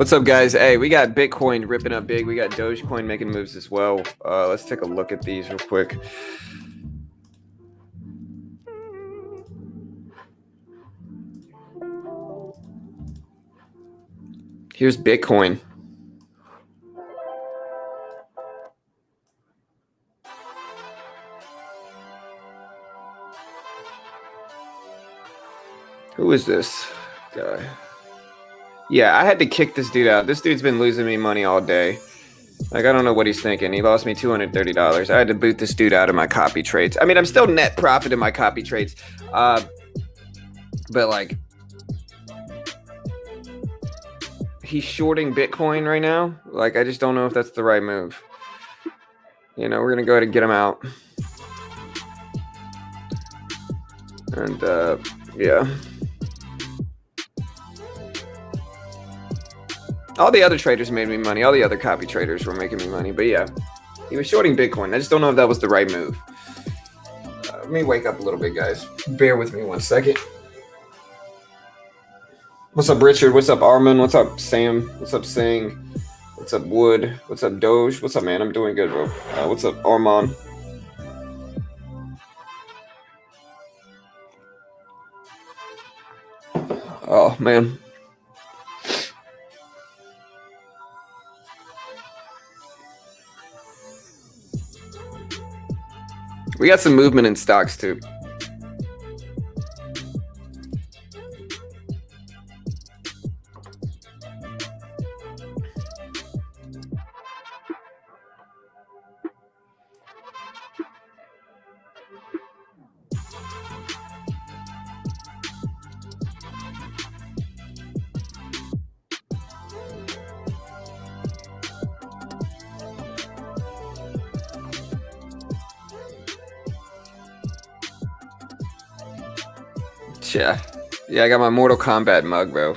What's up, guys? Hey, we got Bitcoin ripping up big. We got Dogecoin making moves as well. Let's take a look at these real quick. Here's Bitcoin. Who is this guy? Yeah, I had to kick this dude out. This dude's been losing me money all day. Like, I don't know what he's thinking. He lost me $230. I had to boot this dude out of my copy trades. I mean, I'm still net profit in my copy trades. But, like, he's shorting Bitcoin right now. Like, I just don't know if that's the right move. You know, we're going to go ahead and get him out. And, yeah. All the other traders made me money. All the other copy traders were making me money. But yeah, he was shorting Bitcoin. I just don't know if that was the right move. Let me wake up a little bit, guys. Bear with me 1 second. What's up, Richard? What's up, Armin? What's up, Sam? What's up, Singh? What's up, Wood? What's up, Doge? What's up, man? I'm doing good, bro. What's up, Armand? Oh, man. We got some movement in stocks, too. Yeah, I got my Mortal Kombat mug, bro.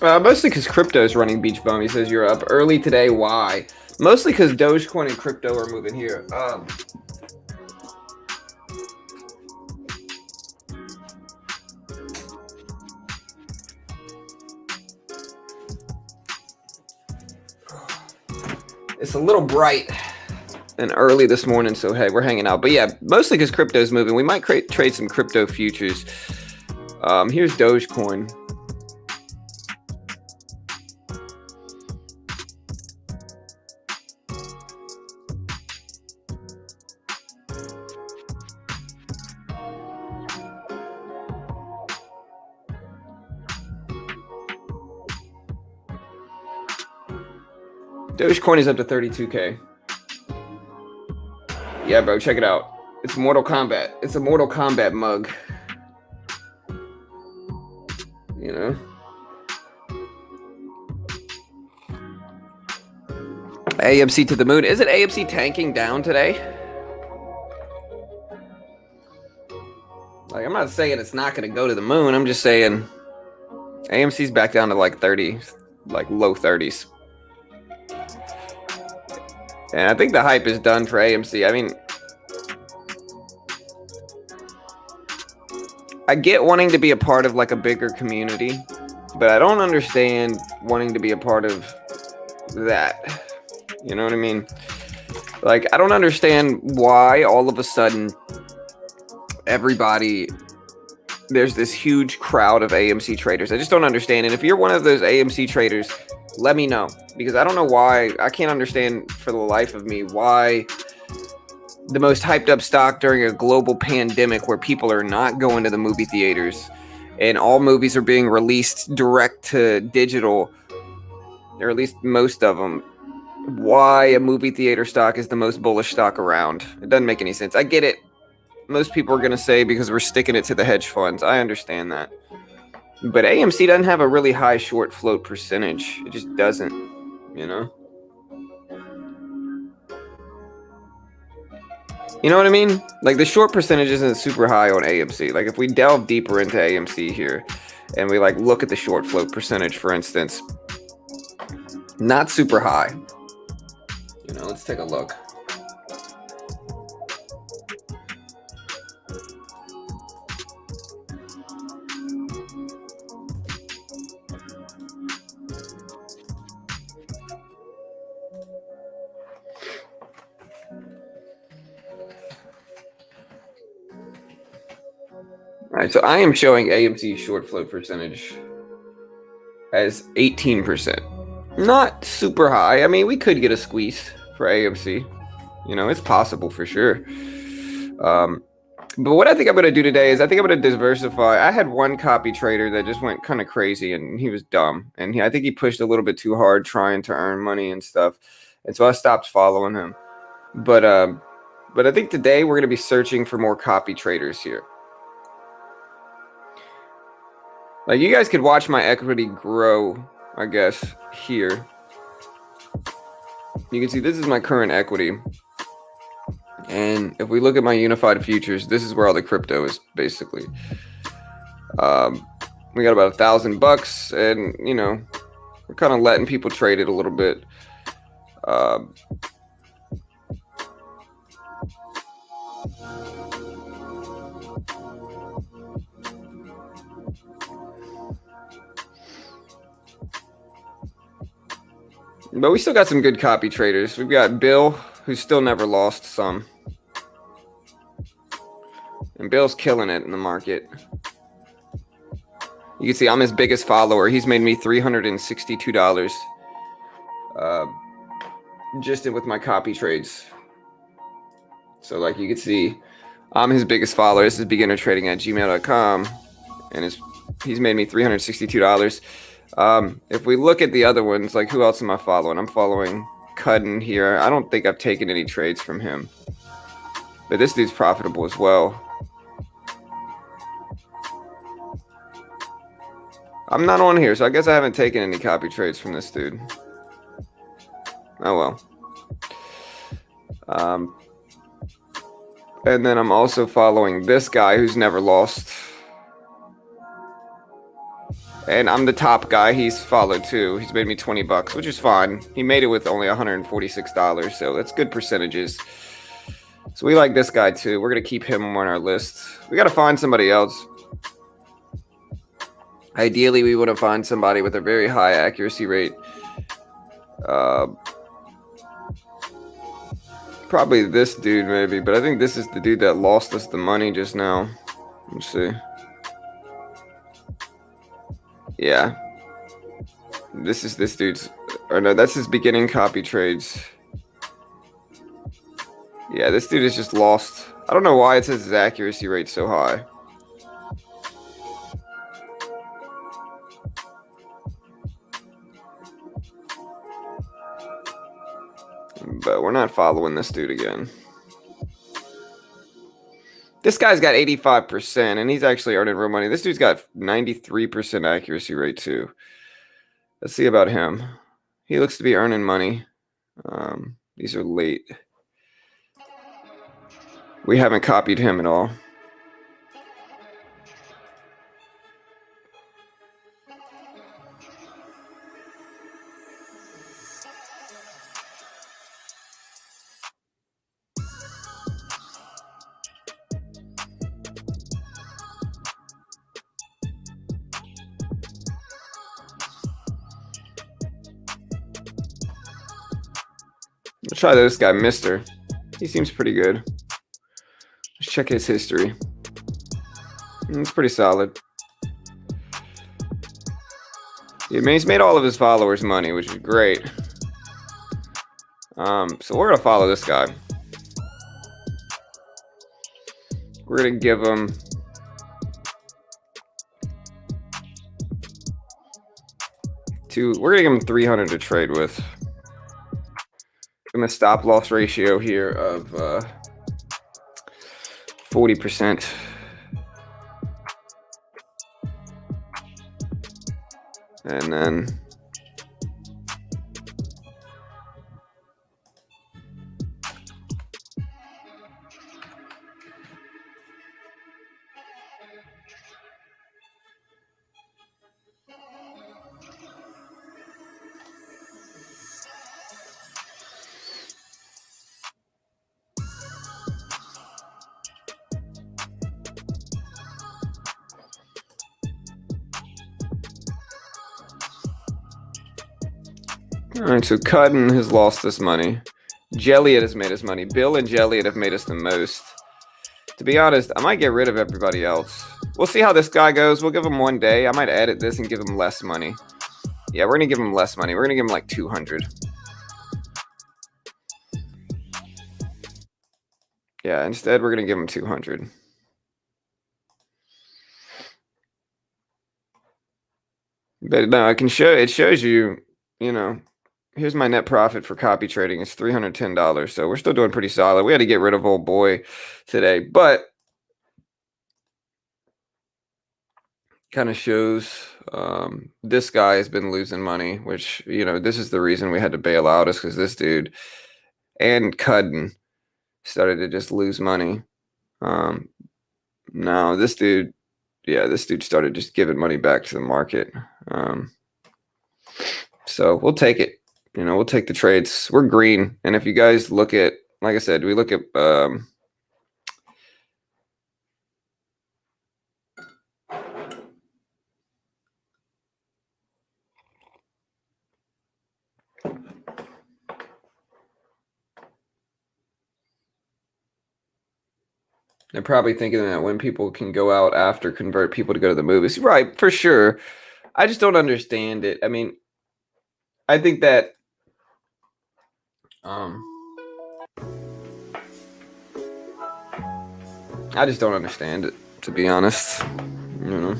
Mostly because crypto is running Beach Bum. He says you're up early today. Why? Mostly because Dogecoin and crypto are moving here. It's a little bright and early this morning, so hey, we're hanging out. But yeah, mostly because crypto is moving. We might trade some crypto futures. Here's Dogecoin. Dogecoin is up to 32K. Yeah, bro, check it out. It's Mortal Kombat. It's a Mortal Kombat mug. You know? AMC to the moon. Isn't AMC tanking down today? Like, I'm not saying it's not going to go to the moon. I'm just saying AMC's back down to like 30, like low 30s. And I think the hype is done for AMC. I mean, I get wanting to be a part of like a bigger community, but I don't understand wanting to be a part of that. You know what I mean? Like, I don't understand why all of a sudden there's this huge crowd of AMC traders. I just don't understand. And if you're one of those AMC traders, let me know, because I don't know why. I can't understand for the life of me why the most hyped up stock during a global pandemic where people are not going to the movie theaters and all movies are being released direct to digital, or at least most of them, why a movie theater stock is the most bullish stock around. It doesn't make any sense. I get it. Most people are going to say because we're sticking it to the hedge funds. I understand that. But AMC doesn't have a really high short float percentage. It just doesn't, you know? You know what I mean? Like, the short percentage isn't super high on AMC. Like, if we delve deeper into AMC here and we like look at the short float percentage, for instance, not super high. You know, let's take a look. All right, so I am showing AMC short float percentage as 18%. Not super high. I mean, we could get a squeeze for AMC. You know, it's possible for sure. But what I think I'm going to do today is I think I'm going to diversify. I had one copy trader that just went kind of crazy, and he was dumb. And I think he pushed a little bit too hard trying to earn money and stuff. And so I stopped following him. But I think today we're going to be searching for more copy traders here. Like, you guys could watch my equity grow, I guess, here. You can see this is my current equity. And if we look at my unified futures, this is where all the crypto is basically. We got about $1,000, and you know, we're kind of letting people trade it a little bit. But we still got some good copy traders. We've got Bill, who's still never lost some. And Bill's killing it in the market. You can see I'm his biggest follower. He's made me $362 just with my copy trades. So like you can see, I'm his biggest follower. This is beginnertrading@gmail.com. And he's made me $362. If we look at the other ones, like who else am I following? I'm following Cudden here. I don't think I've taken any trades from him. But this dude's profitable as well. I'm not on here, so I guess I haven't taken any copy trades from this dude. Oh well. And then I'm also following this guy who's never lost. And I'm the top guy he's followed too. He's made me $20, which is fine. He made it with only $146, so that's good percentages. So we like this guy too. We're going to keep him on our list. We got to find somebody else. Ideally, we want to find somebody with a very high accuracy rate. Probably this dude maybe, but I think this is the dude that lost us the money just now. Let's see. Yeah. This is this dude's, or no, that's his beginning copy trades. Yeah, this dude is just lost. I don't know why it says his accuracy rate so high. But we're not following this dude again. This guy's got 85%, and he's actually earning real money. This dude's got 93% accuracy rate too. Let's see about him. He looks to be earning money. These are late. We haven't copied him at all. Let's try this guy, Mister. He seems pretty good. Let's check his history. It's pretty solid. Yeah, he's made all of his followers money, which is great. So we're gonna follow this guy. We're gonna give him we're gonna give him 300 to trade with. Give him a stop loss ratio here of 40%. And then all right, so Cutton has lost us money. Jelliot has made us money. Bill and Jelliot have made us the most. To be honest, I might get rid of everybody else. We'll see how this guy goes. We'll give him 1 day. I might edit this and give him less money. Yeah, we're going to give him less money. We're going to give him like 200. Yeah, instead we're going to give him 200. But no, I can show, it shows you, you know, here's my net profit for copy trading. It's $310. So we're still doing pretty solid. We had to get rid of old boy today, but kind of shows this guy has been losing money, which, you know, this is the reason we had to bail out, is because this dude and Cudden started to just lose money. Now this dude, yeah, this dude started just giving money back to the market. So we'll take it. You know, we'll take the trades. We're green. And if you guys look at, like I said, we look at they're probably thinking that when people can go out after convert people to go to the movies. Right, for sure. I just don't understand it. I mean, I think that I just don't understand it, to be honest. You know.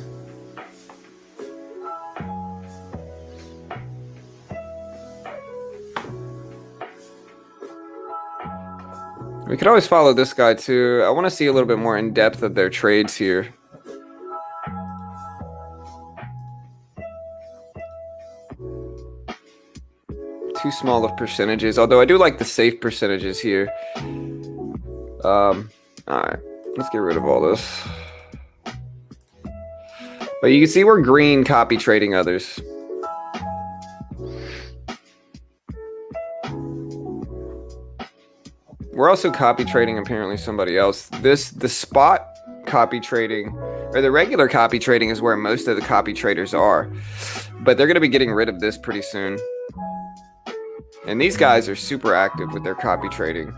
We could always follow this guy too. I want to see a little bit more in depth of their trades here. Too small of percentages, although I do like the safe percentages here. All right, let's get rid of all this. But you can see we're green copy trading others. We're also copy trading apparently somebody else. The spot copy trading, or the regular copy trading, is where most of the copy traders are. But they're going to be getting rid of this pretty soon. And these guys are super active with their copy trading.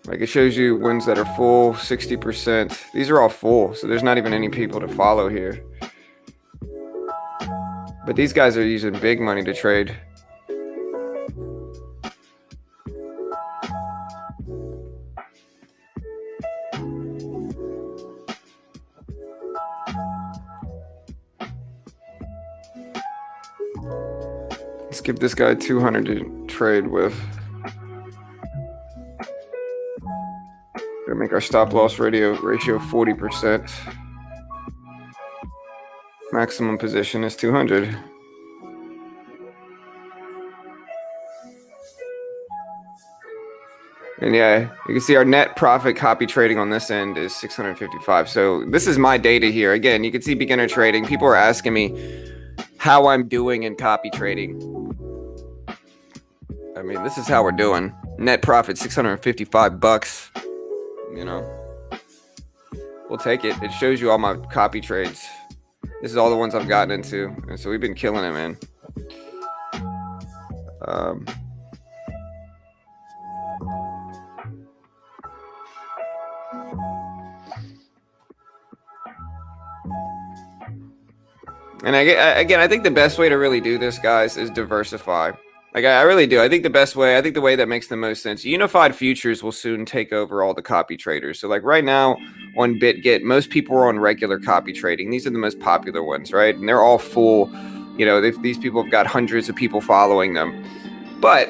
Like, it shows you ones that are full, 60%. These are all full, so there's not even any people to follow here. But these guys are using big money to trade. Let's give this guy 200 to trade with. Gonna make our stop loss ratio 40%. Maximum position is 200. And yeah, you can see our net profit copy trading on this end is 655. So this is my data here. Again, you can see beginner trading. People are asking me how I'm doing in copy trading. I mean, this is how we're doing. Net profit, $655. You know, we'll take it. It shows you all my copy trades. This is all the ones I've gotten into, and so we've been killing it, man. Um, and again, I think the best way to really do this, guys, is diversify. Like, I really do. I think the way that makes the most sense, unified futures will soon take over all the copy traders. So like right now on BitGet, most people are on regular copy trading. These are the most popular ones, right? And they're all full. You know, these people have got hundreds of people following them. But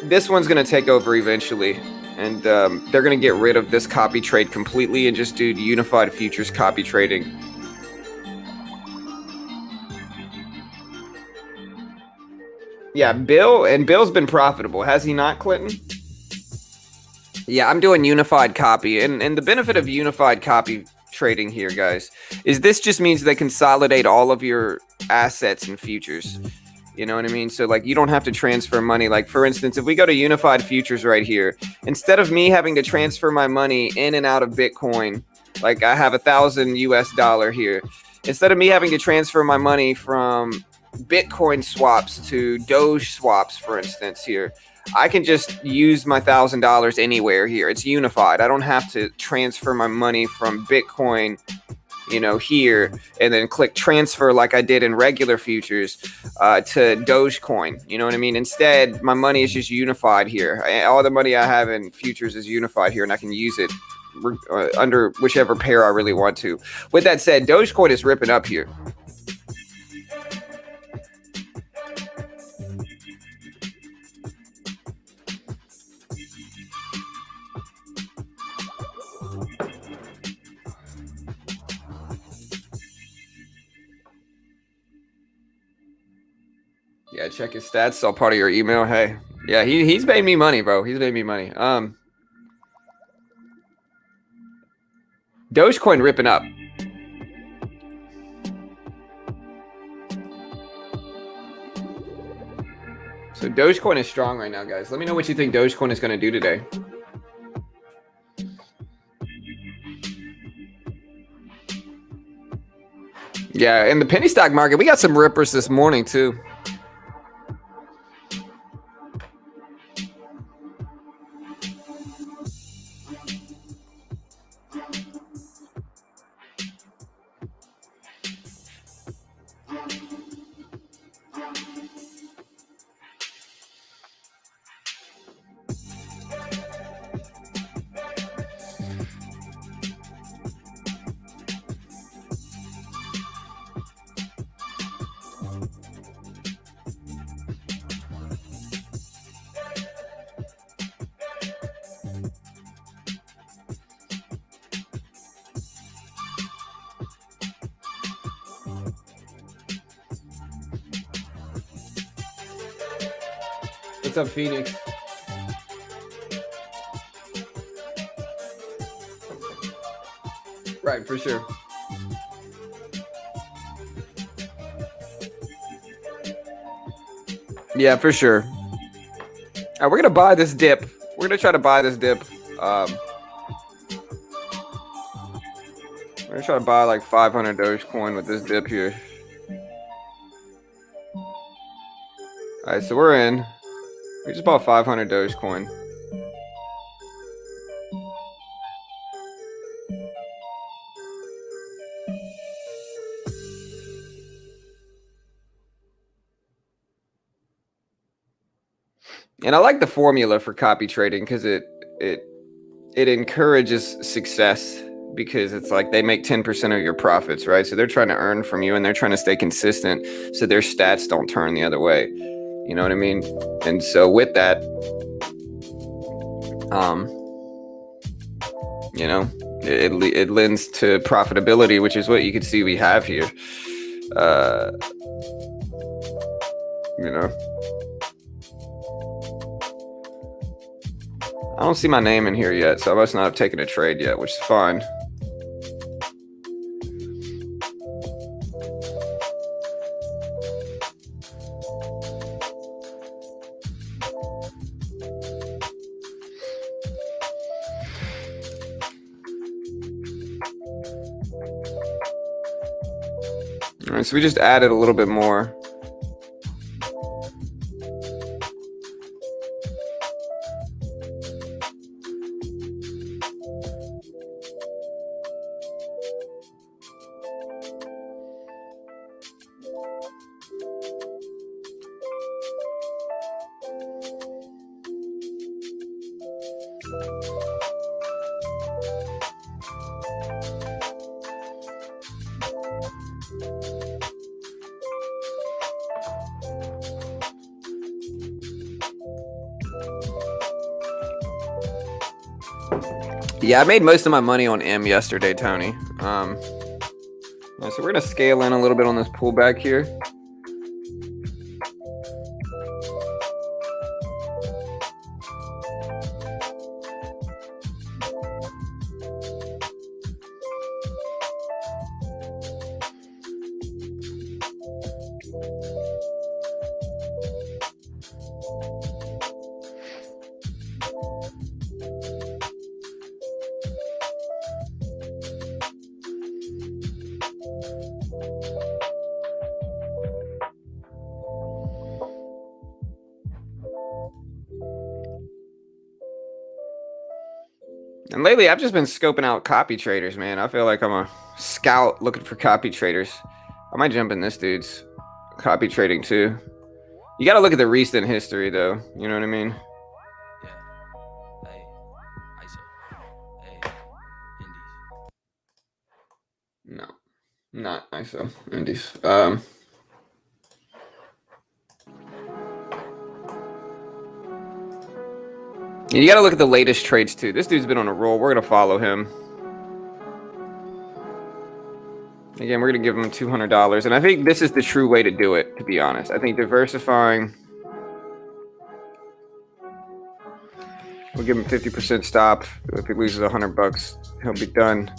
this one's going to take over eventually. And they're going to get rid of this copy trade completely and just do unified futures copy trading. Yeah, Bill's been profitable. Has he not, Clinton? Yeah, I'm doing unified copy. And the benefit of unified copy trading here, guys, is this just means they consolidate all of your assets and futures. You know what I mean? So like you don't have to transfer money. Like for instance, if we go to unified futures right here, instead of me having to transfer my money in and out of Bitcoin, like I have $1,000 here, instead of me having to transfer my money from Bitcoin swaps to Doge swaps, for instance, here, I can just use my $1,000 anywhere here. It's unified. I don't have to transfer my money from Bitcoin, you know, here and then click transfer like I did in regular futures to Dogecoin. You know what I mean? Instead, my money is just unified here. All the money I have in futures is unified here, and I can use it under whichever pair I really want to. With that said, Dogecoin is ripping up here. Yeah, check his stats. It's all part of your email. Hey, yeah, he's made me money, bro. He's made me money. Dogecoin ripping up. So Dogecoin is strong right now, guys. Let me know what you think Dogecoin is going to do today. Yeah, in the penny stock market, we got some rippers this morning too. What's up, Phoenix? Right, for sure. Yeah, for sure. All right, we're gonna buy this dip. We're gonna try to buy this dip. We're gonna try to buy like 500 Dogecoin with this dip here. All right, so we're in. We just bought 500 Dogecoin. And I like the formula for copy trading because it encourages success, because it's like they make 10% of your profits, right? So they're trying to earn from you and they're trying to stay consistent so their stats don't turn the other way. You know what I mean? And so with that, you know, it lends to profitability, which is what you can see we have here. You know, I don't see my name in here yet, so I must not have taken a trade yet, which is fine. All right, so we just added a little bit more. Yeah, I made most of my money on M yesterday, Tony. So we're gonna scale in a little bit on this pullback here. And lately, I've just been scoping out copy traders, man. I feel like I'm a scout looking for copy traders. I might jump in this dude's copy trading too. You got to look at the recent history, though. You know what I mean? Yeah. Hey, ISO. Hey, Indies. No, not ISO. Indies. You got to look at the latest trades too. This dude's been on a roll. We're gonna follow him. Again, we're gonna give him $200, and I think this is the true way to do it. To be honest, I think diversifying. We'll give him 50% stop. If he loses $100, he'll be done.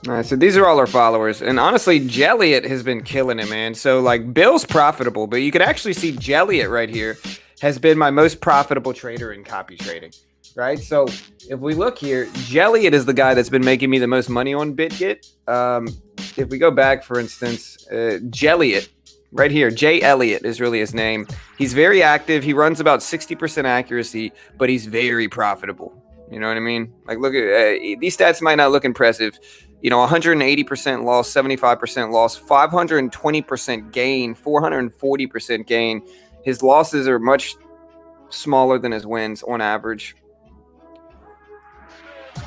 All right, so these are all our followers, and honestly, Jelliot has been killing it, man. So like, Bill's profitable, but you can actually see Jelliot right here has been my most profitable trader in copy trading, right? So if we look here, Jelliot is the guy that's been making me the most money on BitGet. If we go back, for instance, Jelliot right here, J. Elliott is really his name. He's very active. He runs about 60% accuracy, but he's very profitable. You know what I mean? Like, look at these stats might not look impressive. You know, 180% loss, 75% loss, 520% gain, 440% gain. His losses are much smaller than his wins on average.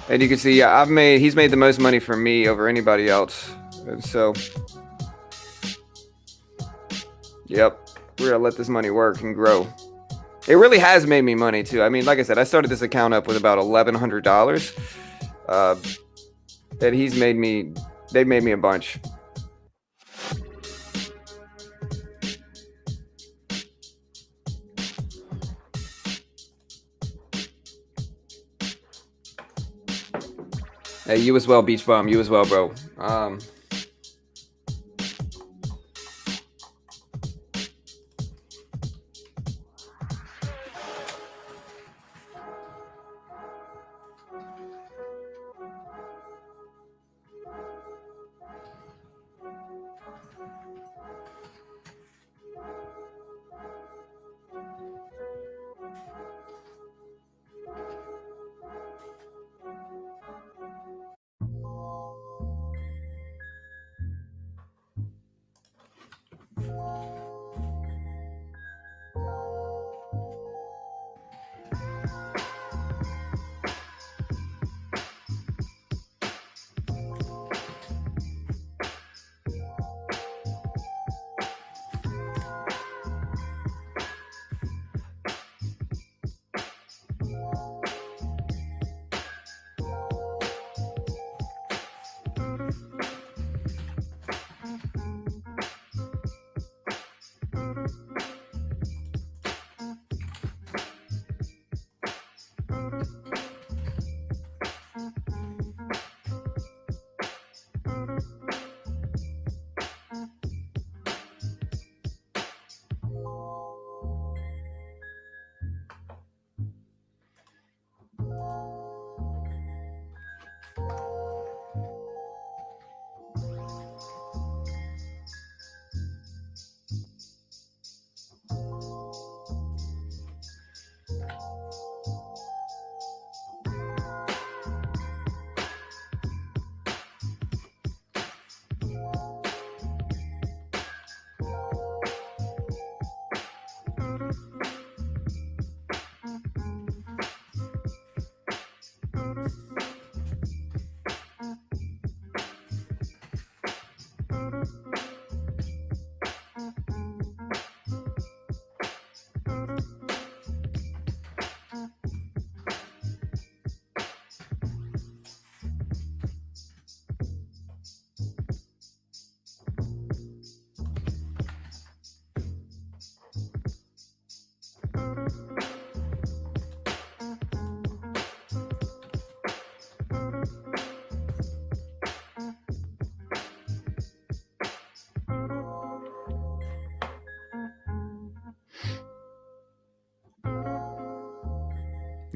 And you can see, he's made the most money for me over anybody else. And so, yep, we're gonna let this money work and grow. It really has made me money too. I mean, like I said, I started this account up with about $1,100. That they made me a bunch. Hey, you as well, Beach Bum. You as well, bro.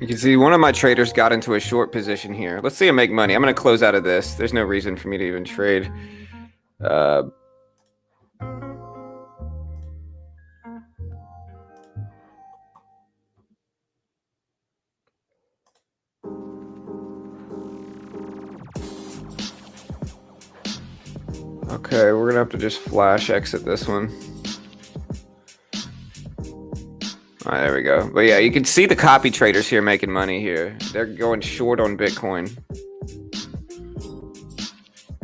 You can see one of my traders got into a short position here. Let's see him make money. I'm going to close out of this. There's no reason for me to even trade. Okay, we're going to have to just flash exit this one. All right, there we go. But yeah, you can see the copy traders here making money here. They're going short on Bitcoin.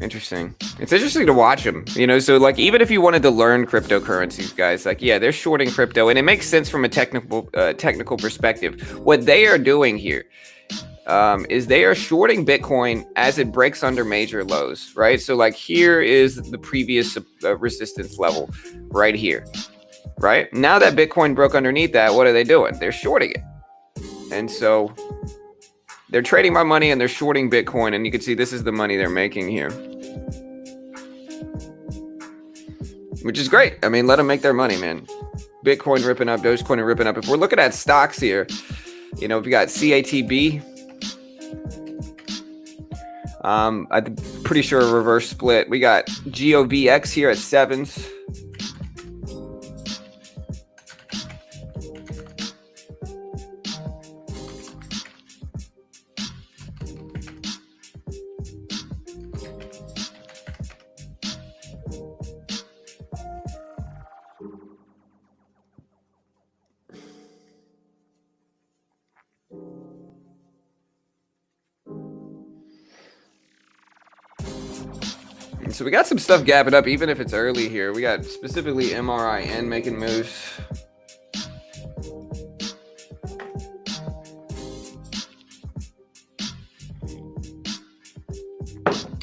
Interesting. It's interesting to watch them, you know, so like even if you wanted to learn cryptocurrencies, guys, like, yeah, they're shorting crypto and it makes sense from a technical perspective. What they are doing here is they are shorting Bitcoin as it breaks under major lows, right? So like here is the previous resistance level right here, right? Now that Bitcoin broke underneath that, what are they doing? They're shorting it. And so they're trading my money and they're shorting Bitcoin. And you can see this is the money they're making here, which is great. I mean, let them make their money, man. Bitcoin ripping up, Dogecoin ripping up. If we're looking at stocks here, you know, we got CATB. I'm pretty sure a reverse split. We got GOVX here at 7s. So we got some stuff gapping up, even if it's early here. We got specifically MRIN making moves.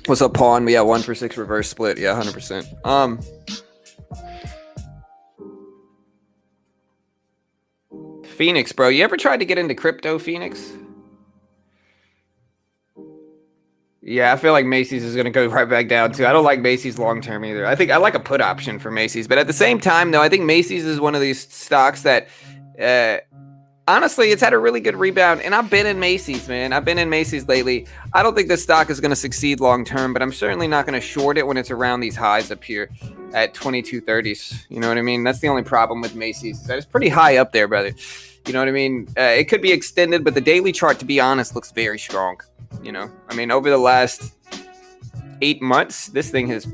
What's up, Pawn? Yeah, 1 for 6 reverse split. Yeah, 100%. Phoenix, bro. You ever tried to get into crypto, Phoenix? Yeah, I feel like Macy's is going to go right back down too. I don't like Macy's long term either. I think I like a put option for Macy's, but at the same time, though, I think Macy's is one of these stocks that, honestly, it's had a really good rebound. And I've been in Macy's, man. I've been in Macy's lately. I don't think this stock is going to succeed long term, but I'm certainly not going to short it when it's around these highs up here at 2230s. You know what I mean? That's the only problem with Macy's. It's pretty high up there, brother. You know what I mean? It could be extended, but the daily chart, to be honest, looks very strong. You know, I mean, over the last 8 months, this thing has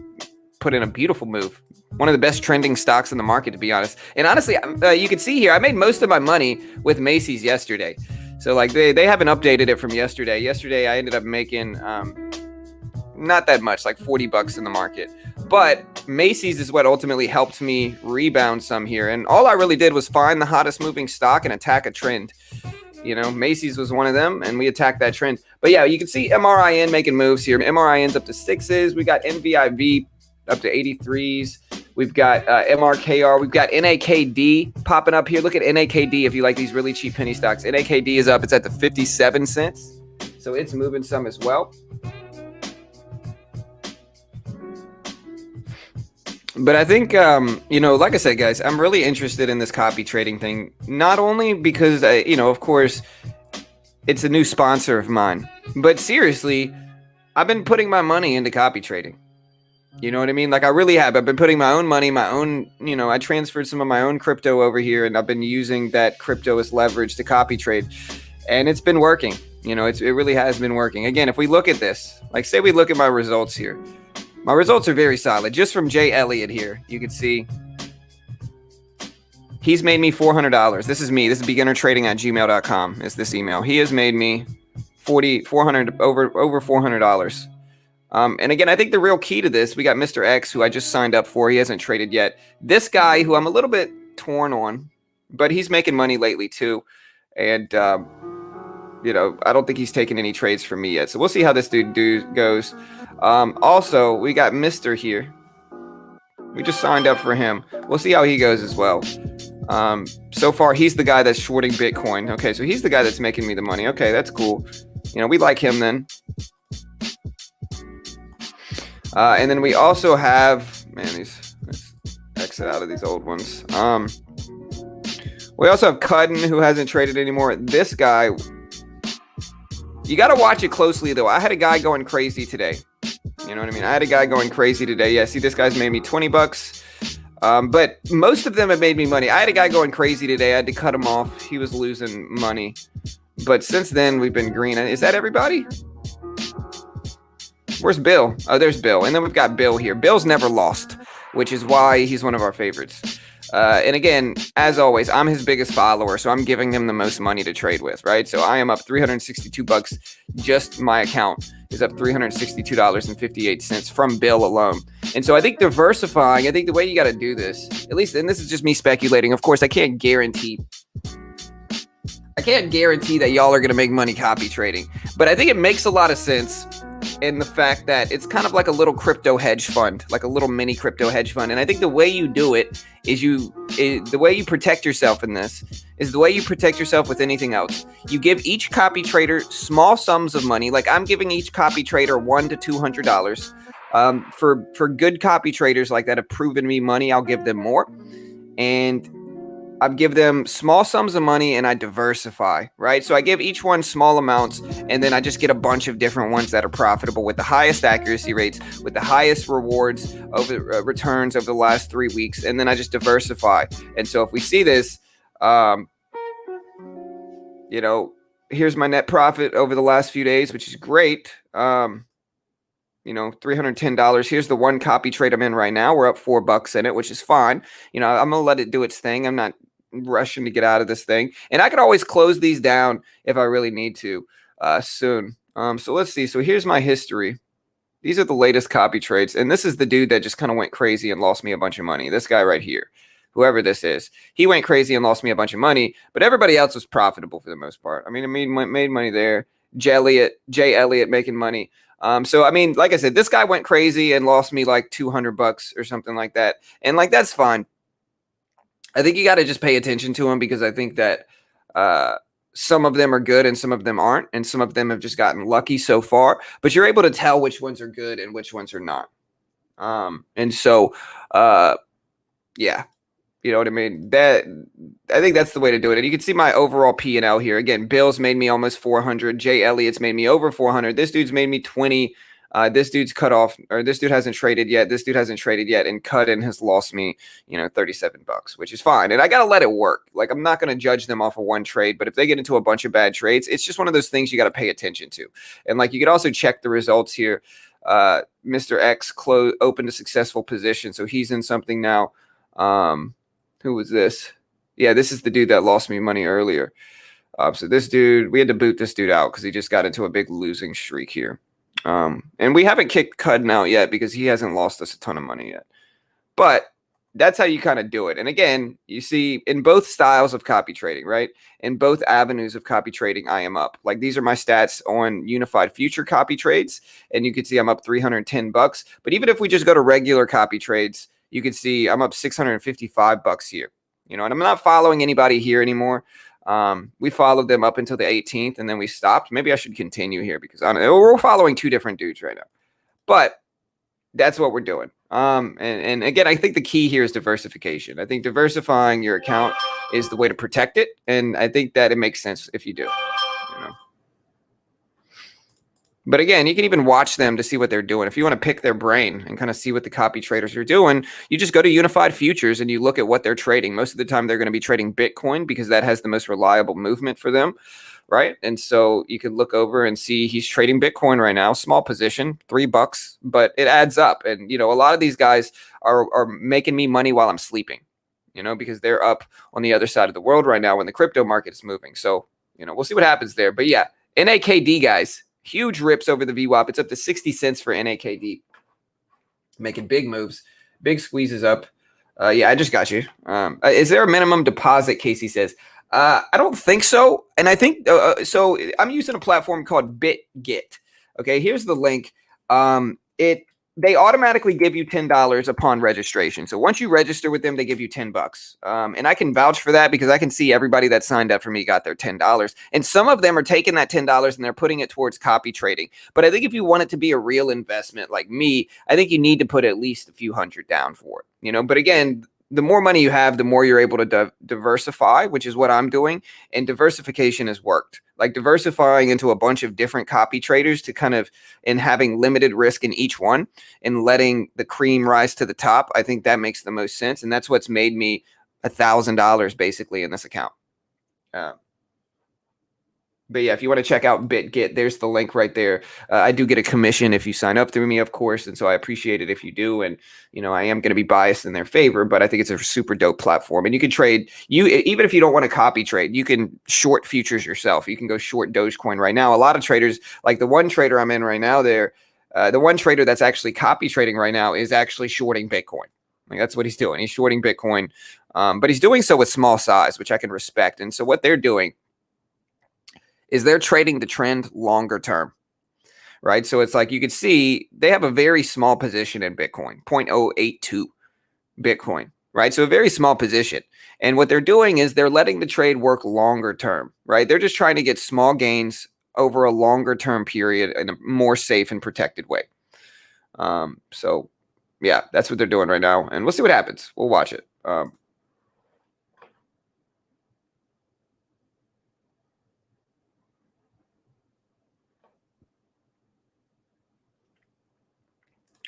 put in a beautiful move. One of the best trending stocks in the market, to be honest. And honestly, you can see here, I made most of my money with Macy's yesterday. So like they haven't updated it from yesterday. Yesterday, I ended up making not that much, like $40 in the market. But Macy's is what ultimately helped me rebound some here. And all I really did was find the hottest moving stock and attack a trend. You know, Macy's was one of them, and we attacked that trend. But yeah, you can see MRIN making moves here. MRIN's up to 6s. We got NVIV up to 83s. We've got MRKR. We've got NAKD popping up here. Look at NAKD if you like these really cheap penny stocks. NAKD is up. It's at the 57 cents. So it's moving some as well. But I think, you know, like I said, guys, I'm really interested in this copy trading thing. Not only because, you know, of course, it's a new sponsor of mine. But seriously, I've been putting my money into copy trading. You know what I mean? Like I really have. I've been putting my own money, my own, you know, I transferred some of my own crypto over here. And I've been using that crypto as leverage to copy trade. And it's been working. You know, it really has been working. Again, if we look at this, like say we look at my results here. My results are very solid. Just from Jay Elliott here, you can see he's made me $400. This is me. This is beginnertrading@gmail.com is this email. He has made me over $400. And again, I think the real key to this, we got Mr. X, who I just signed up for. He hasn't traded yet. This guy, who I'm a little bit torn on, but he's making money lately too. And, you know, I don't think he's taken any trades from me yet. So we'll see how this dude goes. Also, we got Mr. here. We just signed up for him. We'll see how he goes as well. So far, he's the guy that's shorting Bitcoin. Okay, so he's the guy that's making me the money. Okay, that's cool. You know, we like him then. And then we also have, man, let's exit out of these old ones. We also have Cudden, who hasn't traded anymore. This guy, You got to watch it closely, though. I had a guy going crazy today. You know what I mean? I had a guy going crazy today. Yeah, see, this guy's made me 20 bucks. But most of them have made me money. I had a guy going crazy today. I had to cut him off. He was losing money. But since then, we've been green. Is that everybody? Where's Bill? Oh, there's Bill. And then we've got Bill here. Bill's never lost, which is why he's one of our favorites. And again, as always, I'm his biggest follower, so I'm giving him the most money to trade with, right? So I am up 362 bucks. Just my account is up $362.58 from Bill alone. And so I think diversifying, I think the way you got to do this, at least, and this is just me speculating. Of course, I can't guarantee that y'all are going to make money copy trading, but I think it makes a lot of sense in the fact that it's kind of like a little crypto hedge fund, like a little mini crypto hedge fund. And I think the way you do it is the way you protect yourself in this is the way you protect yourself with anything else. You give each copy trader small sums of money. Like I'm giving each copy trader $100 to $200. For good copy traders like that have proven me money, I'll give them more. And I give them small sums of money and I diversify, right? So I give each one small amounts and then I just get a bunch of different ones that are profitable with the highest accuracy rates, with the highest rewards over returns over the last 3 weeks. And then I just diversify. And so if we see this, here's my net profit over the last few days, which is great. $310. Here's the one copy trade I'm in right now. We're up $4 in it, which is fine. I'm going to let it do its thing. I'm not rushing to get out of this thing. And I could always close these down if I really need to soon. So let's see. So here's my history. These are the latest copy trades. And this is the dude that just kind of went crazy and lost me a bunch of money. This guy right here, whoever this is, he went crazy and lost me a bunch of money, but everybody else was profitable for the most part. I mean, I made money there. Jay Elliott making money. So, I mean, like I said, this guy went crazy and lost me like $200 or something like that. And like, that's fine. I think you got to just pay attention to him because I think that some of them are good and some of them aren't. And some of them have just gotten lucky so far. But you're able to tell which ones are good and which ones are not. Yeah. You know what I mean? I think that's the way to do it. And you can see my overall P&L here. Again, Bill's made me almost 400. Jay Elliott's made me over 400. This dude's made me 20. This dude's cut off, or this dude hasn't traded yet. This dude hasn't traded yet, and cut and has lost me, $37, which is fine. And I got to let it work. Like, I'm not going to judge them off of one trade, but if they get into a bunch of bad trades, it's just one of those things you got to pay attention to. And like, you could also check the results here. Mr. X opened a successful position. So he's in something now. Who was this? Yeah, this is the dude that lost me money earlier. So this dude, we had to boot this dude out because he just got into a big losing streak here. And we haven't kicked Cudden out yet because he hasn't lost us a ton of money yet. But that's how you kind of do it. And again, you see in both styles of copy trading, right? In both avenues of copy trading, I am up. Like these are my stats on unified future copy trades. And you can see I'm up $310. But even if we just go to regular copy trades, you can see I'm up $655 here, and I'm not following anybody here anymore. We followed them up until the 18th and then we stopped. Maybe I should continue here because we're following two different dudes right now, but that's what we're doing. And again, I think the key here is diversification. I think diversifying your account is the way to protect it. And I think that it makes sense if you do, But again, you can even watch them to see what they're doing. If you want to pick their brain and kind of see what the copy traders are doing, you just go to Unified Futures and you look at what they're trading. Most of the time, they're going to be trading Bitcoin because that has the most reliable movement for them, right? And so you can look over and see he's trading Bitcoin right now, small position, $3, but it adds up. And, a lot of these guys are making me money while I'm sleeping, because they're up on the other side of the world right now when the crypto market is moving. So, we'll see what happens there. But yeah, NAKD, guys. Huge rips over the VWAP. It's up to 60 cents for NAKD. Making big moves. Big squeezes up. Yeah, I just got you. Is there a minimum deposit, Casey says? I don't think so. And I think, so I'm using a platform called BitGet. Okay, here's the link. They automatically give you $10 upon registration. So once you register with them, they give you $10. And I can vouch for that because I can see everybody that signed up for me got their $10. And some of them are taking that $10 and they're putting it towards copy trading. But I think if you want it to be a real investment like me, I think you need to put at least a few hundred down for it. But again, the more money you have, the more you're able to diversify, which is what I'm doing. And diversification has worked. Like diversifying into a bunch of different copy traders to kind of, and having limited risk in each one and letting the cream rise to the top. I think that makes the most sense. And that's what's made me $1,000 basically in this account. But yeah, if you want to check out BitGet, there's the link right there. I do get a commission if you sign up through me, of course. And so I appreciate it if you do. And, you know, I am going to be biased in their favor, but I think it's a super dope platform. And you can trade, even if you don't want to copy trade, you can short futures yourself. You can go short Dogecoin right now. A lot of traders, like the one trader I'm in right now there, the one trader that's actually copy trading right now is actually shorting Bitcoin. Like that's what he's doing. He's shorting Bitcoin, but he's doing so with small size, which I can respect. And so what they're doing is they're trading the trend longer term, right? So it's like you could see they have a very small position in Bitcoin, 0.082 Bitcoin, right? So a very small position. And what they're doing is they're letting the trade work longer term, right? They're just trying to get small gains over a longer term period in a more safe and protected way. So yeah, that's what they're doing right now. And we'll see what happens. We'll watch it.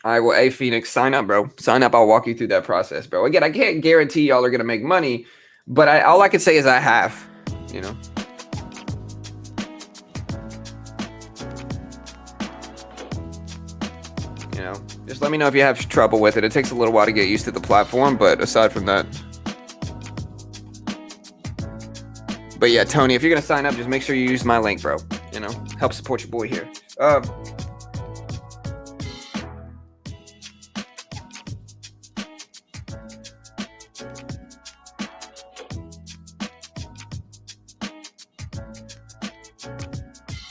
All right, well, hey, Phoenix, sign up, bro. Sign up. I'll walk you through that process, bro. Again, I can't guarantee y'all are going to make money, but all I can say is I have, you know. You know, just let me know if you have trouble with it. It takes a little while to get used to the platform, but aside from that. But yeah, Tony, if you're going to sign up, just make sure you use my link, bro. You know, help support your boy here.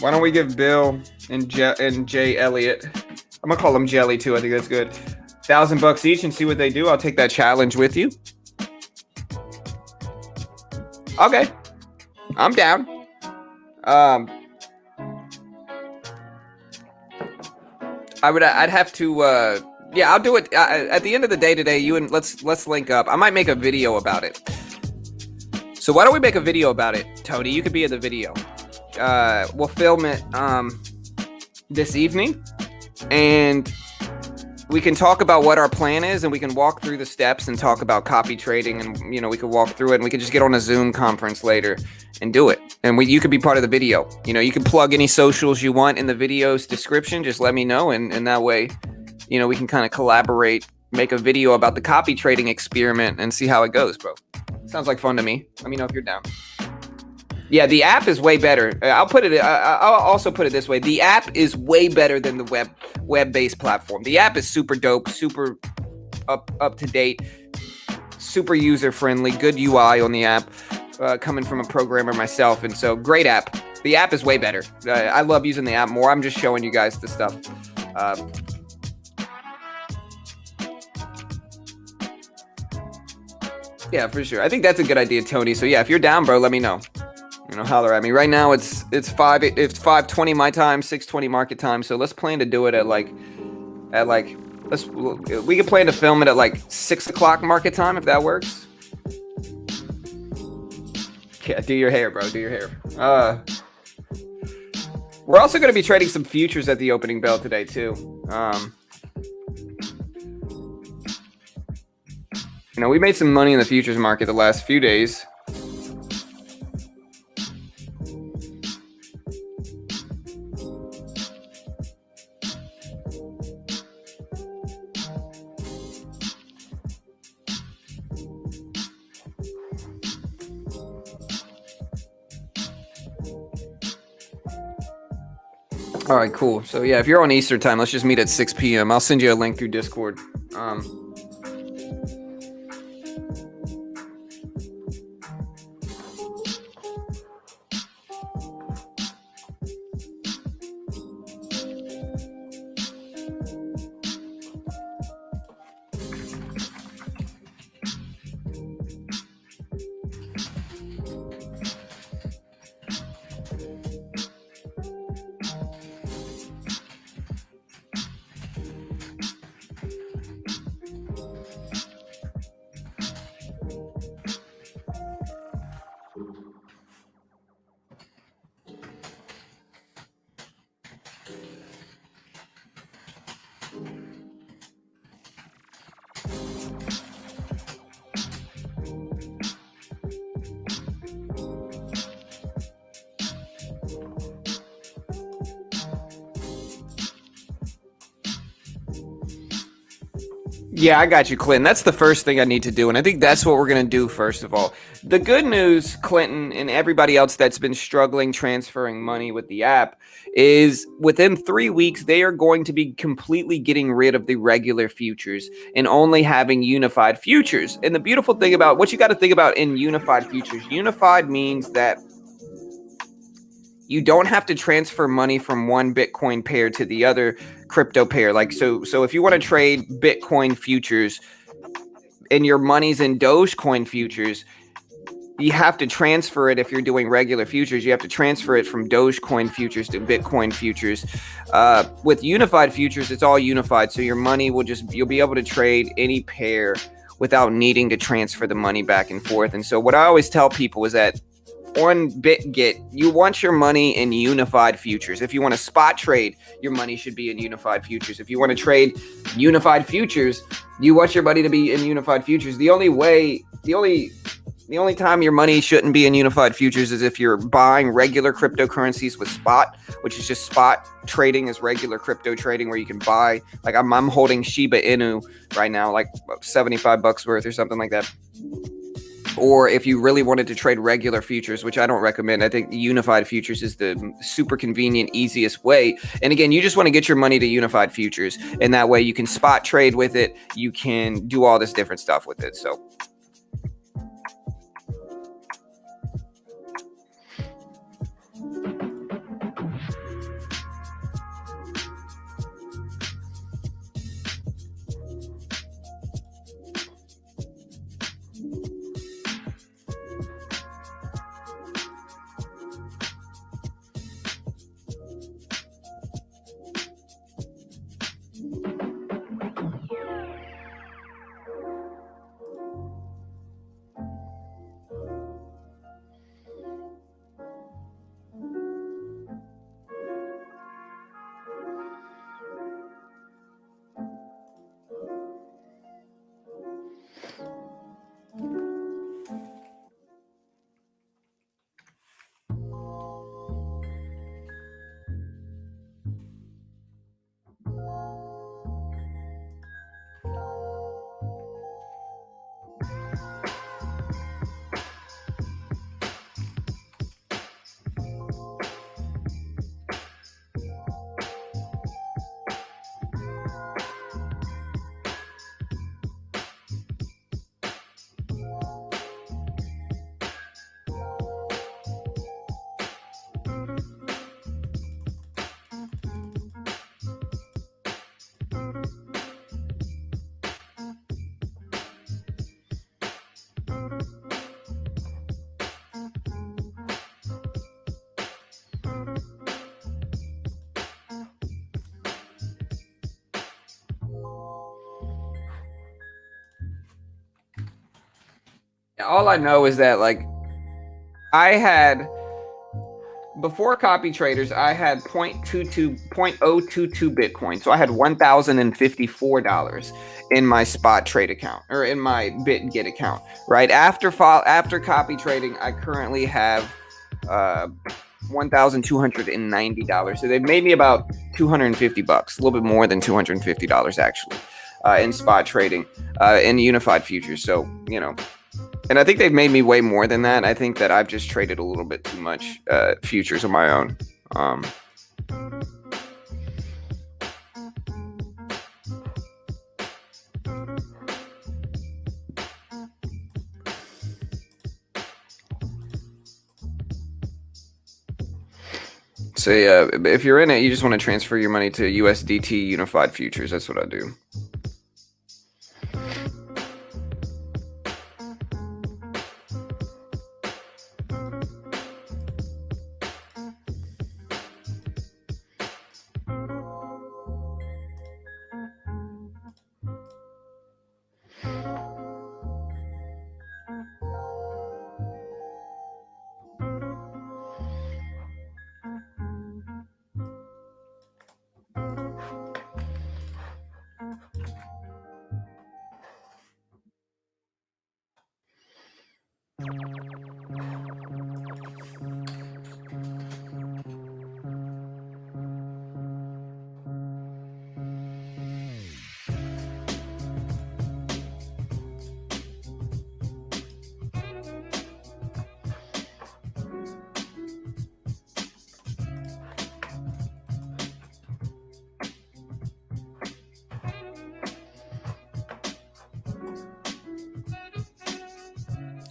Why don't we give Bill and Jay Elliott, I'm gonna call them Jelly too. I think that's good. $1,000 each and see what they do. I'll take that challenge with you. Okay, I'm down. I'd have to. Yeah, I'll do it at the end of the day today. You and let's link up. I might make a video about it. So why don't we make a video about it, Tony? You could be in the video. We'll film it this evening, and we can talk about what our plan is, and we can walk through the steps and talk about copy trading, and you know we could walk through it, and we could just get on a Zoom conference later and do it. And you could be part of the video. You know, you can plug any socials you want in the video's description. Just let me know, and that way, you know, we can kind of collaborate, make a video about the copy trading experiment, and see how it goes, bro. Sounds like fun to me. Let me know if you're down. Yeah, the app is way better. I'll also put it this way. The app is way better than the web-based platform. The app is super dope, super up to date, super user-friendly, good UI on the app, coming from a programmer myself. And so great app. The app is way better. I love using the app more. I'm just showing you guys the stuff. Yeah, for sure. I think that's a good idea, Tony. So yeah, if you're down, bro, let me know. You know, holler at me. Right now it's 5:20 my time, 6:20 market time. So let's plan to do it we can plan to film it at like 6 o'clock market time if that works. Yeah, do your hair, bro. Do your hair. We're also going to be trading some futures at the opening bell today too. You know, we made some money in the futures market the last few days. All right, cool. So yeah, if you're on Eastern time, let's just meet at 6 p.m. I'll send you a link through Discord. Yeah, I got you, Clinton. That's the first thing I need to do, and I think that's what we're going to do first of all. The good news, Clinton, and everybody else that's been struggling transferring money with the app is within 3 weeks, they are going to be completely getting rid of the regular futures and only having unified futures. And the beautiful thing about what you got to think about in unified futures, unified means that you don't have to transfer money from one Bitcoin pair to the other crypto pair. Like so if you want to trade Bitcoin futures and your money's in Dogecoin futures, you have to transfer it. If you're doing regular futures, you have to transfer it from Dogecoin futures to Bitcoin futures. With unified futures, it's all unified. So your money you'll be able to trade any pair without needing to transfer the money back and forth. And so what I always tell people is that on BitGet, you want your money in unified futures. If you want to spot trade, your money should be in unified futures. If you want to trade unified futures, you want your money to be in unified futures. The only time your money shouldn't be in unified futures is if you're buying regular cryptocurrencies with spot, which is just spot trading is regular crypto trading where you can buy, like I'm holding Shiba Inu right now, like $75 worth or something like that. Or if you really wanted to trade regular futures, which I don't recommend, I think unified futures is the super convenient, easiest way. And again, you just want to get your money to unified futures, and that way you can spot trade with it. You can do all this different stuff with it. So all I know is that I had before copy traders, I had 0.022 Bitcoin. So I had $1,054 in my spot trade account or in my BitGet account. Right after copy trading, I currently have $1,290. So they've made me about $250, a little bit more than $250 actually, in spot trading, in unified futures. So and I think they've made me way more than that. I think that I've just traded a little bit too much futures on my own. So yeah, if you're in it, you just want to transfer your money to USDT unified futures. That's what I do.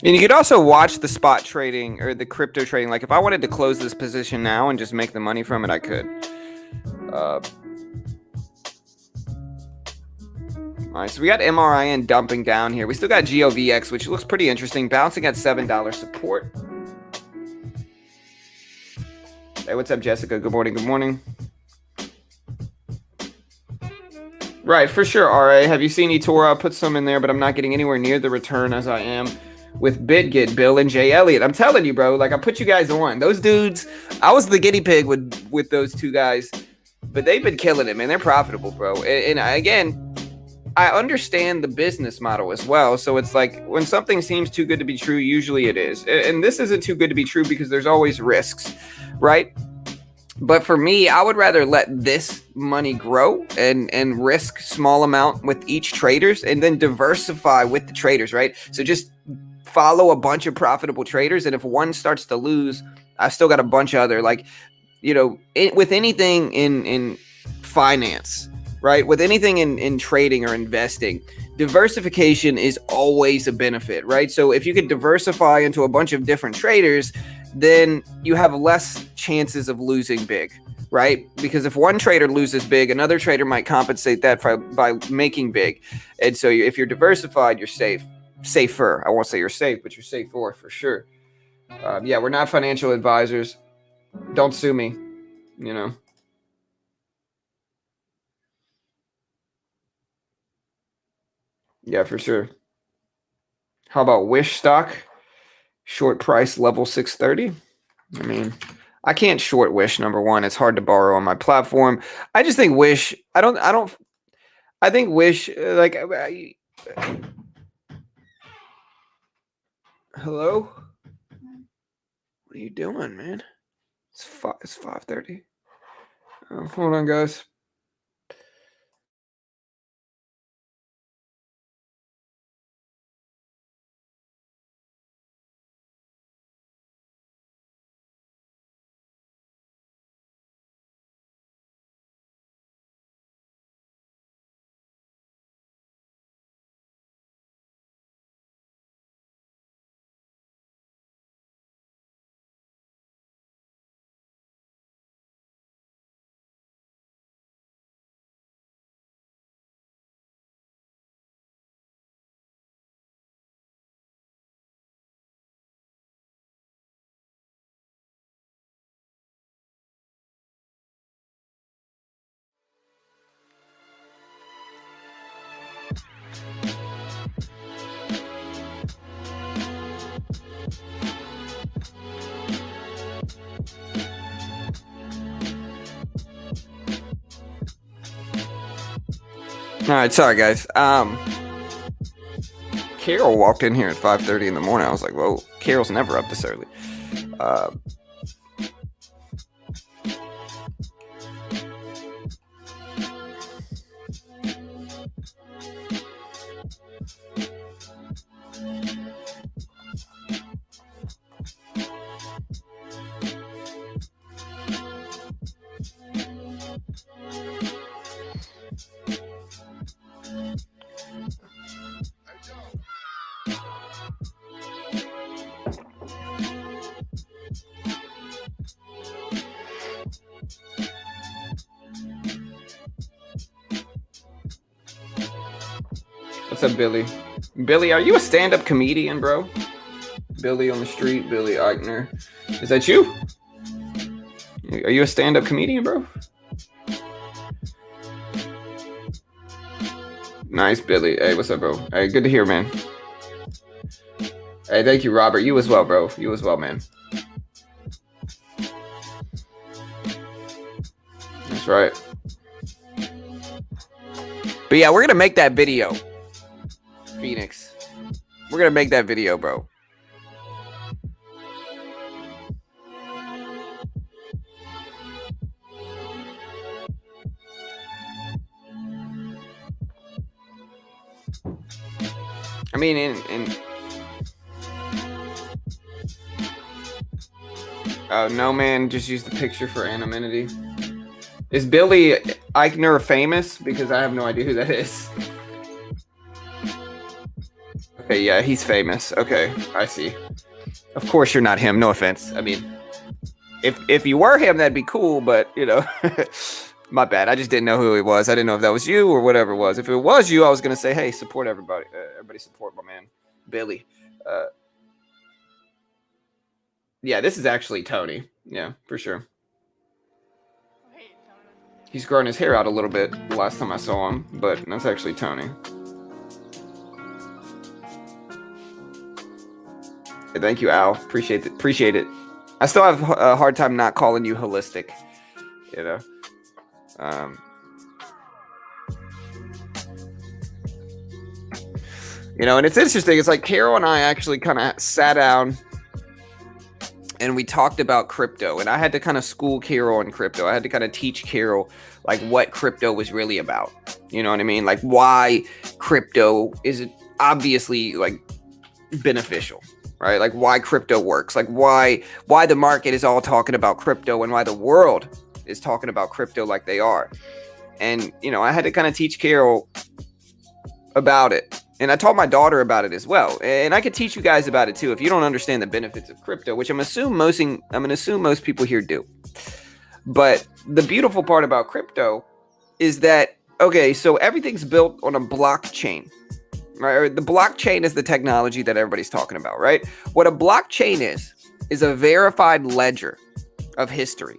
And you could also watch the spot trading or the crypto trading. Like if I wanted to close this position now and just make the money from it, I could. All right, so we got MRIN dumping down here. We still got GOVX, which looks pretty interesting, bouncing at $7 support. Hey, what's up, Jessica? Good morning. Good morning. Right, for sure, RA. Have you seen eToro? I put some in there, but I'm not getting anywhere near the return as I am with BitGet, Bill, and Jay Elliott. I'm telling you, bro, like I put you guys on. Those dudes, I was the guinea pig with those two guys, but they've been killing it, man. They're profitable, bro. And again, I understand the business model as well. So it's like when something seems too good to be true, usually it is. And this isn't too good to be true because there's always risks, right? But for me, I would rather let this money grow and risk small amount with each traders and then diversify with the traders, right? So just follow a bunch of profitable traders. And if one starts to lose, I've still got a bunch of other, like, you know, with anything in finance, right? With anything in trading or investing, diversification is always a benefit, right? So if you could diversify into a bunch of different traders, then you have less chances of losing big, right? Because if one trader loses big, another trader might compensate that by making big. And so if you're diversified, you're safe. Safer. I won't say you're safe, but you're safer for sure. Yeah, we're not financial advisors. Don't sue me, you know. Yeah, for sure. How about Wish stock? Short price level 630. I mean, I can't short Wish. Number one, it's hard to borrow on my platform. I just think Wish. I think Wish. Hello. What are you doing, man? It's 5:30. Oh, hold on, guys. All right, sorry guys. Carol walked in here at 5:30 in the morning. I was like, whoa, Carol's never up this early. What's up, Billy? Billy, are you a stand-up comedian, bro? Billy on the street, Billy Eichner. Is that you? Are you a stand-up comedian, bro? Nice, Billy. Hey, what's up, bro? Hey, good to hear, man. Hey, thank you, Robert. You as well, bro. You as well, man. That's right. But yeah, we're gonna make that video, Phoenix. We're gonna make that video, bro. I mean, no, man, just use the picture for anonymity. Is Billy Eichner famous? Because I have no idea who that is. Okay, yeah, he's famous. Okay, I see. Of course you're not him. No offense. I mean, if you were him, that'd be cool. But you know, my bad. I just didn't know who he was. I didn't know if that was you or whatever it was. If it was you, I was gonna say, hey, support everybody. Everybody support my man, Billy. Yeah, this is actually Tony. Yeah, for sure. Wait, Tony. He's growing his hair out a little bit the last time I saw him, but that's actually Tony. Hey, thank you, Al. Appreciate it. Appreciate it. I still have a hard time not calling you holistic. You know. You know, and it's interesting. It's like Carol and I actually kind of sat down and we talked about crypto, and I had to kind of school Carol on crypto. I had to kind of teach Carol like what crypto was really about. You know what I mean? Like why crypto is obviously like beneficial, right? Like why crypto works, like why the market is all talking about crypto and why the world is talking about crypto like they are. And, you know, I had to kind of teach Carol about it. And I taught my daughter about it as well. And I could teach you guys about it too if you don't understand the benefits of crypto, which I'm going to assume most people here do. But the beautiful part about crypto is that, okay, so everything's built on a blockchain, right? Or the blockchain is the technology that everybody's talking about, right? What a blockchain is a verified ledger of history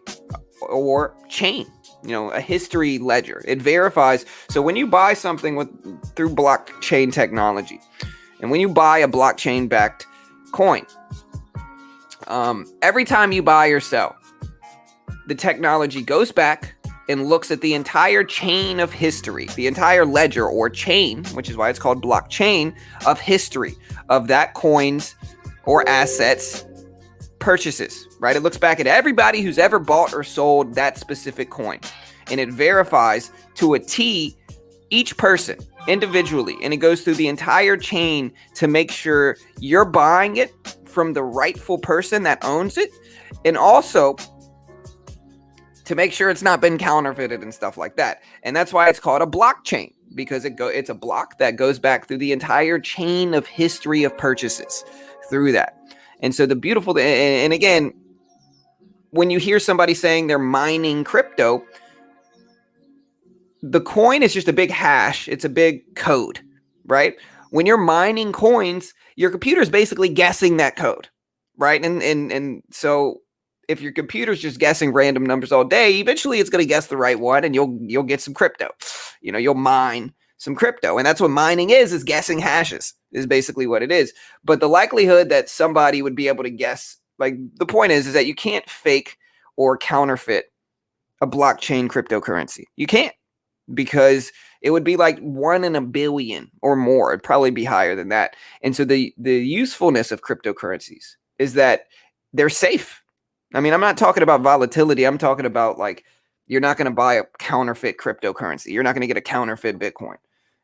or chain. You know, a history ledger. It verifies. So when you buy something through blockchain technology, and when you buy a blockchain backed coin, every time you buy or sell, the technology goes back and looks at the entire chain of history, the entire ledger or chain, which is why it's called blockchain, of history of that coin's or assets purchases, right? It looks back at everybody who's ever bought or sold that specific coin, and it verifies to a T each person individually, and it goes through the entire chain to make sure you're buying it from the rightful person that owns it, and also to make sure it's not been counterfeited and stuff like that. And that's why it's called a blockchain, because it's a block that goes back through the entire chain of history of purchases through that. And so the beautiful thing, and again, when you hear somebody saying they're mining crypto, the coin is just a big hash. It's a big code, right? When you're mining coins, your computer is basically guessing that code, right? And so if your computer's just guessing random numbers all day, eventually it's going to guess the right one, and you'll get some crypto. You know, you'll mine some crypto, and that's what mining is guessing hashes. Is basically what it is. But the likelihood that somebody would be able to guess, like the point is that you can't fake or counterfeit a blockchain cryptocurrency. You can't, because it would be like 1 in a billion or more. It'd probably be higher than that. And so the usefulness of cryptocurrencies is that they're safe. I mean, I'm not talking about volatility. I'm talking about like, you're not going to buy a counterfeit cryptocurrency. You're not going to get a counterfeit Bitcoin.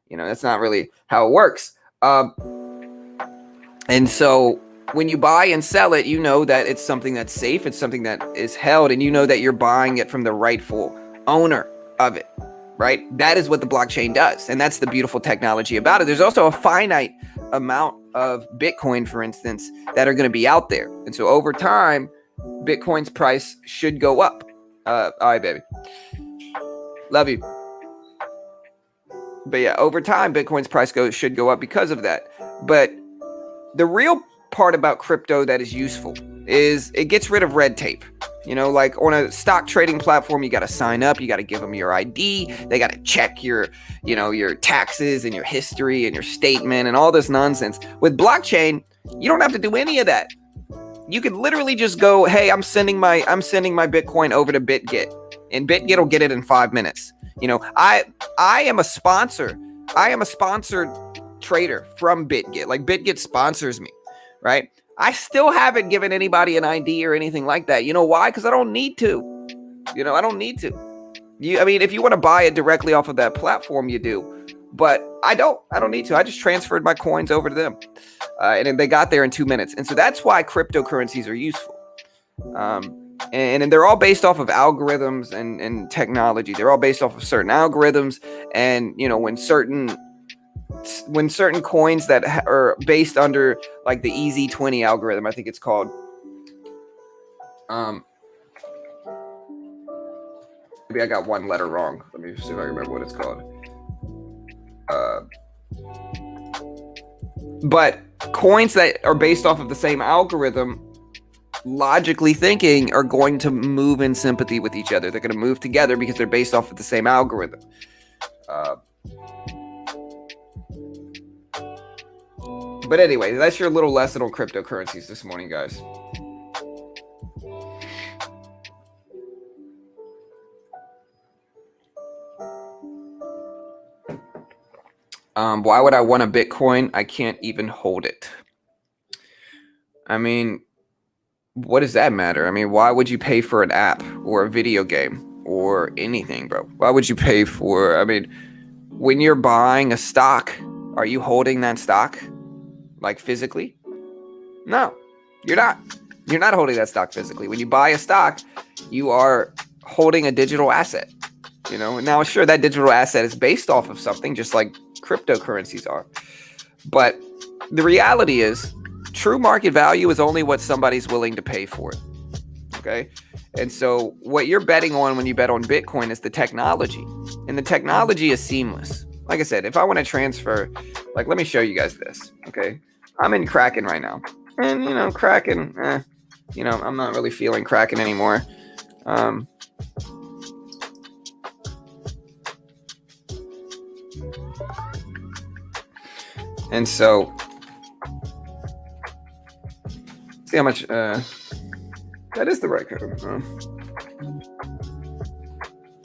You know, that's not really how it works. And so when you buy and sell it, you know that it's something that's safe. It's something that is held, and you know that you're buying it from the rightful owner of it, right? That is what the blockchain does. And that's the beautiful technology about it. There's also a finite amount of Bitcoin, for instance, that are going to be out there. And so over time, Bitcoin's price should go up. All right, baby. Love you. But yeah, over time, Bitcoin's price should go up because of that. But the real part about crypto that is useful is it gets rid of red tape. You know, like on a stock trading platform, you got to sign up, you got to give them your ID, they got to check your taxes and your history and your statement and all this nonsense. With blockchain, you don't have to do any of that. You could literally just go, hey, I'm sending my Bitcoin over to BitGet, and BitGet will get it in 5 minutes. You know, I am a sponsor. I am a sponsored trader from BitGet. Like BitGet sponsors me, right? I still haven't given anybody an ID or anything like that. You know why? Because I don't need to. You know, I don't need to. I mean, if you want to buy it directly off of that platform, you do. But I don't need to. I just transferred my coins over to them. And they got there in 2 minutes. And so that's why cryptocurrencies are useful. And they're all based off of algorithms and technology. They're all based off of certain algorithms. And, you know, when certain when certain coins that are based under like the EZ20 algorithm, I think it's called. Maybe I got one letter wrong. Let me see if I remember what it's called. But coins that are based off of the same algorithm, logically thinking, are going to move in sympathy with each other. They're going to move together because they're based off of the same algorithm. But anyway, that's your little lesson on cryptocurrencies this morning, guys. Why would I want a Bitcoin? I can't even hold it. I mean, what does that matter? I mean, why would you pay for an app or a video game or anything, bro? Why would you pay for, I mean, when you're buying a stock, are you holding that stock like physically? No, you're not. You're not holding that stock physically. When you buy a stock, you are holding a digital asset. You know, now sure, that digital asset is based off of something, just like cryptocurrencies are. But the reality is, true market value is only what somebody's willing to pay for it. Okay. And so what you're betting on when you bet on Bitcoin is the technology. And the technology is seamless. Like I said, if I want to transfer, like, let me show you guys this. Okay. I'm in Kraken right now. And, you know, Kraken, you know, I'm not really feeling Kraken anymore. And so, see how much, that is the right code.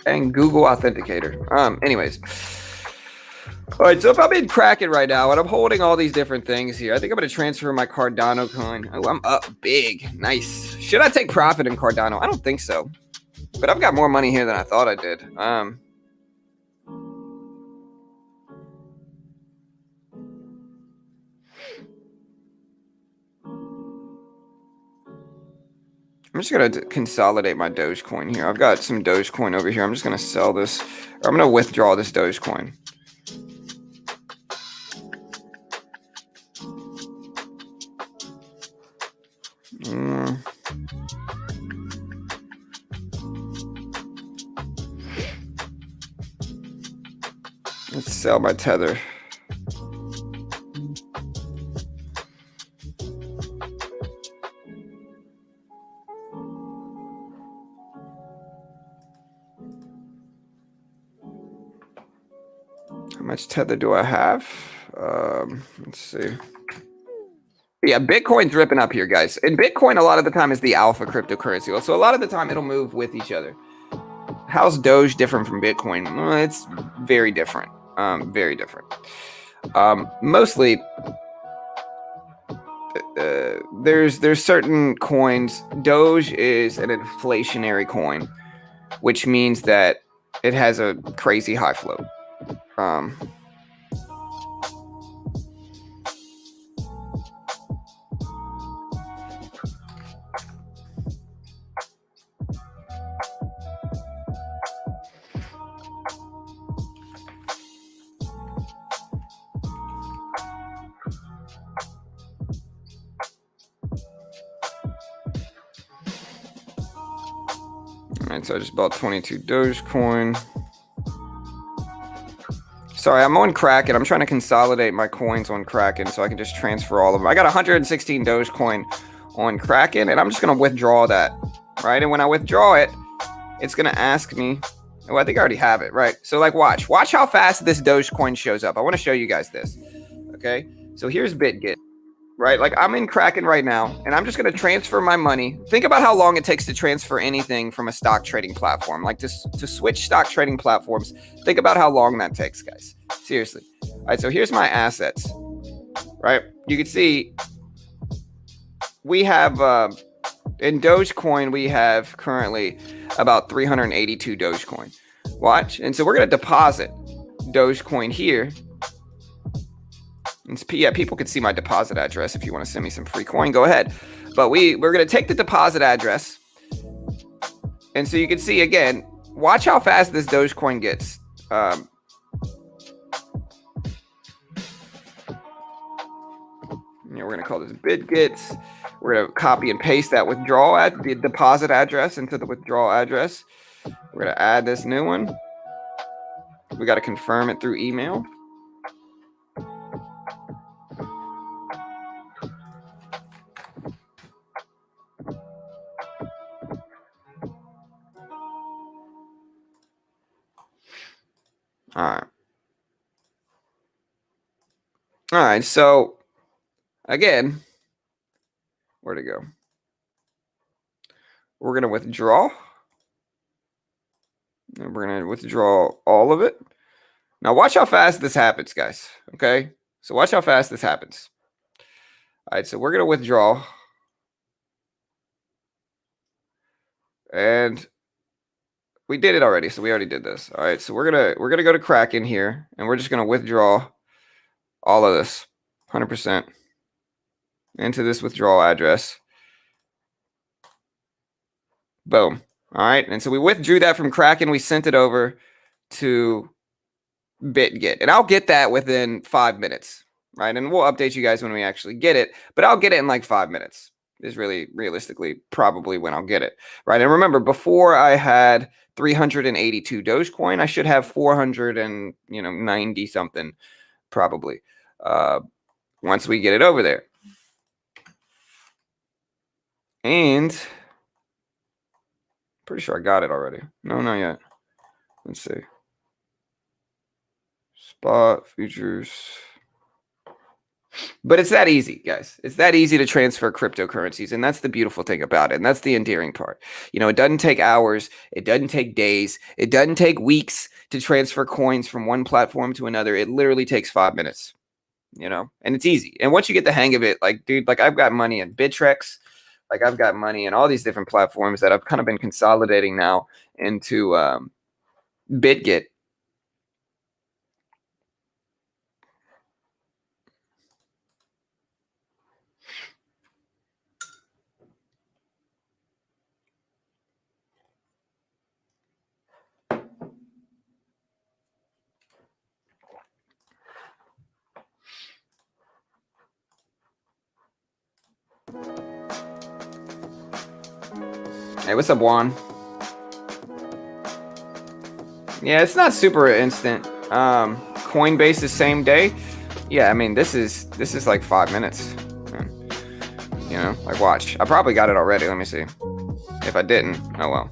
And Google Authenticator. Anyways. All right, so if I'm in Kraken right now and I'm holding all these different things here, I think I'm going to transfer my Cardano coin. Oh, I'm up big. Nice. Should I take profit in Cardano? I don't think so. But I've got more money here than I thought I did. I'm just going to consolidate my Dogecoin here. I've got some Dogecoin over here. I'm just going to sell this. Or I'm going to withdraw this Dogecoin. Let's sell my Tether. How much Tether do I have? Let's see. Yeah, Bitcoin's ripping up here, guys. And Bitcoin, a lot of the time, is the alpha cryptocurrency. So a lot of the time, it'll move with each other. How's Doge different from Bitcoin? Well, it's very different. Very different. Mostly, there's certain coins. Doge is an inflationary coin, which means that it has a crazy high float. Alright, so I just bought 22 Dogecoin. Sorry, I'm on Kraken. I'm trying to consolidate my coins on Kraken so I can just transfer all of them. I got 116 Dogecoin on Kraken, and I'm just going to withdraw that, right? And when I withdraw it, it's going to ask me, oh, I think I already have it, right? So, like, watch how fast this Dogecoin shows up. I want to show you guys this, okay? So here's BitGet, right? Like, I'm in Kraken right now, and I'm just going to transfer my money. Think about how long it takes to transfer anything from a stock trading platform. Like, to switch stock trading platforms, think about how long that takes, guys. Seriously. All right, so here's my assets, right? You can see we have, in Dogecoin, we have currently about 382 Dogecoin. Watch. And so we're going to deposit Dogecoin here. And yeah, people can see my deposit address. If you want to send me some free coin, go ahead. But we're going to take the deposit address. And so you can see, again, watch how fast this Dogecoin gets. we're gonna call this BitGet. We're gonna copy and paste that withdrawal at the deposit address into the withdrawal address. We're gonna add this new one. We gotta confirm it through email. All right. All right, so again, where'd it go? We're going to withdraw. And we're going to withdraw all of it. Now, watch how fast this happens, guys. Okay? So watch how fast this happens. All right, so we're going to withdraw. And we did it already, so we already did this. All right, so we're gonna go to Kraken here, and we're just going to withdraw all of this, 100%, into this withdrawal address. Boom. All right. And so we withdrew that from Kraken. We sent it over to BitGet. And I'll get that within 5 minutes. Right. And we'll update you guys when we actually get it. But I'll get it in like 5 minutes is really realistically probably when I'll get it. Right. And remember, before I had 382 Dogecoin, I should have 490 something probably once we get it over there. And pretty sure I got it already. No, not yet. Let's see. Spot, futures. But it's that easy, guys. It's that easy to transfer cryptocurrencies. And that's the beautiful thing about it. And that's the endearing part. You know, it doesn't take hours. It doesn't take days. It doesn't take weeks to transfer coins from one platform to another. It literally takes 5 minutes, you know, and it's easy. And once you get the hang of it, like, dude, like I've got money in Bittrex. Like I've got money in all these different platforms that I've kind of been consolidating now into BitGet. Hey, what's up, Juan? Yeah, it's not super instant. Coinbase is same day. Yeah, I mean this is like 5 minutes. You know, like watch. I probably got it already. Let me see. If I didn't, oh well.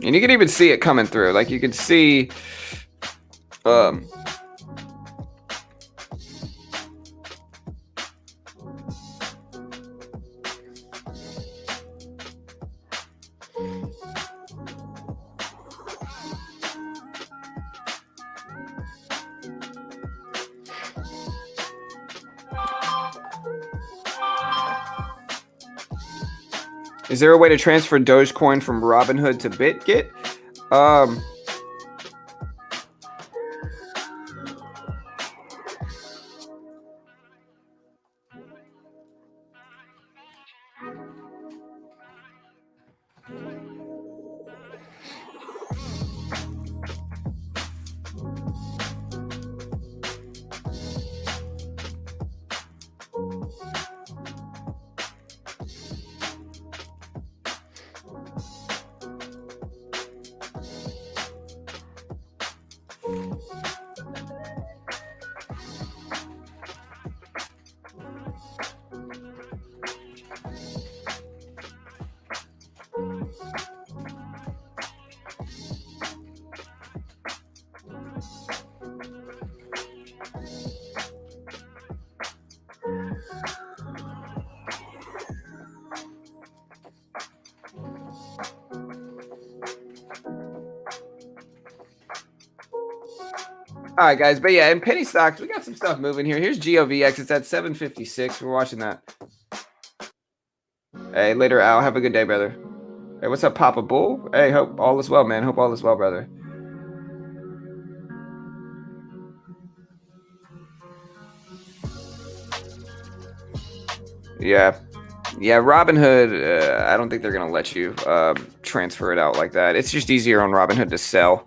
And you can even see it coming through. Like you can see is there a way to transfer Dogecoin from Robinhood to BitGet? All right, guys. But yeah, in penny stocks, we got some stuff moving here. Here's GOVX. It's at 756. We're watching that. Hey, later, Al. Have a good day, brother. Hey, what's up, Papa Bull? Hey, hope all is well, man. Hope all is well, brother. Yeah. Yeah, Robinhood, I don't think they're going to let you transfer it out like that. It's just easier on Robinhood to sell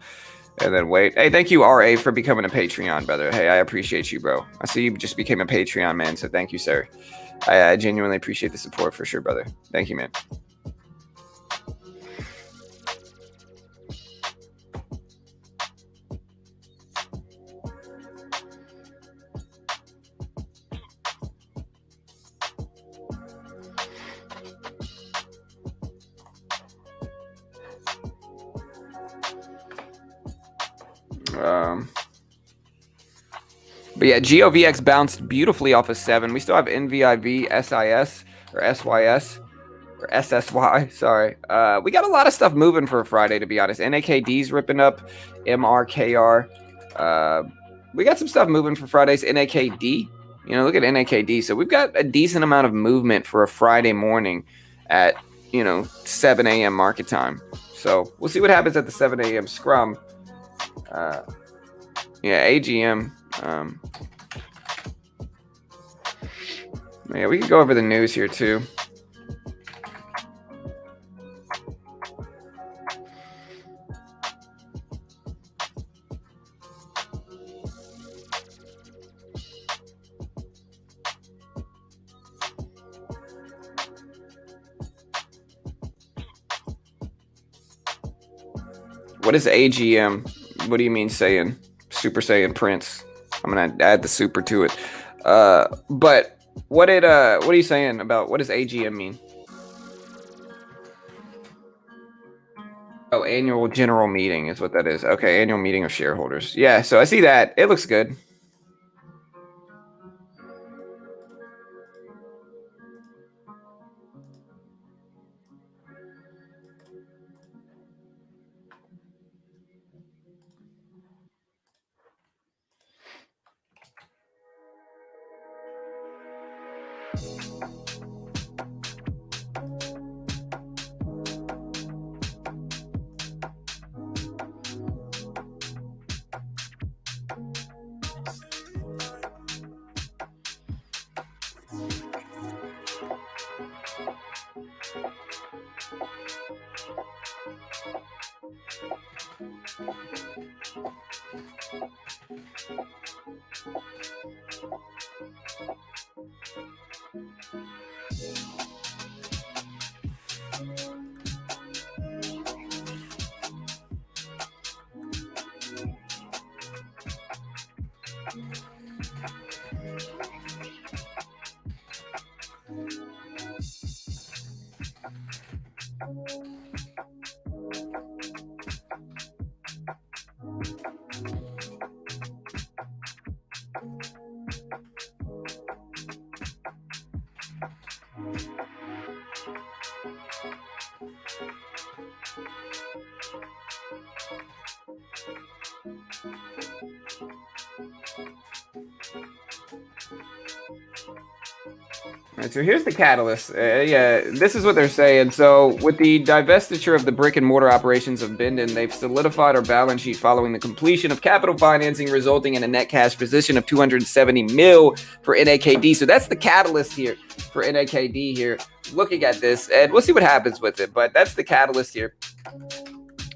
and then wait. Hey, thank you, RA, for becoming a Patreon, brother. Hey, I appreciate you, bro. I see you just became a Patreon, man, so thank you, sir. I genuinely appreciate the support for sure, brother. Thank you, man. But yeah, GOVX bounced beautifully off of 7. We still have NVIV, SIS, or SYS, or SSY, sorry. We got a lot of stuff moving for a Friday, to be honest. NAKD's ripping up, MRKR. We got some stuff moving for Fridays. NAKD, you know, look at NAKD. So we've got a decent amount of movement for a Friday morning at, 7 a.m. market time. So we'll see what happens at the 7 a.m. scrum. Yeah, AGM. Yeah, we can go over the news here too. What is AGM? What do you mean saying? Super Saiyan Prince. I'm gonna add the super to it. But what are you saying about what does AGM mean? Oh, annual general meeting is what that is. Okay, annual meeting of shareholders. Yeah, so I see that. It looks good. All right, so here's the catalyst. Yeah, this is what they're saying. So with the divestiture of the brick and mortar operations of Bindon, they've solidified our balance sheet following the completion of capital financing, resulting in a net cash position of 270 mil for NAKD. So that's the catalyst here for NAKD here. Looking at this, and we'll see what happens with it, but that's the catalyst here.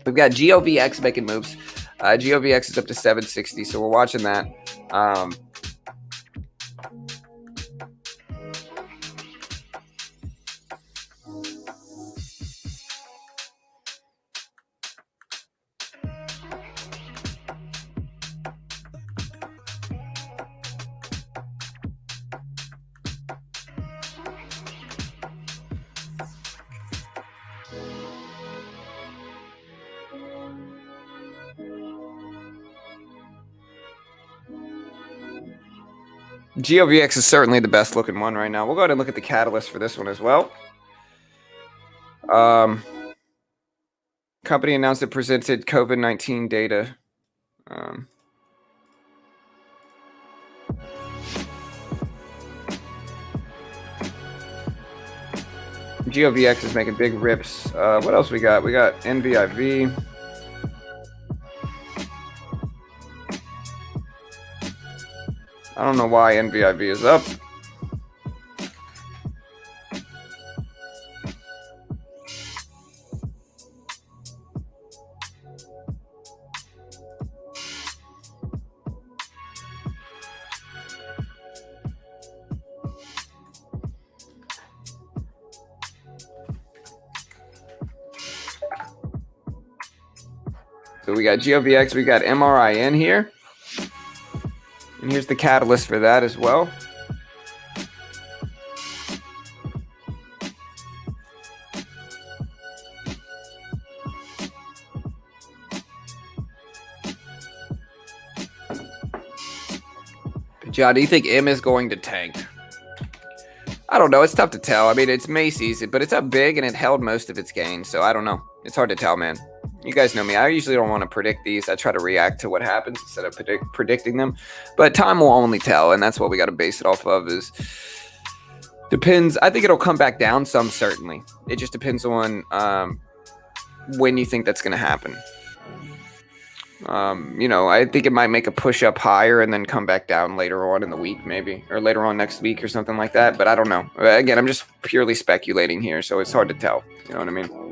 We've got GOVX making moves. GOVX is up to 760, so we're watching that. GOVX is certainly the best looking one right now. We'll go ahead and look at the catalyst for this one as well. Company announced it presented COVID-19 data. GOVX is making big rips. What else we got? We got NVIV. I don't know why NVIV is up. So we got GOVX, we got MRIN here. And here's the catalyst for that as well. John, do you think M is going to tank? I don't know. It's tough to tell. I mean, it's Macy's, but it's up big and it held most of its gains. So I don't know. It's hard to tell, man. You guys know me. I usually don't want to predict these. I try to react to what happens instead of predicting them. But time will only tell, and that's what we got to base it off of. Is depends. I think it'll come back down some, certainly. It just depends on when you think that's going to happen. You know, I think it might make a push up higher and then come back down later on in the week, maybe, or later on next week or something like that. But I don't know. Again, I'm just purely speculating here, so it's hard to tell. You know what I mean?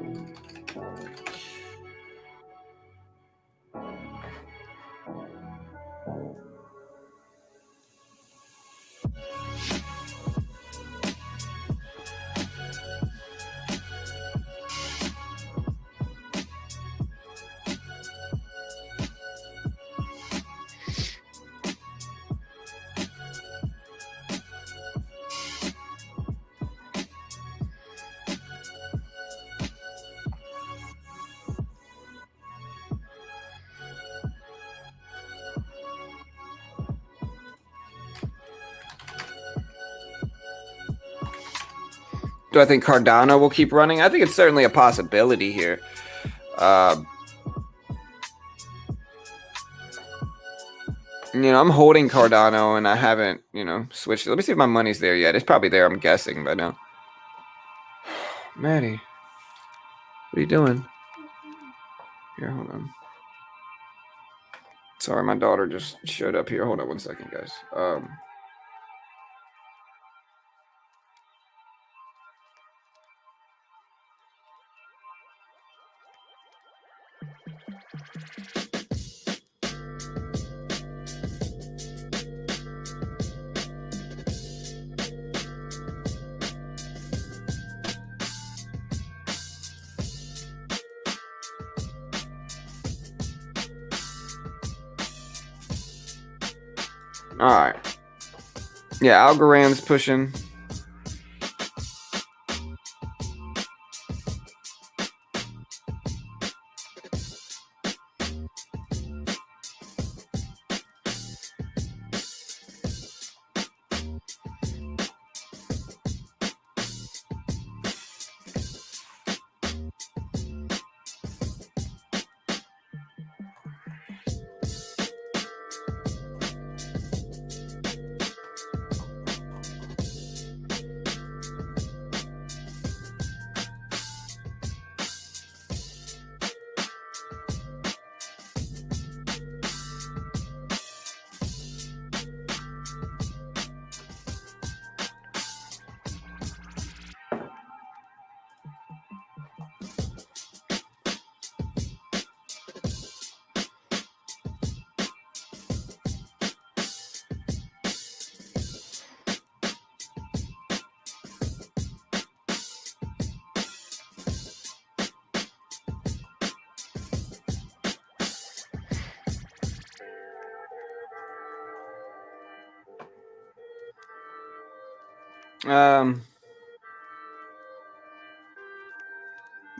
Do I think Cardano will keep running? I think it's certainly a possibility here. You know, I'm holding Cardano and I haven't, you know, switched. Let me see if my money's there yet. It's probably there, I'm guessing, by now. Maddie, what are you doing? Here, hold on. Sorry, my daughter just showed up here. Hold on one second, guys. All right. Yeah, Algorand's pushing.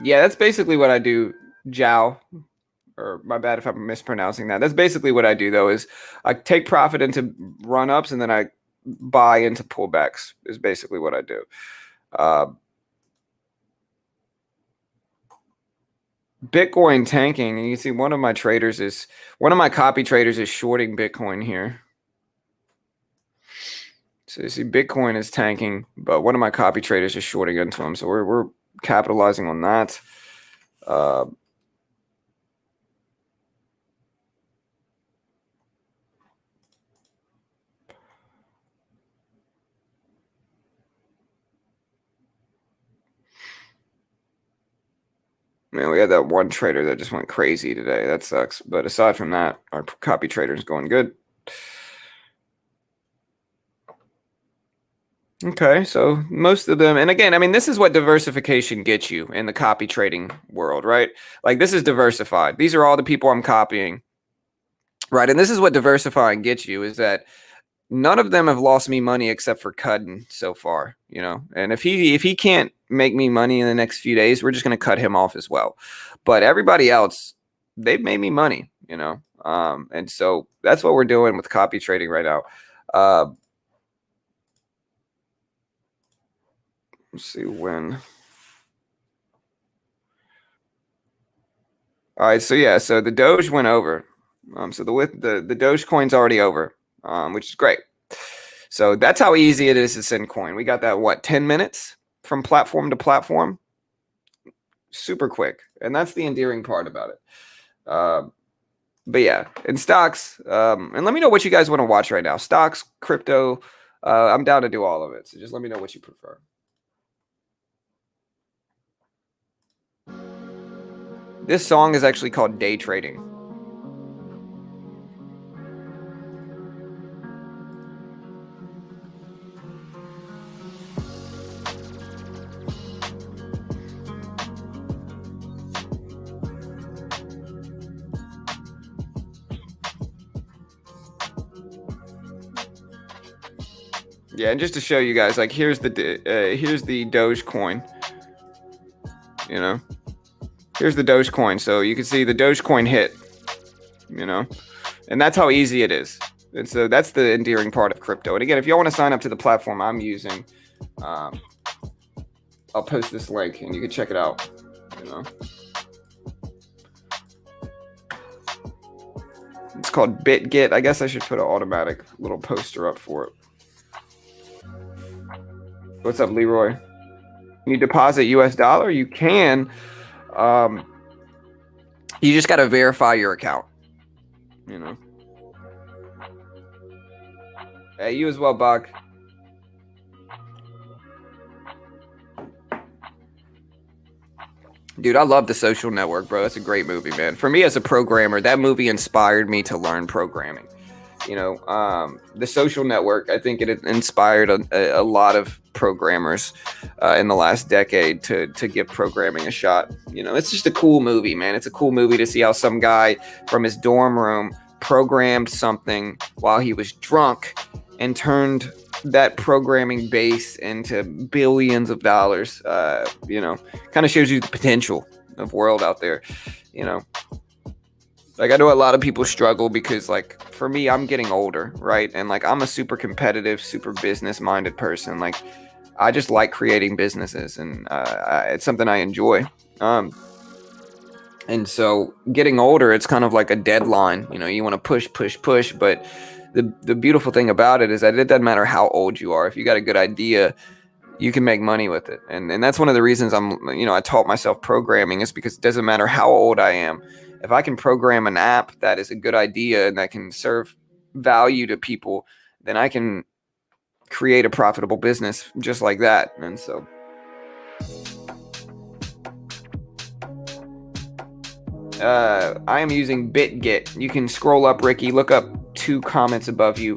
Yeah, that's basically what I do, Jiao. Or my bad if I'm mispronouncing that. That's basically what I do, though, is I take profit into run-ups and then I buy into pullbacks is basically what I do. Bitcoin tanking, and you can see one of my copy traders is shorting Bitcoin here. So you see Bitcoin is tanking, but one of my copy traders is shorting into him. So we're capitalizing on that. Man, we had that one trader that just went crazy today. That sucks. But aside from that, our copy trader is going good. Okay, so most of them, and again, I mean, this is what diversification gets you in the copy trading world, right? Like this is diversified. These are all the people I'm copying, right? And this is what diversifying gets you is that none of them have lost me money except for Cudden so far, you know. And if he can't make me money in the next few days, we're just going to cut him off as well. But everybody else, they've made me money, you know. And so that's what we're doing with copy trading right now. Let's see when. All right, so yeah, so the Doge went over. So the Dogecoin's already over, which is great. So that's how easy it is to send coin. We got that, what, 10 minutes from platform to platform? Super quick. And that's the endearing part about it. But yeah, in stocks, and let me know what you guys want to watch right now. Stocks, crypto, I'm down to do all of it. So just let me know what you prefer. This song is actually called Day Trading. Yeah, and just to show you guys, like here's the Dogecoin. You know, here's the Dogecoin. So you can see the Dogecoin hit. You know, and that's how easy it is. And so that's the endearing part of crypto. And again, if y'all want to sign up to the platform I'm using, I'll post this link and you can check it out. You know, it's called BitGet. I guess I should put an automatic little poster up for it. What's up, Leroy? You deposit US dollar? You can. You just got to verify your account. You know. Hey, you as well, Buck. Dude, I love The Social Network, bro. That's a great movie, man. For me as a programmer, that movie inspired me to learn programming. You know, The Social Network, I think it inspired a lot of programmers in the last decade to give programming a shot. You know, it's just a cool movie, man. It's a cool movie to see how some guy from his dorm room programmed something while he was drunk and turned that programming base into billions of dollars. You know, kind of shows you the potential of world out there, you know. Like, I know a lot of people struggle because, like, for me, I'm getting older, right? And, like, I'm a super competitive, super business-minded person. Like, I just like creating businesses, and it's something I enjoy. And so getting older, it's kind of like a deadline. You know, you want to push, but the beautiful thing about it is that it doesn't matter how old you are. If you got a good idea, you can make money with it. And that's one of the reasons I taught myself programming, is because it doesn't matter how old I am. If I can program an app that is a good idea and that can serve value to people, then I can create a profitable business just like that. And so I am using BitGet. You can scroll up, Ricky, look up 2 comments above you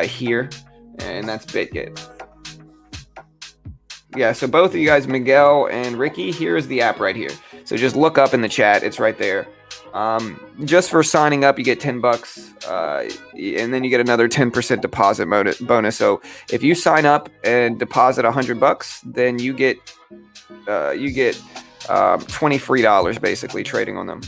here, and that's BitGet. Yeah, so both of you guys, Miguel and Ricky, here is the app right here. So just look up in the chat. It's right there. Just for signing up, you get $10, and then you get another 10% deposit bonus. So if you sign up and deposit $100, then you get $20 free basically trading on them.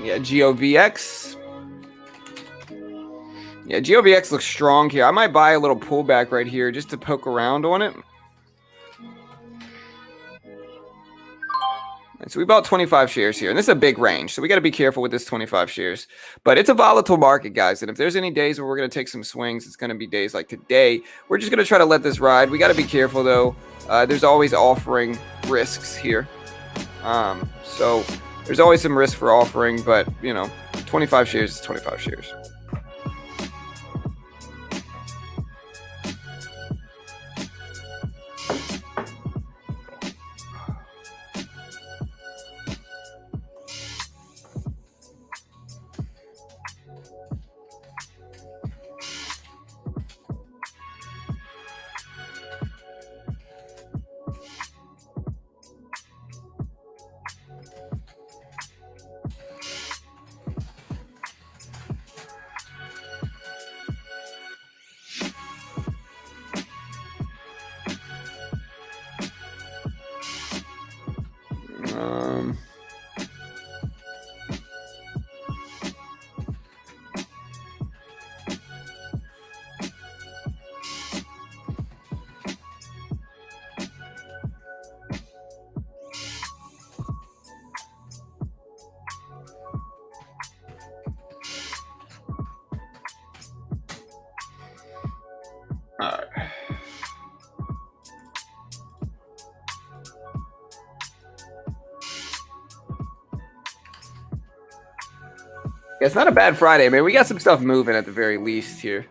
Yeah, GOVX. Yeah, GOVX looks strong here. I might buy a little pullback right here just to poke around on it. So we bought 25 shares here, and this is a big range, so we got to be careful with this 25 shares. But it's a volatile market, guys, and if there's any days where we're going to take some swings, it's going to be days like today. We're just going to try to let this ride. We got to be careful, though. There's always offering risks here. So there's always some risk for offering, but, you know, 25 shares is 25 shares. It's not a bad Friday, man. We got some stuff moving at the very least here.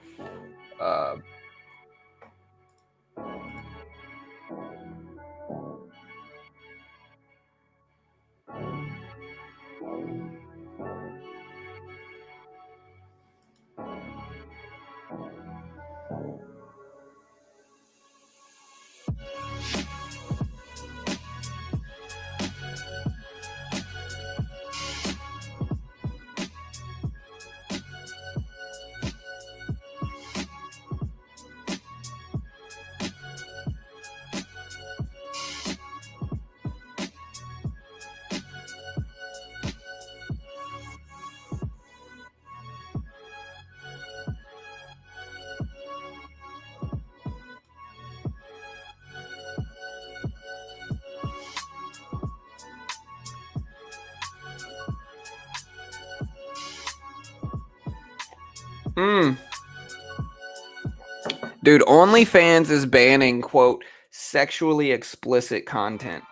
Dude, OnlyFans is banning, quote, sexually explicit content.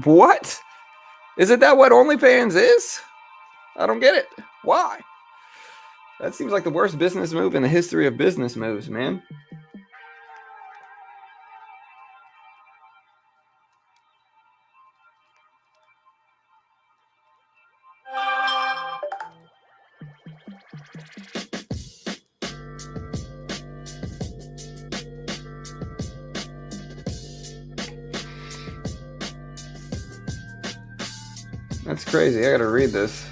What? Isn't that what OnlyFans is? I don't get it. Why? That seems like the worst business move in the history of business moves, man. That's crazy. I gotta read this.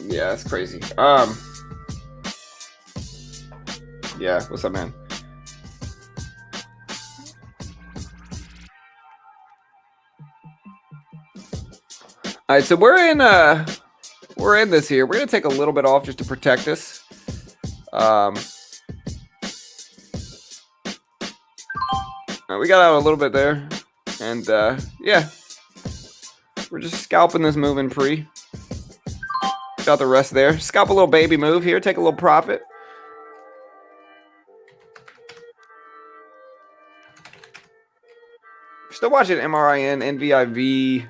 Yeah, that's crazy. Yeah, what's up, man? All right, so we're in this here. We're gonna take a little bit off just to protect us. We got out a little bit there, and yeah, we're just scalping this move in pre. Got the rest there. Scalp a little baby move here. Take a little profit. Still watching MRIN, NVIV.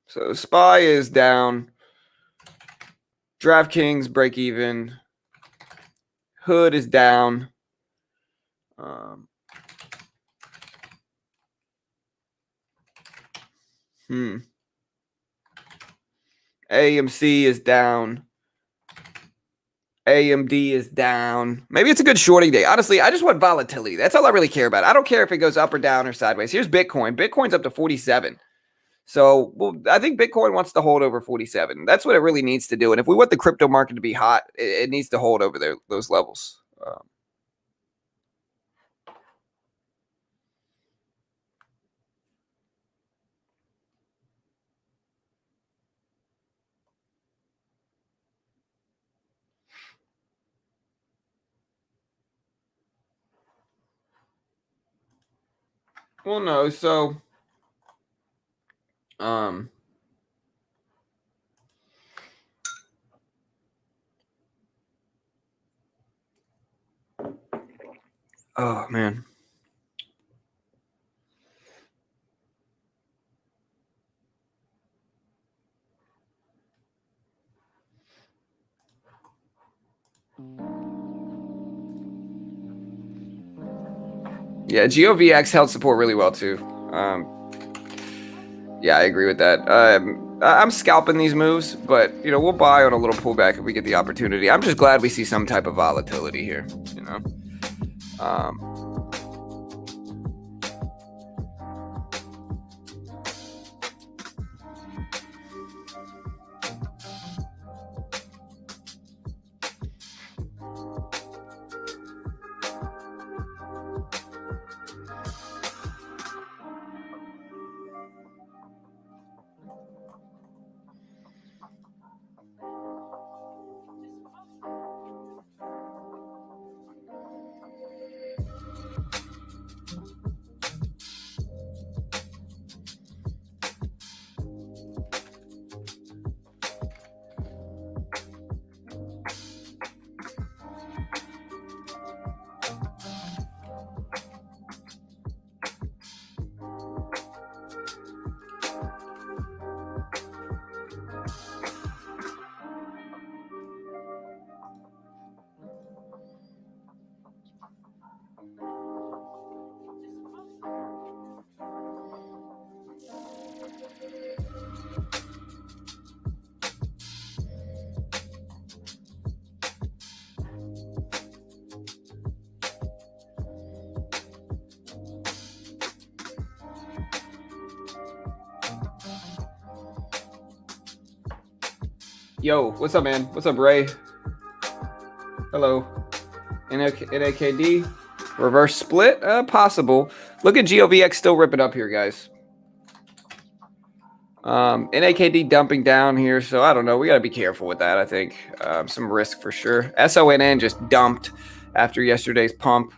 So SPY is down. DraftKings break even. Hood is down. AMC is down. AMD is down. Maybe it's a good shorting day. Honestly, I just want volatility. That's all I really care about. I don't care if it goes up or down or sideways. Here's Bitcoin. Bitcoin's up to 47. So, well, I think Bitcoin wants to hold over 47. That's what it really needs to do. And if we want the crypto market to be hot, it needs to hold over those levels. Well, no. So, oh man. Yeah, GOVX held support really well too. Yeah, I agree with that. I'm scalping these moves, but we'll buy on a little pullback if we get the opportunity. I'm just glad we see some type of volatility here. Yo, what's up, man? What's up, Ray? Hello. NAKD. Reverse split? Possible. Look at GOVX still ripping up here, guys. NAKD dumping down here, so I don't know. We got to be careful with that, I think. Some risk for sure. SONN just dumped after yesterday's pump.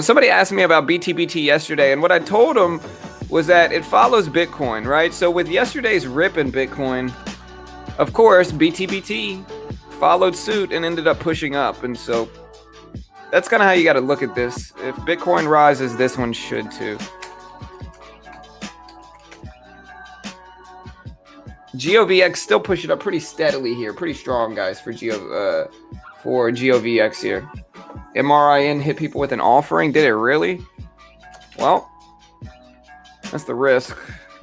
Somebody asked me about BTBT yesterday, and what I told them was that it follows Bitcoin, right? So with yesterday's rip in Bitcoin, of course, BTBT followed suit and ended up pushing up. And so that's kind of how you got to look at this. If Bitcoin rises, this one should too. GOVX still pushing up pretty steadily here. Pretty strong, guys, for GOVX here. MRIN hit people with an offering. Did it really? Well, that's the risk.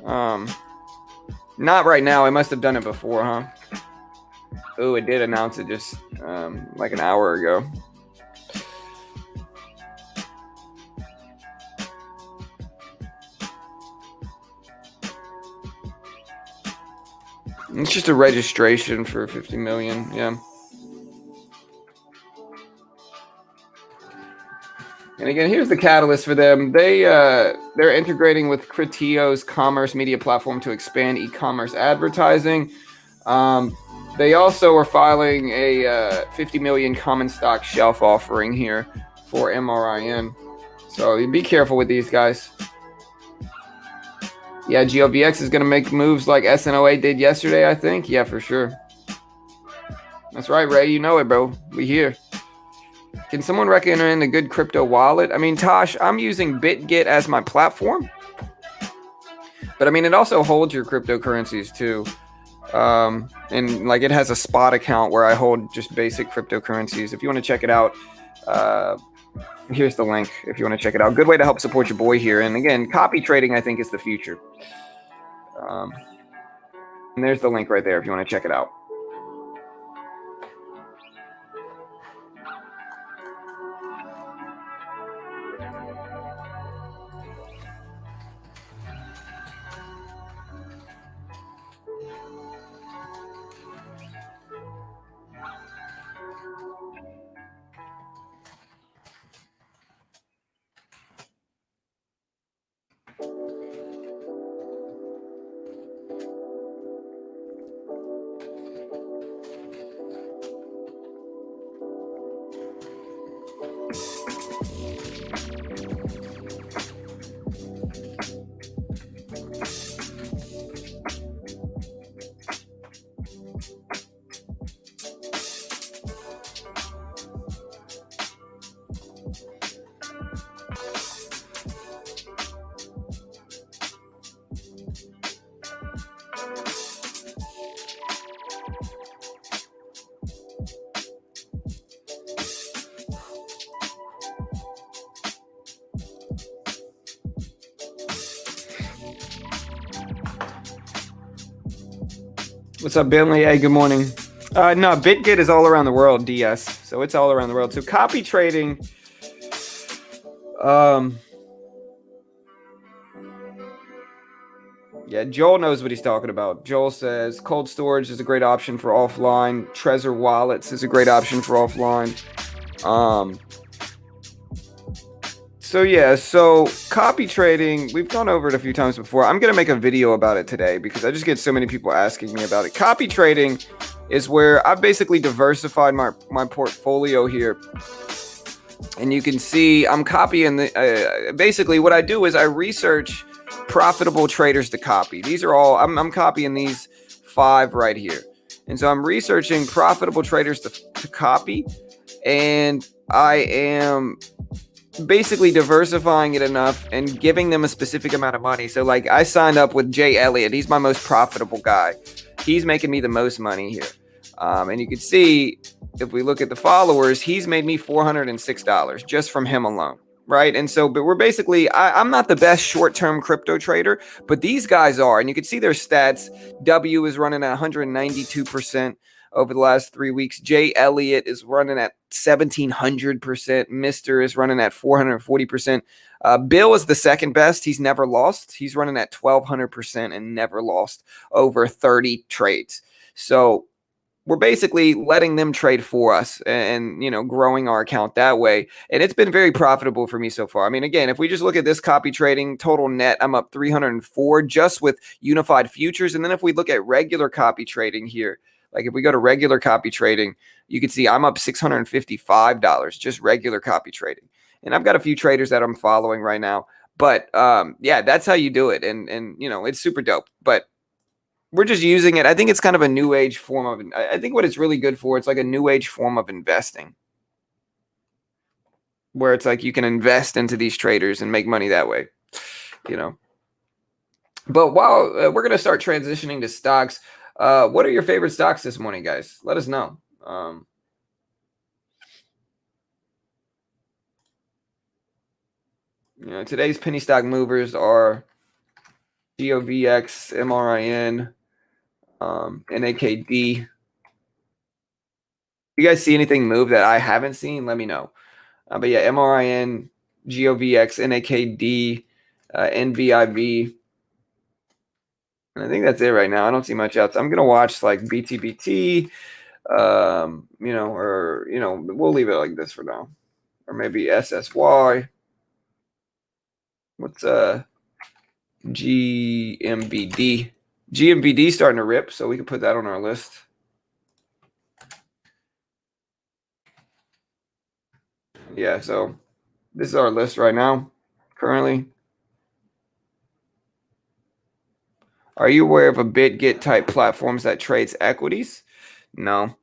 Not right now. It must have done it before, huh? Oh, it did announce it just like an hour ago. It's just a registration for 50 million. Yeah. And again, here's the catalyst for them. They're integrating with Criteo's commerce media platform to expand e-commerce advertising. They also are filing a 50 million common stock shelf offering here for MRIN. So be careful with these guys. Yeah, GOVX is going to make moves like SNOA did yesterday, I think. Yeah, for sure. That's right, Ray. You know it, bro. We here. Can someone recommend a good crypto wallet? I mean, Tosh, I'm using BitGet as my platform. But I mean, it also holds your cryptocurrencies too. And like it has a spot account where I hold just basic cryptocurrencies. If you want to check it out, here's the link if you want to check it out. Good way to help support your boy here. And again, copy trading, I think, is the future. And there's the link right there if you want to check it out. What's up, Bentley? Hey, good morning. No, BitGet is all around the world, DS. So it's all around the world. So copy trading, yeah, Joel knows what he's talking about. Joel says cold storage is a great option for offline. Trezor wallets is a great option for offline. So copy trading, we've gone over it a few times before. I'm going to make a video about it today because I just get so many people asking me about it. Copy trading is where I've basically diversified my portfolio here. And you can see I'm copying basically what I do is I research profitable traders to copy. These are all, I'm copying these 5 right here. And so I'm researching profitable traders to copy. And I am basically diversifying it enough and giving them a specific amount of money. So like I signed up with Jay Elliott. He's my most profitable guy. He's making me the most money here. And you can see if we look at the followers, he's made me $406 just from him alone. Right. And so, but we're basically, I'm not the best short-term crypto trader, but these guys are, and you can see their stats. W is running at 192%. Over the last 3 weeks. Jay Elliott is running at 1,700%. Mr. is running at 440%. Bill is the second best. He's never lost. He's running at 1,200% and never lost over 30 trades. So we're basically letting them trade for us and, you know, growing our account that way. And it's been very profitable for me so far. I mean, again, if we just look at this copy trading total net, I'm up 304 just with unified futures. And then if we look at regular copy trading here, like if we go to regular copy trading, you can see I'm up $655 just regular copy trading. And I've got a few traders that I'm following right now. But yeah, that's how you do it. And you know, it's super dope. But we're just using it. I think it's kind of a new age form of, I think what it's really good for, it's like a new age form of investing. Where it's like you can invest into these traders and make money that way, you know. But while we're going to start transitioning to stocks, what are your favorite stocks this morning, guys? Let us know. You know, today's penny stock movers are GOVX, MRIN, NAKD. You guys see anything move that I haven't seen? Let me know. But yeah, MRIN, GOVX, NAKD, NVIV. And I think that's it right now. I don't see much else. I'm gonna watch like BTBT, or we'll leave it like this for now, or maybe SSY. What's GMBD? GMBD starting to rip, so we can put that on our list. Yeah, so this is our list right now, currently. Are you aware of a BitGet type platforms that trades equities? No.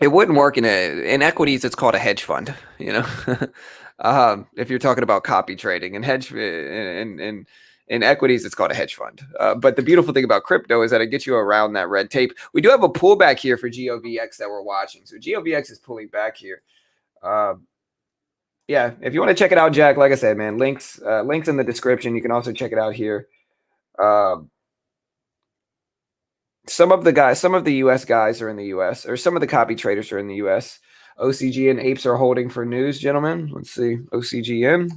It wouldn't work in equities. It's called a hedge fund, if you're talking about copy trading in equities, it's called a hedge fund. But the beautiful thing about crypto is that it gets you around that red tape. We do have a pullback here for GOVX that we're watching. So GOVX is pulling back here. Yeah, if you want to check it out, Jack, like I said, man, links in the description. You can also check it out here. Some of the US guys are in the US, or some of the copy traders are in the US. OCGN apes are holding for news, gentlemen. Let's see. OCGN.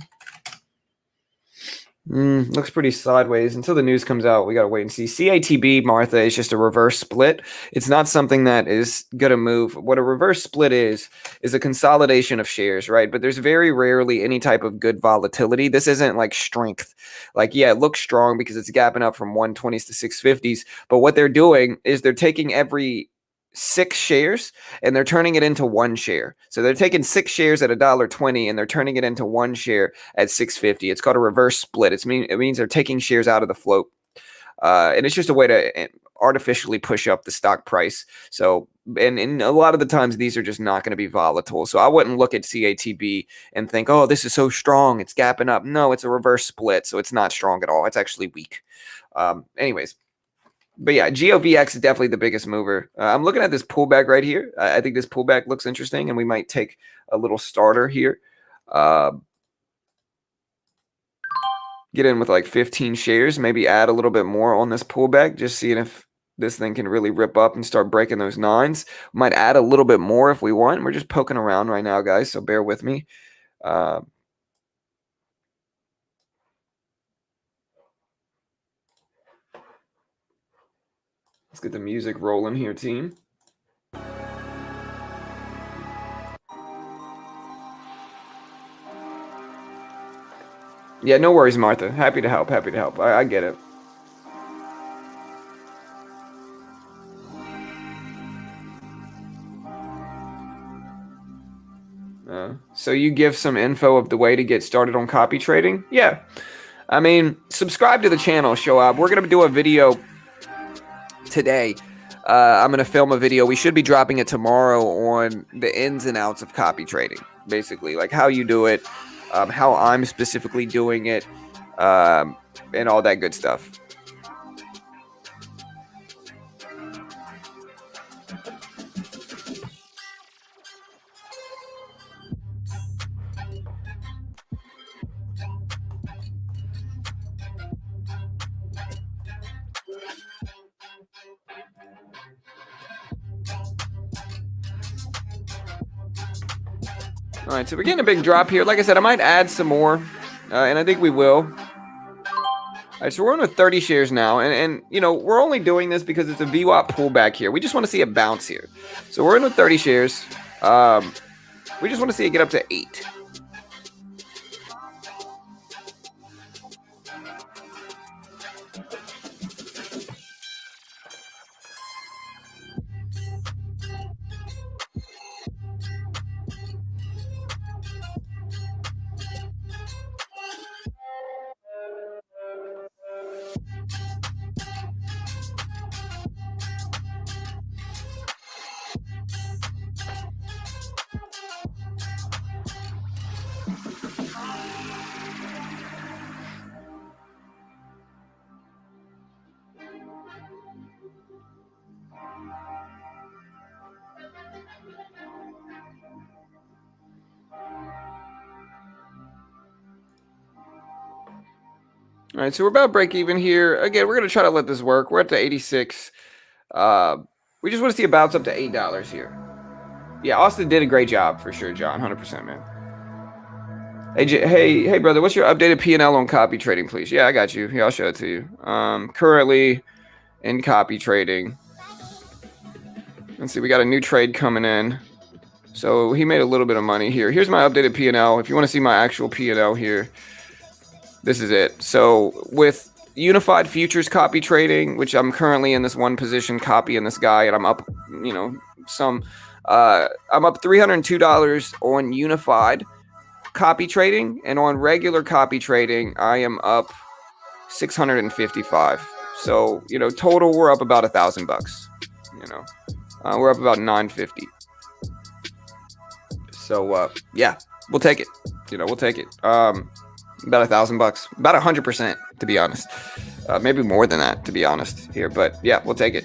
Looks pretty sideways. Until the news comes out, we got to wait and see. CATB, Martha, is just a reverse split. It's not something that is going to move. What a reverse split is a consolidation of shares, right? But there's very rarely any type of good volatility. This isn't like strength. Like, yeah, it looks strong because it's gapping up from 120s to 650s. But what they're doing is they're taking every 6 shares and they're turning it into 1 share. So they're taking 6 shares at $1.20 and they're turning it into 1 share at $6.50. It's called a reverse split. It means they're taking shares out of the float. And it's just a way to artificially push up the stock price. So, and a lot of the times these are just not going to be volatile. So I wouldn't look at CATB and think, oh, this is so strong, it's gapping up. No, it's a reverse split. So it's not strong at all. It's actually weak. Anyways. But yeah, GOVX is definitely the biggest mover. I'm looking at this pullback right here. I think this pullback looks interesting, and we might take a little starter here. Get in with like 15 shares, maybe add a little bit more on this pullback, just seeing if this thing can really rip up and start breaking those 9s. Might add a little bit more if we want. We're just poking around right now, guys, so bear with me. Let's get the music rolling here, team. Yeah, no worries, Martha. Happy to help. Happy to help. I get it. So you give some info of the way to get started on copy trading? Yeah. I mean, subscribe to the channel, show up. We're going to do a video today. I'm going to film a video. We should be dropping it tomorrow on the ins and outs of copy trading, basically, like how you do it, how I'm specifically doing it, and all that good stuff. All right, so we're getting a big drop here. Like I said, I might add some more, and I think we will. All right, so we're on with 30 shares now, and we're only doing this because it's a VWAP pullback here. We just want to see a bounce here. So we're in with 30 shares. We just want to see it get up to 8. All right, so we're about break even here. Again, we're going to try to let this work. We're up to 86. We just want to see a bounce up to $8 here. Yeah, Austin did a great job for sure, John. 100%, man. Hey, brother, what's your updated P&L on copy trading, please? Yeah, I got you. Here, I'll show it to you. Currently in copy trading. Let's see, we got a new trade coming in. So he made a little bit of money here. Here's my updated P&L. If you want to see my actual P&L here, this is it. So with unified futures copy trading, which I'm currently in this one position copying this guy, and I'm up, I'm up $302 on unified copy trading, and on regular copy trading, I am up 655. So, total we're up about $1,000. We're up about 950. So, yeah, we'll take it. We'll take it. About $1,000, about 100%, to be honest. Maybe more than that, to be honest here, but yeah, we'll take it.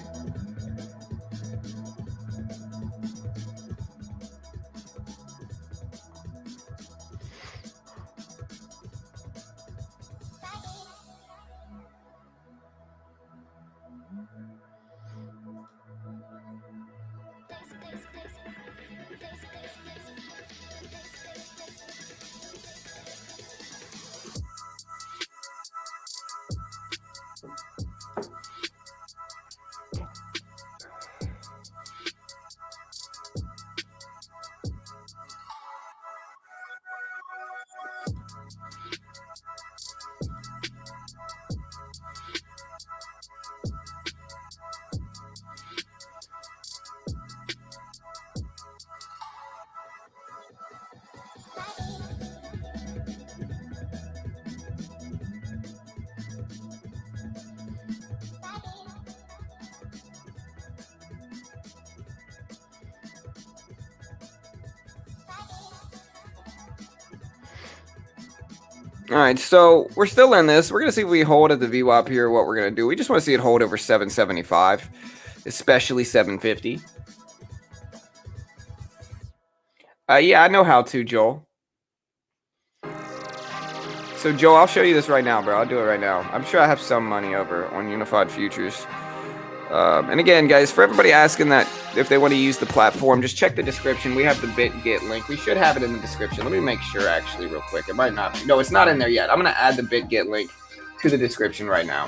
All right, so we're still in this. We're going to see if we hold at the VWAP here, what we're going to do. We just want to see it hold over 775, especially 750. Yeah, I know how to, Joel. So, Joel, I'll show you this right now, bro. I'll do it right now. I'm sure I have some money over on Unified Futures. And again, guys, for everybody asking that if they want to use the platform, just check the description. We have the BitGet link. We should have it in the description. Let me make sure, actually, real quick. It might not be. No, it's not in there yet. I'm going to add the BitGet link to the description right now.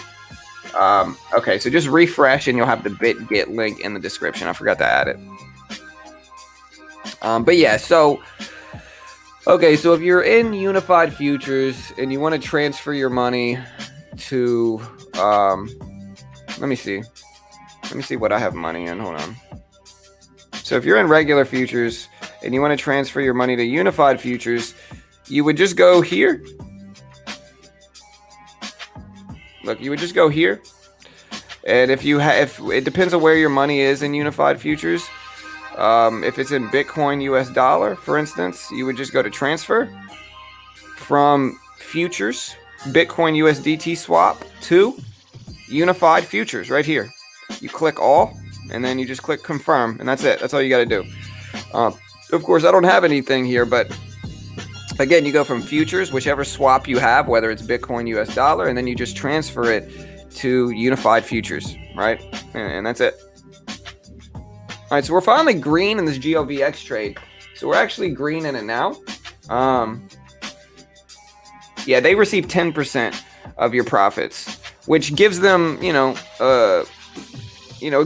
Okay, so just refresh, and you'll have the BitGet link in the description. I forgot to add it. But yeah, so... Okay, so if you're in Unified Futures and you want to transfer your money to... let me see. Let me see what I have money in. Hold on. So if you're in regular futures and you want to transfer your money to Unified Futures, you would just go here. Look, you would just go here. And if it depends on where your money is in Unified Futures. If it's in Bitcoin US dollar, for instance, you would just go to transfer from futures, Bitcoin USDT swap to Unified Futures right here. You click all, and then you just click confirm, and that's it. That's all you got to do. Of course, I don't have anything here, but again, you go from futures, whichever swap you have, whether it's Bitcoin US dollar, and then you just transfer it to Unified Futures, right? And that's it. All right, so we're finally green in this GOVX trade. So we're actually green in it now. Yeah, they receive 10% of your profits, which gives them, a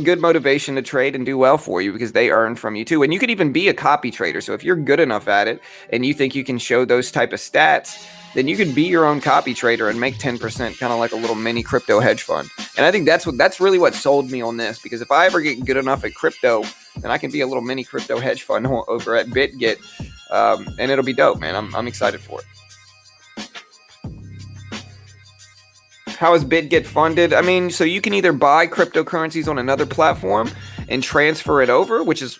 good motivation to trade and do well for you because they earn from you too. And you could even be a copy trader. So if you're good enough at it and you think you can show those type of stats, then you could be your own copy trader and make 10%, kind of like a little mini crypto hedge fund. And I think that's really what sold me on this, because if I ever get good enough at crypto, then I can be a little mini crypto hedge fund over at BitGet, and it'll be dope, man. I'm excited for it. How is BitGet funded? I mean, so you can either buy cryptocurrencies on another platform and transfer it over, which is,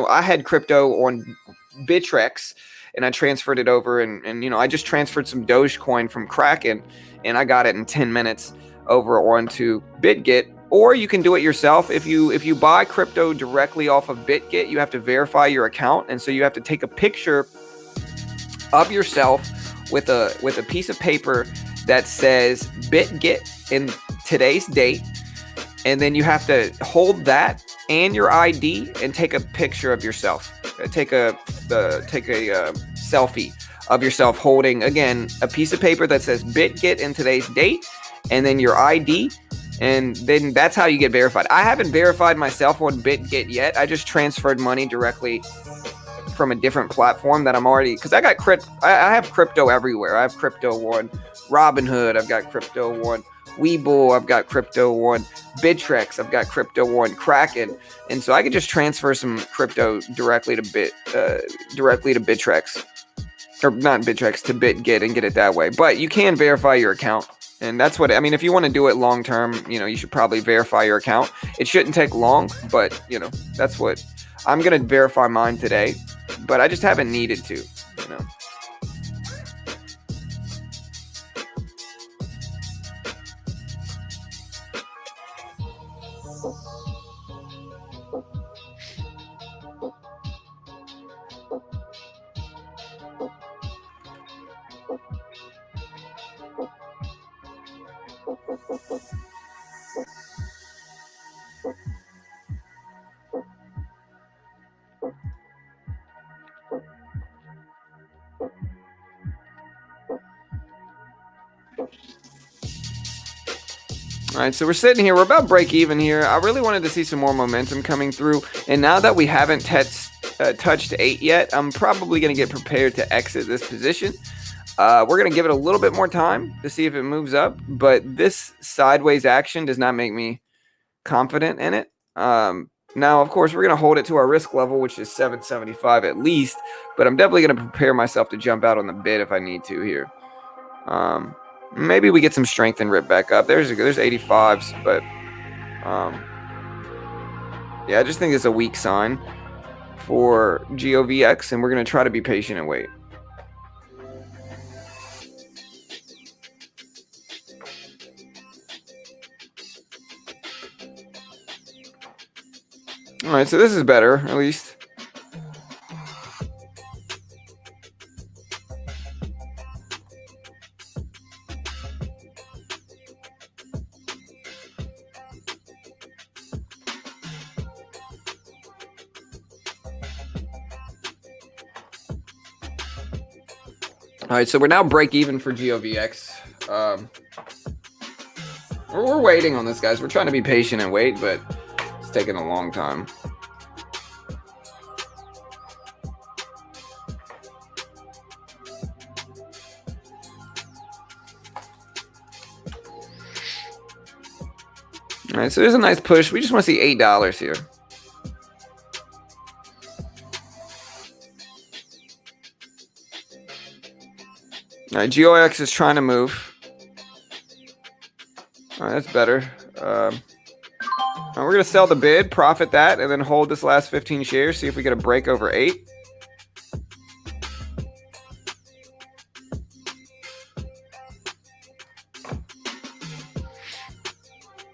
I had crypto on Bittrex, and I transferred it over, and I just transferred some Dogecoin from Kraken, and I got it in 10 minutes over onto BitGet. Or you can do it yourself. If you buy crypto directly off of BitGet, you have to verify your account, and so you have to take a picture of yourself with a piece of paper that says BitGet in today's date, and then you have to hold that and your ID and take a picture of yourself. Take a selfie of yourself holding, again, a piece of paper that says BitGet in today's date, and then your ID, and then that's how you get verified. I haven't verified myself on BitGet yet. I just transferred money directly from a different platform that I'm already, because I have crypto everywhere. I have crypto on Robinhood, I've got crypto on Webull, I've got crypto on Bittrex, I've got crypto on Kraken, and so I could just transfer some crypto directly to Bittrex, or not Bittrex, to BitGet, and get it that way. But you can verify your account, and that's what I mean. If you want to do it long term, you should probably verify your account. It shouldn't take long, but that's what I'm gonna verify mine today. But I just haven't needed to. All right, so we're sitting here. We're about break even here. I really wanted to see some more momentum coming through. And now that we haven't touched 8 yet, I'm probably going to get prepared to exit this position. We're going to give it a little bit more time to see if it moves up. But this sideways action does not make me confident in it. Now, of course, we're going to hold it to our risk level, which is 775 at least. But I'm definitely going to prepare myself to jump out on the bid if I need to here. Maybe we get some strength and rip back up. There's 85s, but yeah, I just think it's a weak sign for GOVX, and we're going to try to be patient and wait. All right, so this is better, at least. All right, so we're now break even for GOVX. We're waiting on this, guys. We're trying to be patient and wait, but it's taking a long time. All right, so there's a nice push. We just want to see $8 here. All right, GOX is trying to move. All right, that's better. All right, we're going to sell the bid, profit that, and then hold this last 15 shares, see if we get a break over 8.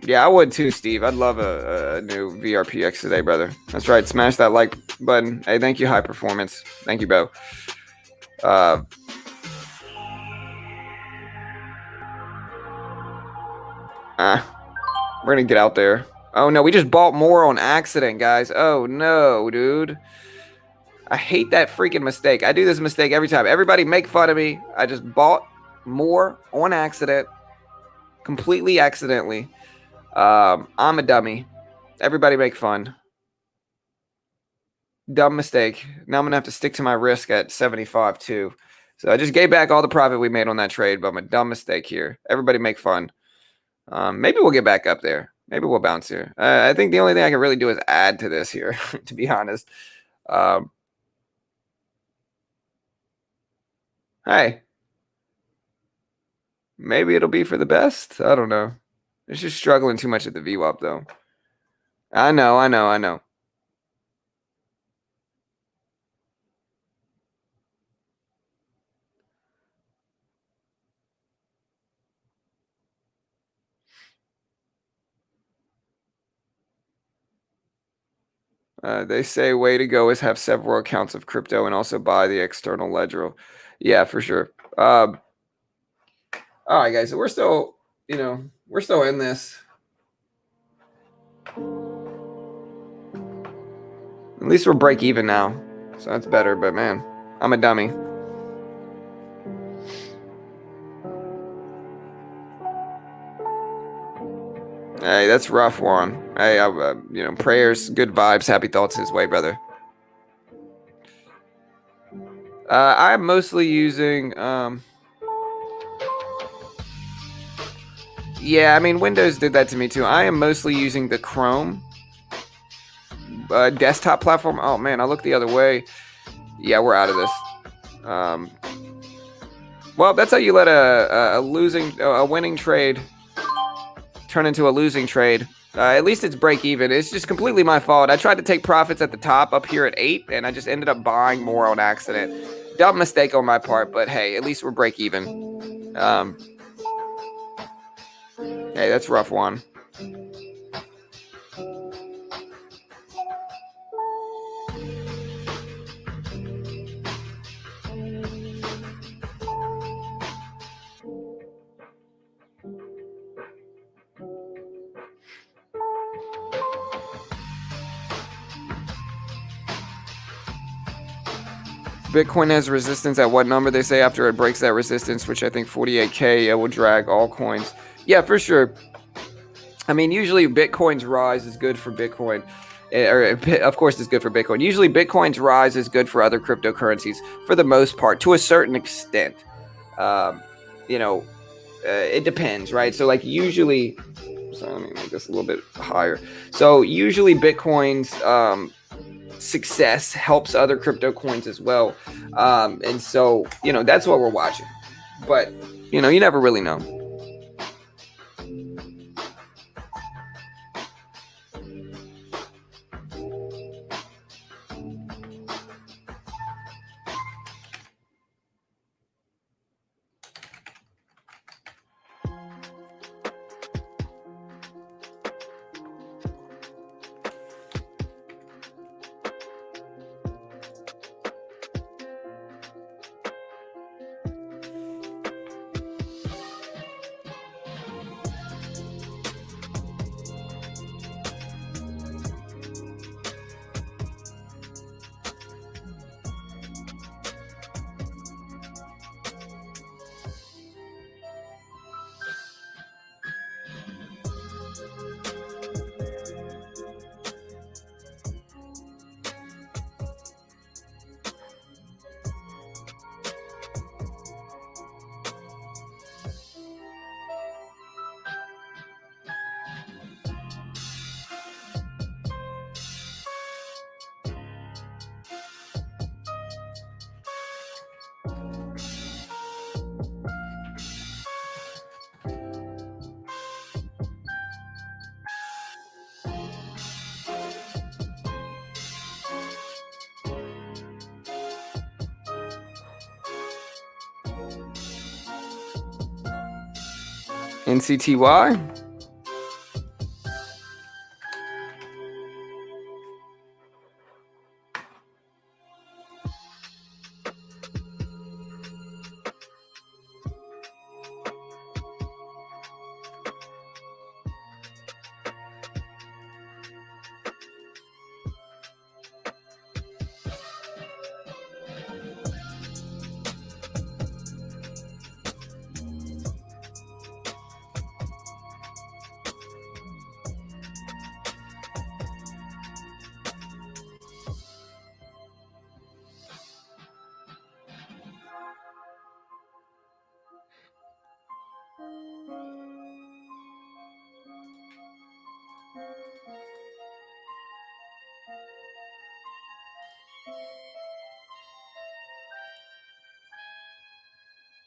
Yeah, I would too, Steve. I'd love a new VRPX today, brother. That's right. Smash that like button. Hey, thank you, High Performance. Thank you, Bo. We're going to get out there. Oh, no. We just bought more on accident, guys. Oh, no, dude. I hate that freaking mistake. I do this mistake every time. Everybody make fun of me. I just bought more on accident. Completely accidentally. I'm a dummy. Everybody make fun. Dumb mistake. Now I'm going to have to stick to my risk at 75 too. So I just gave back all the profit we made on that trade, but I'm a dumb mistake here. Everybody make fun. Maybe we'll get back up there. Maybe we'll bounce here. I think the only thing I can really do is add to this here, to be honest. Hey. Maybe it'll be for the best. I don't know. It's just struggling too much at the VWAP, though. I know. They say way to go is have several accounts of crypto and also buy the external ledger. Yeah, for sure. All right, guys. So we're still, we're still in this. At least we're break even now. So that's better. But, man, I'm a dummy. Hey, that's rough one. Hey, prayers, good vibes, happy thoughts his way, brother. I'm mostly using, yeah, I mean, Windows did that to me too. I am mostly using the Chrome desktop platform. Oh man, I look the other way. Yeah, we're out of this. Well, that's how you let a winning trade turn into a losing trade. At least it's break even. It's just completely my fault. I tried to take profits at the top up here at 8, and I just ended up buying more on accident. Dumb mistake on my part, but hey, at least we're break even. Hey, that's a rough one. Bitcoin has resistance at what number? They say after it breaks that resistance, which I think 48K, it will drag all coins. Yeah, for sure. I mean, usually Bitcoin's rise is good for Bitcoin. Of course, it's good for Bitcoin. Usually Bitcoin's rise is good for other cryptocurrencies for the most part, to a certain extent. It depends, right? So like usually, sorry, let me make this a little bit higher. So usually Bitcoin's success helps other crypto coins as well. And so, that's what we're watching. But, you never really know. NCTY?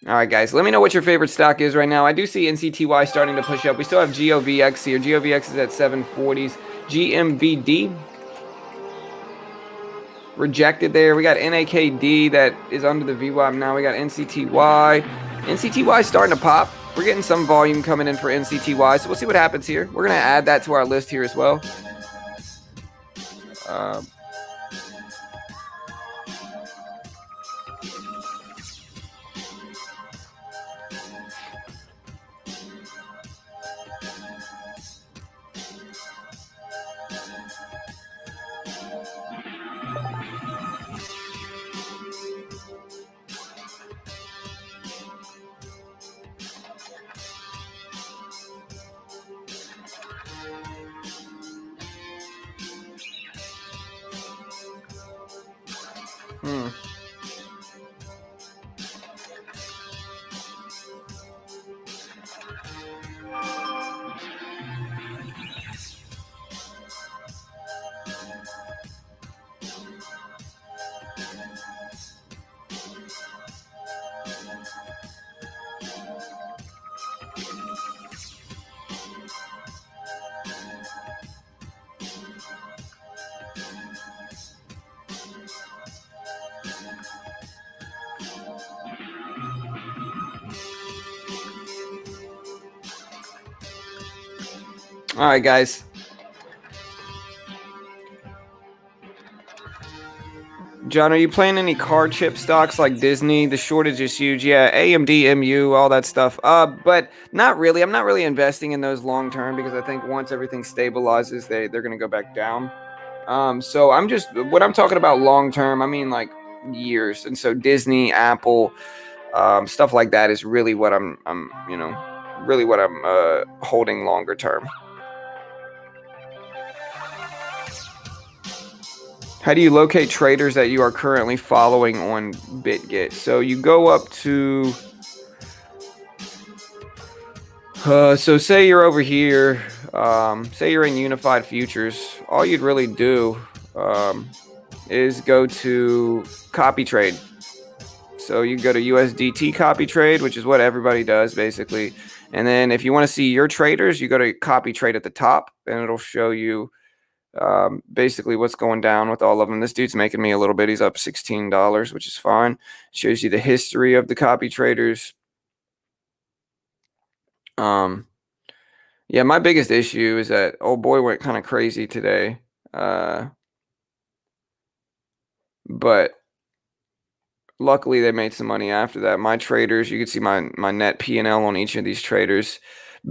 All right, guys, let me know what your favorite stock is right now. I do see NCTY starting to push up. We still have GOVX here. GOVX is at 740s. GMVD rejected there. We got NAKD that is under the VWAP now. We got NCTY. NCTY starting to pop. We're getting some volume coming in for NCTY, so we'll see what happens here. We're going to add that to our list here as well. All right, guys. John, are you playing any card chip stocks like Disney? The shortage is huge. Yeah, AMD, MU, all that stuff. But not really. I'm not really investing in those long term because I think once everything stabilizes, they're going to go back down. So I'm just what I'm talking about long term. I mean like years. And so Disney, Apple, stuff like that is really what I'm really what I'm holding longer term. How do you locate traders that you are currently following on BitGet? So you go up to, so say you're over here, say you're in Unified Futures. All you'd really do is go to copy trade. So you go to USDT copy trade, which is what everybody does basically. And then if you want to see your traders, you go to copy trade at the top and it'll show you basically what's going down with all of them. This dude's making me a little bit. He's up $16, which is fine. Shows you the history of the copy traders. Yeah, my biggest issue is that old boy went kind of crazy today. But luckily they made some money after that. My traders, you can see my net P&L on each of these traders.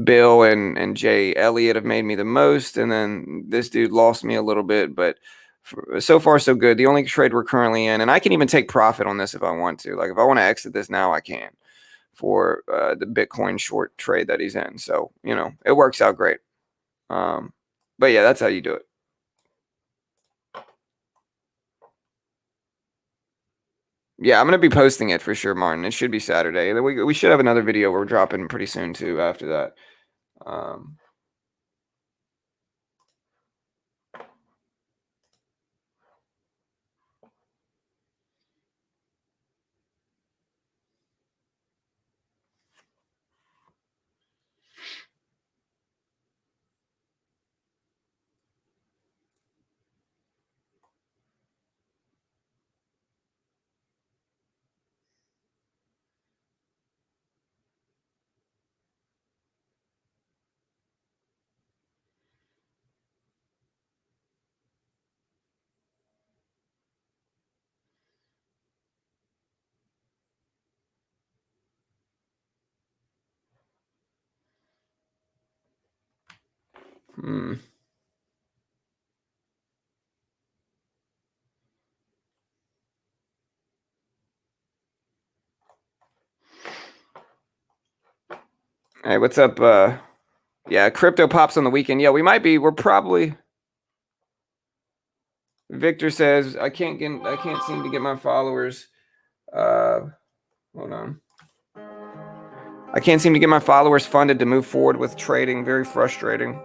Bill and Jay Elliott have made me the most, and then this dude lost me a little bit, but so far so good. The only trade we're currently in, and I can even take profit on this if I want to. Like if I want to exit this now, I can for the Bitcoin short trade that he's in. So it works out great. But yeah, that's how you do it. Yeah, I'm gonna be posting it for sure, Martin. It should be Saturday. And then we should have another video we're dropping pretty soon too after that. Hey, what's up? Yeah, crypto pops on the weekend. Yeah, we're probably. Victor says I can't seem to get my followers. Hold on. I can't seem to get my followers funded to move forward with trading. Very frustrating.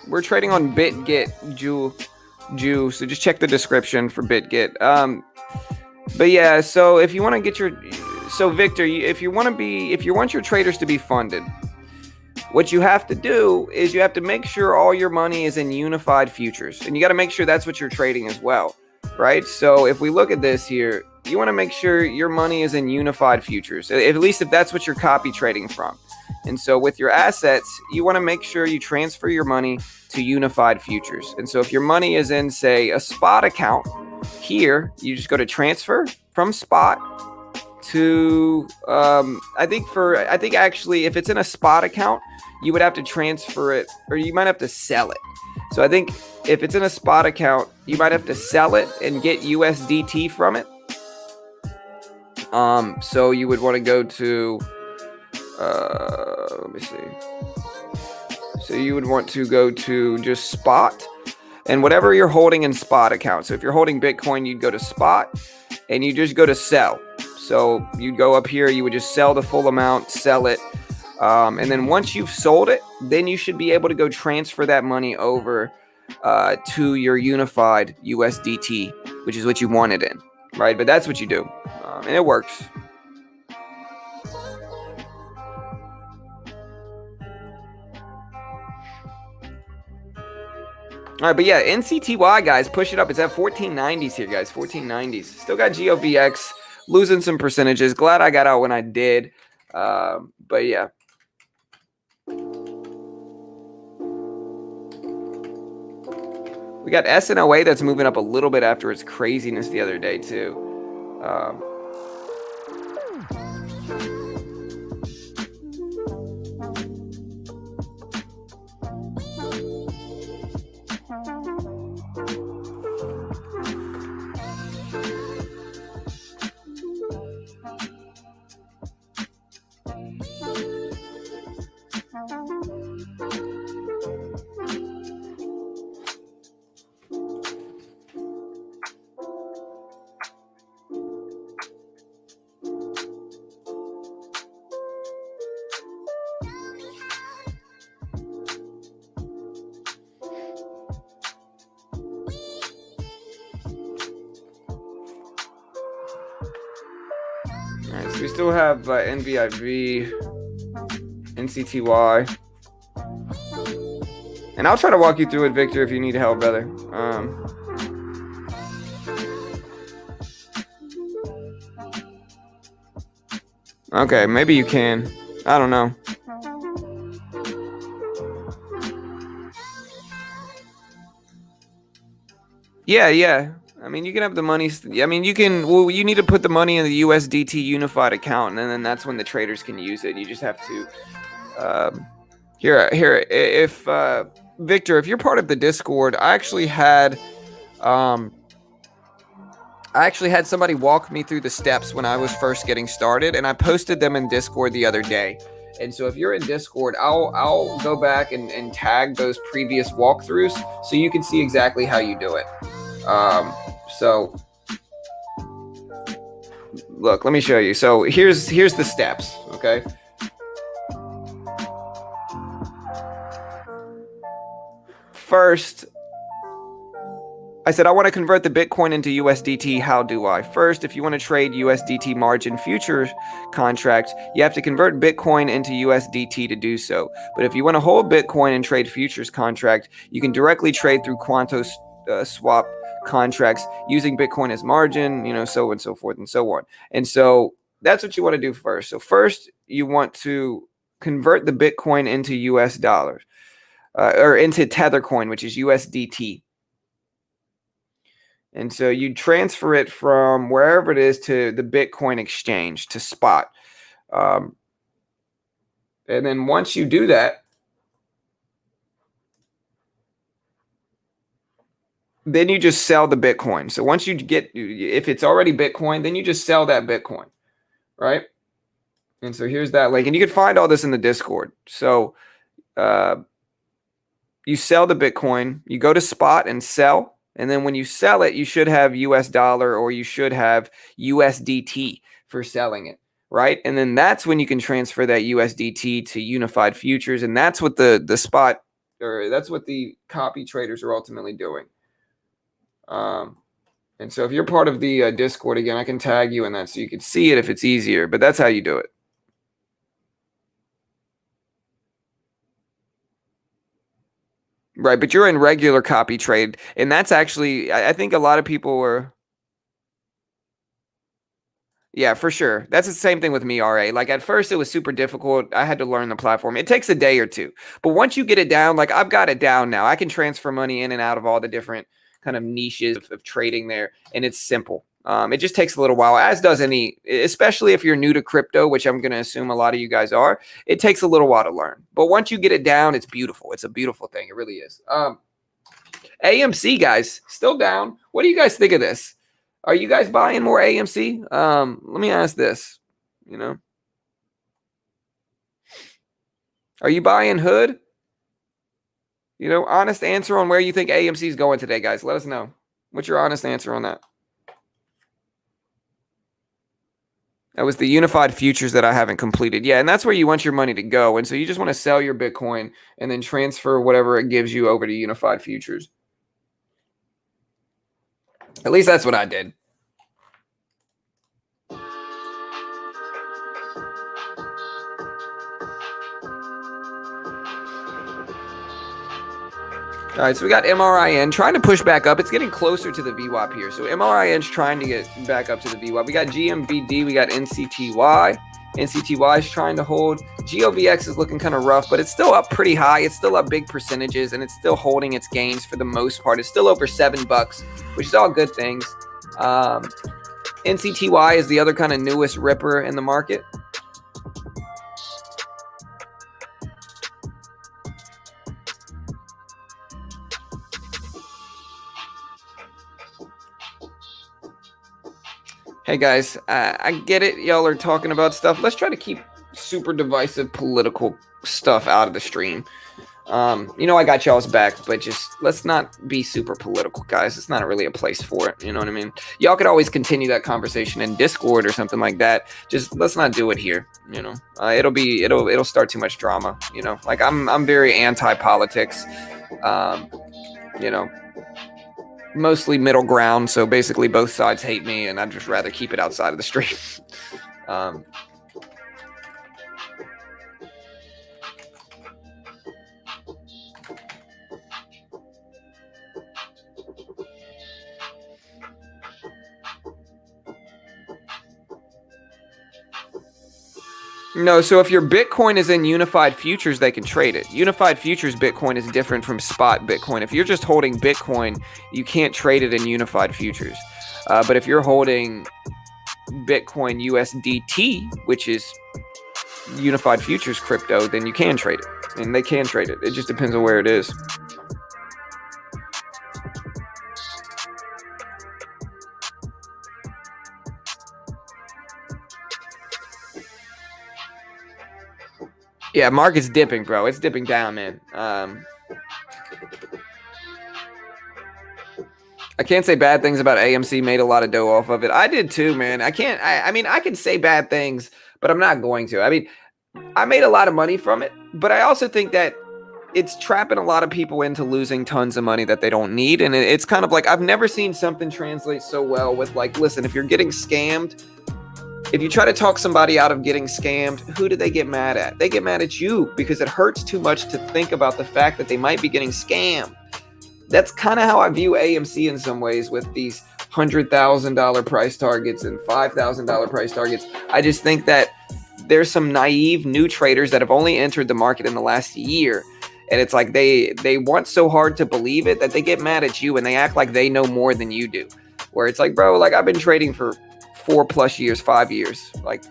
We're trading on BitGet, Jew. So just check the description for BitGet. But yeah, so if you want to get Victor, if you want your traders to be funded, what you have to do is you have to make sure all your money is in unified futures, and you got to make sure that's what you're trading as well, right? So if we look at this here, you want to make sure your money is in unified futures, at least if that's what you're copy trading from. And so with your assets, you want to make sure you transfer your money to unified futures. And so if your money is in, say, a spot account, here, you just go to transfer from spot to, I think actually if it's in a spot account, you would have to transfer it, or you might have to sell it. So I think if it's in a spot account, you might have to sell it and get USDT from it. So you would want to go to, let me see. So you would want to go to just spot and whatever you're holding in spot account. So if you're holding Bitcoin, you'd go to spot and you just go to sell. So you'd go up here, you would just sell the full amount, sell it. And then once you've sold it, then you should be able to go transfer that money over to your unified USDT, which is what you want it in, right? But that's what you do. And it works. All right, but yeah, NCTY, guys, push it up. It's at 1490s here, guys, 1490s. Still got GOVX, losing some percentages. Glad I got out when I did. But yeah. We got SNOA that's moving up a little bit after its craziness the other day, too. Alright, so we still have NVIV, NCTY. And I'll try to walk you through it, Victor, if you need help, brother. Okay, maybe you can. I don't know. Yeah. I mean, you can have the money. I mean, you can. Well, you need to put the money in the USDT unified account, and then that's when the traders can use it. You just have to. Here. If Victor, if you're part of the Discord, I actually had somebody walk me through the steps when I was first getting started, and I posted them in Discord the other day. And so if you're in Discord, I'll go back and tag those previous walkthroughs so you can see exactly how you do it. So look, let me show you. So here's the steps, okay? First, I said I want to convert the Bitcoin into USDT. How do I? First, if you want to trade USDT margin futures contracts, you have to convert Bitcoin into USDT to do so. But if you want to hold Bitcoin and trade futures contract, you can directly trade through Quanto swap contracts using Bitcoin as margin, so on and so forth and so on. And so that's what you want to do first. So first, you want to convert the Bitcoin into US dollars or into Tethercoin, which is USDT. And so you transfer it from wherever it is to the Bitcoin exchange, to spot. And then once you do that, then you just sell the Bitcoin. So once you get, if it's already Bitcoin, then you just sell that Bitcoin, right? And so here's that link. And you can find all this in the Discord. So you sell the Bitcoin, you go to spot and sell. And then when you sell it, you should have US dollar or you should have USDT for selling it, right? And then that's when you can transfer that USDT to unified futures. And that's what the spot, or that's what the copy traders are ultimately doing. And so if you're part of the Discord, again, I can tag you in that so you can see it if it's easier, but that's how you do it. Right, but you're in regular copy trade, and that's actually, I think a lot of people were, yeah, for sure. That's the same thing with me, RA. Like at first it was super difficult. I had to learn the platform. It takes a day or two, but once you get it down, like I've got it down now. I can transfer money in and out of all the different kind of niches of trading there, and it's simple. It just takes a little while, as does any, especially if you're new to crypto, which I'm going to assume a lot of you guys are. It takes a little while to learn, but once you get it down, it's beautiful. It's a beautiful thing. It really is. AMC, guys, still down. What do you guys think of this? Are you guys buying more AMC? Let me ask this, are you buying Hood? Honest answer on where you think AMC is going today, guys. Let us know. What's your honest answer on that? That was the unified futures that I haven't completed. Yeah, and that's where you want your money to go. And so you just want to sell your Bitcoin and then transfer whatever it gives you over to unified futures. At least that's what I did. All right, so we got MRIN trying to push back up. It's getting closer to the VWAP here. So MRIN's trying to get back up to the VWAP. We got GMVD, we got NCTY. NCTY is trying to hold. GOVX is looking kind of rough, but it's still up pretty high. It's still up big percentages, and it's still holding its gains for the most part. It's still over $7, which is all good things. NCTY is the other kind of newest ripper in the market. Hey guys, I get it. Y'all are talking about stuff. Let's try to keep super divisive political stuff out of the stream. I got y'all's back, but just let's not be super political, guys. It's not really a place for it. You know what I mean? Y'all could always continue that conversation in Discord or something like that. Just let's not do it here. It'll start too much drama. Like I'm very anti-politics. Mostly middle ground, so basically both sides hate me, and I'd just rather keep it outside of the stream. No, so if your Bitcoin is in unified futures, they can trade it. Unified futures Bitcoin is different from spot Bitcoin. If you're just holding Bitcoin, you can't trade it in unified futures. But if you're holding Bitcoin USDT, which is unified futures crypto, then you can trade it. And they can trade it. It just depends on where it is. Yeah, market's dipping, bro. It's dipping down, man. I can't say bad things about AMC. Made a lot of dough off of it. I did too, man. I can say bad things, but I'm not going to. I made a lot of money from it, but I also think that it's trapping a lot of people into losing tons of money that they don't need. And it's kind of like, I've never seen something translate so well with like, listen, if you're getting scammed, if you try to talk somebody out of getting scammed, who do they get mad at? They get mad at you because it hurts too much to think about the fact that they might be getting scammed. That's kind of how I view AMC in some ways with these $100,000 price targets and $5,000 price targets. I just think that there's some naive new traders that have only entered the market in the last year. And it's like they want so hard to believe it that they get mad at you and they act like they know more than you do. Where it's like, bro, like I've been trading for 4+ years, 5 years. Like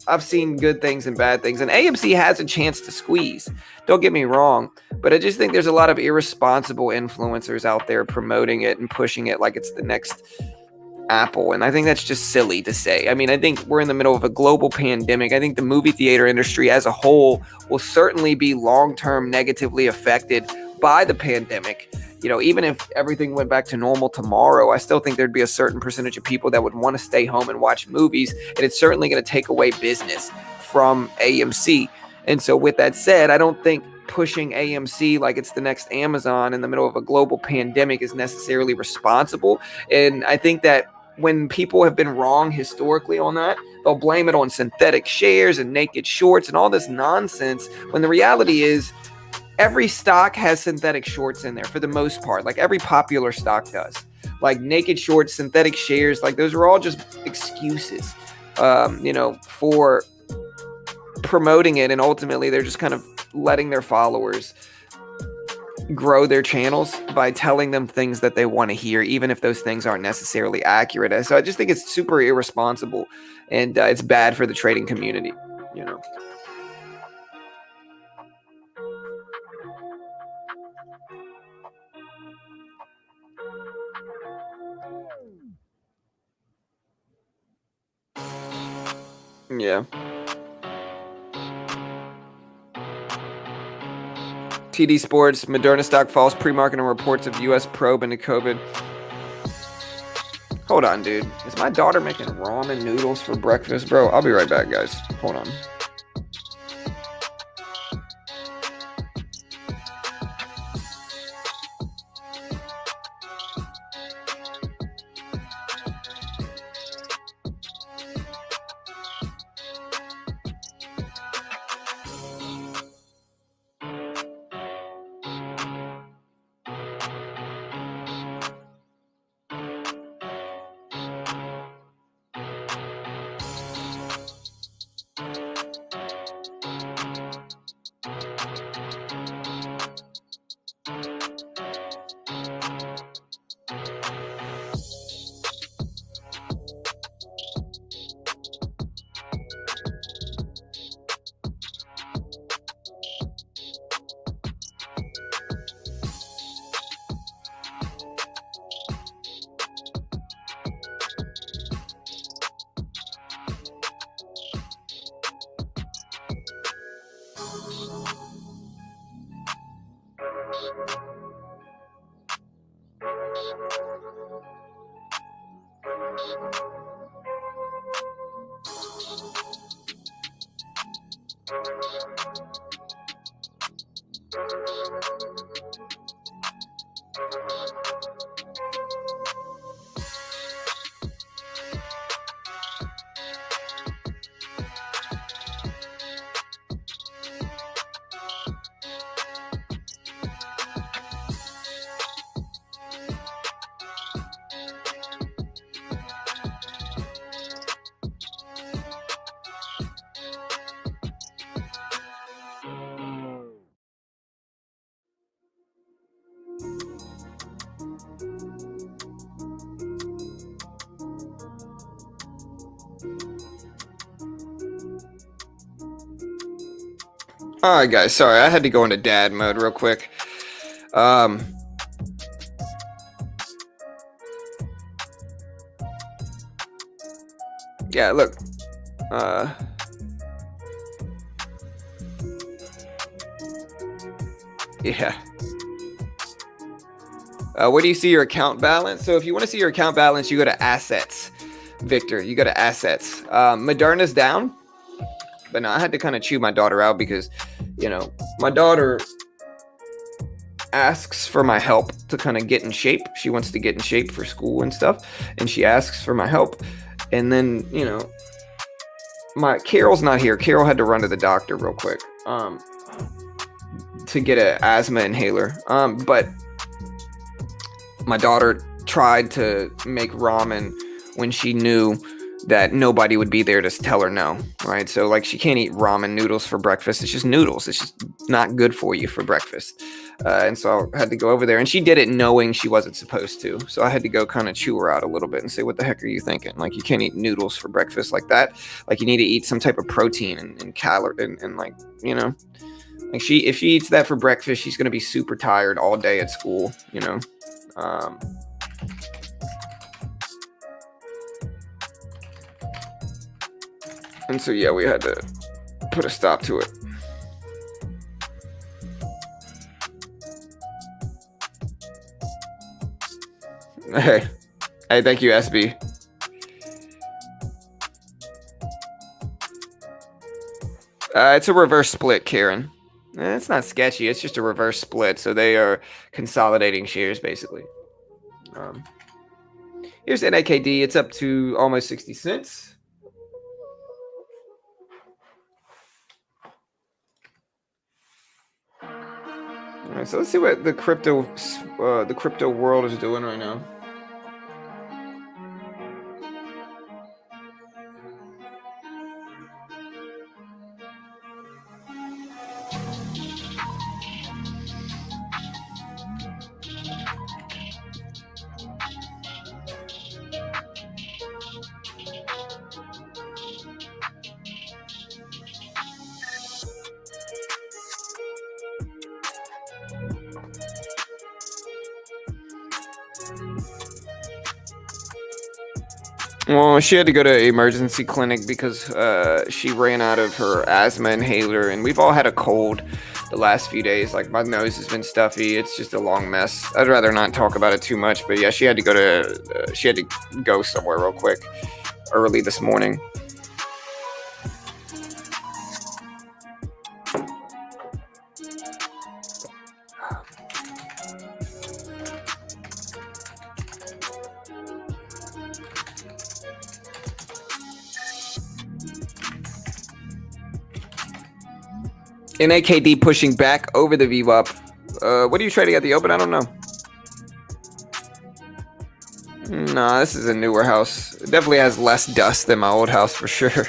I've seen good things and bad things, and AMC has a chance to squeeze. Don't get me wrong, but I just think there's a lot of irresponsible influencers out there promoting it and pushing it like it's the next Apple, and I think that's just silly to say. I think we're in the middle of a global pandemic. I think the movie theater industry as a whole will certainly be long-term negatively affected by the pandemic. Even if everything went back to normal tomorrow, I still think there'd be a certain percentage of people that would want to stay home and watch movies, and it's certainly going to take away business from AMC. And so with that said, I don't think pushing AMC like it's the next Amazon in the middle of a global pandemic is necessarily responsible. And I think that when people have been wrong historically on that, they'll blame it on synthetic shares and naked shorts and all this nonsense, when the reality is every stock has synthetic shorts in there for the most part. Like every popular stock does. Like naked shorts, synthetic shares, like those are all just excuses, for promoting it. And ultimately they're just kind of letting their followers grow their channels by telling them things that they want to hear, even if those things aren't necessarily accurate. So I just think it's super irresponsible, and it's bad for the trading community, you know. Yeah. TD Sports, Moderna stock falls, pre-marketing reports of U.S. probe into COVID. Hold on, dude. Is my daughter making ramen noodles for breakfast? Bro, I'll be right back, guys. Hold on. All right, guys. Sorry, I had to go into dad mode real quick. Yeah, look. Yeah. Where do you see your account balance? So if you want to see your account balance, you go to assets. Victor, you go to assets. Moderna's down. But no, I had to kind of chew my daughter out because, you know, my daughter asks for my help to kind of get in shape. She wants to get in shape for school and stuff. And she asks for my help. And then, you know, Carol's not here. Carol had to run to the doctor real quick to get an asthma inhaler. But my daughter tried to make ramen when she knew that nobody would be there to tell her no, right? So like she can't eat ramen noodles for breakfast. It's just noodles. It's just not good for you for breakfast. And so I had to go over there, and she did it knowing she wasn't supposed to. So I had to go kind of chew her out a little bit and say, what the heck are you thinking? Like, you can't eat noodles for breakfast like that. Like, you need to eat some type of protein and calorie and like, you know, like if she eats that for breakfast, she's going to be super tired all day at school, you know? And so, yeah, we had to put a stop to it. Hey, thank you, SB. It's a reverse split, Karen. It's not sketchy. It's just a reverse split. So they are consolidating shares, basically. Here's NAKD. It's up to almost 60 cents. All right, so let's see what the crypto world is doing right now. Well, she had to go to emergency clinic because she ran out of her asthma inhaler, and we've all had a cold the last few days. Like, my nose has been stuffy. It's just a long mess. I'd rather not talk about it too much, but yeah, she had to go somewhere real quick early this morning. NAKD pushing back over the VWAP. What are you trading at the open? I don't know. Nah, this is a newer house. It definitely has less dust than my old house for sure.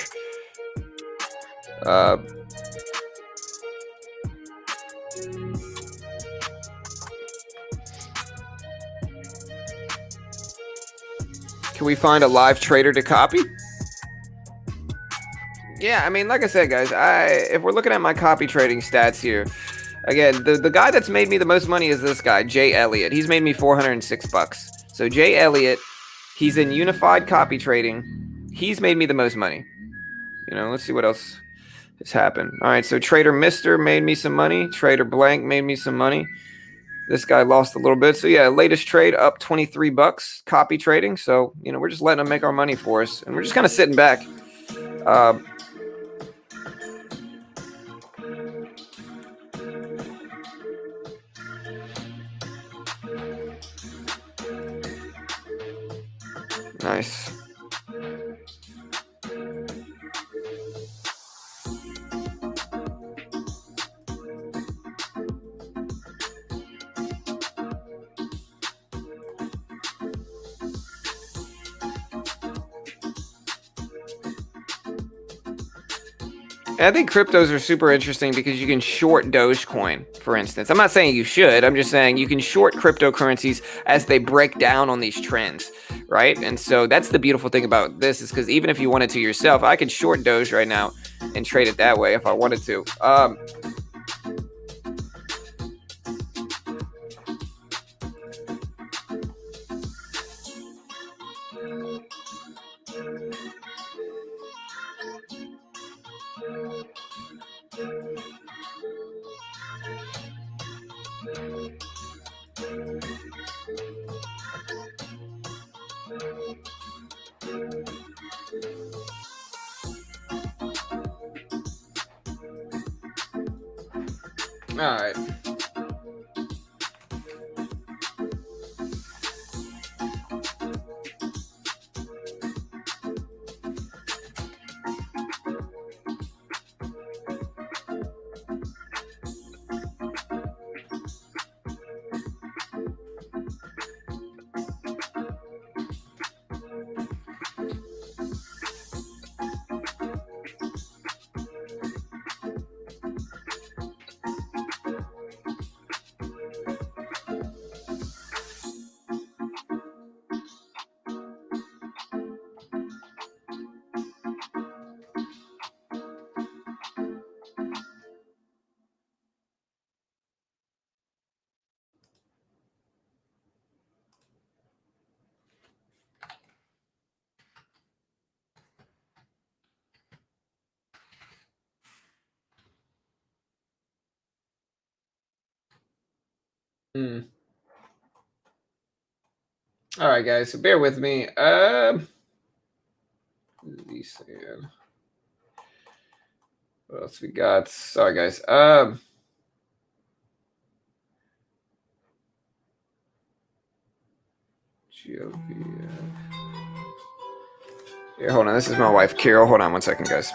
Can we find a live trader to copy? Yeah, I mean, like I said, guys, if we're looking at my copy trading stats here, again, the guy that's made me the most money is this guy, Jay Elliott. He's made me $406. So Jay Elliott, he's in unified copy trading. He's made me the most money. You know, let's see what else has happened. All right, so Trader Mister made me some money. Trader Blank made me some money. This guy lost a little bit. So yeah, latest trade up $23, copy trading. So, you know, we're just letting them make our money for us. And we're just kind of sitting back. Nice. And I think cryptos are super interesting because you can short Dogecoin, for instance. I'm not saying you should. I'm just saying you can short cryptocurrencies as they break down on these trends, right? And so that's the beautiful thing about this is because even if you wanted to yourself, I could short Doge right now and trade it that way if I wanted to. All right. All right, guys. So bear with me. What else we got? Sorry, guys. Here, hold on. This is my wife, Carol. Hold on 1 second, guys.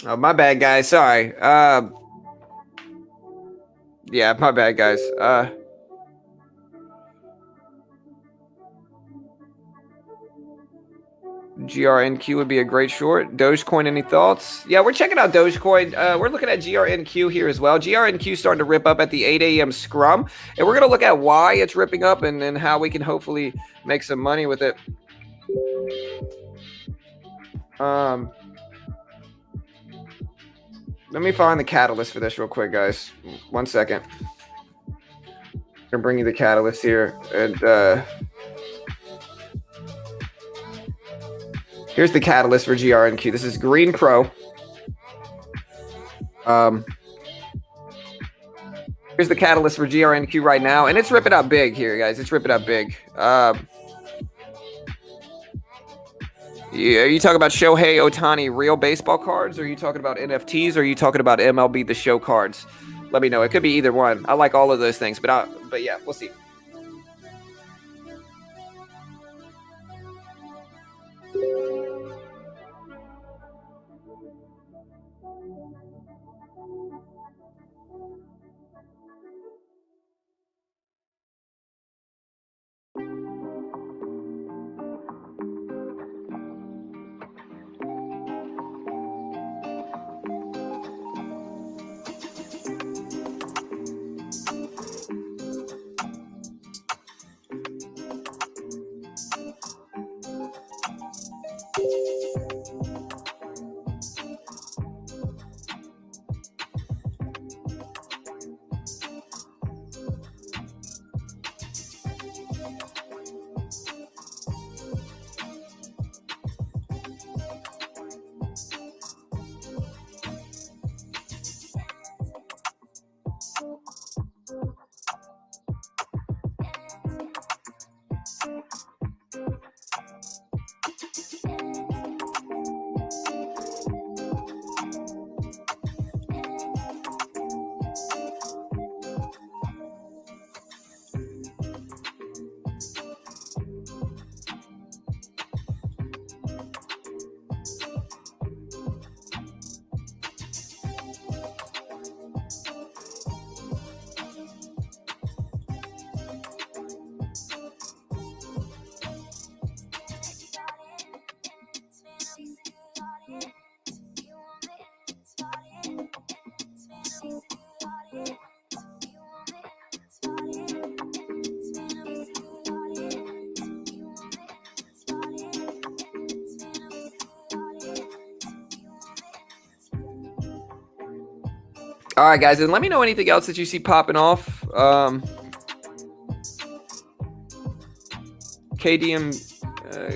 Oh, my bad, guys. Sorry. Yeah, my bad, guys. GRNQ would be a great short. Dogecoin, any thoughts? Yeah, we're checking out Dogecoin. We're looking at GRNQ here as well. GRNQ starting to rip up at the 8 a.m. scrum, and we're going to look at why it's ripping up and how we can hopefully make some money with it. Let me find the catalyst for this real quick, guys. 1 second. I'm going to bring you the catalyst here. And here's the catalyst for GRNQ. This is Green Pro. Here's the catalyst for GRNQ right now. And it's ripping out big here, guys. It's ripping out big. Yeah, are you talking about Shohei Ohtani real baseball cards? Or are you talking about NFTs? Or are you talking about MLB The Show cards? Let me know. It could be either one. I like all of those things. But yeah, we'll see. All right, guys, and let me know anything else that you see popping off. KDM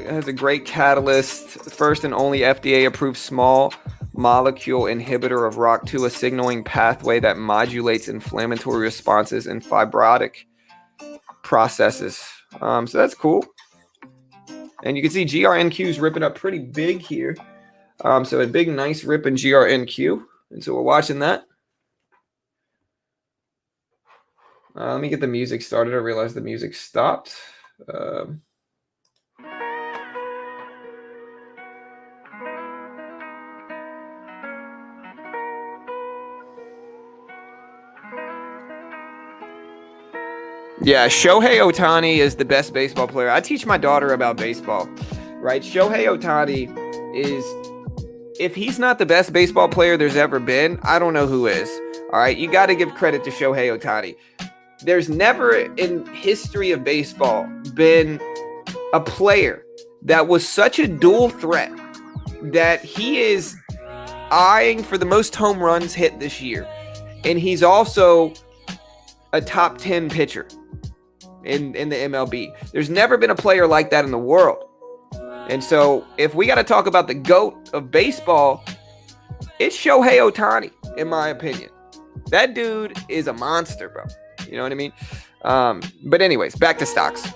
has a great catalyst. First and only FDA-approved small molecule inhibitor of ROCK2, a signaling pathway that modulates inflammatory responses in fibrotic processes. So that's cool. And you can see GRNQ is ripping up pretty big here. So a big, nice rip in GRNQ. And so we're watching that. Let me get the music started. I realized the music stopped. Yeah, Shohei Ohtani is the best baseball player. I teach my daughter about baseball, right? Shohei Ohtani is, if he's not the best baseball player there's ever been, I don't know who is. All right, you got to give credit to Shohei Ohtani. There's never in history of baseball been a player that was such a dual threat that he is eyeing for the most home runs hit this year. And he's also a top 10 pitcher in the MLB. There's never been a player like that in the world. And so if we got to talk about the GOAT of baseball, it's Shohei Ohtani, in my opinion. That dude is a monster, bro. You know what I mean? But anyways, back to stocks.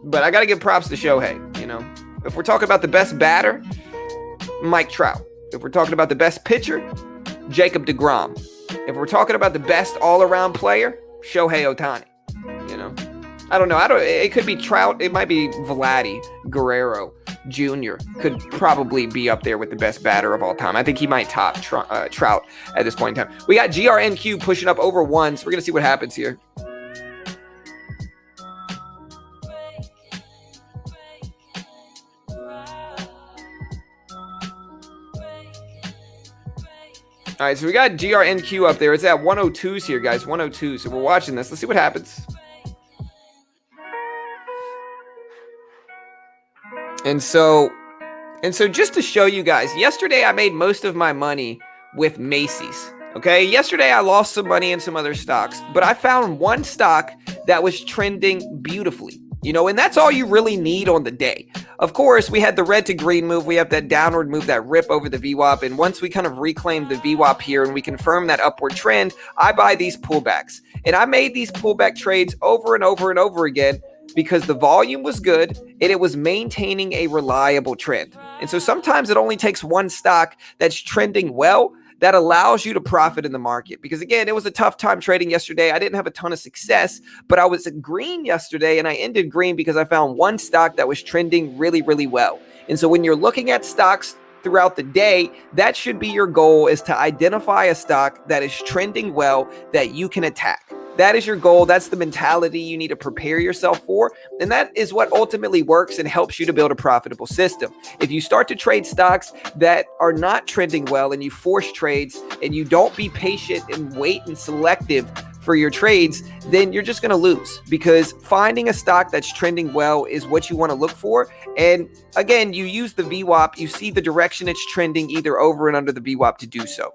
But I got to give props to Shohei, you know. If we're talking about the best batter, Mike Trout. If we're talking about the best pitcher, Jacob deGrom. If we're talking about the best all-around player, Shohei Ohtani. You know, I don't know. It could be Trout. It might be Vladdy Guerrero Jr. could probably be up there with the best batter of all time. I think he might top Trout at this point in time. We got GRNQ pushing up over 1, so we're gonna see what happens here. All right, so we got GRNQ up there. It's at 102s here, guys. 102. So we're watching this. Let's see what happens. And so just to show you guys, yesterday I made most of my money with Macy's. Okay, yesterday I lost some money in some other stocks, but I found one stock that was trending beautifully. You know, and that's all you really need on the day. Of course, we had the red to green move. We have that downward move, that rip over the VWAP. And once we kind of reclaim the VWAP here and we confirm that upward trend, I buy these pullbacks. And I made these pullback trades over and over and over again because the volume was good and it was maintaining a reliable trend. And so sometimes it only takes one stock that's trending well that allows you to profit in the market. Because again, it was a tough time trading yesterday. I didn't have a ton of success, but I was green yesterday and I ended green because I found one stock that was trending really, really well. And so when you're looking at stocks throughout the day, that should be your goal, is to identify a stock that is trending well that you can attack. That is your goal. That's the mentality you need to prepare yourself for. And that is what ultimately works and helps you to build a profitable system. If you start to trade stocks that are not trending well and you force trades and you don't be patient and wait and selective for your trades, then you're just going to lose, because finding a stock that's trending well is what you want to look for. And again, you use the VWAP, you see the direction it's trending either over and under the VWAP to do so.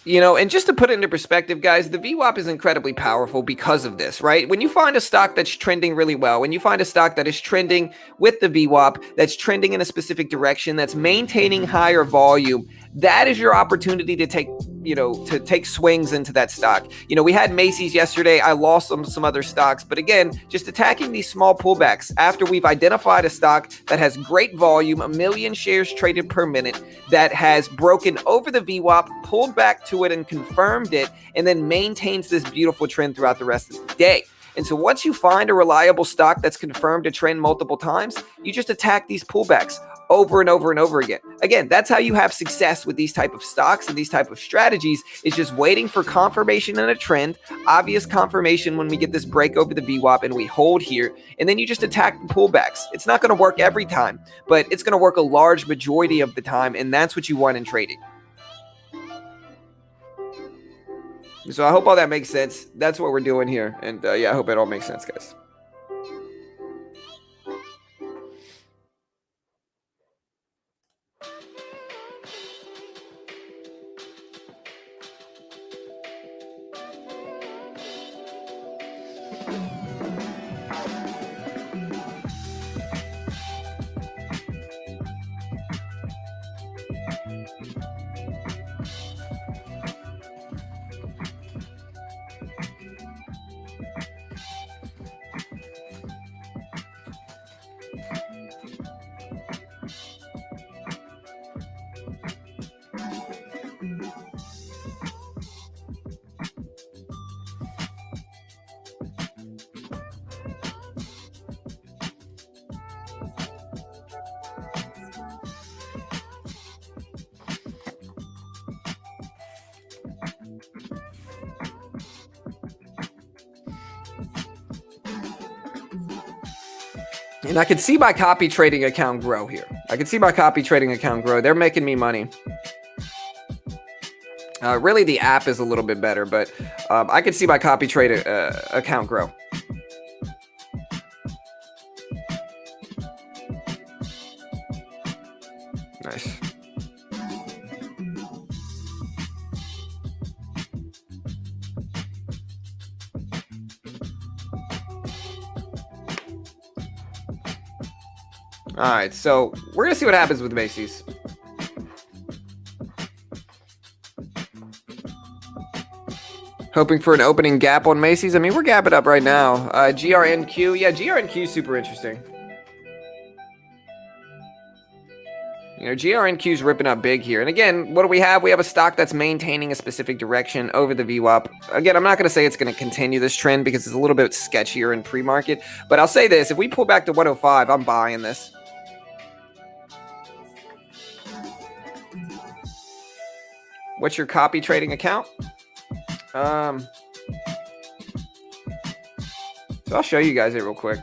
You know, and just to put it into perspective, guys, the VWAP is incredibly powerful because of this, right? When you find a stock that's trending really well, when you find a stock that is trending with the VWAP, that's trending in a specific direction, that's maintaining higher volume, that is your opportunity to take swings into that stock. You know, we had Macy's yesterday. I lost some other stocks, but again, just attacking these small pullbacks after we've identified a stock that has great volume, 1 million shares traded per minute, that has broken over the VWAP, pulled back to it and confirmed it, and then maintains this beautiful trend throughout the rest of the day. And so once you find a reliable stock that's confirmed a trend multiple times, you just attack these pullbacks over and over and over again. Again, that's how you have success with these type of stocks and these type of strategies, is just waiting for confirmation in a trend, obvious confirmation when we get this break over the VWAP and we hold here, and then you just attack the pullbacks. It's not going to work every time, but it's going to work a large majority of the time, and that's what you want in trading. So I hope all that makes sense. That's what we're doing here. And yeah, I hope it all makes sense, guys. And I can see my copy trading account grow here. I can see my copy trading account grow. They're making me money. Really, the app is a little bit better, but I can see my copy trade account grow. Nice. All right, so we're gonna see what happens with Macy's. Hoping for an opening gap on Macy's. I mean, we're gapping up right now. GRNQ, yeah, GRNQ is super interesting. You know, GRNQ is ripping up big here. And again, what do we have? We have a stock that's maintaining a specific direction over the VWAP. Again, I'm not going to say it's going to continue this trend because it's a little bit sketchier in pre-market. But I'll say this, if we pull back to 105, I'm buying this. What's your copy trading account? So I'll show you guys it real quick.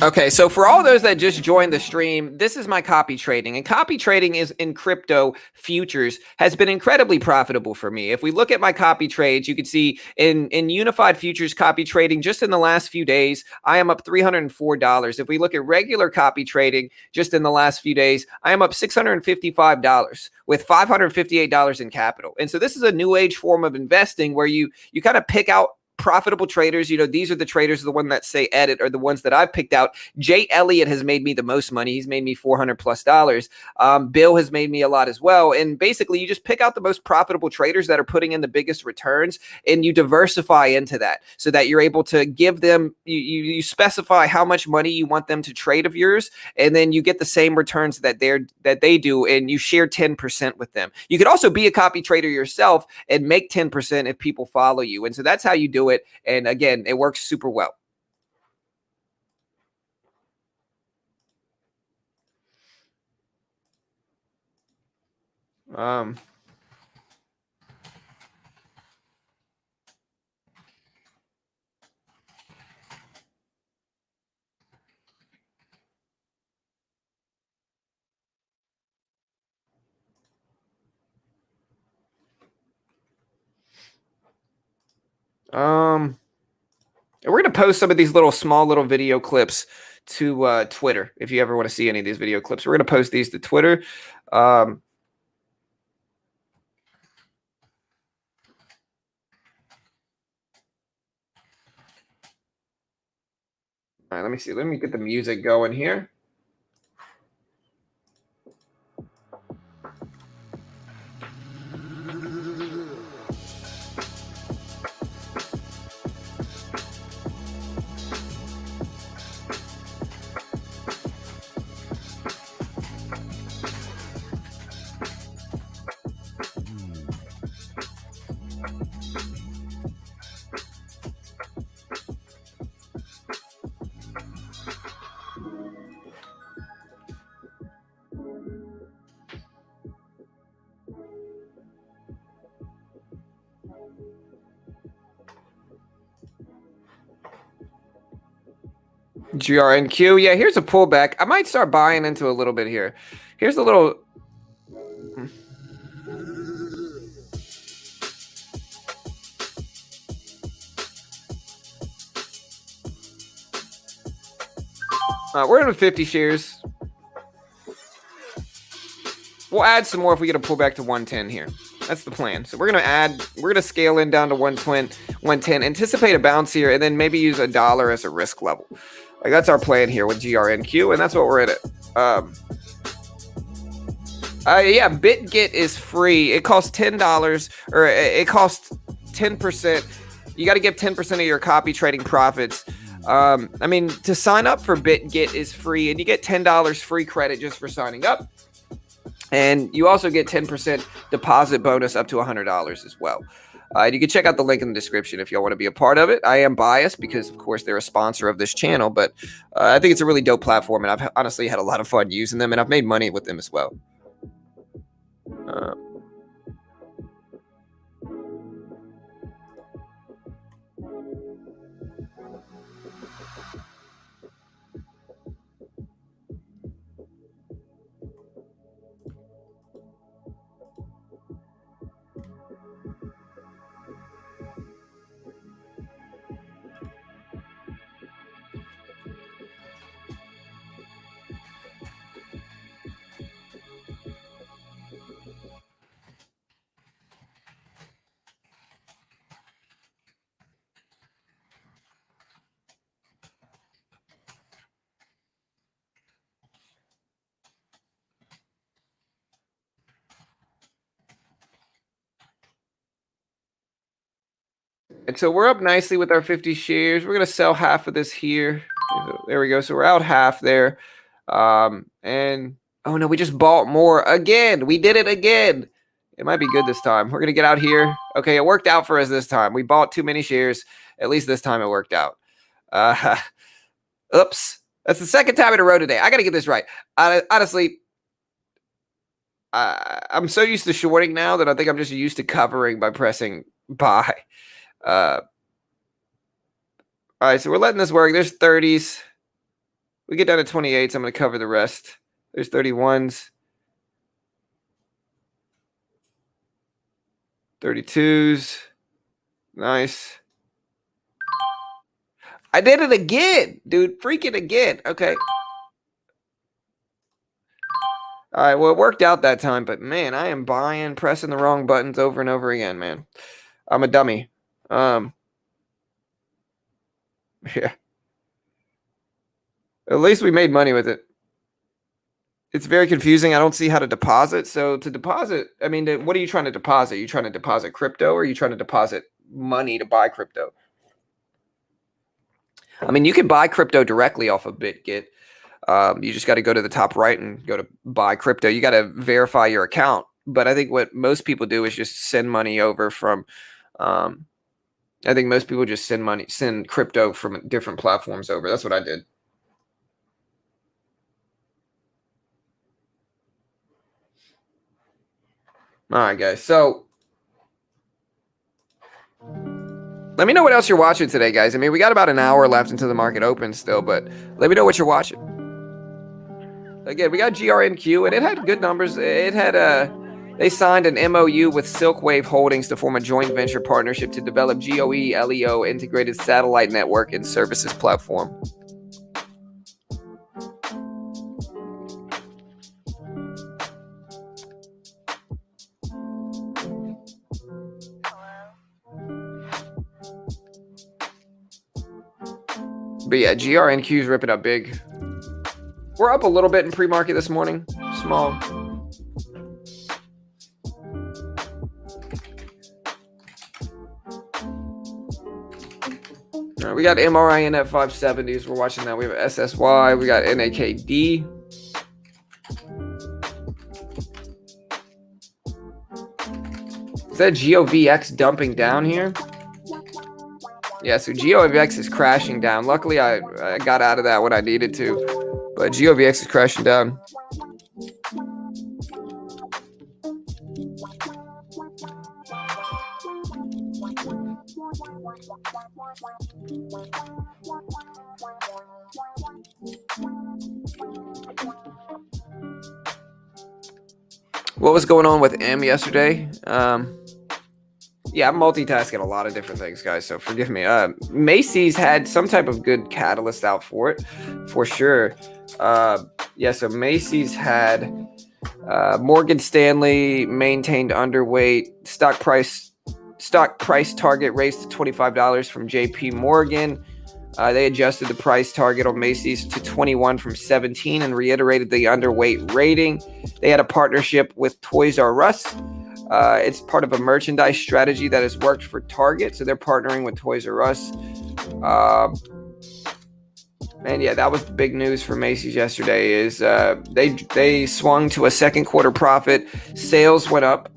Okay, so for all those that just joined the stream, this is my copy trading. And copy trading is in crypto futures has been incredibly profitable for me. If we look at my copy trades, you can see in unified futures copy trading, just in the last few days, I am up $304. If we look at regular copy trading, just in the last few days, I am up $655 with $558 in capital. And so this is a new age form of investing where you kind of pick out profitable traders. You know, these are the traders, the one that say edit are the ones that I've picked out. Jay Elliott has made me the most money. He's made me $400+. Bill has made me a lot as well. And basically you just pick out the most profitable traders that are putting in the biggest returns and you diversify into that so that you're able to give them, you specify how much money you want them to trade of yours. And then you get the same returns that they do. And you share 10% with them. You could also be a copy trader yourself and make 10% if people follow you. And so that's how you do it. And again, it works super well. We're going to post some of these small little video clips to Twitter. If you ever want to see any of these video clips, we're going to post these to Twitter. All right, let me see. Let me get the music going here. GRNQ. Yeah, here's a pullback. I might start buying into a little bit here. Here's a little. We're in 50 shares. We'll add some more if we get a pullback to 110 here. That's the plan. So we're gonna scale in down to 110, anticipate a bounce here, and then maybe use $1 as a risk level. Like that's our plan here with GRNQ, and that's what we're in it. Yeah, BitGet is free. It costs $10, or it costs 10%. You got to give 10% of your copy trading profits. I mean, to sign up for BitGet is free, and you get $10 free credit just for signing up. And you also get 10% deposit bonus up to $100 as well. You can check out the link in the description if y'all want to be a part of it. I am biased because, of course, they're a sponsor of this channel, but I think it's a really dope platform, and I've honestly had a lot of fun using them, and I've made money with them as well. And so we're up nicely with our 50 shares. We're going to sell half of this here. There we go. So we're out half there. And oh no, we just bought more again. We did it again. It might be good this time. We're going to get out here. Okay, it worked out for us this time. We bought too many shares. At least this time it worked out. Oops. That's the second time in a row today. I got to get this right. Honestly, I'm so used to shorting now that I think I'm just used to covering by pressing buy. All right, so we're letting this work. There's 30s. We get down to 28s. I'm going to cover the rest. There's 31s. 32s. Nice. I did it again, dude. Freaking again. Okay. All right, well, it worked out that time, but man, I am pressing the wrong buttons over and over again, man. I'm a dummy. Yeah. At least we made money with it. It's very confusing. I don't see how to deposit. So to deposit, I mean, what are you trying to deposit? Are you trying to deposit crypto or are you trying to deposit money to buy crypto? I mean, you can buy crypto directly off of BitGet. You just got to go to the top right and go to buy crypto. You got to verify your account. But I think what most people do is just send money over from, I think most people just send crypto from different platforms over. That's what I did. All right, guys. So let me know what else you're watching today, guys. I mean, we got about an hour left until the market opens still, but let me know what you're watching. Again, we got GRNQ, and it had good numbers. It had they signed an MOU with Silkwave Holdings to form a joint venture partnership to develop GOE LEO integrated satellite network and services platform. But yeah, GRNQ is ripping up big. We're up a little bit in pre-market this morning. Small. We got MRIN at 570s. We're watching that. We have SSY. We got NAKD. Is that GOVX dumping down here? Yeah, so GOVX is crashing down. Luckily, I got out of that when I needed to. But GOVX is crashing down. What was going on with M yesterday? Yeah, I'm multitasking a lot of different things, guys, so forgive me. Macy's had some type of good catalyst out for it, for sure. Yeah, so Macy's had Morgan Stanley maintained underweight. Stock price target raised to $25 from JP Morgan. They adjusted the price target on Macy's to 21 from 17 and reiterated the underweight rating. They had a partnership with Toys R Us. It's part of a merchandise strategy that has worked for Target, so they're partnering with Toys R Us. And yeah, that was the big news for Macy's yesterday. Is they swung to a second quarter profit. Sales went up.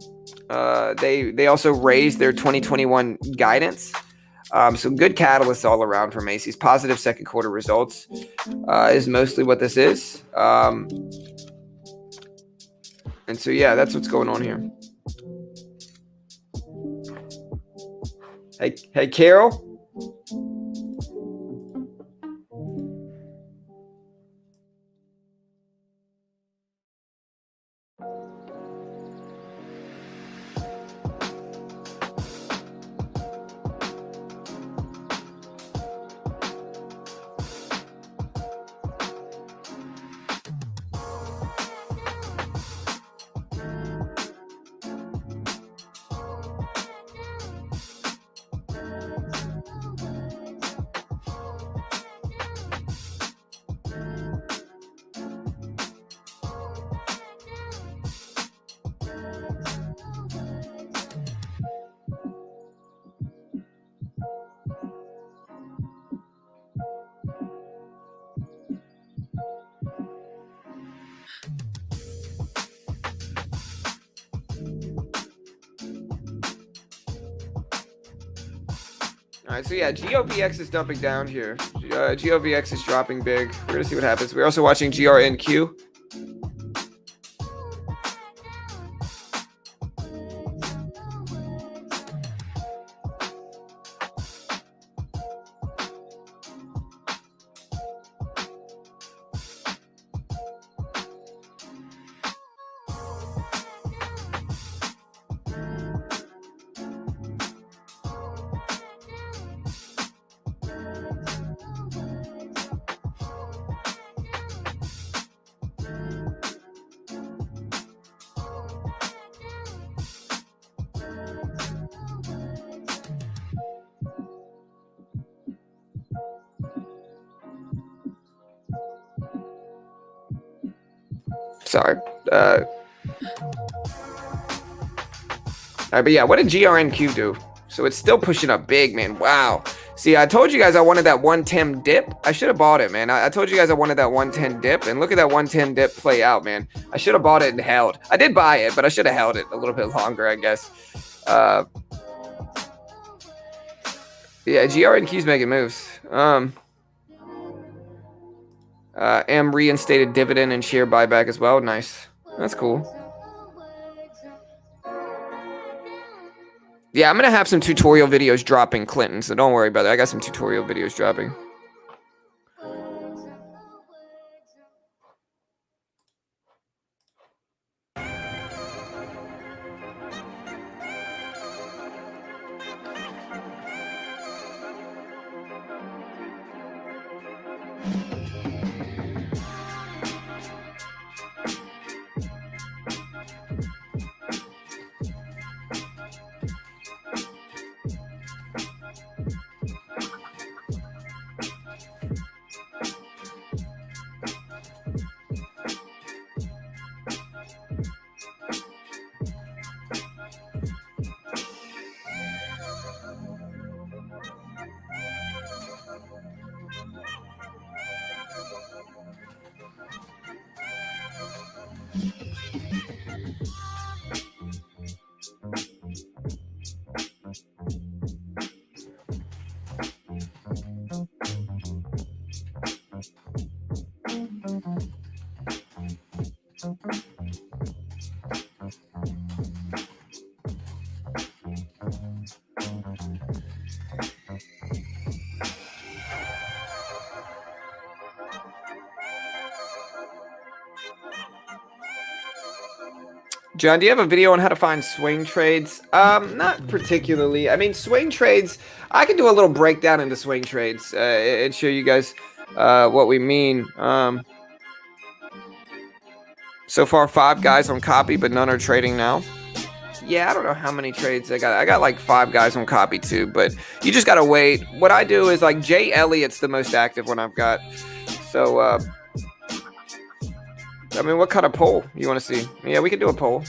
They also raised their 2021 guidance. So good catalysts all around for Macy's. Positive second quarter results is mostly what this is. And so, yeah, that's what's going on here. Hey, Carol. All right, so yeah, GOVX is dumping down here. GOVX is dropping big. We're gonna see what happens. We're also watching GRNQ. Sorry. All right, but yeah, what did GRNQ do? So it's still pushing up big, man. Wow. See, I told you guys I wanted that 110 dip. I should have bought it, man. I told you guys I wanted that 110 dip, and look at that 110 dip play out, man. I should have bought it and held. I did buy it, but I should have held it a little bit longer, I guess. Yeah, GRNQ's making moves. M reinstated dividend and share buyback as well. Nice. That's cool. Yeah, I'm going to have some tutorial videos dropping, Clinton, so don't worry about it. I got some tutorial videos dropping. John, do you have a video on how to find swing trades? Not particularly. I mean, swing trades, I can do a little breakdown into swing trades and show you guys what we mean. So far, 5 guys on copy, but none are trading now. Yeah, I don't know how many trades I got. I got like 5 guys on copy too, but you just gotta wait. What I do is like Jay Elliott's the most active one I've got. So, I mean, what kind of poll you want to see? Yeah, we can do a poll.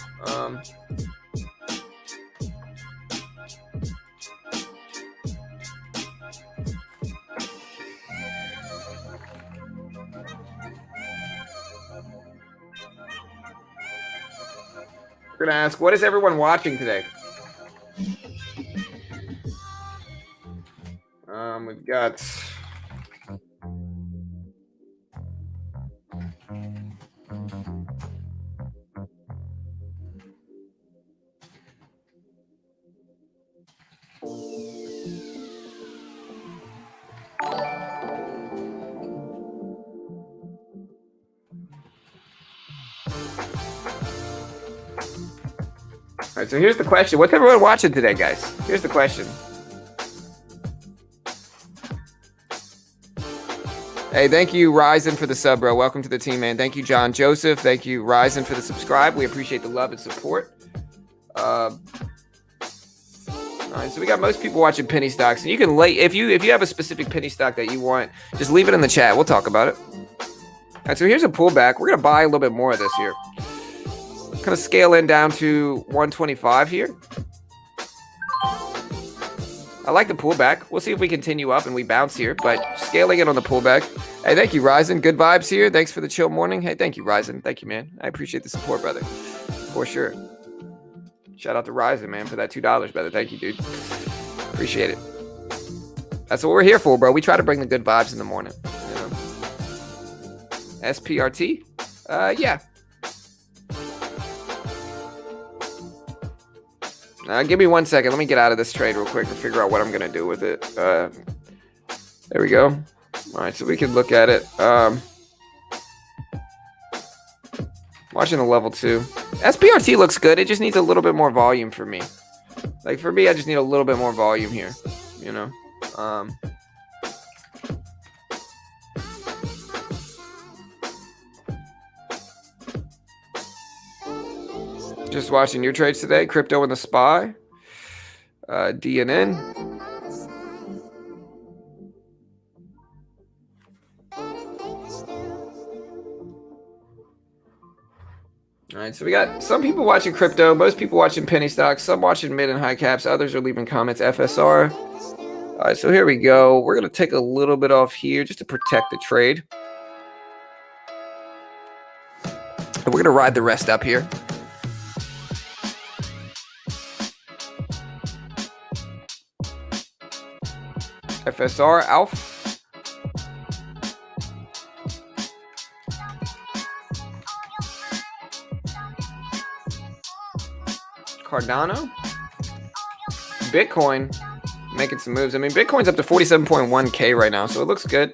We're gonna ask, what is everyone watching today? We've got. right, so here's the question. What's everyone watching today, guys? Here's the question. Hey, thank you, Ryzen, for the sub, bro. Welcome to the team, man. Thank you, John Joseph. Thank you, Ryzen, for the subscribe. We appreciate the love and support. All right, so we got most people watching penny stocks, and you can if you have a specific penny stock that you want, just leave it in the chat. We'll talk about it. All right, so here's a pullback. We're gonna buy a little bit more of this here. Kind of scale in down to 125 here. I like the pullback. We'll see if we continue up and we bounce here, but scaling it on the pullback. Hey, thank you, Ryzen. Good vibes here. Thanks for the chill morning. Hey, thank you, Ryzen. Thank you, man. I appreciate the support, brother. For sure. Shout out to Ryzen, man, for that $2, brother. Thank you, dude. Appreciate it. That's what we're here for, bro. We try to bring the good vibes in the morning. You know? SPRT? Yeah. Give me 1 second. Let me get out of this trade real quick and figure out what I'm going to do with it. There we go. All right, so we can look at it. Watching the level 2. SPRT looks good. It just needs a little bit more volume for me. Like, for me, I just need a little bit more volume here. You know? Just watching your trades today. Crypto and the SPY. DNN. All right, so we got some people watching crypto, most people watching penny stocks, some watching mid and high caps, others are leaving comments FSR. All right, so here we go. We're going to take a little bit off here just to protect the trade. And we're going to ride the rest up here. FSR, Alf. Cardano. Bitcoin making some moves. I mean, Bitcoin's up to 47.1K right now, so it looks good.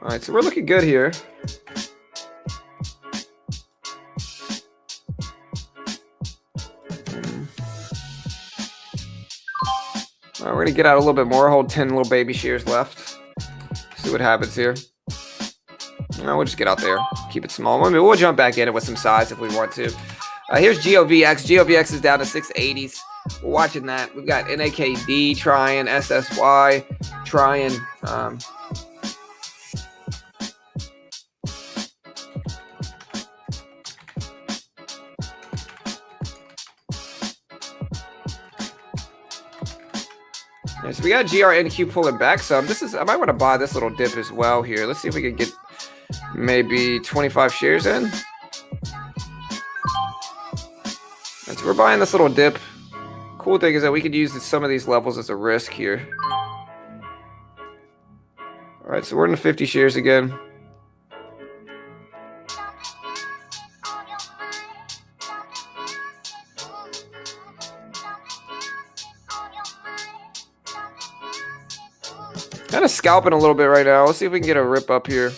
All right, so we're looking good here. All right, we're gonna get out a little bit more. Hold 10 little baby shears left. See what happens here. No, we'll just get out there. Keep it small. I mean, we'll jump back in it with some size if we want to. Here's GOVX. GOVX is down to 680s. We're watching that. We've got NAKD trying, SSY trying. So we got GRNQ pulling back some. I might want to buy this little dip as well here. Let's see if we can get maybe 25 shares in. And so we're buying this little dip. Cool thing is that we could use some of these levels as a risk here. All right, so we're in the 50 shares again. Kind of scalping a little bit right now. Let's see if we can get a rip up here.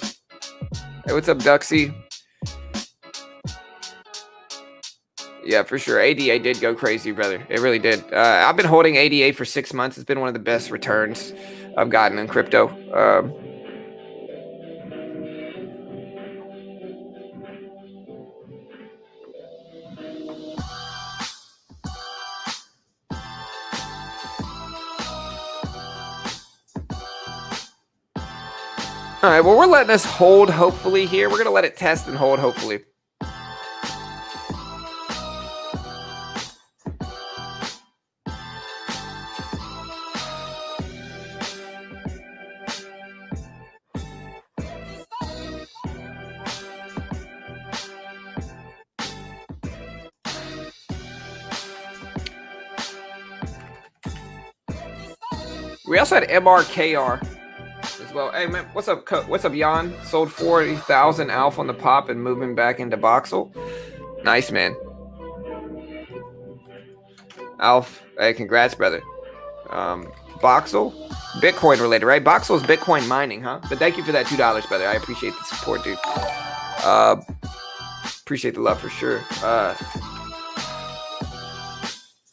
Hey, what's up, Duxie? Yeah, for sure. ADA did go crazy, brother. It really did. I've been holding ADA for 6 months. It's been one of the best returns I've gotten in crypto. All right, well, we're letting this hold, hopefully, here. We're going to let it test and hold, hopefully. We also had MRKR. Well, hey man, what's up? What's up, Jan? Sold 40,000 Alpha on the pop and moving back into Voxel. Nice, man. Alf, hey, congrats, brother. Boxel? Bitcoin related, right? Boxel is Bitcoin mining, huh? But thank you for that $2, brother. I appreciate the support, dude. Appreciate the love for sure. All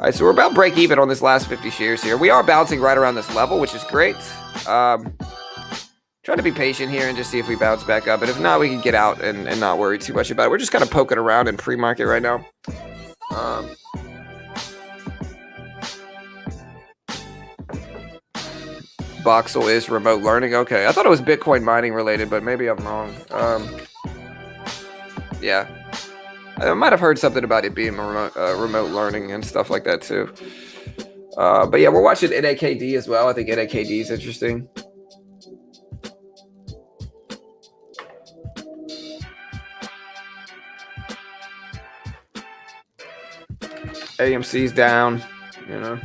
right, so we're about break even on this last 50 shares here. We are bouncing right around this level, which is great. Trying to be patient here and just see if we bounce back up. And if not, we can get out and not worry too much about it. We're just kind of poking around in pre-market right now. Boxel is remote learning. Okay, I thought it was Bitcoin mining related, but maybe I'm wrong. Yeah, I might have heard something about it being remote learning and stuff like that too. But yeah, we're watching NAKD as well. I think NAKD is interesting. AMC's down, you know.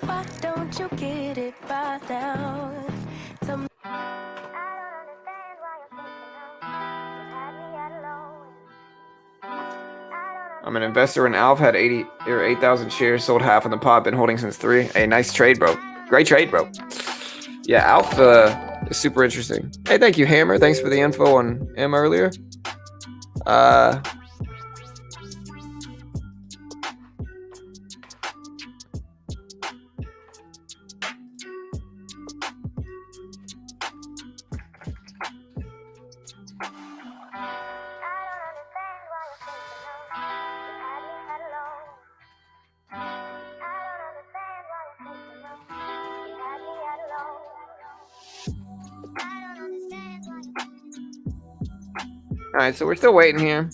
Why don't you get it by now? I'm an investor in Alf, had 8,000 shares, sold half in the pot, been holding since 3. Hey, nice trade, bro. Great trade, bro. Yeah, Alf is super interesting. Hey, thank you, Hammer. Thanks for the info on M earlier. All right, so we're still waiting here.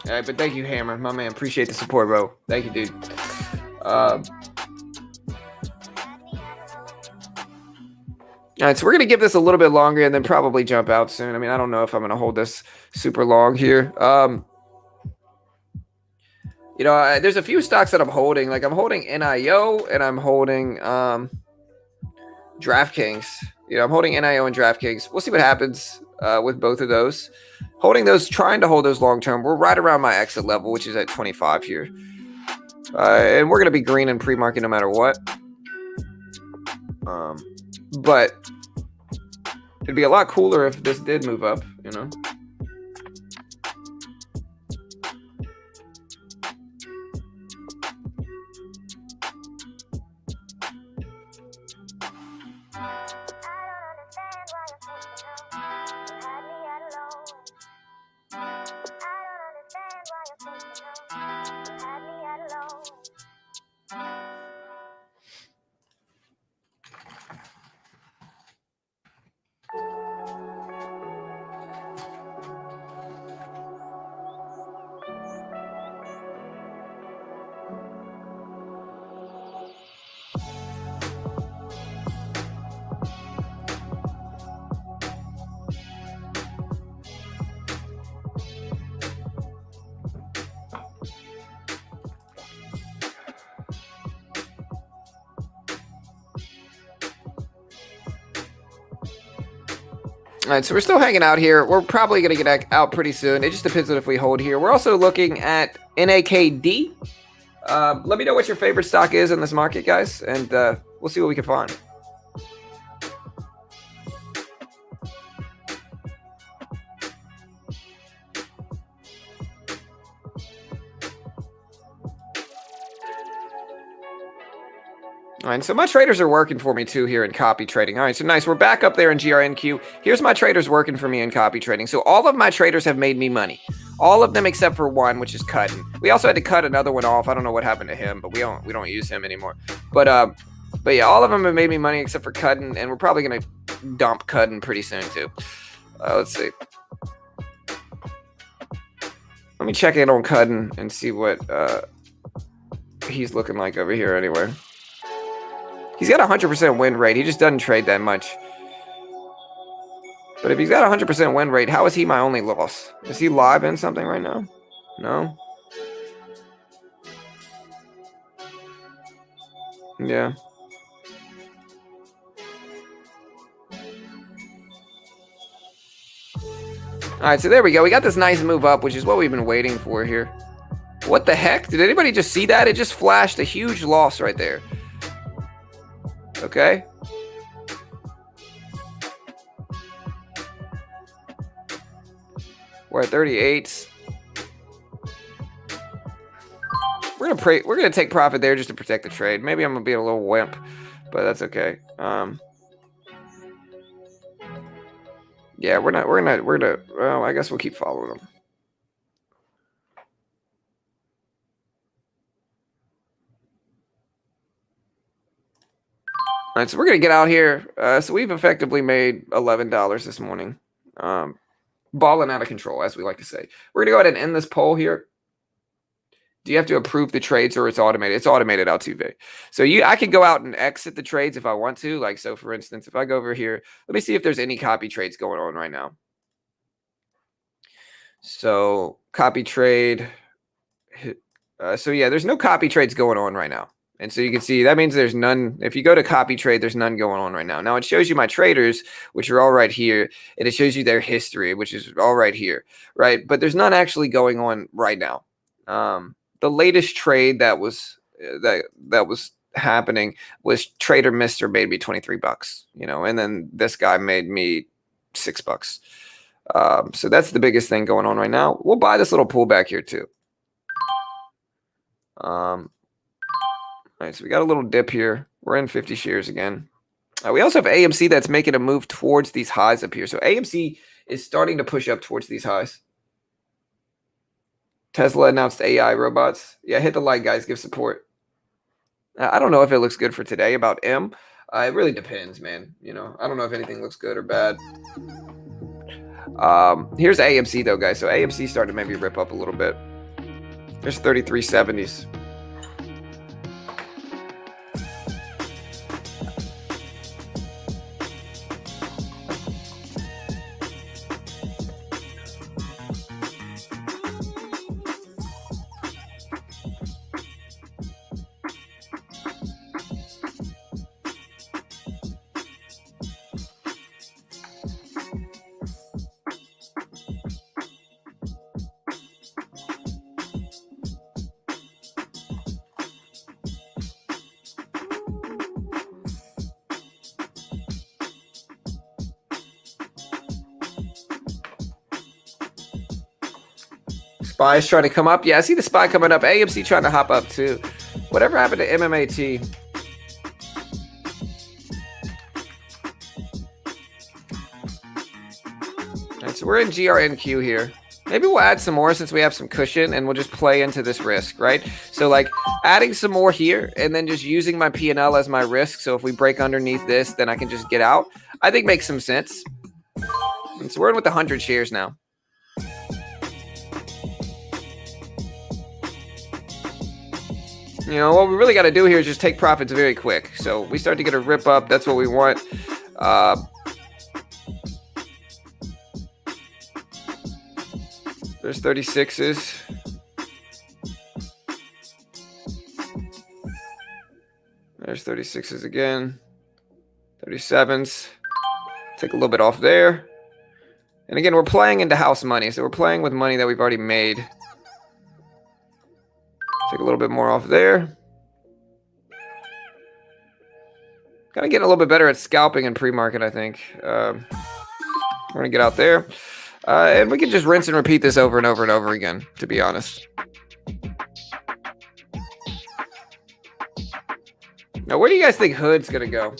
All right, but thank you, Hammer, my man. Appreciate the support, bro. Thank you, dude. All right, so we're gonna give this a little bit longer and then probably jump out soon. I mean, I don't know if I'm gonna hold this super long here. You know, there's a few stocks that I'm holding. Like I'm holding NIO and I'm holding DraftKings. You know, I'm holding NIO and DraftKings. We'll see what happens with both of those. Holding those, trying to hold those long term. We're right around my exit level, which is at 25 here. And we're going to be green in pre-market no matter what. But it'd be a lot cooler if this did move up, you know. All right, so we're still hanging out here. We're probably going to get out pretty soon. It just depends on if we hold here. We're also looking at NAKD. Let me know what your favorite stock is in this market, guys, and we'll see what we can find. All right, so my traders are working for me too here in copy trading. All right, so nice. We're back up there in GRNQ. Here's my traders working for me in copy trading. So all of my traders have made me money. All of them except for one, which is Cutting. We also had to cut another one off. I don't know what happened to him, but we don't use him anymore. But yeah, all of them have made me money except for Cutting, and we're probably gonna dump Cutting pretty soon too. Let's see. Let me check in on Cutting and see what he's looking like over here anyway. He's got a 100% win rate. He just doesn't trade that much. But if he's got a 100% win rate, how is he my only loss? Is he live in something right now? No. Yeah. All right, so there we go. We got this nice move up, which is what we've been waiting for here. What the heck? Did anybody just see that? It just flashed a huge loss right there. Okay. We're at 38. We're gonna take profit there just to protect the trade. Maybe I'm gonna be a little wimp, but that's okay. Yeah, we're gonna. Well, I guess we'll keep following them. All right, so we're gonna get out here. So we've effectively made $11 this morning. Balling out of control, as we like to say. We're gonna go ahead and end this poll here. Do you have to approve the trades or it's automated? It's automated, Altuve. So I can go out and exit the trades if I want to. Like, so for instance, if I go over here, let me see if there's any copy trades going on right now. So copy trade. So yeah, there's no copy trades going on right now. And so you can see that means there's none. If you go to copy trade, there's none going on right now. Now it shows you my traders, which are all right here. And it shows you their history, which is all right here. Right. But there's none actually going on right now. The latest trade that was happening was Trader Mister made me $23, you know, and then this guy made me $6. So that's the biggest thing going on right now. We'll buy this little pullback here too. All right, so we got a little dip here. We're in 50 shares again. We also have AMC that's making a move towards these highs up here. So AMC is starting to push up towards these highs. Tesla announced AI robots. Yeah, hit the like, guys. Give support. I don't know if it looks good for today about M. It really depends, man. You know, I don't know if anything looks good or bad. Here's AMC, though, guys. So AMC started to maybe rip up a little bit. There's 3370s. SPY's trying to come up. Yeah, I see the SPY coming up. AMC trying to hop up too. Whatever happened to MMAT? All right, so we're in GRNQ here. Maybe we'll add some more since we have some cushion and we'll just play into this risk, right? So like adding some more here and then just using my P&L as my risk. So if we break underneath this, then I can just get out. I think makes some sense. And so we're in with 100 shares now. You know, what we really got to do here is just take profits very quick. So we start to get a rip up. That's what we want. There's 36s. There's 36s again. 37s. Take a little bit off there. And again, we're playing into house money. So we're playing with money that we've already made. Take a little bit more off there. Kind of getting a little bit better at scalping and pre-market, I think. We're going to get out there. And we can just rinse and repeat this over and over and over again, to be honest. Now, where do you guys think Hood's going to go?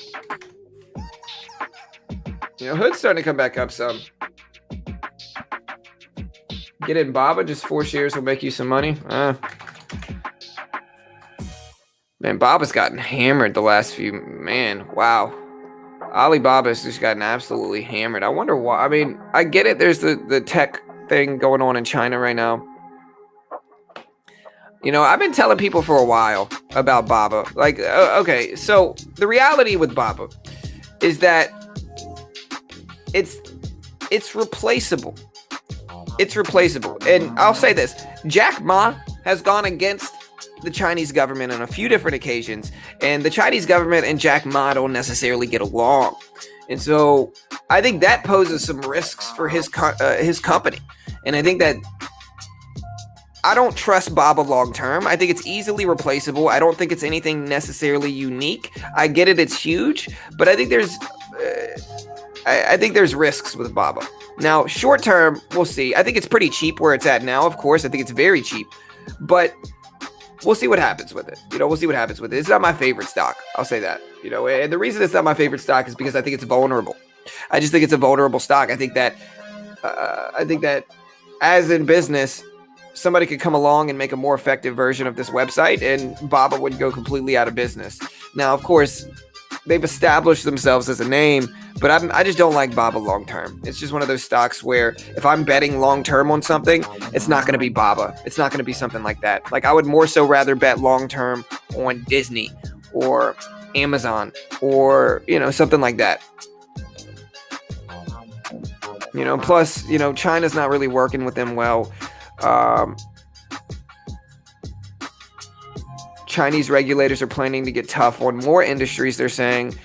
You know, Hood's starting to come back up some. Get in Baba, just 4 shares will make you some money. Man, Baba's gotten hammered the last few. Man, wow. Alibaba's just gotten absolutely hammered. I wonder why. I mean, I get it. There's the tech thing going on in China right now. You know, I've been telling people for a while about Baba. Like, okay, so the reality with Baba is that it's replaceable. It's replaceable. And I'll say this, Jack Ma has gone against the Chinese government on a few different occasions, and the Chinese government and Jack Ma don't necessarily get along. And so I think that poses some risks for his company. And I think that I don't trust Baba long term. I think it's easily replaceable. I don't think it's anything necessarily unique. I get it, it's huge, but I think there's risks with Baba. Now, short term, we'll see. I think it's pretty cheap where it's at now, of course. I think it's very cheap, but we'll see what happens with it. We'll see what happens with it. It's not my favorite stock. I'll say that. And the reason it's not my favorite stock is because I think it's vulnerable. I just think it's a vulnerable stock. I think that as in business, somebody could come along and make a more effective version of this website, and Baba would go completely out of business. Now, of course, they've established themselves as a name, but I just don't like Baba long term. It's just one of those stocks where if I'm betting long term on something, it's not going to be Baba. It's not going to be something like that. Like, I would more so rather bet long term on Disney or Amazon or, something like that. Plus, China's not really working with them well. Chinese regulators are planning to get tough on more industries, they're saying.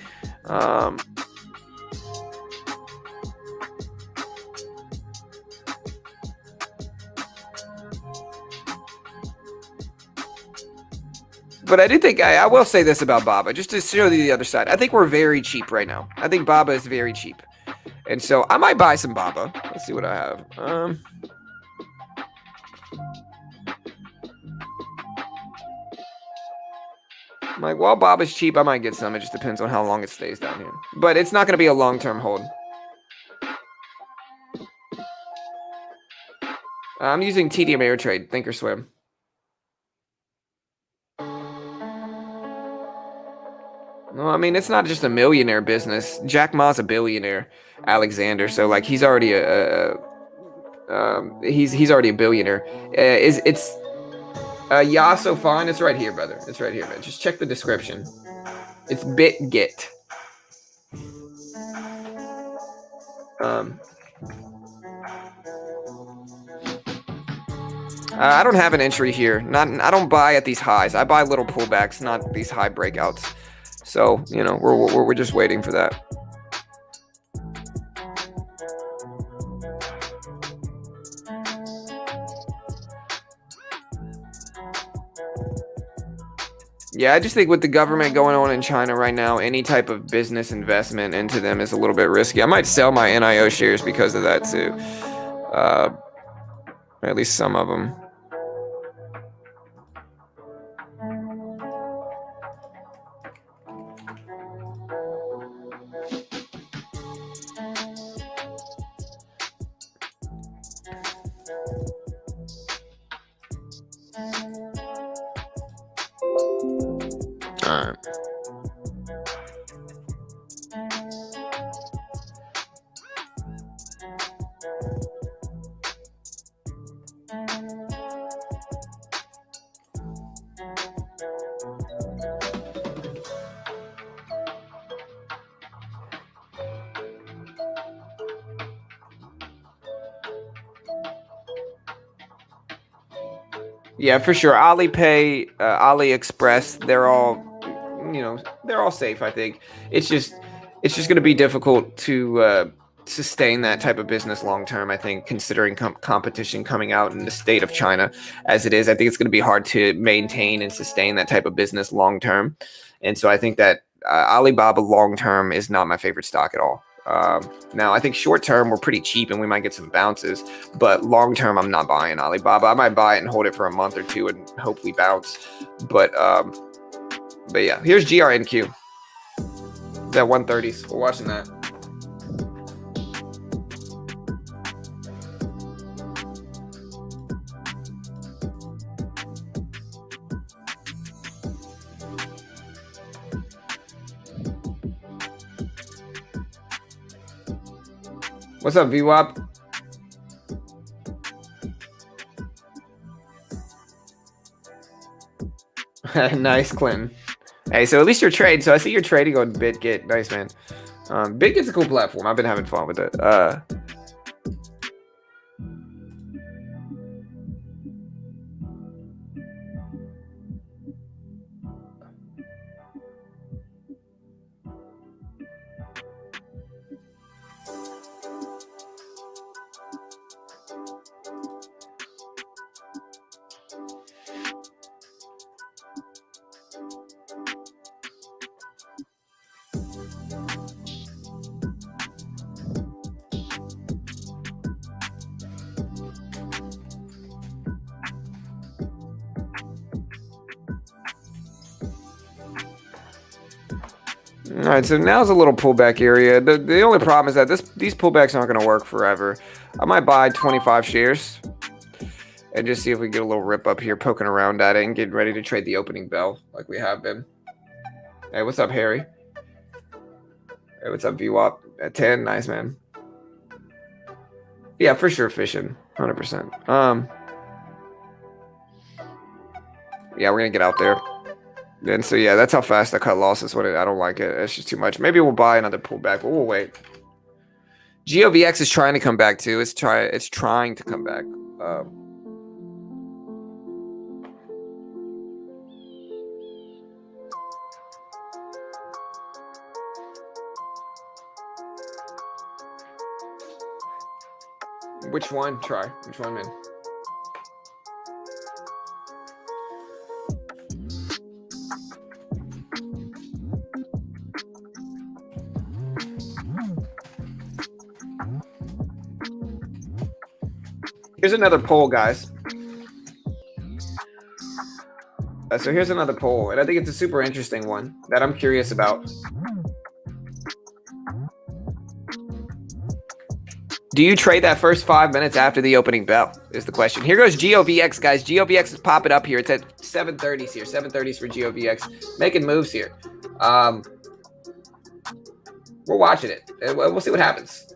But I do think, I will say this about Baba, just to show you the other side. I think we're very cheap right now. I think Baba is very cheap. And so I might buy some Baba. Let's see what I have. Like, while Baba's cheap, I might get some. It just depends on how long it stays down here. But it's not going to be a long-term hold. I'm using TD Ameritrade, Thinkorswim. Well, I mean, it's not just a millionaire business. Jack Ma's a billionaire, Alexander. So, like, he's already he's already a billionaire. It's yeah, so fine. It's right here, brother. It's right here, man. Just check the description. It's BitGet. I don't have an entry here. I don't buy at these highs. I buy little pullbacks, not these high breakouts. So, we're just waiting for that. Yeah, I just think with the government going on in China right now, any type of business investment into them is a little bit risky. I might sell my NIO shares because of that too. Or at least some of them. Yeah, for sure. Alipay, AliExpress, they're all safe, I think. It's just going to be difficult to sustain that type of business long term, I think, considering competition coming out in the state of China as it is. I think it's going to be hard to maintain and sustain that type of business long term. And so I think that Alibaba long term is not my favorite stock at all. Now, I think short term we're pretty cheap and we might get some bounces, but long term I'm not buying Alibaba. I might buy it and hold it for a month or two and hopefully bounce. But yeah, here's GRNQ. That 130s. We're watching that. What's up, VWAP? Nice, Clinton. Hey, so at least you're trading. So I see you're trading on BitGet. Nice, man. BitGet's a cool platform. I've been having fun with it. All right, so now's a little pullback area. The only problem is that these pullbacks aren't going to work forever. I might buy 25 shares and just see if we get a little rip up here, poking around at it and getting ready to trade the opening bell like we have been. Hey, what's up, Harry? Hey, what's up, VWAP? At 10, nice, man. Yeah, for sure, fishing, 100%. Yeah, we're gonna get out there. And so yeah, that's how fast I cut losses. I don't like it. It's just too much. Maybe we'll buy another pullback, but we'll wait. GOVX is trying to come back too. It's trying to come back. Which one? Try. Which one, man? Here's another poll, guys. So here's another poll, and I think it's a super interesting one that I'm curious about. Do you trade that first 5 minutes after the opening bell is the question. Here goes GOVX, guys. GOVX is popping up here. It's at 730s here. 730s for GOVX. Making moves here. We're watching it. And we'll see what happens.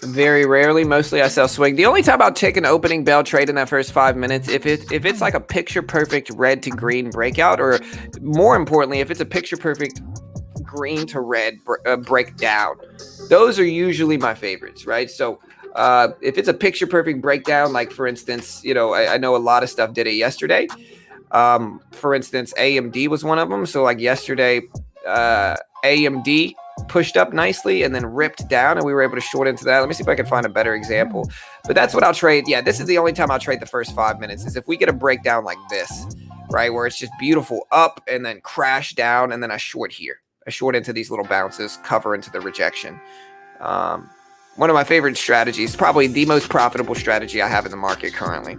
Very rarely. Mostly I sell swing. The only time I'll take an opening bell trade in that first 5 minutes, if it's like a picture perfect red to green breakout, or more importantly, if it's a picture perfect green to red breakdown. Those are usually my favorites, right? So if it's a picture perfect breakdown, like for instance, I know a lot of stuff did it yesterday. For instance, AMD was one of them. So like yesterday, AMD pushed up nicely and then ripped down, and we were able to short into that. Let me see if I can find a better example. But that's what I'll trade. Yeah, this is the only time I'll trade the first 5 minutes, is if we get a breakdown like this, right, where it's just beautiful up and then crash down, and then I short here. I short into these little bounces, cover into the rejection. One of my favorite strategies, probably the most profitable strategy I have in the market currently.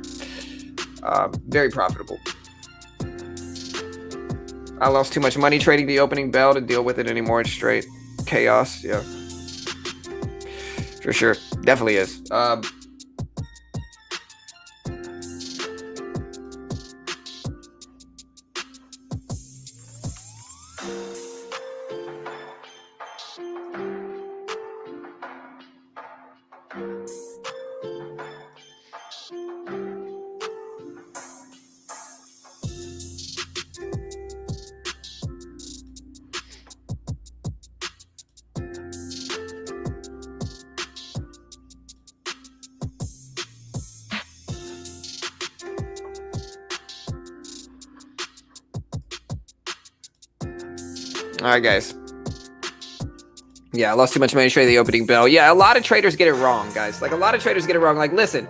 Very profitable. I lost too much money trading the opening bell to deal with it anymore. It's straight chaos. Yeah, for sure. Definitely is. All right, guys. Yeah, I lost too much money trading the opening bell. Yeah, a lot of traders get it wrong, guys. Like, a lot of traders get it wrong. Like, listen,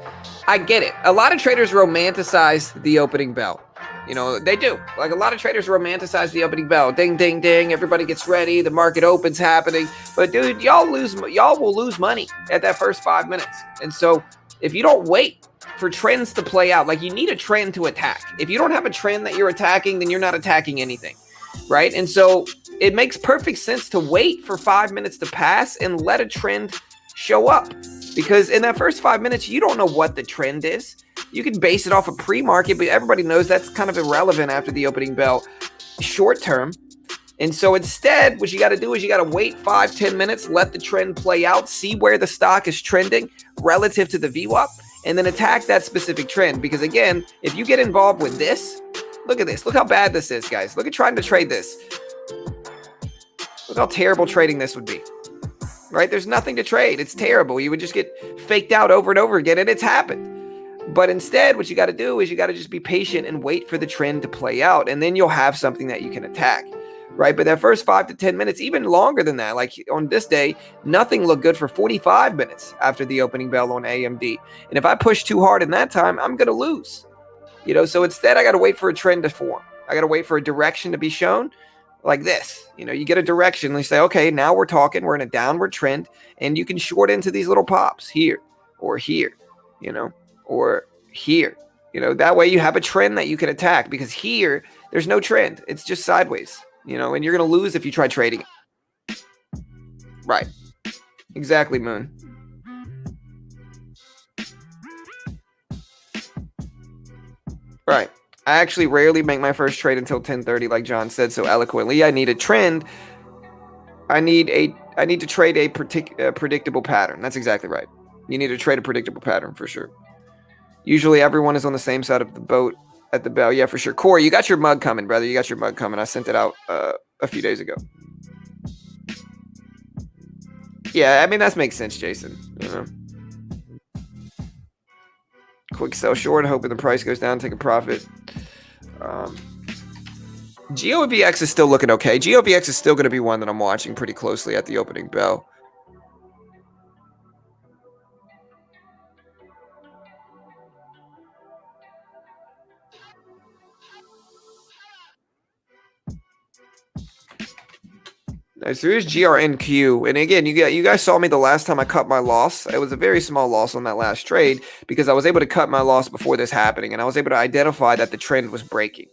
I get it. A lot of traders romanticize the opening bell. They do. Like, a lot of traders romanticize the opening bell. Ding, ding, ding. Everybody gets ready. The market opens happening. But, dude, y'all will lose money at that first 5 minutes. And so if you don't wait for trends to play out, like, you need a trend to attack. If you don't have a trend that you're attacking, then you're not attacking anything. Right? And so it makes perfect sense to wait for 5 minutes to pass and let a trend show up. Because in that first 5 minutes, you don't know what the trend is. You can base it off of pre-market, but everybody knows that's kind of irrelevant after the opening bell short term. And so instead, what you got to do is you got to wait 5-10 minutes, let the trend play out, see where the stock is trending relative to the VWAP, and then attack that specific trend. Because again, if you get involved with this, look at this. Look how bad this is, guys. Look at trying to trade this. Look how terrible trading this would be. Right? There's nothing to trade. It's terrible. You would just get faked out over and over again, and it's happened. But instead, what you got to do is you got to just be patient and wait for the trend to play out, and then you'll have something that you can attack. Right? But that first 5 to 10 minutes, even longer than that, like on this day, nothing looked good for 45 minutes after the opening bell on AMD. And if I push too hard in that time, I'm going to lose. You know, so instead I got to wait for a trend to form. I got to wait for a direction to be shown like this. You know, you get a direction and you say, okay, now we're talking, we're in a downward trend, and you can short into these little pops here or here, you know, or here. You know, that way you have a trend that you can attack, because here there's no trend. It's just sideways. You know, and you're going to lose if you try trading it. Right. Exactly, Moon. Right. I actually rarely make my first trade until 10:30, like John said so eloquently. I need a trend. I need to trade a predictable pattern. That's exactly right. You need to trade a predictable pattern for sure. Usually everyone is on the same side of the boat at the bell. Yeah, for sure. Corey, you got your mug coming, brother. You got your mug coming. I sent it out a few days ago. Yeah, I mean, that makes sense, Jason. You know, quick sell short, hoping the price goes down, take a profit. GOVX is still looking okay. GOVX is still going to be one that I'm watching pretty closely at the opening bell. So here's GRNQ, and again, you guys saw me the last time I cut my loss. It was a very small loss on that last trade because I was able to cut my loss before this happening, and I was able to identify that the trend was breaking.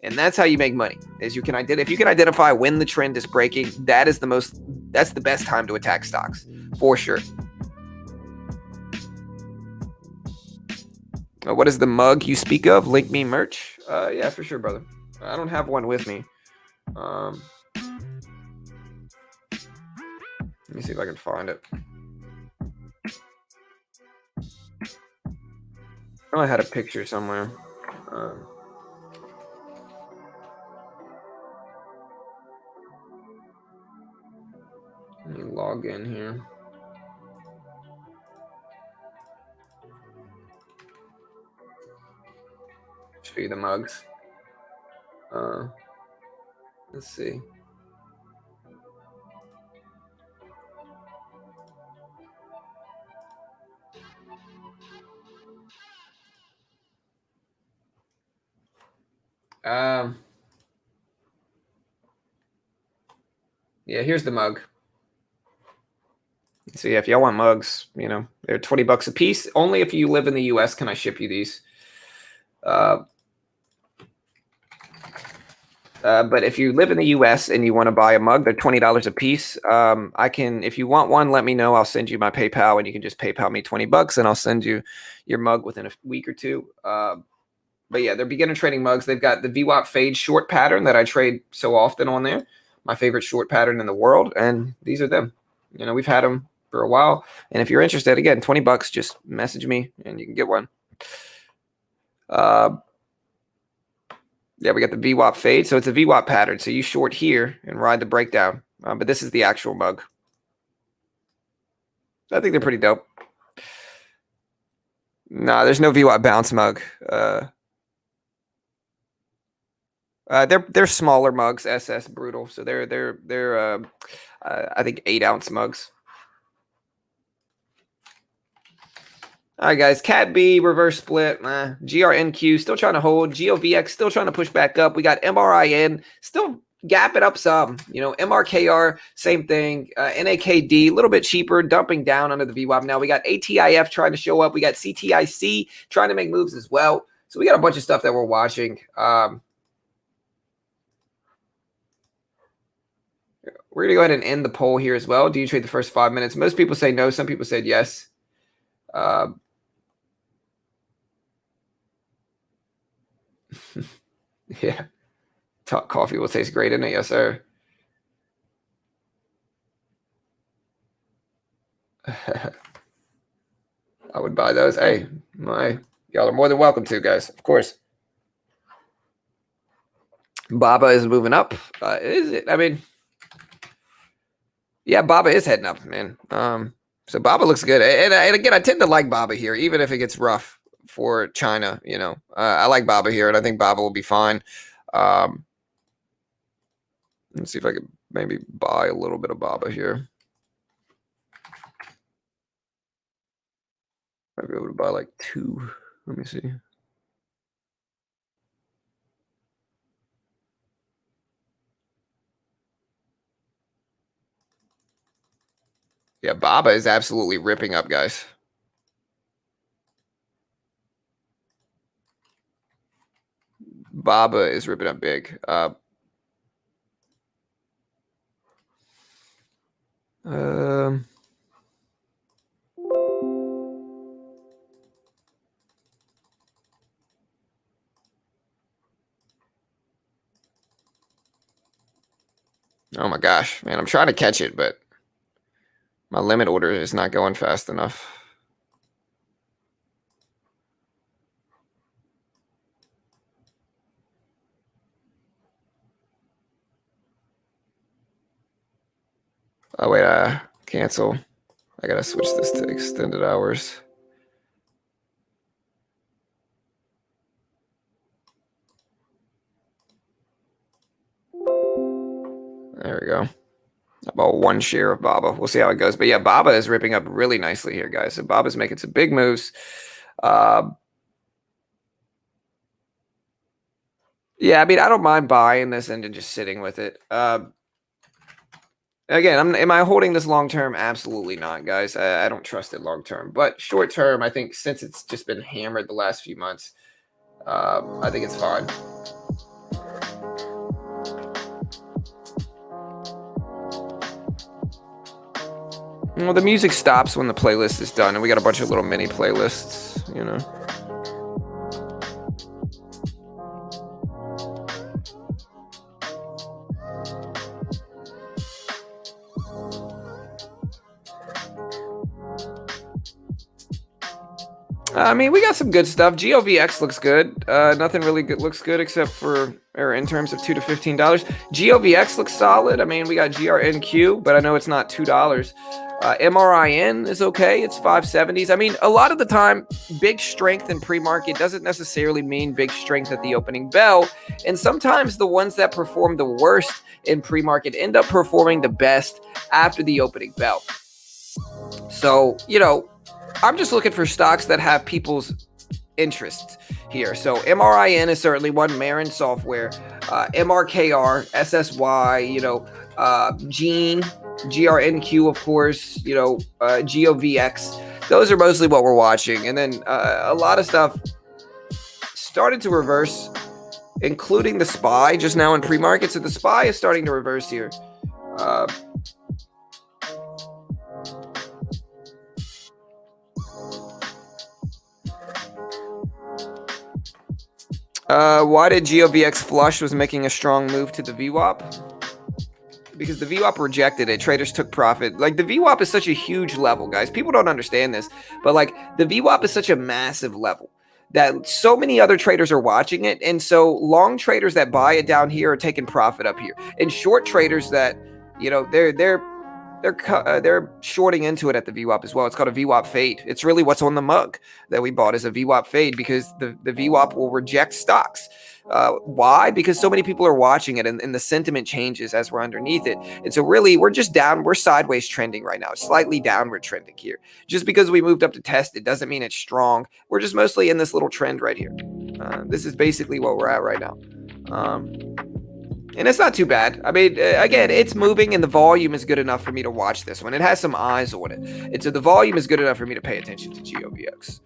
And that's how you make money. Is you can if you can identify when the trend is breaking, that's the best time to attack stocks for sure. What is the mug you speak of? Link me merch. Yeah, for sure, brother. I don't have one with me. Let me see if I can find it. Oh, I had a picture somewhere. Let me log in here. Show you the mugs. Let's see. Yeah, here's the mug. So yeah, if y'all want mugs, you know, they're $20 a piece. Only if you live in the US can I ship you these. But if you live in the US and you want to buy a mug, they're $20 a piece. I can, if you want one, let me know. I'll send you my PayPal, and you can just PayPal me $20 and I'll send you your mug within a week or two. But yeah, they're beginner trading mugs. They've got the VWAP fade short pattern that I trade so often on there. My favorite short pattern in the world. And these are them. You know, we've had them for a while. And if you're interested, again, $20, just message me and you can get one. Yeah, we got the VWAP fade. So it's a VWAP pattern. So you short here and ride the breakdown. But this is the actual mug. I think they're pretty dope. Nah, there's no VWAP bounce mug. They're smaller mugs, SS brutal. So they're I think 8-ounce mugs. All right, guys. Cat B, reverse split. GRNQ still trying to hold. GOVX still trying to push back up. We got MRIN still gapping up some. You know, MRKR, same thing. NAKD, a little bit cheaper, dumping down under the VWAP. Now we got ATIF trying to show up. We got CTIC trying to make moves as well. So we got a bunch of stuff that we're watching. We're going to go ahead and end the poll here as well. Do you trade the first 5 minutes? Most people say no. Some people said yes. Yeah. Top coffee will taste great in it. Yes, sir. I would buy those. Hey, Y'all are more than welcome to, guys. Of course. Baba is moving up. Is it? I mean, yeah, Baba is heading up, man. So Baba looks good. And again, I tend to like Baba here, even if it gets rough for China. You know, I like Baba here, and I think Baba will be fine. Let's see if I could maybe buy a little bit of Baba here. I'd be able to buy like 2. Let me see. Yeah, Baba is absolutely ripping up, guys. Baba is ripping up big. Oh my gosh, man, I'm trying to catch it, but my limit order is not going fast enough. Oh wait, cancel. I gotta switch this to extended hours. There we go. About 1 share of Baba. We'll see how it goes. But yeah, Baba is ripping up really nicely here, guys. So Baba's making some big moves. Yeah, I mean, I don't mind buying this and then just sitting with it. Again, am I holding this long term? Absolutely not, guys. I don't trust it long term. But short term, I think since it's just been hammered the last few months, I think it's fine. Well, the music stops when the playlist is done, and we got a bunch of little mini playlists, you know. I mean, we got some good stuff. GOVX looks good. Nothing really good looks good except for, or in terms of $2 to $15. GOVX looks solid. I mean, we got GRNQ, but I know it's not $2. MRIN is okay. It's 570s. I mean, a lot of the time, big strength in pre-market doesn't necessarily mean big strength at the opening bell. And sometimes the ones that perform the worst in pre-market end up performing the best after the opening bell. So, you know, I'm just looking for stocks that have people's interests here. So MRIN is certainly one. Marin Software, MRKR, SSY, you know, Gene, GRNQ, of course, you know, GOVX. Those are mostly what we're watching. And then a lot of stuff started to reverse, including the SPY just now in pre-market. So the SPY is starting to reverse here. Why did GOVX flush was making a strong move to the VWAP? Because the VWAP rejected it. Traders took profit. Like, the VWAP is such a huge level, guys. People don't understand this, but like, the VWAP is such a massive level that so many other traders are watching it. And so long traders that buy it down here are taking profit up here. And short traders that, you know, they're shorting into it at the VWAP as well. It's called a VWAP fade. It's really what's on the mug that we bought is a VWAP fade because the VWAP will reject stocks. Why? Because so many people are watching it and the sentiment changes as we're underneath it. And so really we're just down. We're sideways trending right now. It's slightly downward trending here. Just because we moved up to test it doesn't mean it's strong. We're just mostly in this little trend right here. This is basically what we're at right now. And it's not too bad. I mean, again, it's moving and the volume is good enough for me to watch this one. It has some eyes on it. And so the volume is good enough for me to pay attention to GOVX.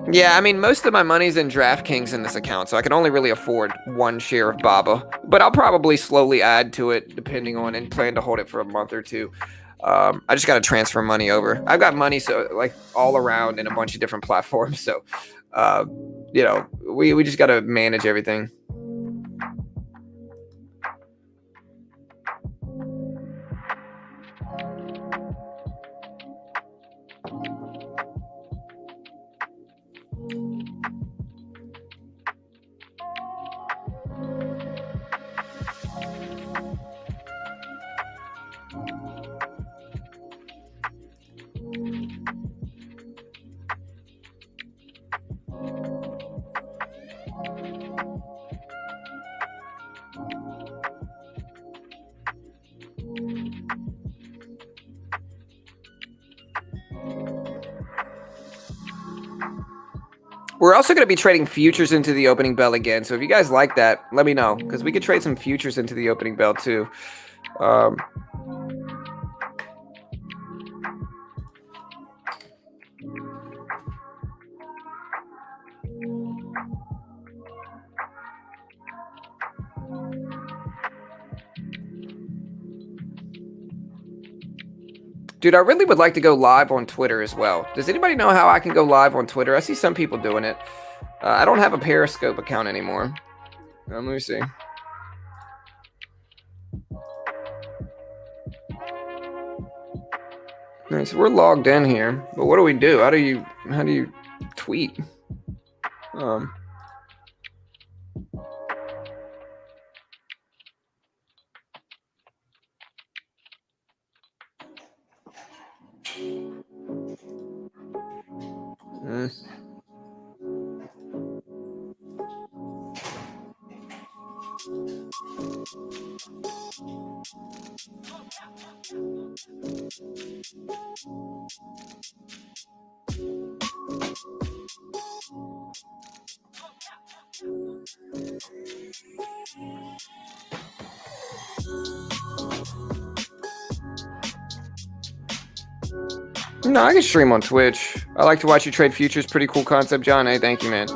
Yeah, I mean, most of my money's in DraftKings in this account, so I can only really afford 1 share of Baba. But I'll probably slowly add to it, depending on, and plan to hold it for a month or two. I just got to transfer money over. I've got money so like all around in a bunch of different platforms. So, you know, we just got to manage everything. We're also going to be trading futures into the opening bell again. So if you guys like that, let me know, because we could trade some futures into the opening bell too. Dude, I really would like to go live on Twitter as well. Does anybody know how I can go live on Twitter? I see some people doing it. I don't have a Periscope account anymore. Let me see. All right, so we're logged in here, but what do we do? How do you tweet? No, I can stream on Twitch. I like to watch you trade futures. Pretty cool concept, John. Hey, thank you, man.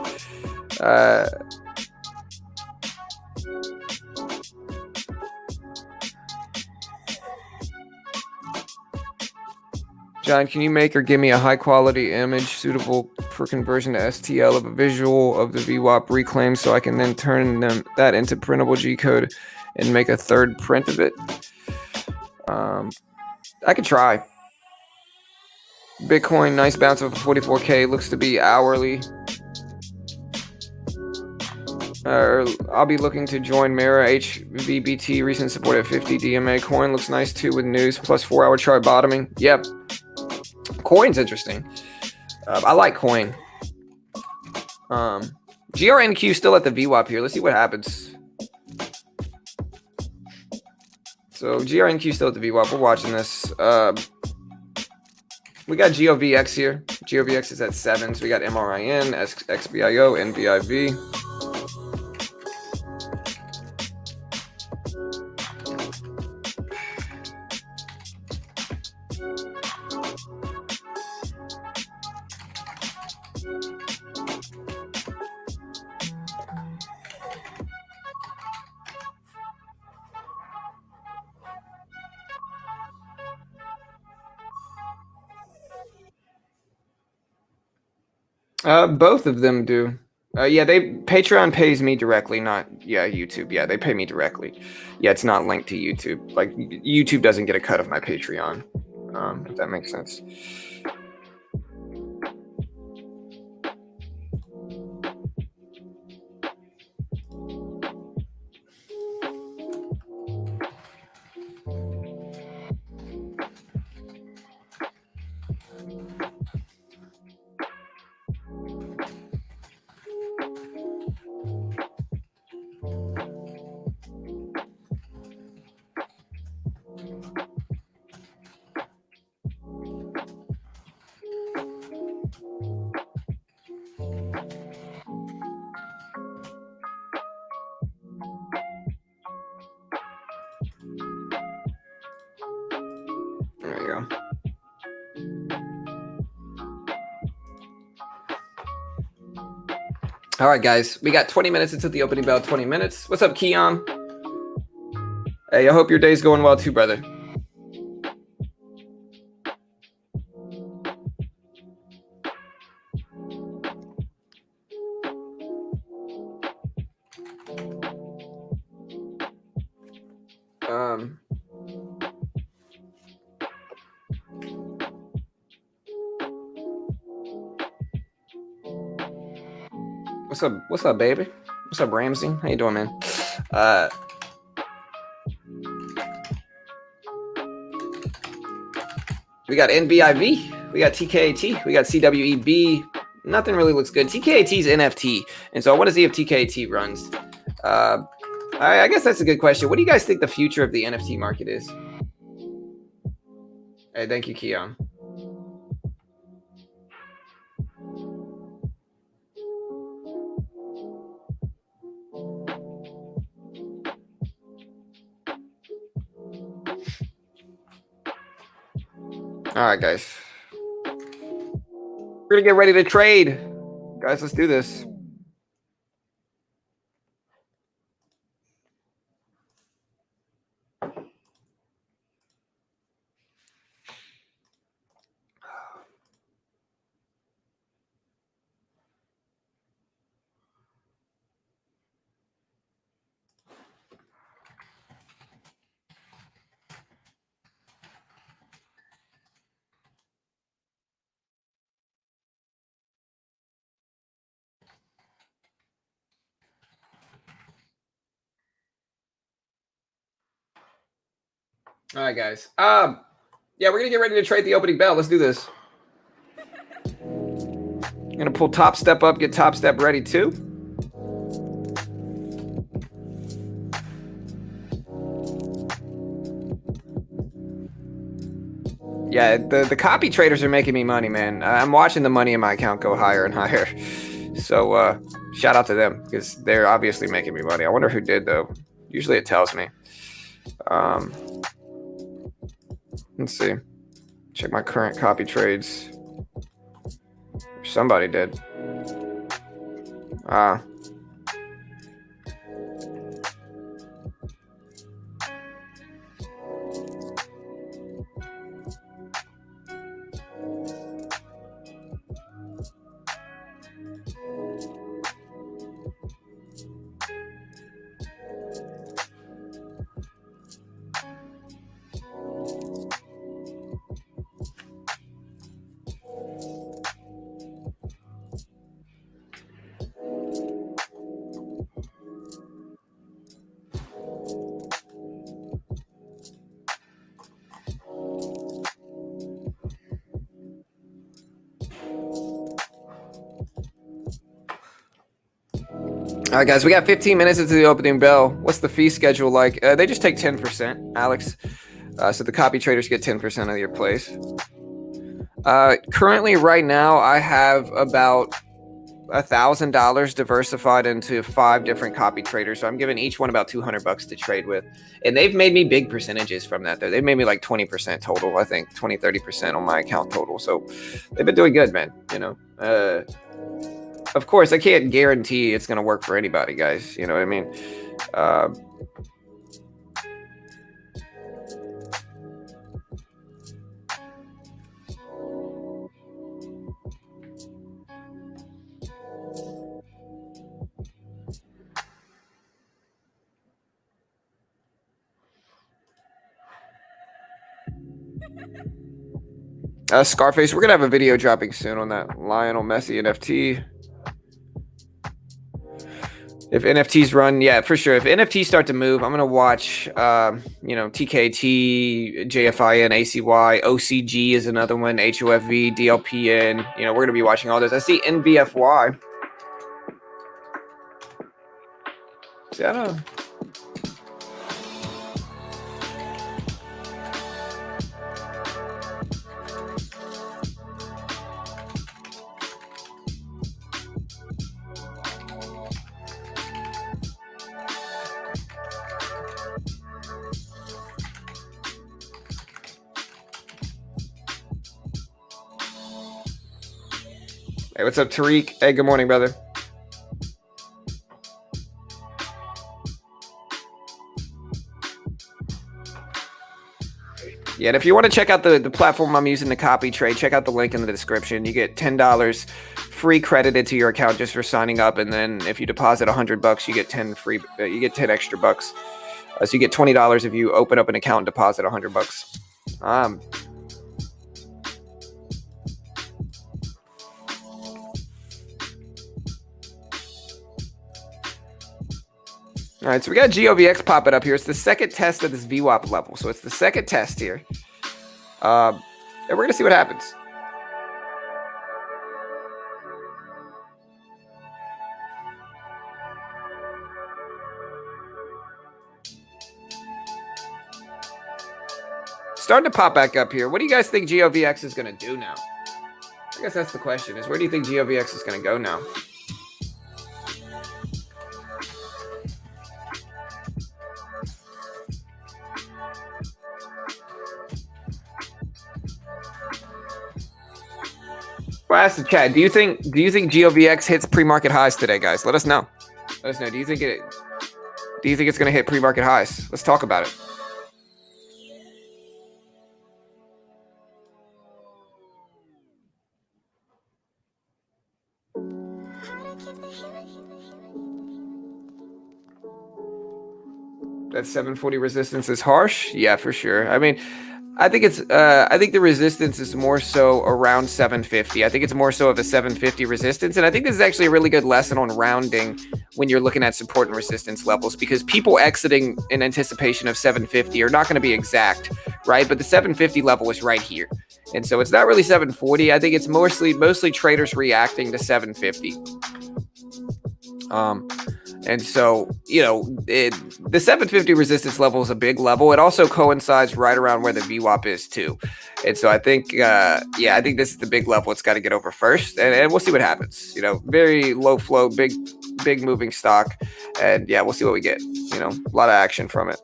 John, can you make or give me a high quality image suitable for conversion to STL of a visual of the VWAP reclaim so I can then turn that into printable G-code and make a third print of it? I could try. Bitcoin, nice bounce of 44K, looks to be hourly. I'll be looking to join Mara HVBT, recent support at 50 DMA. Coin looks nice too with news, plus 4-hour chart bottoming. Yep. Coin's interesting. I like coin. GRNQ still at the VWAP here. Let's see what happens. So GRNQ still at the VWAP. We're watching this. We got GOVX here. GOVX is at 7. So we got MRIN, XBIO, NVIV. Both of them do. Yeah, Patreon pays me directly, not YouTube. Yeah, they pay me directly. Yeah, it's not linked to YouTube. Like YouTube doesn't get a cut of my Patreon. If that makes sense. There you go. All right, guys. We got 20 minutes until the opening bell. 20 minutes. What's up, Keon? Hey, I hope your day's going well too, brother. What's up, baby? What's up, Ramsey? How you doing, man? We got NBIV, we got TKAT, we got CWEB. Nothing really looks good. TKAT is NFT, and so I want to see if TKAT runs. I guess that's a good question. What do you guys think the future of the NFT market is? Hey, thank you, Keon. All right, guys. We're gonna get ready to trade. Guys, let's do this. All right, guys. Yeah, we're gonna get ready to trade the opening bell. Let's do this. I'm gonna pull Top Step up, get Top Step ready too. Yeah, the copy traders are making me money, man. I'm watching the money in my account go higher and higher. So shout out to them because they're obviously making me money. I wonder who did though. Usually it tells me. Let's see. Check my current copy trades. Somebody did. All right, guys, we got 15 minutes into the opening bell. What's the fee schedule like? They just take 10%, Alex. So the copy traders get 10% of your place. Currently, right now, I have about $1,000 diversified into 5 different copy traders. So I'm giving each one about $200 to trade with. And they've made me big percentages from that. They've made me like 20% total, I think, 20, 30% on my account total. So they've been doing good, man. You know, of course, I can't guarantee it's going to work for anybody, guys. You know what I mean? Scarface, we're going to have a video dropping soon on that Lionel Messi NFT. If NFTs run, yeah, for sure. If NFTs start to move, I'm going to watch, TKT, JFIN, ACY, OCG is another one, HOFV, DLPN. You know, we're going to be watching all this. I see NVFY. See, I don't know. Hey, what's up, Tariq? Hey, good morning, brother. Yeah, and if you want to check out the platform I'm using to copy trade, check out the link in the description. You get $10 free credited to your account just for signing up, and then if you deposit $100, you get 10 extra bucks. So you get $20 if you open up an account and deposit $100. All right, so we got GOVX popping up here. It's the second test of this VWAP level. So it's the second test here. And we're going to see what happens. Starting to pop back up here. What do you guys think GOVX is going to do now? I guess that's the question, is where do you think GOVX is going to go now? Well, ask the chat. Do you think GOVX hits pre-market highs today, guys? Let us know. Let us know. Do you think it's going to hit pre-market highs? Let's talk about it. That 740 resistance is harsh. Yeah, for sure. I mean, I think the resistance is more so around 750. I think it's more so of a 750 resistance. And I think this is actually a really good lesson on rounding when you're looking at support and resistance levels, because people exiting in anticipation of 750 are not going to be exact, right? But the 750 level is right here. And so it's not really 740. I think it's mostly traders reacting to 750. And so, you know, the 750 resistance level is a big level. It also coincides right around where the VWAP is too. And so I think, I think this is the big level it's got to get over first. And we'll see what happens. You know, very low flow, big moving stock. And yeah, we'll see what we get. You know, a lot of action from it.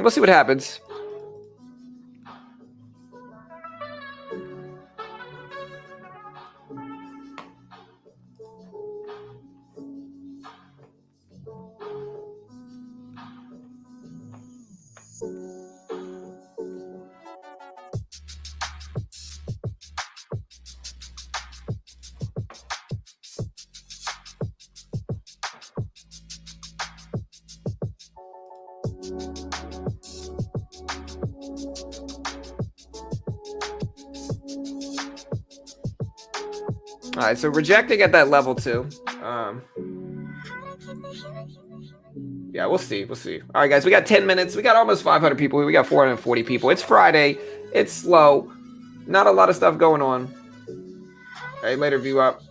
We'll see what happens. All right, so rejecting at that level too. Yeah, we'll see. We'll see. All right, guys, we got 10 minutes. We got almost 500 people. We got 440 people. It's Friday. It's slow. Not a lot of stuff going on. All right, later, view up.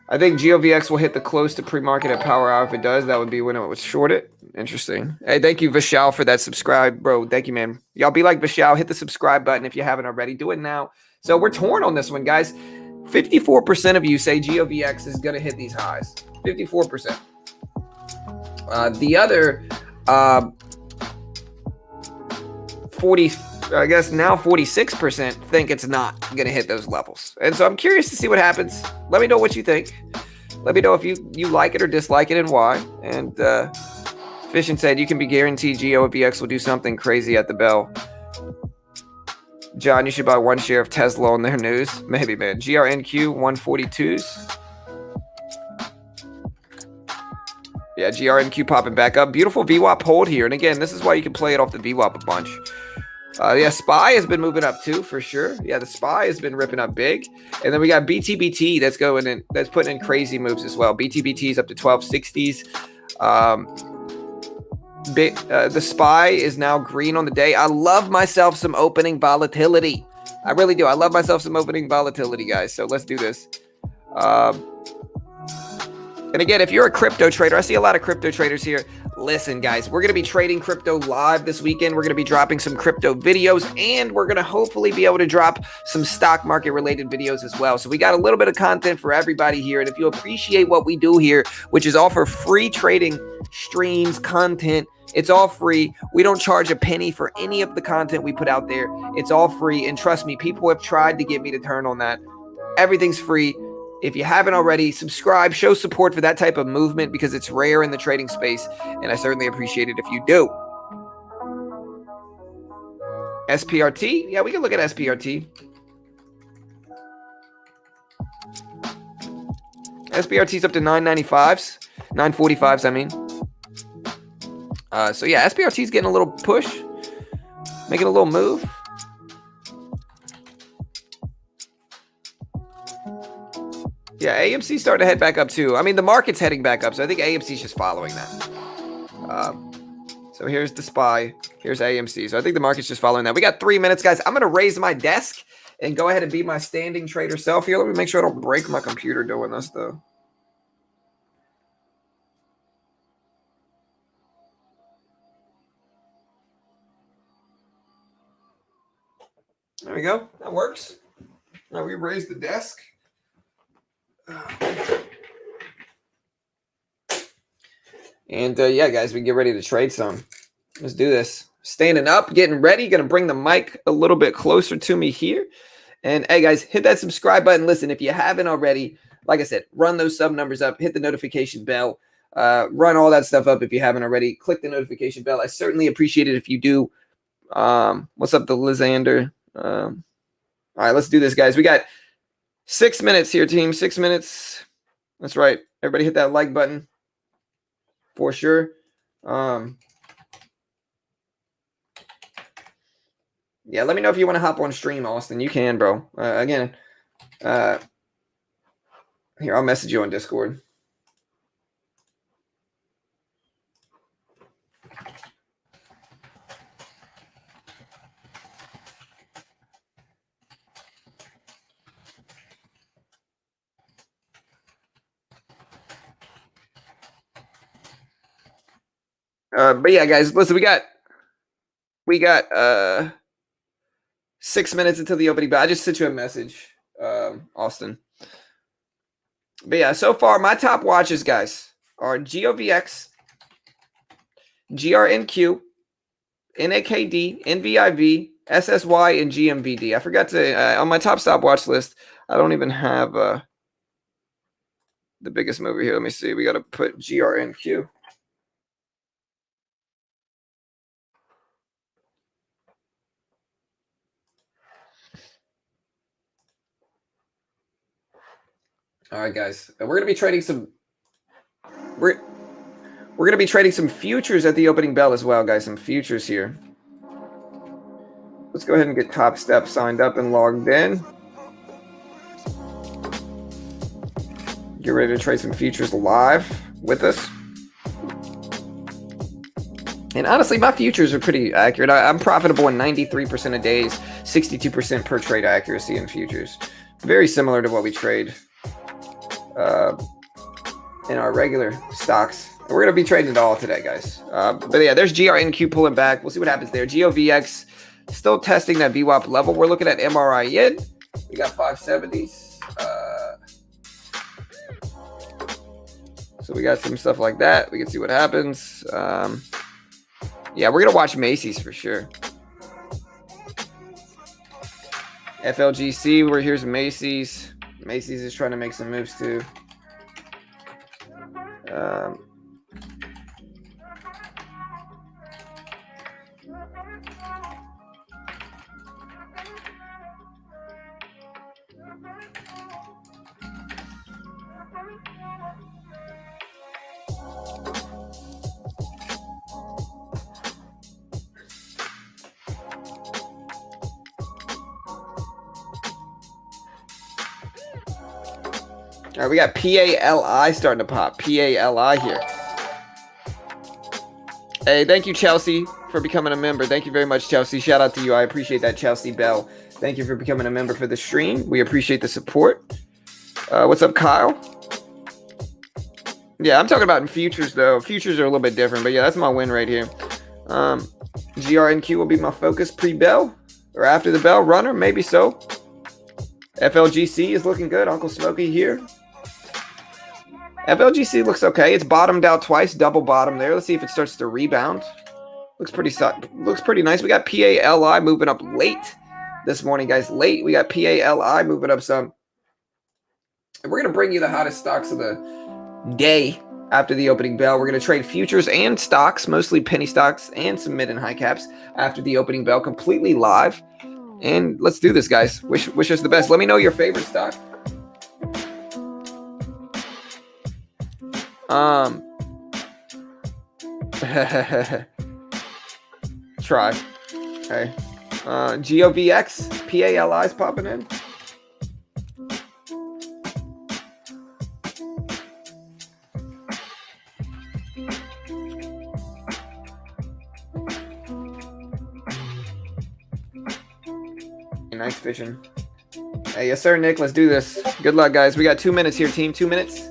I think GOVX will hit the close to pre-market at power hour. If it does, that would be when it would short it. Interesting. Hey, thank you, Vishal, for that subscribe, bro. Thank you, man. Y'all be like Vishal. Hit the subscribe button if you haven't already. Do it now. So we're torn on this one, guys. 54% of you say GOVX is going to hit these highs. 54%. The other 40, I guess now 46% think it's not going to hit those levels. And so I'm curious to see what happens. Let me know what you think. Let me know if you like it or dislike it and why. And Fishin said you can be guaranteed GOVX will do something crazy at the bell. John, you should buy one share of Tesla on their news. Maybe, man. GRNQ 142s. Yeah, GRNQ popping back up. Beautiful VWAP hold here. And again, this is why you can play it off the VWAP a bunch. Yeah, SPY has been moving up too, for sure. Yeah, the SPY has been ripping up big. And then we got BTBT that's going in, that's putting in crazy moves as well. BTBT is up to 1260s. The SPY is now green on the day. I love myself some opening volatility. I really do. I love myself some opening volatility, guys. So let's do this. And again, if you're a crypto trader, I see a lot of crypto traders here. Listen, guys, we're going to be trading crypto live this weekend. We're going to be dropping some crypto videos, and we're going to hopefully be able to drop some stock market related videos as well. So we got a little bit of content for everybody here. And if you appreciate what we do here, which is offer free trading streams, content, it's all free. We don't charge a penny for any of the content we put out there. It's all free. And trust me, people have tried to get me to turn on that. Everything's free. If you haven't already, subscribe, show support for that type of movement because it's rare in the trading space, and I certainly appreciate it if you do. SPRT? Yeah, we can look at SPRT. SPRT's up to 995s, 945s, I mean. So yeah, SPRT's getting a little push, making a little move. Yeah, AMC's starting to head back up too. I mean, the market's heading back up, so I think AMC's just following that. So here's the SPY. Here's AMC. So I think the market's just following that. We got 3 minutes, guys. I'm going to raise my desk and go ahead and be my standing trader self here. Let me make sure I don't break my computer doing this, though. There we go. That works. Now we raise the desk. And yeah, guys, we get ready to trade some. Let's do this. Standing up, getting ready. Going to bring the mic a little bit closer to me here. And hey, guys, hit that subscribe button. Listen, if you haven't already, like I said, run those sub numbers up. Hit the notification bell. Run all that stuff up if you haven't already. Click the notification bell. I certainly appreciate it if you do. What's up, the Lizander? All right, let's do this, guys. We got 6 minutes here, team. 6 minutes. That's right. Everybody hit that like button for sure. Yeah, let me know if you want to hop on stream, Austin. You can, bro. Again, here, I'll message you on Discord. But yeah, guys, listen, we got 6 minutes until the opening, but I just sent you a message, Austin. But yeah, so far my top watches, guys, are GOVX, GRNQ, NAKD, NVIV, SSY, and GMVD. I forgot to on my top stopwatch list. I don't even have the biggest mover here. Let me see. We got to put GRNQ. All right, guys. We're gonna be trading some. We're gonna be trading some futures at the opening bell as well, guys. Some futures here. Let's go ahead and get Top Step signed up and logged in. Get ready to trade some futures live with us. And honestly, my futures are pretty accurate. I'm profitable in 93% of days, 62% per trade accuracy in futures. Very similar to what we trade in our regular stocks. We're going to be trading it all today, guys. But yeah, there's GRNQ pulling back. We'll see what happens there. GOVX still testing that VWAP level. We're looking at MRI yen. We got 570s. So we got some stuff like that. We can see what happens. Yeah, we're going to watch Macy's for sure. FLGC, here's Macy's. Macy's is trying to make some moves too. All right, we got PALI starting to pop. PALI here. Hey, thank you, Chelsea, for becoming a member. Thank you very much, Chelsea. Shout out to you. I appreciate that, Chelsea Bell. Thank you for becoming a member for the stream. We appreciate the support. What's up, Kyle? Yeah, I'm talking about in futures though. Futures are a little bit different, but yeah, that's my win right here. GRNQ will be my focus pre-bell or after the bell. Runner, maybe so. FLGC is looking good. Uncle Smokey here. FLGC looks okay. It's bottomed out twice, double bottom there. Let's see if it starts to rebound. Looks pretty nice. We got PALI moving up late this morning, guys. Late. We got PALI moving up some. And we're going to bring you the hottest stocks of the day after the opening bell. We're going to trade futures and stocks, mostly penny stocks and some mid and high caps after the opening bell, completely live. And let's do this, guys. Wish us the best. Let me know your favorite stock. Try. Okay. GOVX, PALI's popping in. Nice fishing. Hey, yes, sir, Nick. Let's do this. Good luck, guys. We got 2 minutes here, team. 2 minutes.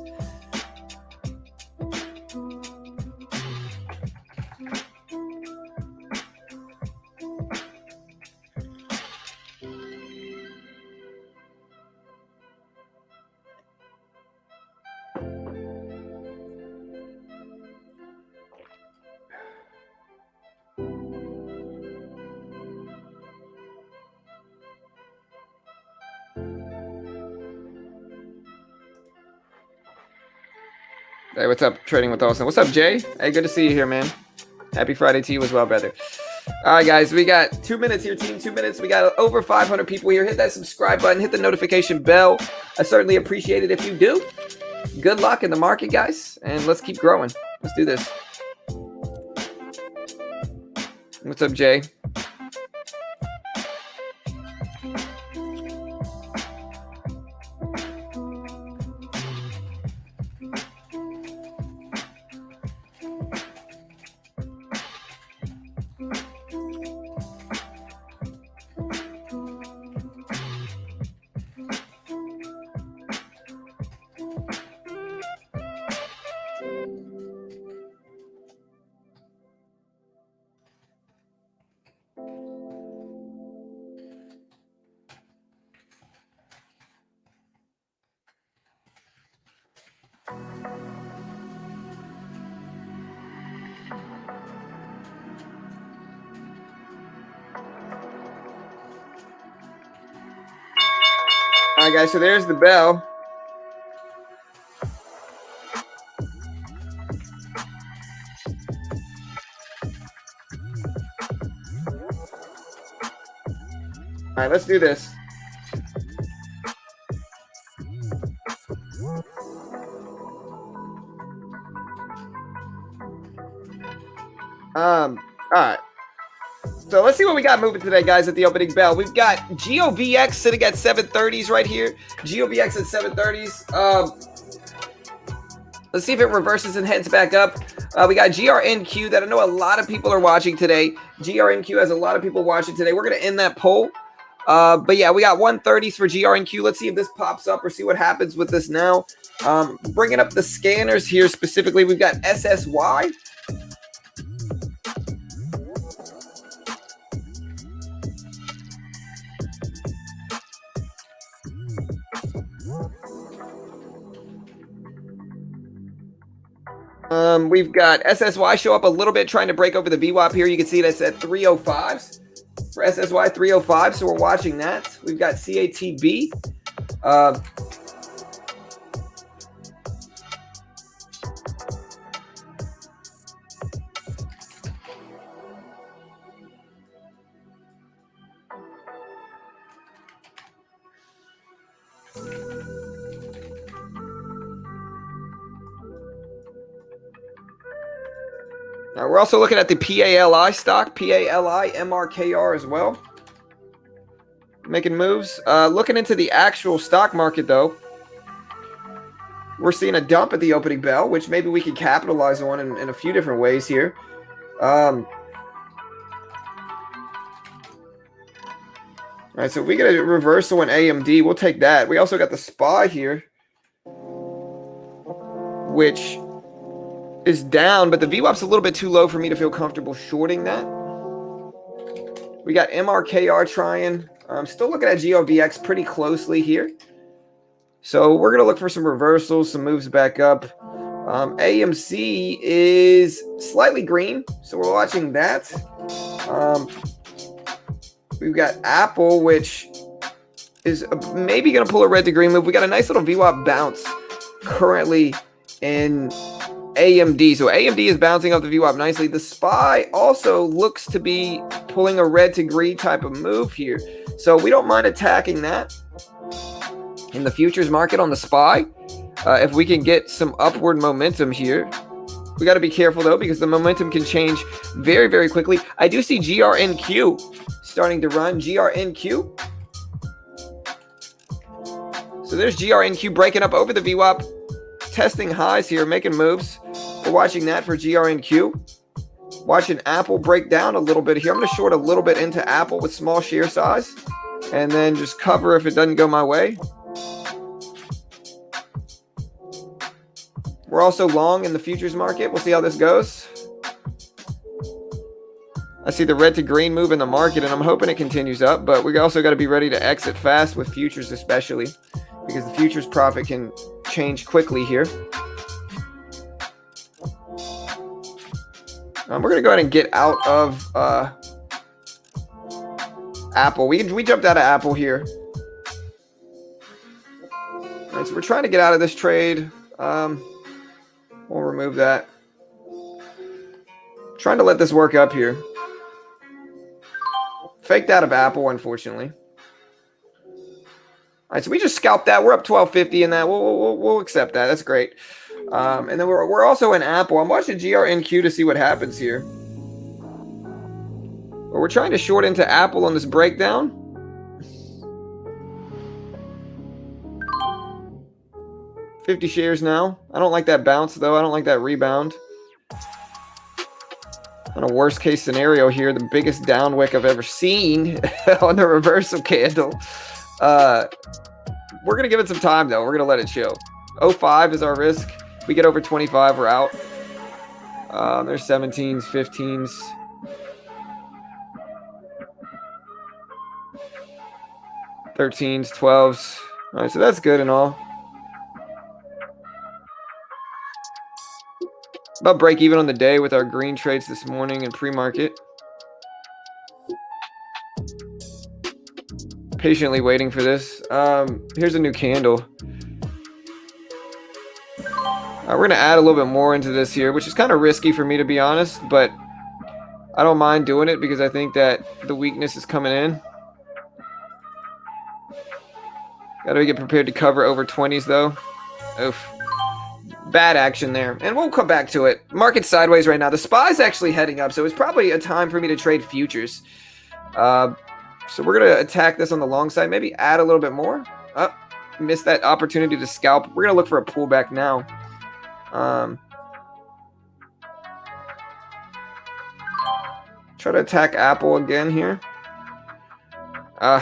Hey, what's up? Trading with Austin. What's up, Jay? Hey, good to see you here, man. Happy Friday to you as well, brother. All right, guys, we got 2 minutes here, team. 2 minutes. We got over 500 people here. Hit that subscribe button. Hit the notification bell. I certainly appreciate it if you do. Good luck in the market, guys, and let's keep growing. Let's do this. What's up, Jay? All right, guys, so there's the bell. All right, let's do this. All right. So let's see what we got moving today, guys, at the opening bell. We've got GOVX sitting at 730s right here. GOVX at 730s. Let's see if it reverses and heads back up. We got GRNQ that I know a lot of people are watching today. GRNQ has a lot of people watching today. We're going to end that poll. But yeah, we got 130s for GRNQ. Let's see if this pops up or see what happens with this now. Bringing up the scanners here specifically, we've got SSY. We've got SSY show up a little bit, trying to break over the VWAP here. You can see that's at 305s for SSY, 305. So we're watching that. We've got CATB. We're also looking at the PALI stock, PALI, MRKR as well. Making moves. Looking into the actual stock market, though, we're seeing a dump at the opening bell, which maybe we can capitalize on in a few different ways here. All right, so if we get a reversal in AMD, we'll take that. We also got the SPY here, which is down, but the VWAP's a little bit too low for me to feel comfortable shorting that. We got MRKR trying. I'm still looking at GOVX pretty closely here. So we're going to look for some reversals, some moves back up. AMC is slightly green, so we're watching that. We've got Apple, which is maybe going to pull a red to green move. We got a nice little VWAP bounce currently in AMD. So AMD is bouncing off the VWAP nicely. The SPY also looks to be pulling a red to green type of move here. So we don't mind attacking that in the futures market on the SPY. If we can get some upward momentum here. We got to be careful though, because the momentum can change very, very quickly. I do see GRNQ starting to run. GRNQ. So there's GRNQ breaking up over the VWAP, testing highs here, making moves. We're watching that for GRNQ. Watching Apple break down a little bit here. I'm going to short a little bit into Apple with small share size, and then just cover if it doesn't go my way. We're also long in the futures market. We'll see how this goes. I see the red to green move in the market, and I'm hoping it continues up, but we also got to be ready to exit fast with futures, especially because the futures profit can change quickly here. We're going to go ahead and get out of Apple. We jumped out of Apple here. All right, so we're trying to get out of this trade. We'll remove that. Trying to let this work up here. Faked out of Apple, unfortunately. All right, so we just scalped that. We're up 1250 in that. We'll accept that. That's great. And then we're also in Apple. I'm watching GRNQ to see what happens here. But we're trying to short into Apple on this breakdown. $50 shares now. I don't like that bounce, though. I don't like that rebound. On a worst case scenario here, the biggest down wick I've ever seen on the reversal candle. We're going to give it some time, though. We're going to let it chill. 05 is our risk. If we get over 25, we're out. There's 17s, 15s. $13s, $12s. All right, so that's good and all. About break even on the day with our green trades this morning in pre-market. Patiently waiting for this. Here's a new candle. We're going to add a little bit more into this here, which is kind of risky for me, to be honest, but I don't mind doing it because I think that the weakness is coming in. Got to get prepared to cover over 20s, though. Oof. Bad action there. And we'll come back to it. Market sideways right now. The SPY's actually heading up, so it's probably a time for me to trade futures. So we're going to attack this on the long side. Maybe add a little bit more. Oh, missed that opportunity to scalp. We're going to look for a pullback now. Try to attack Apple again here. All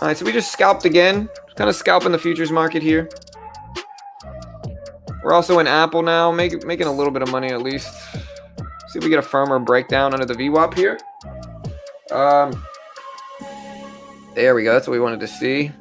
right, so we just scalped again. Kind of scalping the futures market here. We're also in Apple now, making a little bit of money at least. See if we get a firmer breakdown under the VWAP here. There we go. That's what we wanted to see.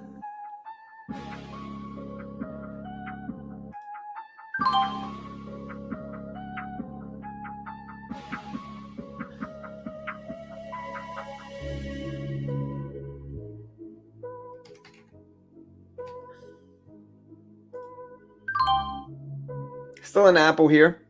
Still an Apple here.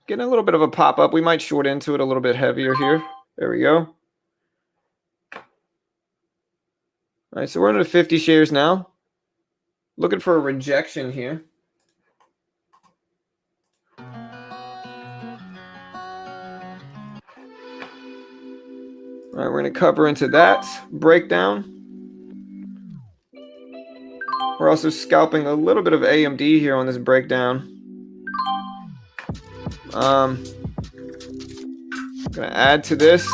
Getting a little bit of a pop-up. We might short into it a little bit heavier here. There we go. All right, so we're into 50 shares now. Looking for a rejection here. All right, we're going to cover into that breakdown. We're also scalping a little bit of AMD here on this breakdown. Gonna add to this.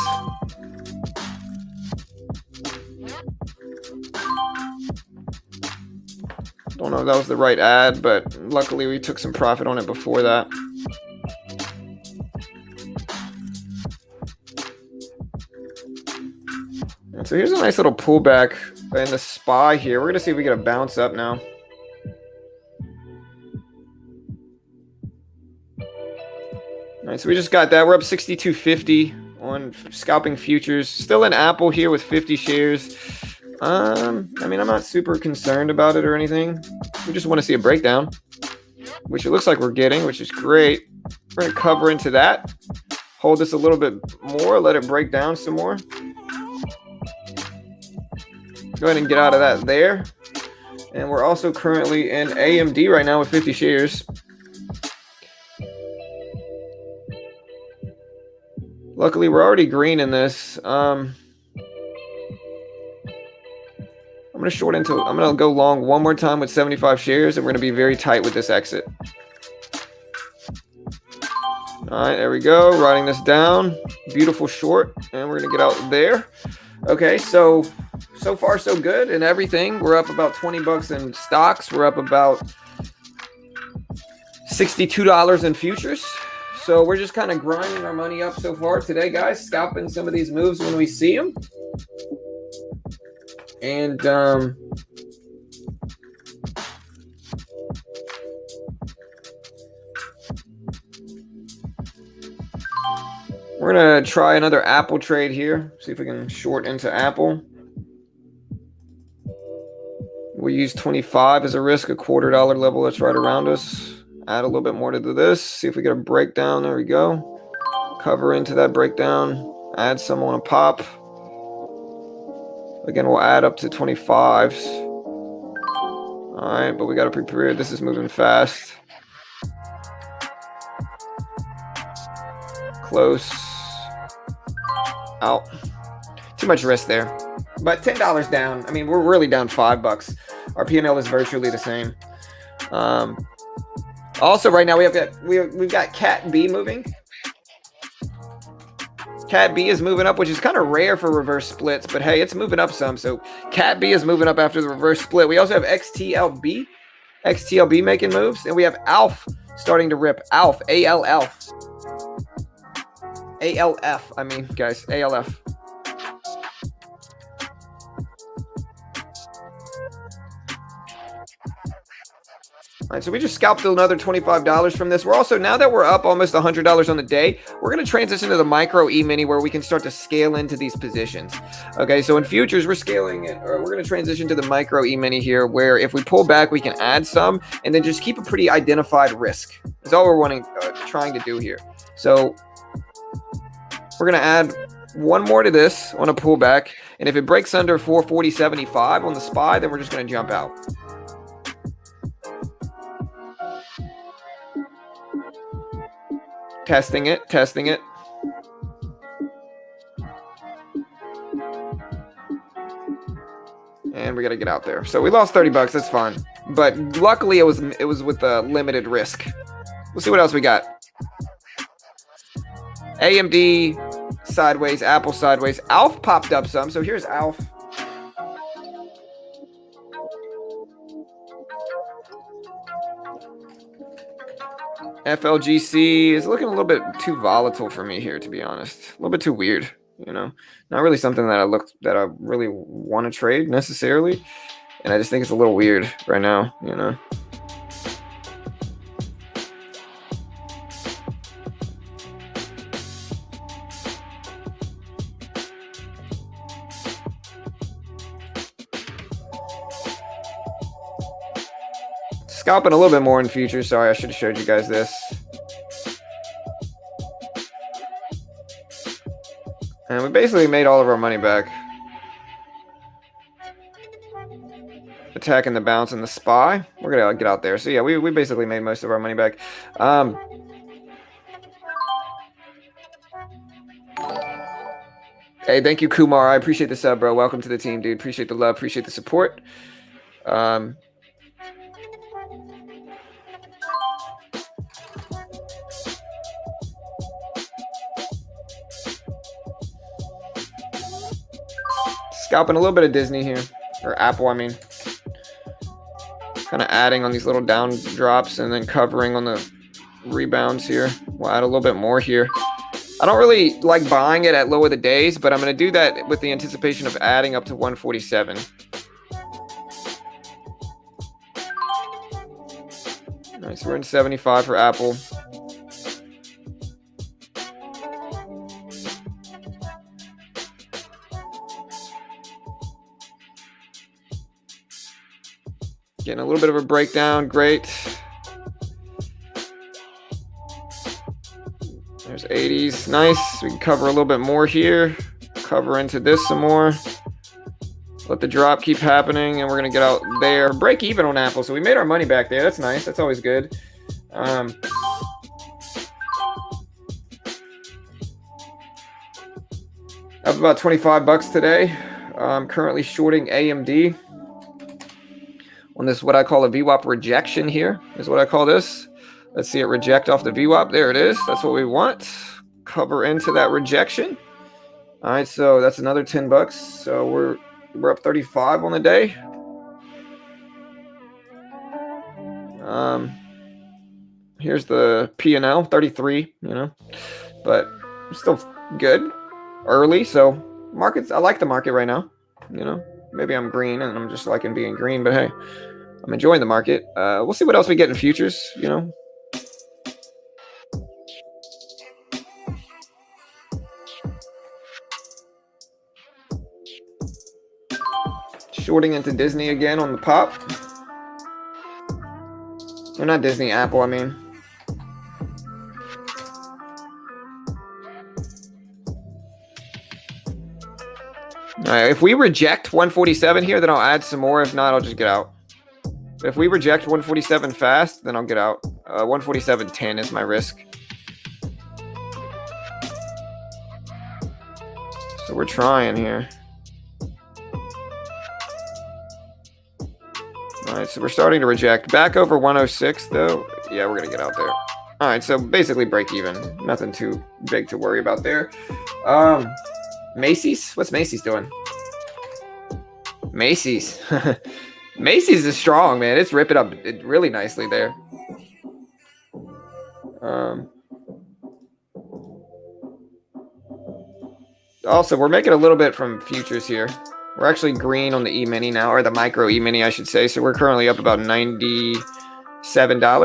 Don't know if that was the right ad, but luckily we took some profit on it before that. And so here's a nice little pullback in the SPY here. We're gonna see if we get a bounce up now. All right, so we just got that. We're up 62.50 on scalping futures. Still in Apple here with 50 shares. I mean, I'm not super concerned about it or anything. We just want to see a breakdown, which it looks like we're getting, which is great. We're going to cover into that. Hold this a little bit more. Let it break down some more. Go ahead and get out of that there. And we're also currently in AMD right now with 50 shares. Luckily, we're already green in this. I'm going to I'm going to go long one more time with 75 shares, and we're going to be very tight with this exit. All right, there we go. Writing this down. Beautiful short, and we're going to get out there. Okay, so far so good in everything. We're up about 20 bucks in stocks. We're up about $62 in futures. So we're just kind of grinding our money up so far today, guys. Scalping some of these moves when we see them. And we're going to try another Apple trade here. See if we can short into Apple. We'll use 25 as a risk, a $0.25 level that's right around us. Add a little bit more to this. See if we get a breakdown. There we go. Cover into that breakdown. Add some on a pop. Again, we'll add up to 25s. All right, but we got to prepare. This is moving fast. Close. Out. Too much risk there. But $10 down. I mean, we're really down $5. Our P&L is virtually the same. Also, right now we've got Cat B moving. Cat B is moving up, which is kind of rare for reverse splits, but hey, it's moving up some. So Cat B is moving up after the reverse split. We also have XTLB making moves, and we have ALF starting to rip. ALF, ALF. ALF, I mean, guys, ALF. All right, so we just scalped another $25 from this. We're also, now that we're up almost $100 on the day, we're going to transition to the micro E-mini where we can start to scale into these positions. Okay, so in futures, we're scaling it, or we're going to transition to the micro E-mini here where if we pull back, we can add some and then just keep a pretty identified risk. That's all we're trying to do here. So we're going to add one more to this on a pullback. And if it breaks under 440.75 on the SPY, then we're just going to jump out. Testing it. And we got to get out there. So we lost 30 bucks. That's fine. But luckily it was with a limited risk. We'll see what else we got. AMD sideways, Apple sideways. ALF popped up some. So here's ALF. FLGC is looking a little bit too volatile for me here, to be honest. A little bit too weird, you know. Not really something that I really want to trade necessarily, and I just think it's a little weird right now, you know. Scalping a little bit more in futures. Sorry, I should have showed you guys this. And we basically made all of our money back. Attacking the bounce and the SPY. We're going to get out there. So yeah, we basically made most of our money back. Hey, thank you, Kumar. I appreciate the sub, bro. Welcome to the team, dude. Appreciate the love. Appreciate the support. Scalping a little bit of Disney here, or Apple, I mean. Kind of adding on these little down drops and then covering on the rebounds here. We'll add a little bit more here. I don't really like buying it at low of the days, but I'm going to do that with the anticipation of adding up to 147. All right, so we're in 75 for Apple. Getting a little bit of a breakdown. Great. There's 80s. Nice. We can cover a little bit more here. Cover into this some more. Let the drop keep happening, and we're going to get out there. Break even on Apple. So we made our money back there. That's nice. That's always good. Up about 25 bucks today. I'm currently shorting AMD. On this, what I call a VWAP rejection here is what I call this. Let's see it reject off the VWAP. There it is. That's what we want. Cover into that rejection. All right, so that's another 10 bucks. So we're up 35 on the day. Here's the P&L, 33, you know, but still good. Early, so markets. I like the market right now. You know, maybe I'm green and I'm just liking being green, but hey, I'm enjoying the market. We'll see what else we get in futures, you know. Shorting into Disney again on the pop. Or not Disney, Apple, I mean. All right, if we reject 147 here, then I'll add some more. If not, I'll just get out. But if we reject 147 fast, then I'll get out. 147.10 is my risk. So we're trying here. All right, so we're starting to reject. Back over 106, though. Yeah, we're going to get out there. All right, so basically break even. Nothing too big to worry about there. Macy's? What's Macy's doing? Macy's. Macy's is strong, man. It's ripping up really nicely there. Also, we're making a little bit from futures here. We're actually green on the E-mini now, or the micro E-mini, I should say. So we're currently up about $97. All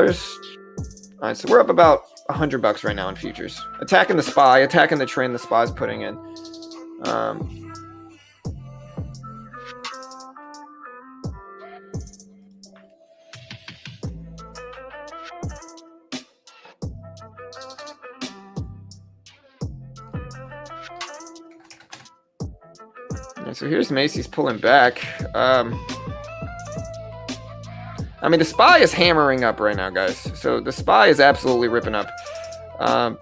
right, so we're up about 100 bucks right now in futures. Attacking the SPY, attacking the trend the SPY's putting in. So here's Macy's pulling back. I mean, the SPY is hammering up right now, guys. So the SPY is absolutely ripping up. And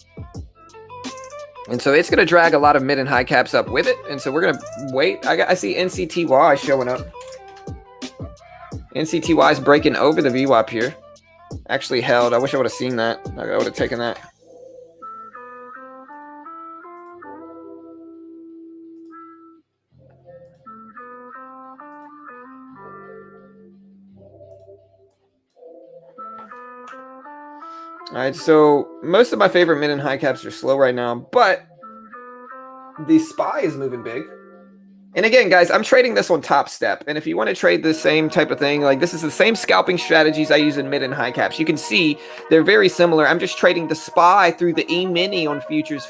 so it's going to drag a lot of mid and high caps up with it. And so we're going to wait. I see NCTY showing up. NCTY is breaking over the VWAP here. Actually held. I wish I would have seen that. I would have taken that. All right, so most of my favorite mid and high caps are slow right now, but the SPY is moving big. And again, guys, I'm trading this on Top Step. And if you want to trade the same type of thing, like this is the same scalping strategies I use in mid and high caps. You can see they're very similar. I'm just trading the SPY through the E-mini on futures,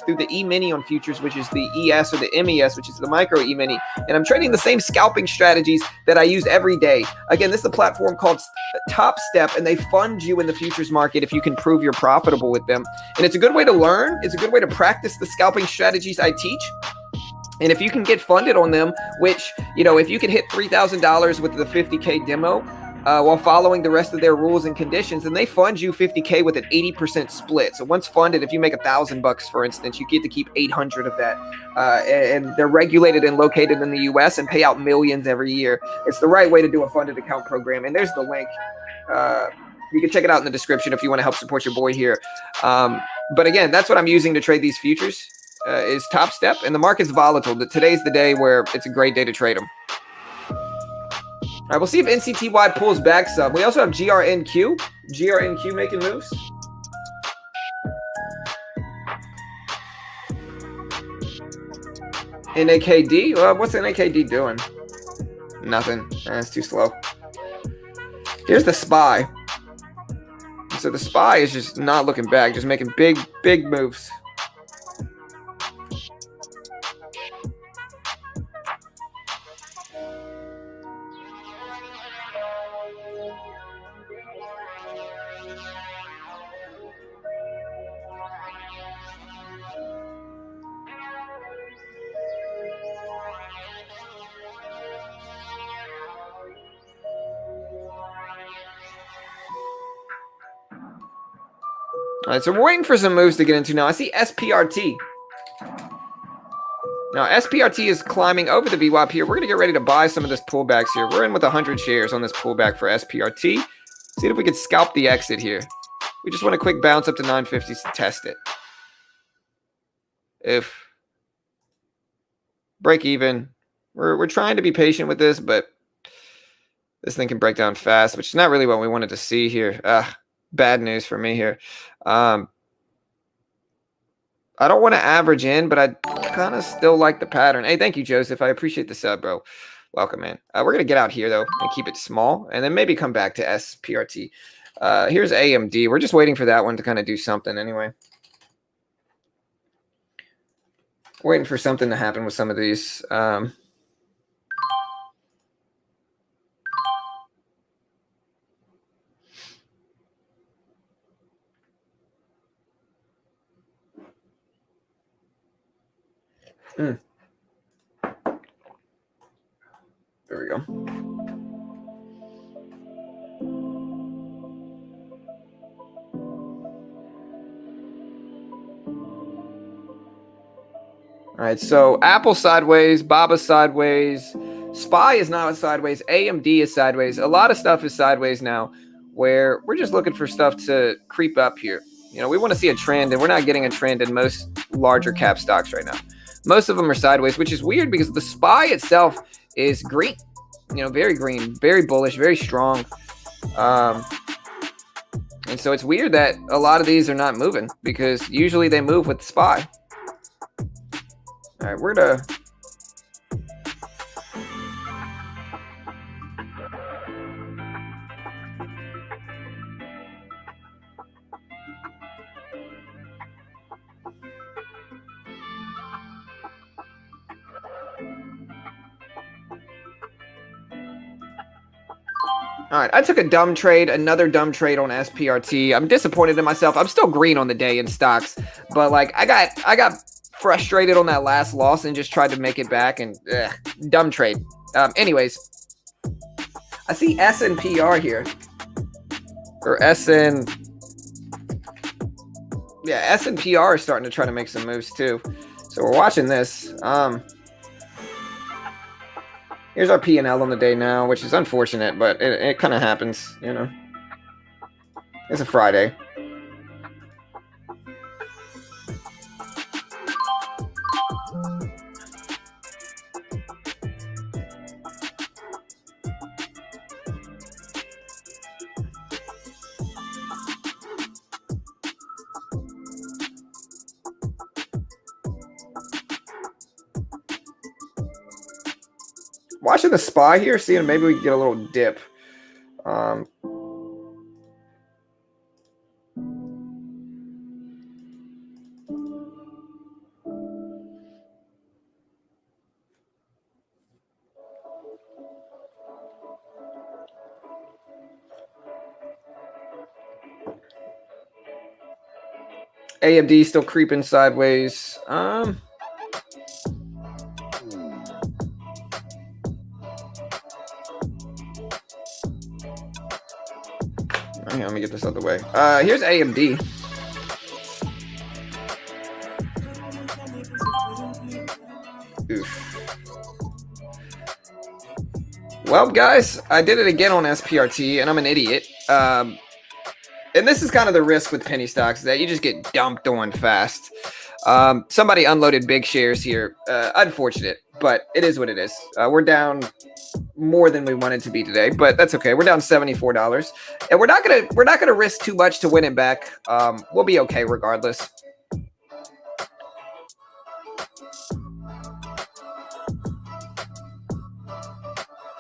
which is the ES or the MES, which is the micro E-mini. And I'm trading the same scalping strategies that I use every day. Again, this is a platform called Top Step, and they fund you in the futures market if you can prove you're profitable with them. And it's a good way to learn. It's a good way to practice the scalping strategies I teach. And if you can get funded on them, which, you know, if you can hit $3,000 with the 50K demo while following the rest of their rules and conditions, then they fund you 50K with an 80% split. So once funded, if you make $1,000, for instance, you get to keep 800 of that. And they're regulated and located in the US and pay out millions every year. It's the right way to do a funded account program. And there's the link. You can check it out in the description if you want to help support your boy here. But again, that's what I'm using to trade these futures. is top step, and the market's volatile. Today's the day where it's a great day to trade them. All right, we'll see if NCTY pulls back some. We also have GRNQ. GRNQ making moves. NAKD? What's NAKD doing? Nothing. It's too slow. Here's the SPY. So the SPY is just not looking back, just making big moves. All right, so we're waiting for some moves to get into now. I see SPRT. Now, SPRT is climbing over the VWAP here. We're going to get ready to buy some of this pullbacks here. We're in with 100 shares on this pullback for SPRT. See if we can scalp the exit here. We just want a quick bounce up to 950s to test it. If break even, we're trying to be patient with this, but this thing can break down fast, which is not really what we wanted to see here. Bad news for me here. I don't want to average in, but I kind of still like the pattern. Hey, thank you, Joseph. I appreciate the sub, bro. Welcome, man. We're going to get out here, though, and keep it small, and then maybe come back to SPRT. Here's AMD. We're just waiting for that one to kind of do something anyway. Waiting for something to happen with some of these. There we go. All right, so Apple sideways, Baba sideways, SPY is not sideways, AMD is sideways. A lot of stuff is sideways now, where we're just looking for stuff to creep up here. You know, we want to see a trend, and we're not getting a trend in most larger cap stocks right now. Most of them are sideways, which is weird because the SPY itself is green. You know, very green, very bullish, very strong. And so it's weird that a lot of these are not moving because usually they move with the SPY. All right, we're to... All right, I took a dumb trade, another dumb trade on SPRT. I'm disappointed in myself. I'm still green on the day in stocks, but like I got frustrated on that last loss and just tried to make it back, and dumb trade. Anyways, I see SNPR here, or SN. Yeah, SNPR is starting to try to make some moves too. So we're watching this. Here's our P&L on the day now, which is unfortunate, but it kind of happens, you know. It's a Friday. Watching the SPY here, seeing maybe we can get a little dip. AMD still creeping sideways. Hang on, let me get this out of the way. Here's AMD. Oof. Well, guys, I did it again on SPRT, and I'm an idiot. And this is kind of the risk with penny stocks, that you just get dumped on fast. Somebody unloaded big shares here. Unfortunate, but it is what it is. We're down more than we wanted to be today, but that's okay. We're down $74, and we're not gonna risk too much to win it back. We'll be okay regardless.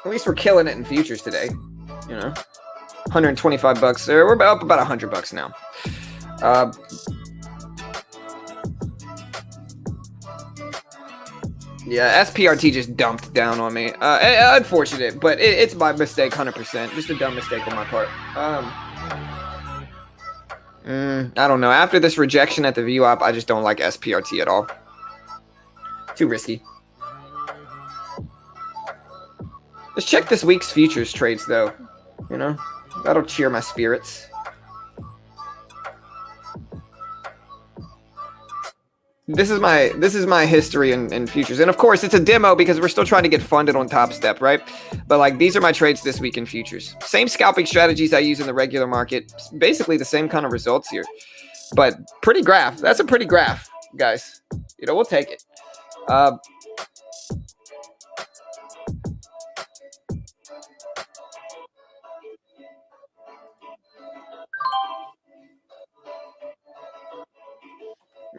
At least we're killing it in futures today. You know, 125 bucks there. We're up about $100 now. Yeah, SPRT just dumped down on me. Unfortunate, but it's my mistake, 100%. Just a dumb mistake on my part. I don't know. After this rejection at the VWAP, I just don't like SPRT at all. Too risky. Let's check this week's futures trades, though. You know, that'll cheer my spirits. This is my history in futures, and of course it's a demo because we're still trying to get funded on Top Step, right? But like these are my trades this week in futures. Same scalping strategies I use in the regular market. Basically the same kind of results here, but pretty graph. That's a pretty graph, guys. You know, we'll take it.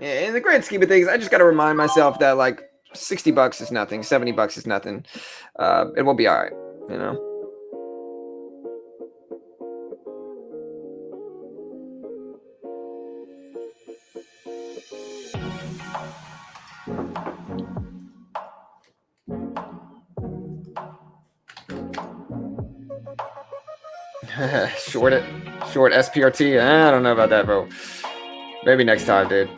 Yeah, in the grand scheme of things, I just got to remind myself that like $60 is nothing, $70 is nothing. It will be all right, you know. Short SPRT. I don't know about that, bro. Maybe next time, dude.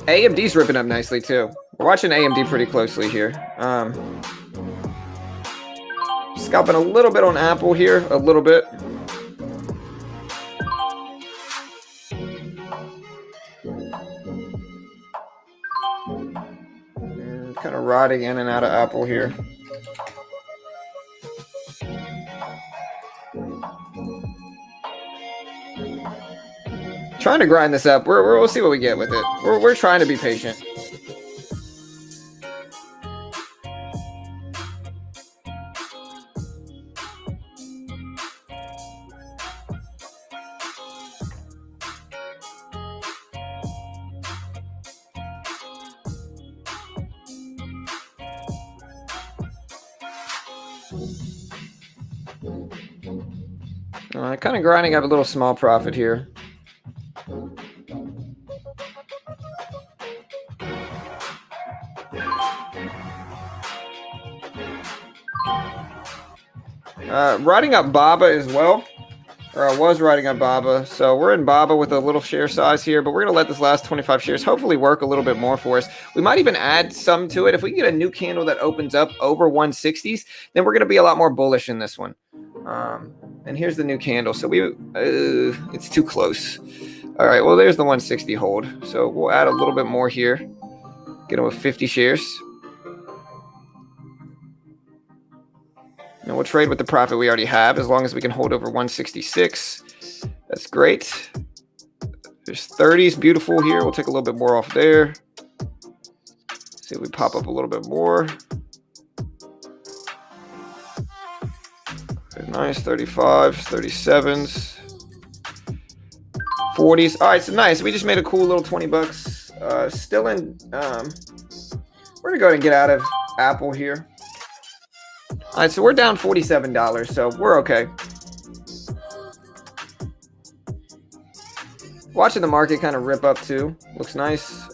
AMD's ripping up nicely too. We're watching AMD pretty closely here. Scalping a little bit on Apple here, a little bit. Kind of riding in and out of Apple here. Trying to grind this up. We'll see what we get with it. We're trying to be patient. Kind of grinding up a little small profit here. Riding up Baba as well, or I was riding up Baba. So we're in Baba with a little share size here, but we're going to let this last 25 shares hopefully work a little bit more for us. We might even add some to it. If we can get a new candle that opens up over 160s, then we're going to be a lot more bullish in this one. And here's the new candle. So it's too close. All right, well, there's the 160 hold. So we'll add a little bit more here. Get them with 50 shares. And we'll trade with the profit we already have as long as we can hold over 166. That's great. There's 30s, beautiful here. We'll take a little bit more off there. See if we pop up a little bit more. Okay, nice, 35s, 37s, 40s. All right, so nice. We just made a cool little $20. Still in, we're gonna go ahead and get out of Apple here. All right, so we're down $47, so we're okay. Watching the market kind of rip up too. Looks nice.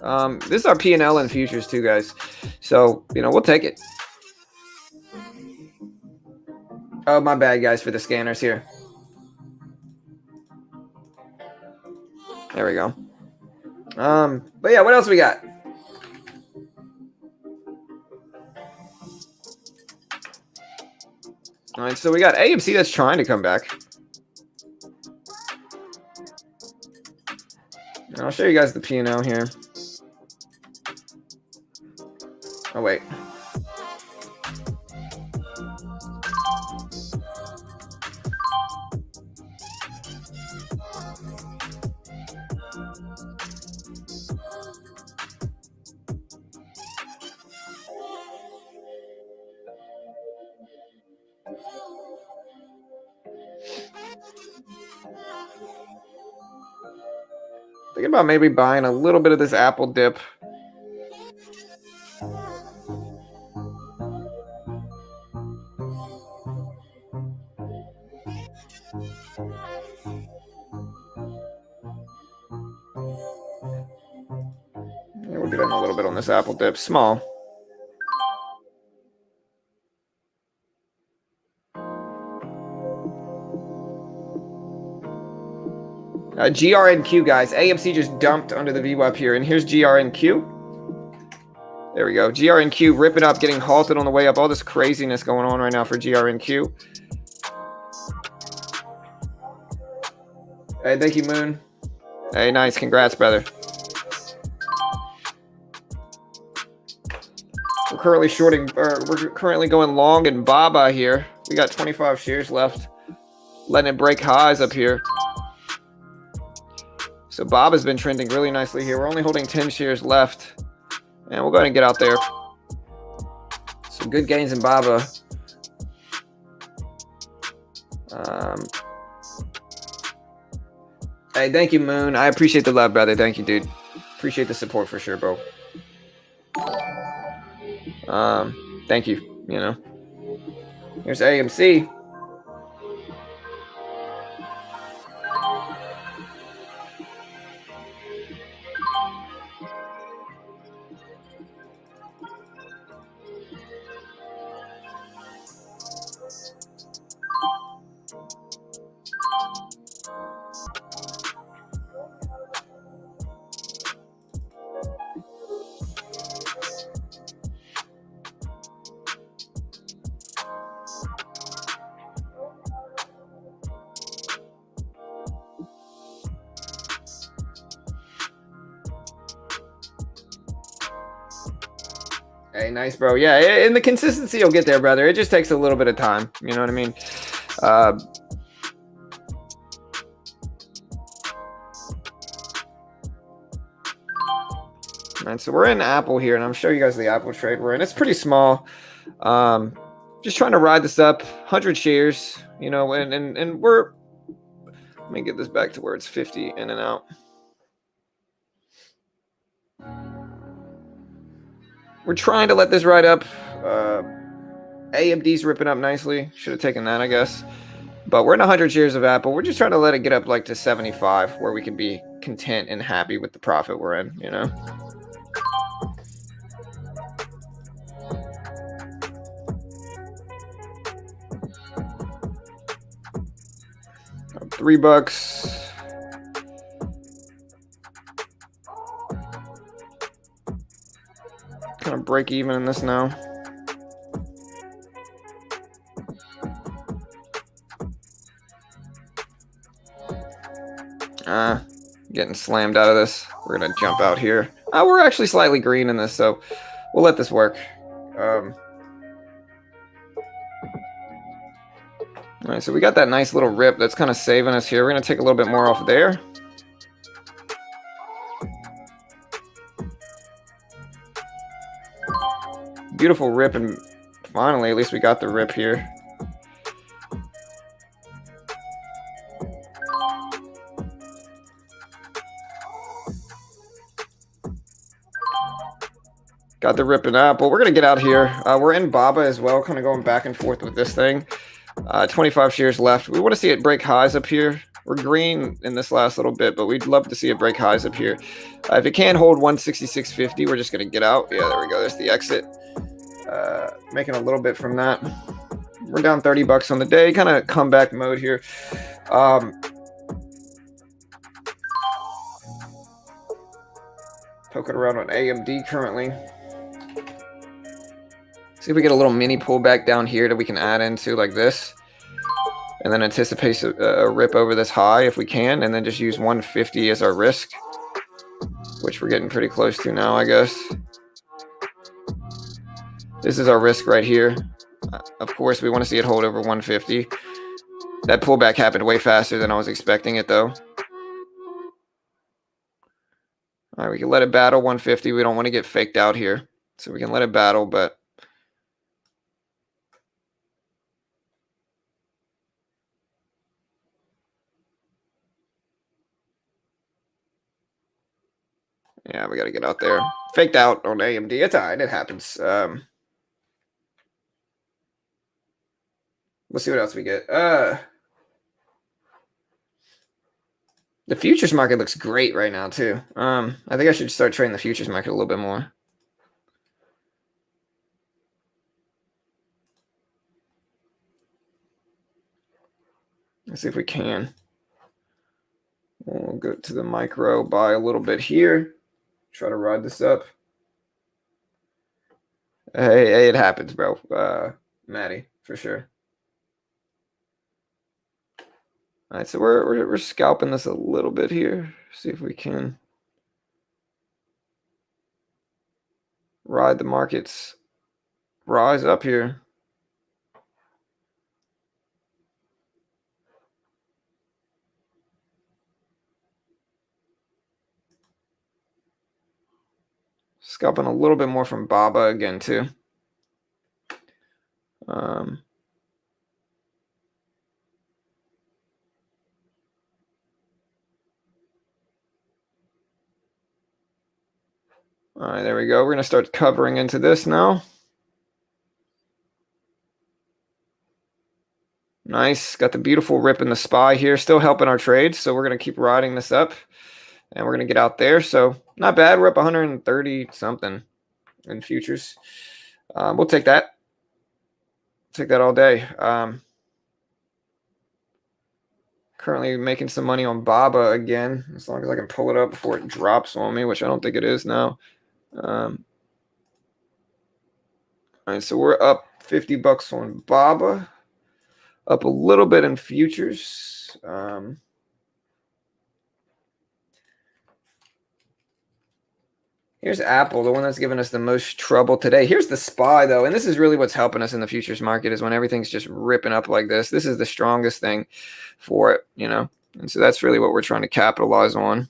This is our P&L in futures too, guys. So, you know, we'll take it. Oh, my bad, guys, for the scanners here. There we go. But yeah, what else we got? All right, so we got AMC that's trying to come back. And I'll show you guys the P&L here. Oh, wait. Thinking about maybe buying a little bit of this Apple dip. Yeah, we'll get in a little bit on this Apple dip. Small. GRNQ, guys. AMC just dumped under the VWAP here, and here's GRNQ. There we go. GRNQ ripping up, getting halted on the way up. All this craziness going on right now for GRNQ. Hey, thank you, Moon. Hey, nice. Congrats, brother. We're currently going long in Baba here. We got 25 shares left. Letting it break highs up here. So Baba's been trending really nicely here. We're only holding 10 shares left. And we'll go ahead and get out there. Some good gains in Baba. Hey, thank you, Moon. I appreciate the love, brother. Thank you, dude. Appreciate the support for sure, bro. Thank you, you know. Here's AMC. Hey, nice, bro. Yeah, and the consistency will get there, brother. It just takes a little bit of time. You know what I mean? All right, so we're in Apple here, and I'm showing you guys the Apple trade we're in. It's pretty small. Just trying to ride this up. 100 shares, you know, and we're... Let me get this back to where it's 50 in and out. We're trying to let this ride up. AMD's ripping up nicely. Should have taken that, I guess. But we're in 100 shares of Apple. We're just trying to let it get up like to 75, where we can be content and happy with the profit we're in, you know? $3. Kind of break even in this now. Getting slammed out of this. We're gonna jump out here. We're actually slightly green in this, so we'll let this work. All right, so we got that nice little rip that's kind of saving us here. We're gonna take a little bit more off there. Beautiful rip, and finally, at least we got the rip here. Got the rip in Apple. We're going to get out here. We're in Baba as well, kind of going back and forth with this thing. 25 shares left. We want to see it break highs up here. We're green in this last little bit, but we'd love to see it break highs up here. If it can hold 166.50, we're just going to get out. Yeah, there we go. There's the exit. Making a little bit from that. We're down $30 on the day. Kind of comeback mode here. Poking around on AMD currently. See if we get a little mini pullback down here that we can add into like this. And then anticipate a rip over this high if we can. And then just use 150 as our risk. Which we're getting pretty close to now, I guess. This is our risk right here. Of course, we want to see it hold over 150. That pullback happened way faster than I was expecting it, though. All right, we can let it battle 150. We don't want to get faked out here. So we can let it battle, but... yeah, we got to get out there. Faked out on AMD. It's all right. It happens. Let's see what else we get. The futures market looks great right now, too. I think I should start trading the futures market a little bit more. Let's see if we can. We'll go to the micro, buy a little bit here. Try to ride this up. Hey, it happens, bro. Maddie, for sure. All right, so we're scalping this a little bit here. See if we can ride the markets rise up here. Scalping a little bit more from Baba again, too. All right, there we go. We're going to start covering into this now. Nice. Got the beautiful rip in the SPY here. Still helping our trades, so we're going to keep riding this up. And we're going to get out there. So not bad. We're up 130-something in futures. We'll take that. Take that all day. Currently making some money on Baba again, as long as I can pull it up before it drops on me, which I don't think it is now. All right, so we're up $50 on Baba. Up a little bit in futures. Here's Apple, the one that's given us the most trouble today. Here's the SPY, though, and this is really what's helping us in the futures market is when everything's just ripping up like this. This is the strongest thing for it, you know, and so that's really what we're trying to capitalize on.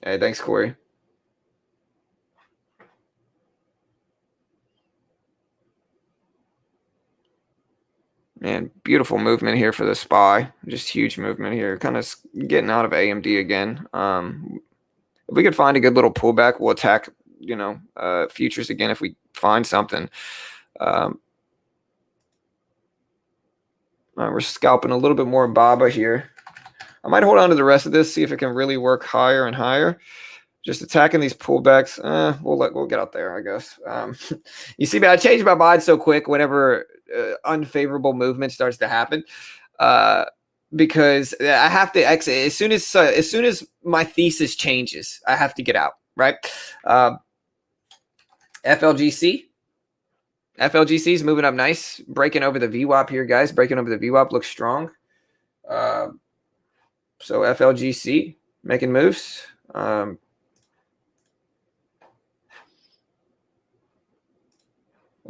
Hey, thanks, Corey. Man, beautiful movement here for the SPY. Just huge movement here. Kind of getting out of AMD again. If we could find a good little pullback, we'll attack, you know, futures again if we find something. All right, we're scalping a little bit more Baba here. I might hold on to the rest of this, see if it can really work higher and higher. Just attacking these pullbacks. We'll get out there, I guess. You see, I changed my mind so quick whenever unfavorable movement starts to happen, because I have to exit as soon as my thesis changes. I have to get out, right? FLGC is moving up nice, breaking over the VWAP here, guys. Breaking over the VWAP looks strong. So FLGC making moves. We'll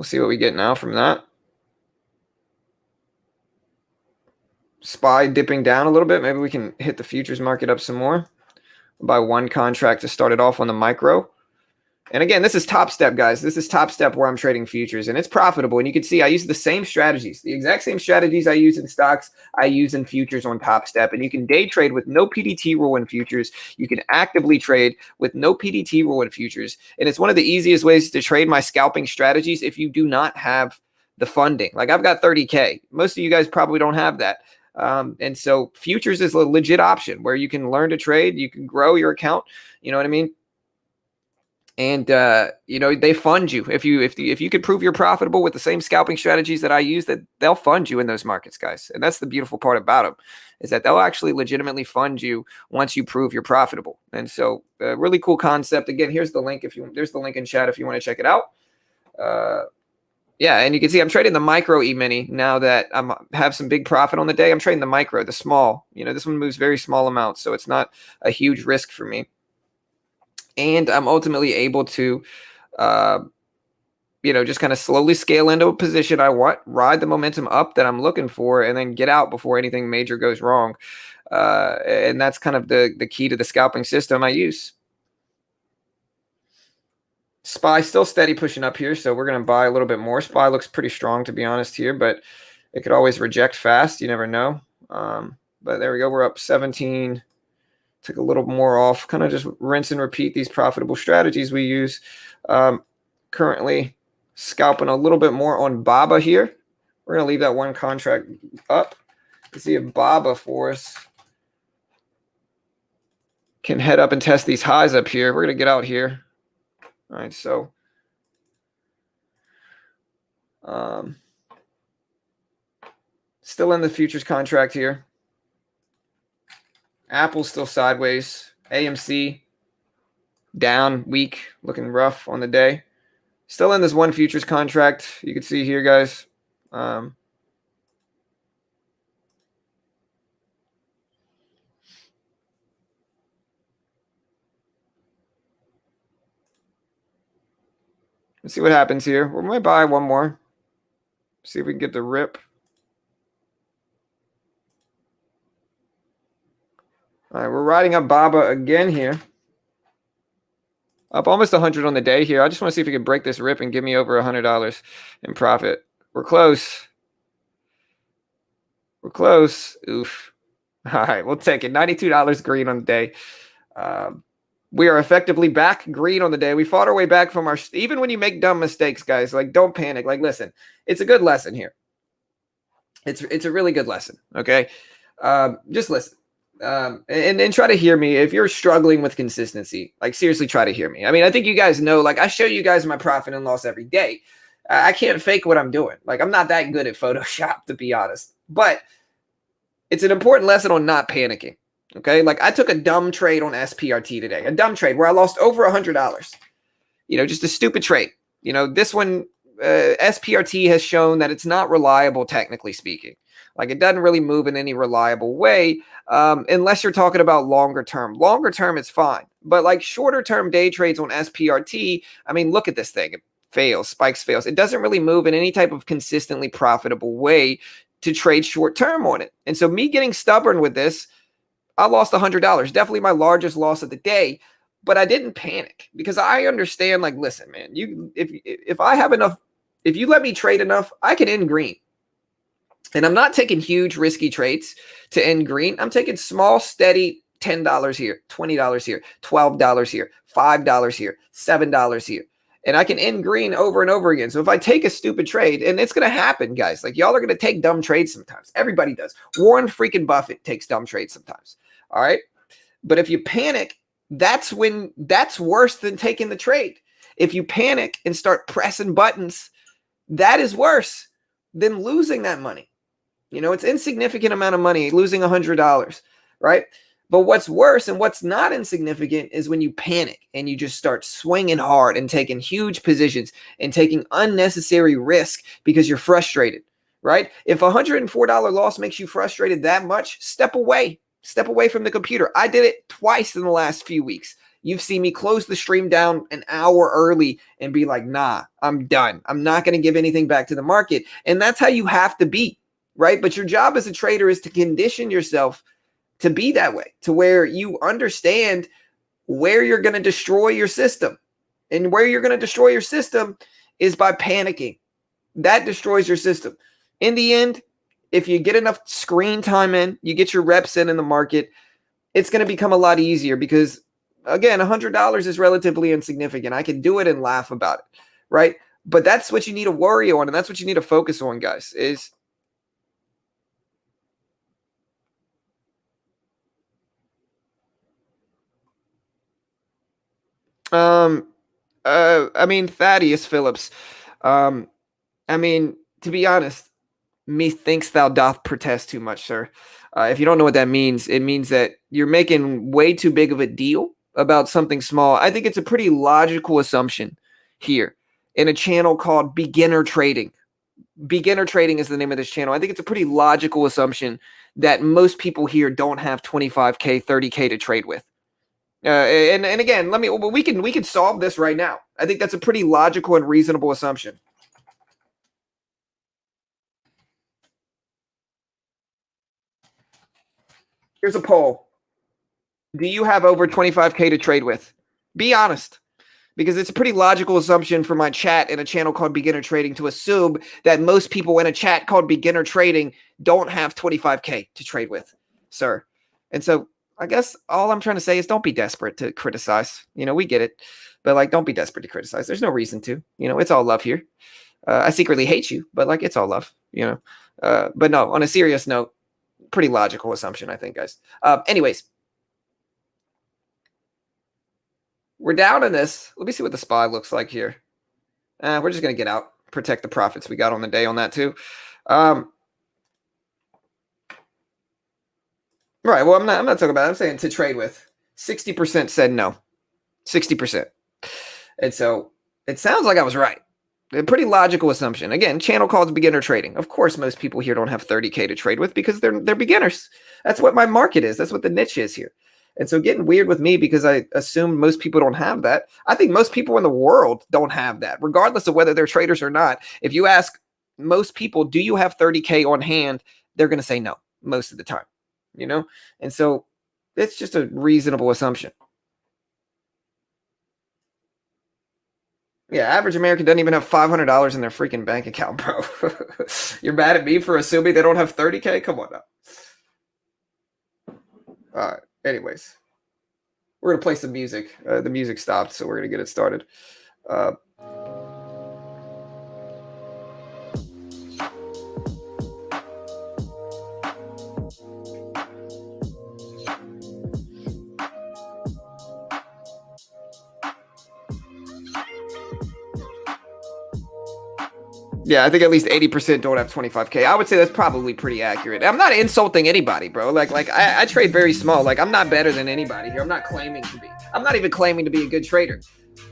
see what we get now from that. SPY dipping down a little bit. Maybe we can hit the futures market up some more. Buy one contract to start it off on the micro. And again, this is Top Step, guys. This is Top Step where I'm trading futures, and it's profitable. And you can see I use the same strategies. The exact same strategies I use in stocks, I use in futures on Top Step. And you can day trade with no PDT rule in futures. You can actively trade with no PDT rule in futures. And it's one of the easiest ways to trade my scalping strategies if you do not have the funding. Like I've got 30K. Most of you guys probably don't have that. And so futures is a legit option where you can learn to trade. You can grow your account. You know what I mean? And they fund you if you could prove you're profitable with the same scalping strategies that I use, that they'll fund you in those markets, guys. And that's the beautiful part about them, is that they'll actually legitimately fund you once you prove you're profitable. And so, really cool concept. Again, here's the link. There's the link in chat if you want to check it out. Yeah, and you can see I'm trading the micro E-mini now that I have some big profit on the day. I'm trading the micro, the small. This one moves very small amounts, so it's not a huge risk for me. And I'm ultimately able to, just kind of slowly scale into a position I want, ride the momentum up that I'm looking for, and then get out before anything major goes wrong. And that's kind of the key to the scalping system I use. SPY still steady pushing up here, so we're going to buy a little bit more. SPY looks pretty strong, to be honest, here, but it could always reject fast. You never know. But there we go. We're up 17. Took a little more off. Kind of just rinse and repeat these profitable strategies we use. Currently scalping a little bit more on BABA here. We're going to leave that one contract up to see if BABA for us can head up and test these highs up here. We're going to get out here. All right, so still in the futures contract here. Apple's still sideways. AMC down, weak, looking rough on the day. Still in this one futures contract. You can see here, guys. Let's see what happens here. We might buy one more. See if we can get the rip. All right, we're riding up BABA again here. Up almost 100 on the day here. I just want to see if we can break this rip and give me over $100 in profit. We're close. We're close. Oof. All right, we'll take it. $92 green on the day. We are effectively back green on the day. We fought our way back from our... Even when you make dumb mistakes, guys, like, don't panic. Like, listen, it's a good lesson here. It's a really good lesson, okay? Just listen. And try to hear me. If you're struggling with consistency, like, seriously, try to hear me. I mean, I think you guys know, like, I show you guys my profit and loss every day. I can't fake what I'm doing. Like, I'm not that good at Photoshop, to be honest. But it's an important lesson on not panicking. Okay, like, I took a dumb trade on SPRT today, a dumb trade where I lost over $100. Just a stupid trade. This one, SPRT has shown that it's not reliable, technically speaking. Like, it doesn't really move in any reliable way, unless you're talking about longer term. Longer term, it's fine. But like shorter term day trades on SPRT, I mean, look at this thing. It fails, spikes, fails. It doesn't really move in any type of consistently profitable way to trade short term on it. And so me getting stubborn with this, I lost $100. Definitely my largest loss of the day. But I didn't panic because I understand, like, listen, man, if I have enough, if you let me trade enough, I can end green. And I'm not taking huge risky trades to end green. I'm taking small, steady $10 here, $20 here, $12 here, $5 here, $7 here. And I can end green over and over again. So if I take a stupid trade, and it's going to happen, guys, like, y'all are going to take dumb trades sometimes. Everybody does. Warren freaking Buffett takes dumb trades sometimes. All right. But if you panic, that's worse than taking the trade. If you panic and start pressing buttons, that is worse than losing that money. It's insignificant amount of money, losing $100, right? But what's worse and what's not insignificant is when you panic and you just start swinging hard and taking huge positions and taking unnecessary risk because you're frustrated, right? If a $104 loss makes you frustrated that much, step away. Step away from the computer. I did it twice in the last few weeks. You've seen me close the stream down an hour early and be like, nah, I'm done. I'm not going to give anything back to the market. And that's how you have to be, right? But your job as a trader is to condition yourself to be that way, to where you understand where you're going to destroy your system. And where you're going to destroy your system is by panicking. That destroys your system. In the end, if you get enough screen time in, you get your reps in the market, it's going to become a lot easier because, again, $100 is relatively insignificant. I can do it and laugh about it, right? But that's what you need to worry on, and that's what you need to focus on, guys, is I mean, Thaddeus Phillips. I mean, to be honest, methinks thou doth protest too much, sir. If you don't know what that means, it means that you're making way too big of a deal about something small. I think it's a pretty logical assumption here in a channel called Beginner Trading. Beginner Trading is the name of this channel. I think it's a pretty logical assumption that most people here don't have 25K, 30K to trade with. And again, we can solve this right now. I think that's a pretty logical and reasonable assumption. Here's a poll. Do you have over 25K to trade with? Be honest. Because it's a pretty logical assumption for my chat in a channel called Beginner Trading to assume that most people in a chat called Beginner Trading don't have 25K to trade with, sir. And so I guess all I'm trying to say is don't be desperate to criticize. You know, we get it. But, like, don't be desperate to criticize. There's no reason to. You know, it's all love here. I secretly hate you, but, like, it's all love, you know. But no, on a serious note, pretty logical assumption, I think, guys. Anyways. We're down in this. Let me see what the SPY looks like here. We're just going to get out, protect the profits we got on the day on that too. Right. Well, I'm not talking about it. I'm saying to trade with. 60% said no. 60%. And so it sounds like I was right. A pretty logical assumption. Again, channel called Beginner Trading. Of course, most people here don't have 30K to trade with because they're beginners. That's what my market is. That's what the niche is here. And so getting weird with me because I assume most people don't have that. I think most people in the world don't have that, regardless of whether they're traders or not. If you ask most people, do you have 30K on hand? They're going to say no most of the time, you know? And so it's just a reasonable assumption. Yeah, average American doesn't even have $500 in their freaking bank account, bro. You're mad at me for assuming they don't have 30K? Come on now. All right. Anyways, we're going to play some music. The music stopped, so we're going to get it started. Yeah, I think at least 80% don't have 25K. I would say that's probably pretty accurate. I'm not insulting anybody, bro. Like I trade very small. Like, I'm not better than anybody here. I'm not claiming to be. I'm not even claiming to be a good trader.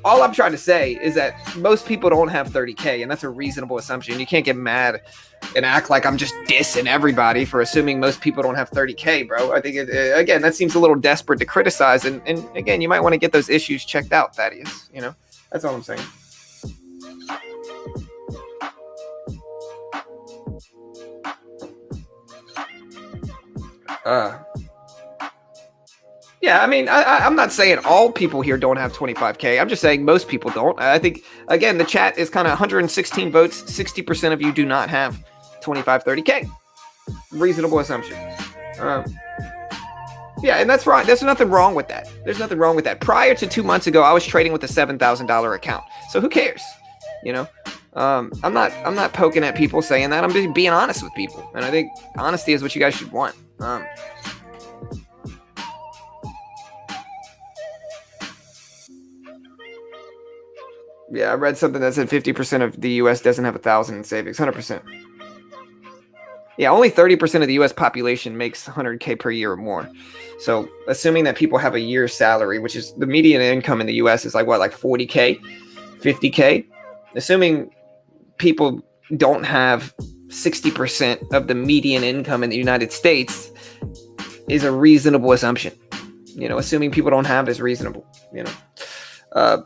All I'm trying to say is that most people don't have 30K, and that's a reasonable assumption. You can't get mad and act like I'm just dissing everybody for assuming most people don't have 30K, bro. I think, again, that seems a little desperate to criticize. And again, you might want to get those issues checked out, Thaddeus. You know, that's all I'm saying. Yeah, I mean, I'm not saying all people here don't have 25K. I'm just saying most people don't. I think, again, the chat is kind of 116 votes. 60% of you do not have 25, 30K. Reasonable assumption. Yeah, and that's right. There's nothing wrong with that. There's nothing wrong with that. Prior to 2 months ago, I was trading with a $7,000 account. So who cares? You know, I'm not poking at people saying that. I'm just being honest with people. And I think honesty is what you guys should want. Yeah, I read something that said 50% of the U.S. doesn't have 1,000 in savings. 100%. Yeah, only 30% of the U.S. population makes 100K per year or more. So assuming that people have a year's salary, which is the median income in the U.S. is like what, like 40K, 50K? Assuming people don't have 60% of the median income in the United States is a reasonable assumption. You know, assuming people don't have is reasonable, you know.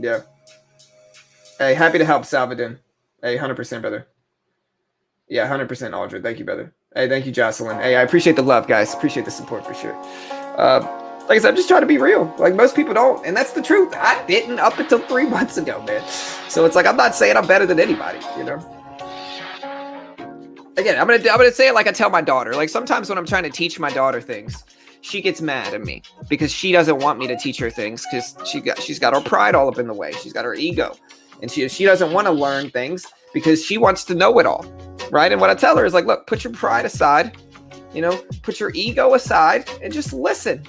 Yeah. Hey, happy to help, Salvadin. Hey, 100%, brother. Yeah, 100%, Aldred. Thank you, brother. Hey, thank you, Jocelyn. Hey, I appreciate the love, guys. Appreciate the support for sure. Like I said, I'm just trying to be real. Like, most people don't, and that's the truth. I didn't up until 3 months ago, man. So it's like, I'm not saying I'm better than anybody, you know? Again, I'm gonna say it like I tell my daughter. Like, sometimes when I'm trying to teach my daughter things, she gets mad at me because she doesn't want me to teach her things because she's got her pride all up in the way. She's got her ego, and she doesn't want to learn things because she wants to know it all. right? And what I tell her is like, look, put your pride aside, put your ego aside and just listen.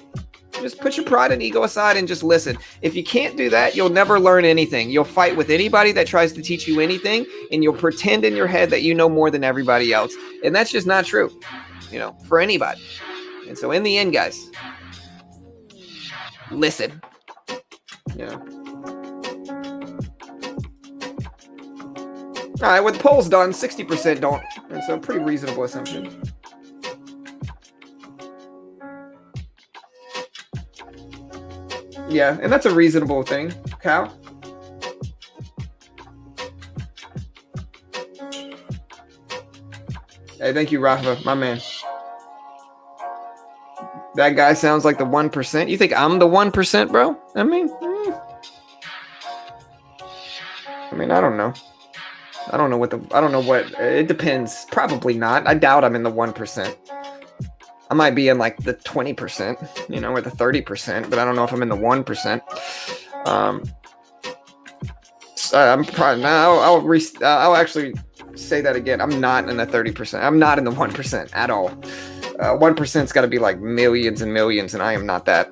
Just put your pride and ego aside and just listen. If you can't do that, you'll never learn anything. You'll fight with anybody that tries to teach you anything, and you'll pretend in your head that you know more than everybody else. And that's just not true, for anybody. And so in the end, guys, listen. All right, with polls done, 60% don't. And so pretty reasonable assumption. Yeah, and that's a reasonable thing, Cal. Hey, thank you, Rafa, my man. That guy sounds like the 1%. You think I'm the 1%, bro? I mean, I don't know. I don't know what, it depends. Probably not. I doubt I'm in the 1%. I might be in like the 20%, or the 30%, but I don't know if I'm in the 1%. So I'm probably I'll actually say that again. I'm not in the 30%. I'm not in the 1% at all. 1%'s got to be like millions and millions, and I am not that.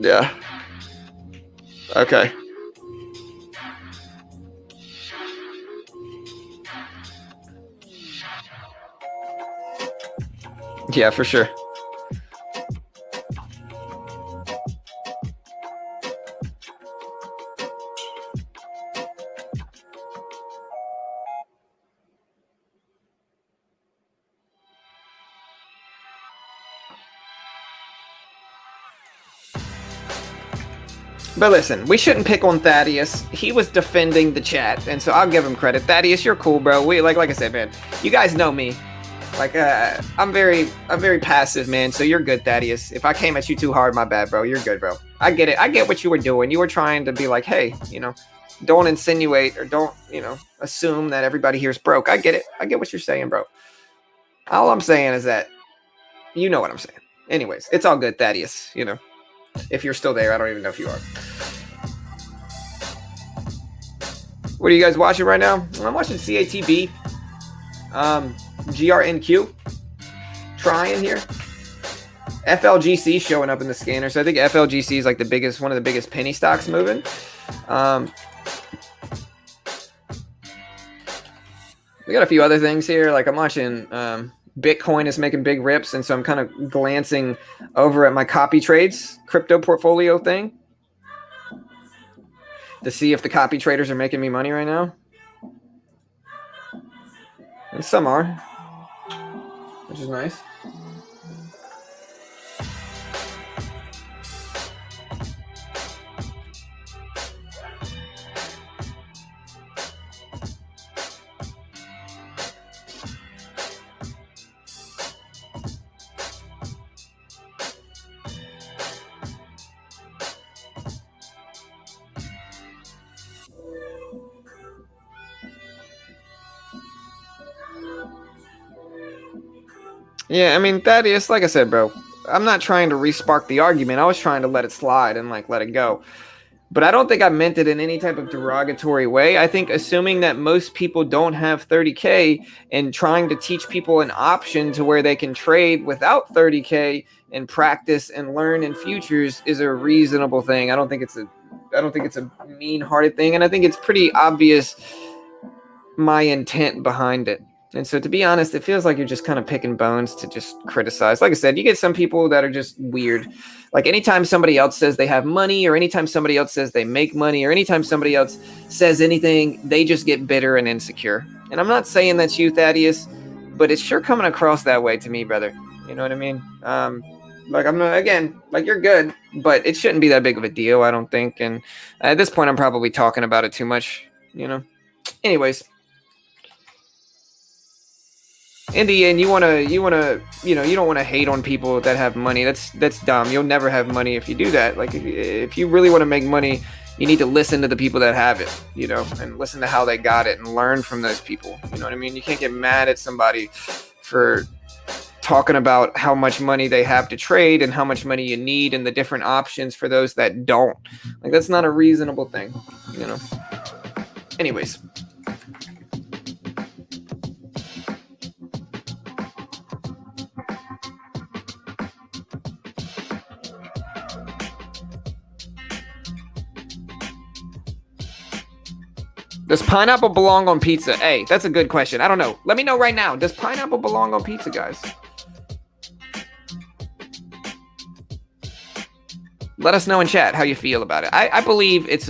Yeah. Okay. Yeah, for sure. But listen, we shouldn't pick on Thaddeus. He was defending the chat, and so I'll give him credit. Thaddeus, you're cool, bro. We like I said, man. You guys know me. Like, I'm very passive, man. So you're good, Thaddeus. If I came at you too hard, my bad, bro. You're good, bro. I get it. I get what you were doing. You were trying to be like, hey, don't insinuate or don't, assume that everybody here's broke. I get it. I get what you're saying, bro. All I'm saying is that you know what I'm saying. Anyways, it's all good, Thaddeus. If you're still there, I don't even know if you are. What are you guys watching right now? I'm watching CATB. GRNQ. Trying here. FLGC showing up in the scanner. So I think FLGC is like one of the biggest penny stocks moving. We got a few other things here. Like I'm watching Bitcoin is making big rips, and so I'm kind of glancing over at my copy trades crypto portfolio thing to see if the copy traders are making me money right now. And some are, which is nice. Yeah, I mean, Thaddeus, like I said, bro, I'm not trying to re-spark the argument. I was trying to let it slide and let it go. But I don't think I meant it in any type of derogatory way. I think assuming that most people don't have 30K and trying to teach people an option to where they can trade without 30K and practice and learn in futures is a reasonable thing. I don't think it's a mean-hearted thing, and I think it's pretty obvious my intent behind it. And so, to be honest, it feels like you're just kind of picking bones to just criticize. Like I said, you get some people that are just weird. Like anytime somebody else says they have money, or anytime somebody else says they make money, or anytime somebody else says anything, they just get bitter and insecure. And I'm not saying that's you, Thaddeus, but it's sure coming across that way to me, brother. You know what I mean? Like I'm not, again, like you're good, but it shouldn't be that big of a deal, I don't think. And at this point, I'm probably talking about it too much, Anyways. In the end, you don't want to hate on people that have money. That's dumb. You'll never have money if you do that. Like if you really want to make money, you need to listen to the people that have it, and listen to how they got it and learn from those people. You know what I mean? You can't get mad at somebody for talking about how much money they have to trade and how much money you need and the different options for those that don't. Like, that's not a reasonable thing, you know. Anyways. Does pineapple belong on pizza? Hey, that's a good question. I don't know. Let me know right now. Does pineapple belong on pizza, guys? Let us know in chat how you feel about it. I believe it's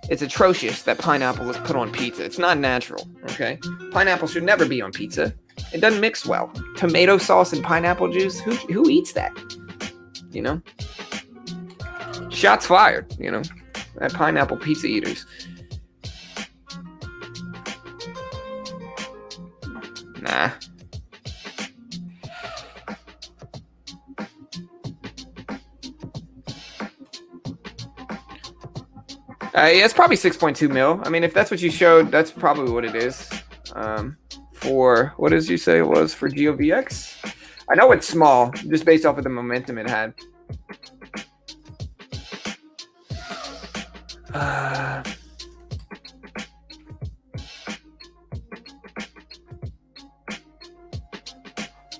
atrocious that pineapple is put on pizza. It's not natural, okay? Pineapple should never be on pizza. It doesn't mix well. Tomato sauce and pineapple juice? Who eats that? You know? Shots fired, you know? At pineapple pizza eaters. Nah. Yeah, it's probably 6.2 mil. I mean, if that's what you showed, that's probably what it is. For, what did you say it was for GOVX? I know it's small, just based off of the momentum it had.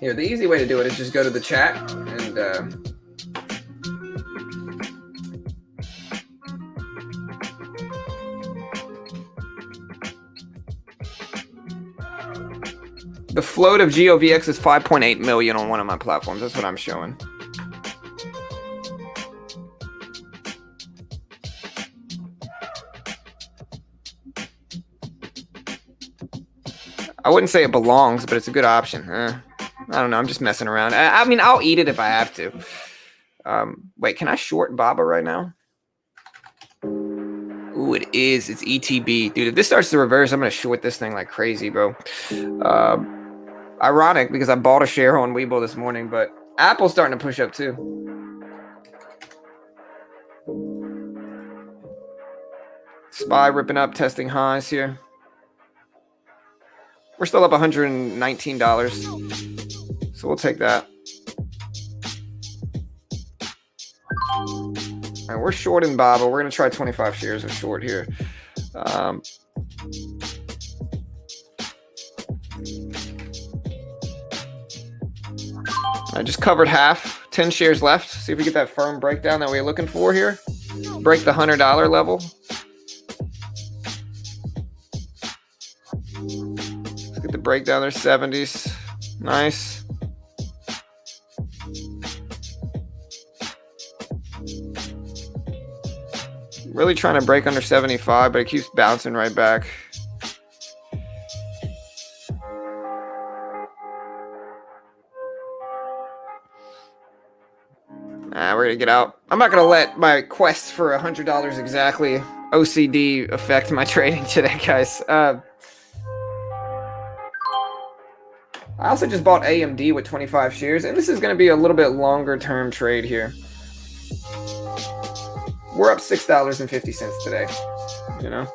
Here, the easy way to do it is just go to the chat and the float of GOVX is 5.8 million on one of my platforms. That's what I'm showing. I wouldn't say it belongs, but it's a good option. I don't know. I'm just messing around. I mean, I'll eat it if I have to. Wait, can I short Baba right now? Ooh, it is. It's ETB. Dude, if this starts to reverse, I'm going to short this thing like crazy, bro. Ironic, because I bought a share on Webull this morning, but Apple's starting to push up too. SPY ripping up, testing highs here. We're still up $119. So we'll take that. And we're short in Baba. We're going to try 25 shares of short here. I just covered half. 10 shares left. See if we get that firm breakdown that we're looking for here. Break the $100 level. Let's get the breakdown there. 70s. Nice. Really trying to break under 75, but it keeps bouncing right back. We're gonna get out. I'm not gonna let my quest for $100 exactly OCD affect my trading today, guys. I also just bought AMD with 25 shares, and this is gonna be a little bit longer term trade here. We're up $6.50 today, you know?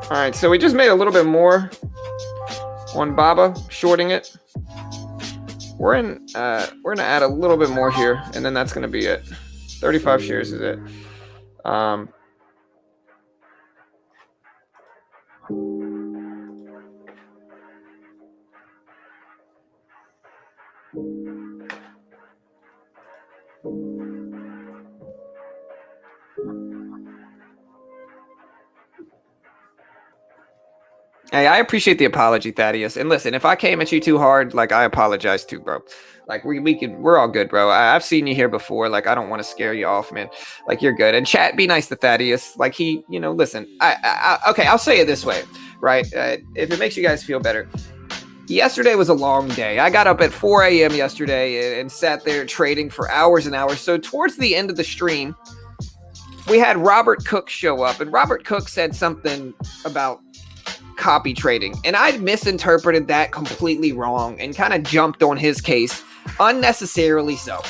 All right, so we just made a little bit more on Baba, shorting it. We're gonna add a little bit more here, and then that's gonna be it. 35 shares is it. Hey, I appreciate the apology, Thaddeus. And listen, if I came at you too hard, like, I apologize too, bro. Like, we're all good, bro. I've seen you here before. Like, I don't want to scare you off, man. Like, you're good. And chat, be nice to Thaddeus. Like, he, you know, listen. Okay, I'll say it this way, right? If it makes you guys feel better. Yesterday was a long day. I got up at 4 a.m. yesterday and sat there trading for hours and hours. So towards the end of the stream, we had Robert Cook show up. And Robert Cook said something about copy trading, and I misinterpreted that completely wrong and kind of jumped on his case unnecessarily so.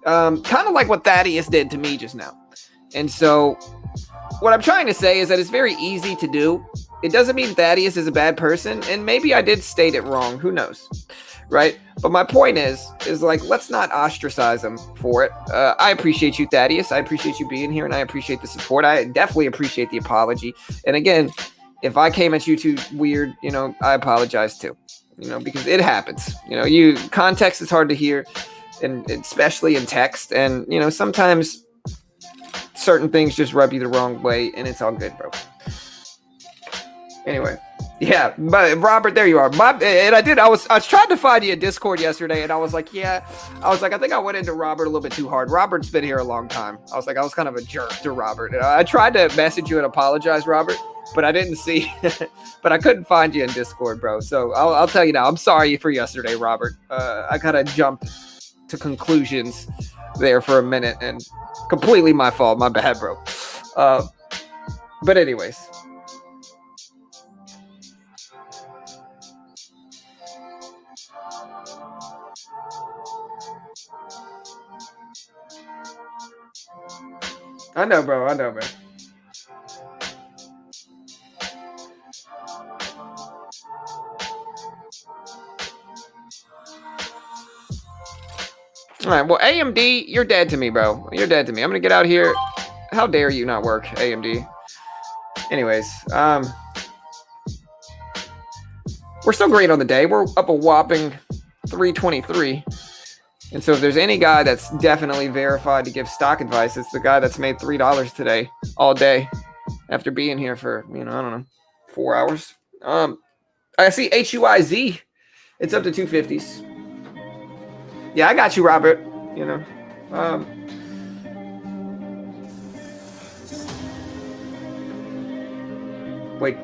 Kind of like what Thaddeus did to me just now. And so what I'm trying to say is that it's very easy to do. It doesn't mean Thaddeus is a bad person, and maybe I did state it wrong. Who knows, right? But my point is like, let's not ostracize him for it. I appreciate you, Thaddeus. I appreciate you being here, and I appreciate the support. I definitely appreciate the apology. And again, if I came at you too weird, you know, I apologize too. You know, because it happens. You know, context is hard to hear, and especially in text. And you know, sometimes certain things just rub you the wrong way, and it's all good, bro. Anyway, yeah, but Robert, there you are. I was trying to find you in Discord yesterday, and I was like, I think I went into Robert a little bit too hard. Robert's been here a long time. I was kind of a jerk to Robert. And I tried to message you and apologize, Robert, but I didn't see, but I couldn't find you in Discord, bro. So I'll tell you now, I'm sorry for yesterday, Robert. I kind of jumped to conclusions there for a minute, and completely my fault. My bad, bro. But anyways. I know, bro. I know, man. All right. Well, AMD, you're dead to me, bro. You're dead to me. I'm gonna get out here. How dare you not work, AMD? Anyways, we're still great on the day. We're up a whopping 323. And so if there's any guy that's definitely verified to give stock advice, it's the guy that's made $3 today, all day, after being here for, I don't know, 4 hours. I see HUIZ. It's up to 250s. Yeah, I got you, Robert. Wait.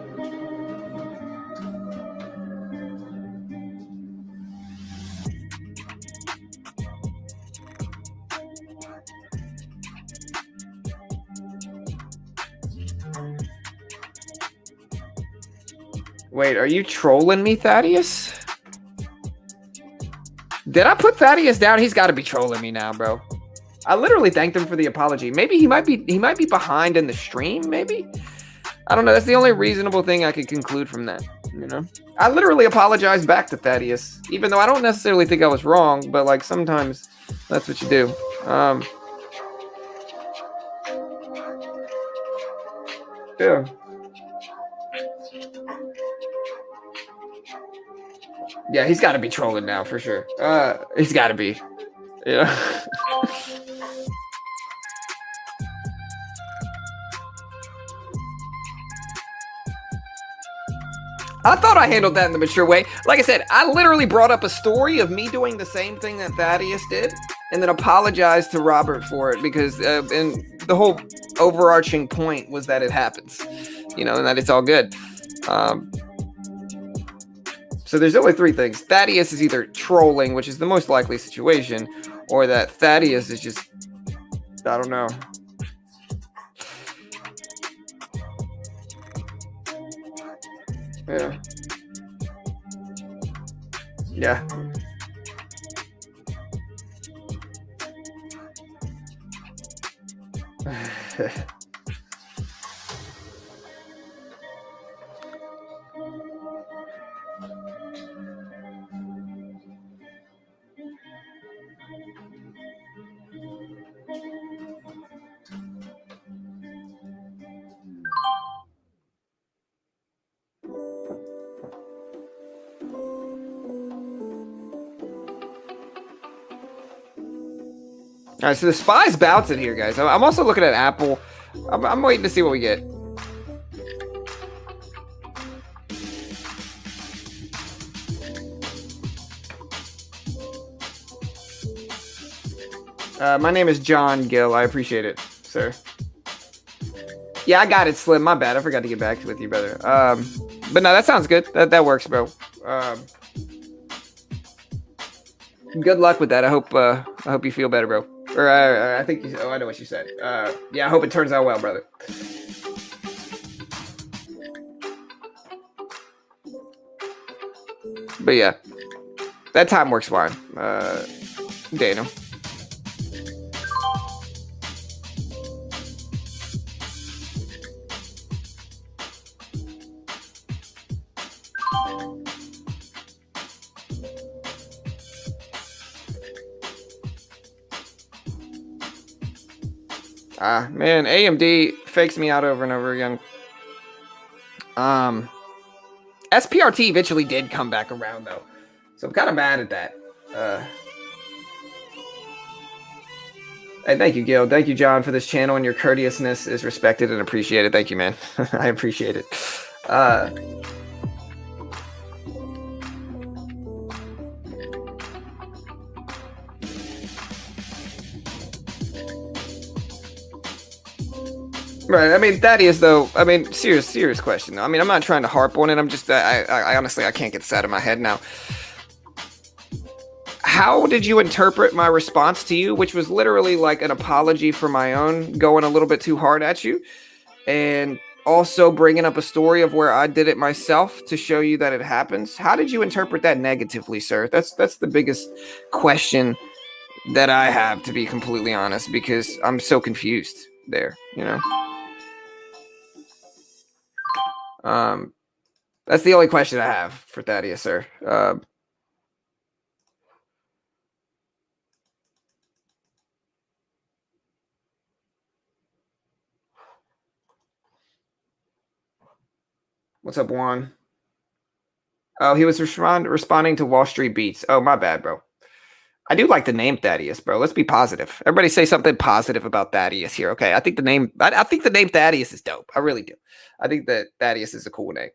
Wait, are you trolling me, Thaddeus? Did I put Thaddeus down? He's got to be trolling me now, bro. I literally thanked him for the apology. Maybe he might be behind in the stream, maybe? I don't know. That's the only reasonable thing I could conclude from that, I literally apologized back to Thaddeus, even though I don't necessarily think I was wrong, but like sometimes that's what you do. Yeah. Yeah, he's got to be trolling now for sure. He's got to be. Yeah. I thought I handled that in the mature way. Like I said, I literally brought up a story of me doing the same thing that Thaddeus did, and then apologized to Robert for it because, and the whole overarching point was that it happens, and that it's all good. So there's only three things. Thaddeus is either trolling, which is the most likely situation, or that Thaddeus is just, I don't know. Yeah. Yeah. All right, so the spy's bouncing here, guys. I'm also looking at Apple. I'm waiting to see what we get. My name is John Gill. I appreciate it, sir. Yeah, I got it, Slim. My bad. I forgot to get back with you, brother. But no, that sounds good. That works, bro. Good luck with that. I hope you feel better, bro. Or I think I know what you said. Yeah, I hope it turns out well, brother. But yeah, that time works fine. Daniel. Man, AMD fakes me out over and over again. SPRT eventually did come back around though, so I'm kind of mad at that. Hey, thank you, Gil. Thank you, John, for this channel, and your courteousness is respected and appreciated. Thank you, man. I appreciate it. Right. I mean, Thaddeus, though. I mean, serious question. Though. I mean, I'm not trying to harp on it. I'm just, I honestly, I can't get this out of my head now. How did you interpret my response to you, which was literally like an apology for my own going a little bit too hard at you, and also bringing up a story of where I did it myself to show you that it happens? How did you interpret that negatively, sir? That's the biggest question that I have, to be completely honest, because I'm so confused there, you know? That's the only question I have for Thaddeus, sir. What's up, Juan? Oh, he was responding to Wall Street Beats. Oh, my bad, bro. I do like the name Thaddeus, bro. Let's be positive. Everybody say something positive about Thaddeus here, okay? I think the name Thaddeus is dope. I really do. I think that Thaddeus is a cool name.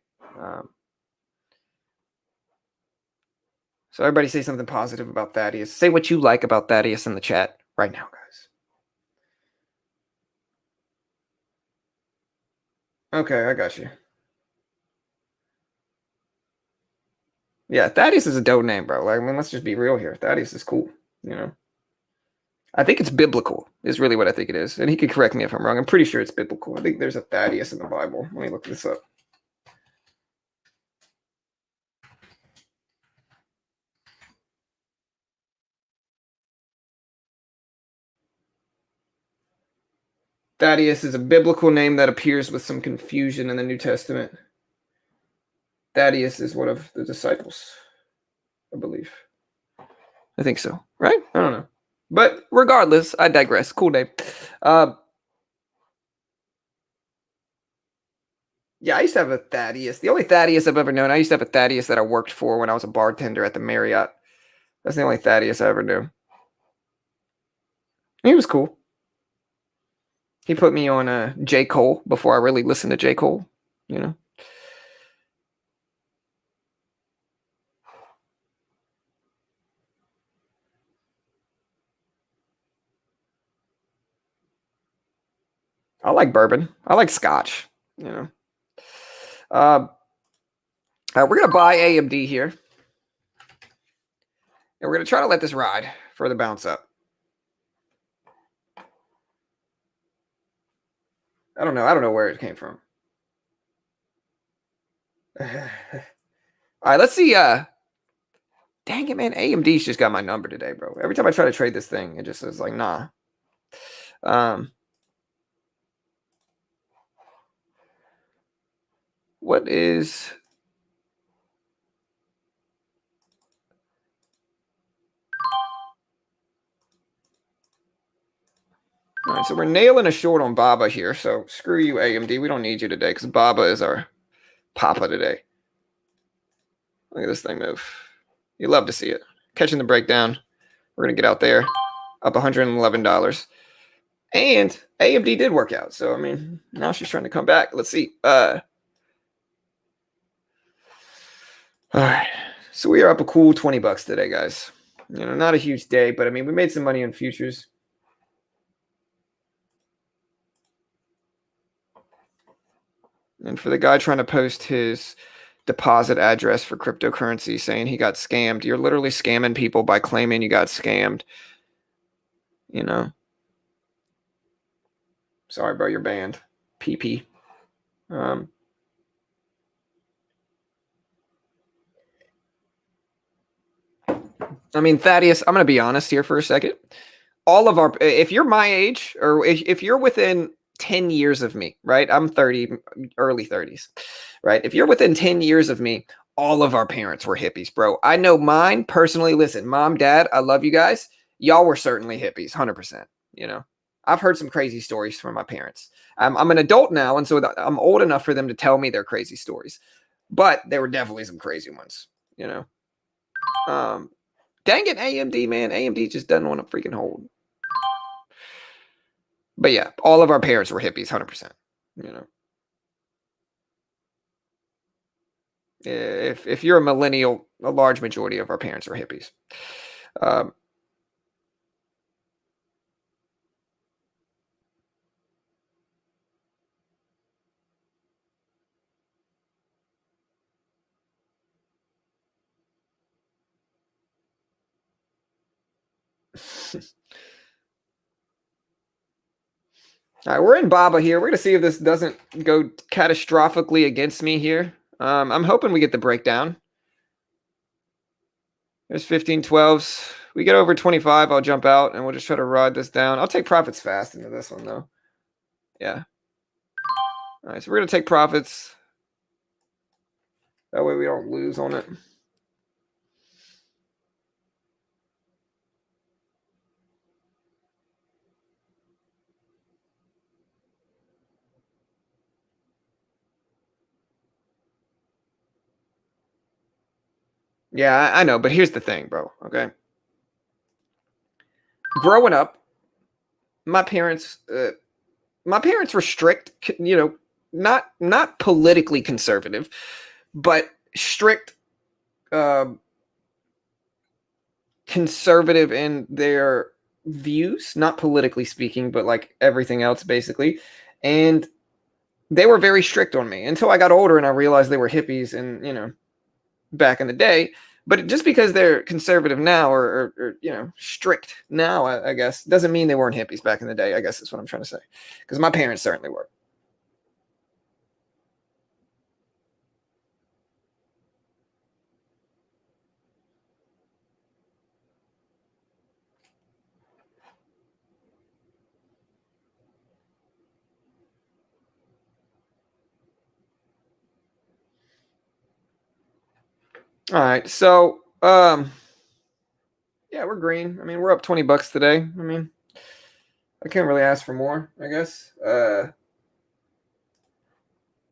So everybody say something positive about Thaddeus. Say what you like about Thaddeus in the chat right now, guys. Okay, I got you. Yeah, Thaddeus is a dope name, bro. Like, I mean, let's just be real here. Thaddeus is cool, you know? I think it's biblical, is really what I think it is. And he could correct me if I'm wrong. I'm pretty sure it's biblical. I think there's a Thaddeus in the Bible. Let me look this up. Thaddeus is a biblical name that appears with some confusion in the New Testament. Thaddeus is one of the disciples, I believe. I think so, right? I don't know. But regardless, I digress. Cool name. Yeah, I used to have a Thaddeus. The only Thaddeus I've ever known, I used to have a Thaddeus that I worked for when I was a bartender at the Marriott. That's the only Thaddeus I ever knew. He was cool. He put me on J. Cole before I really listened to J. Cole, you know? I like bourbon. I like scotch, you know? We're going to buy AMD here. And we're going to try to let this ride for the bounce up. I don't know where it came from. All right, let's see. Dang it, man. AMD's just got my number today, bro. Every time I try to trade this thing, it just is like, nah. What is... All right, so we're nailing a short on Baba here. So screw you, AMD. We don't need you today because Baba is our papa today. Look at this thing move. You love to see it. Catching the breakdown. We're going to get out there. Up $111. And AMD did work out. So, I mean, now she's trying to come back. Let's see. All right. So we are up a cool $20 today, guys. You know, not a huge day, but I mean, we made some money on futures. And for the guy trying to post his deposit address for cryptocurrency saying he got scammed, you're literally scamming people by claiming you got scammed. You know? Sorry, bro, you're banned. PP. I mean, Thaddeus, I'm going to be honest here for a second. All of our, if you're my age, or if you're within 10 years of me, right? I'm 30, early 30s, right? If you're within 10 years of me, all of our parents were hippies, bro. I know mine personally. Listen, mom, dad, I love you guys. Y'all were certainly hippies, 100%, you know? I've heard some crazy stories from my parents. I'm an adult now, and so I'm old enough for them to tell me their crazy stories. But there were definitely some crazy ones, you know. Dang it, AMD, man. AMD just doesn't want to freaking hold. But yeah, all of our parents were hippies, 100%, you know. If you're a millennial, a large majority of our parents are hippies. All right, we're in Baba here. We're going to see if this doesn't go catastrophically against me here. I'm hoping we get the breakdown. There's 15-12s. We get over 25, I'll jump out, and we'll just try to ride this down. I'll take profits fast into this one, though. Yeah. All right, so we're going to take profits. That way we don't lose on it. Yeah, I know, but here's the thing, bro, okay? Growing up, my parents were strict, you know, not politically conservative, but strict conservative in their views, not politically speaking, but like everything else basically. And they were very strict on me until I got older and I realized they were hippies and, you know, back in the day. But just because they're conservative now or you know, strict now, I guess, doesn't mean they weren't hippies back in the day, I guess is what I'm trying to say. Because my parents certainly were. All right, so yeah, we're green. I mean, we're up $20 today. I mean, I can't really ask for more, I guess.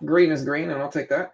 Green is green, and I'll take that.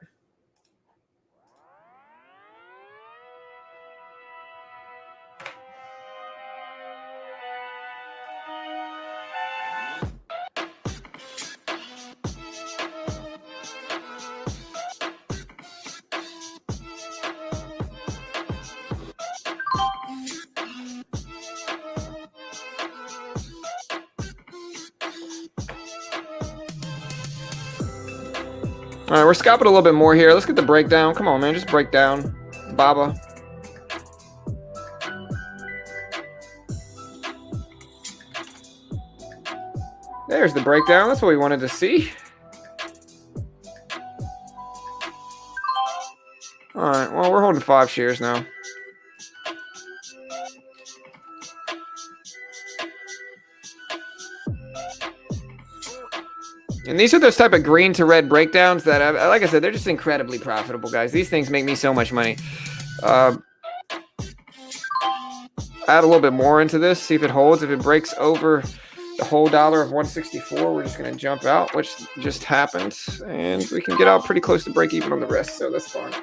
All right, we're scalping a little bit more here. Let's get the breakdown. Come on, man. Just break down. Baba. There's the breakdown. That's what we wanted to see. All right, well, we're holding 5 shares now. And these are those type of green to red breakdowns that, like I said, they're just incredibly profitable, guys. These things make me so much money. Add a little bit more into this, see if it holds. If it breaks over the whole dollar of 164, we're just going to jump out, which just happened. And we can get out pretty close to break even on the rest, so that's fine.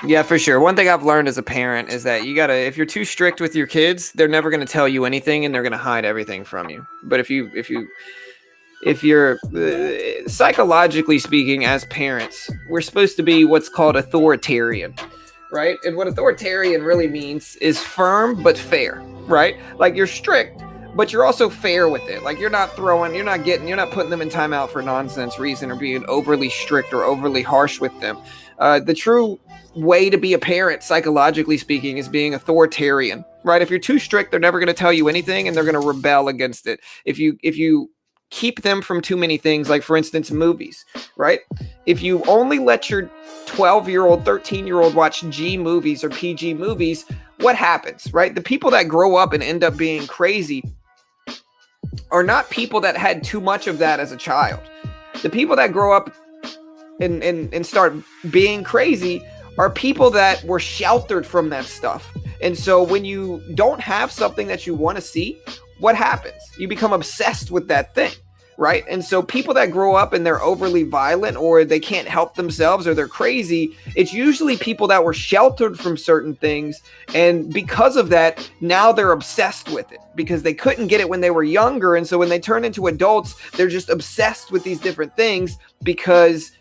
Yeah, for sure. One thing I've learned as a parent is that you gotta, if you're too strict with your kids, they're never gonna tell you anything, and they're gonna hide everything from you. But if you're psychologically speaking, as parents, we're supposed to be what's called authoritarian, right? And what authoritarian really means is firm but fair, right? Like you're strict, but you're also fair with it. Like you're not putting them in timeout for nonsense reason or being overly strict or overly harsh with them. The true way to be a parent, psychologically speaking, is being authoritarian, right? If you're too strict, they're never going to tell you anything, and they're going to rebel against it. If you keep them from too many things, like for instance, movies, right? If you only let your 12-year-old, 13-year-old watch G movies or PG movies, what happens, right? The people that grow up and end up being crazy are not people that had too much of that as a child. The people that grow up and start being crazy are people that were sheltered from that stuff. And so when you don't have something that you want to see, what happens? You become obsessed with that thing, right? And so people that grow up and they're overly violent or they can't help themselves or they're crazy, it's usually people that were sheltered from certain things. And because of that, now they're obsessed with it because they couldn't get it when they were younger. And so when they turn into adults, they're just obsessed with these different things because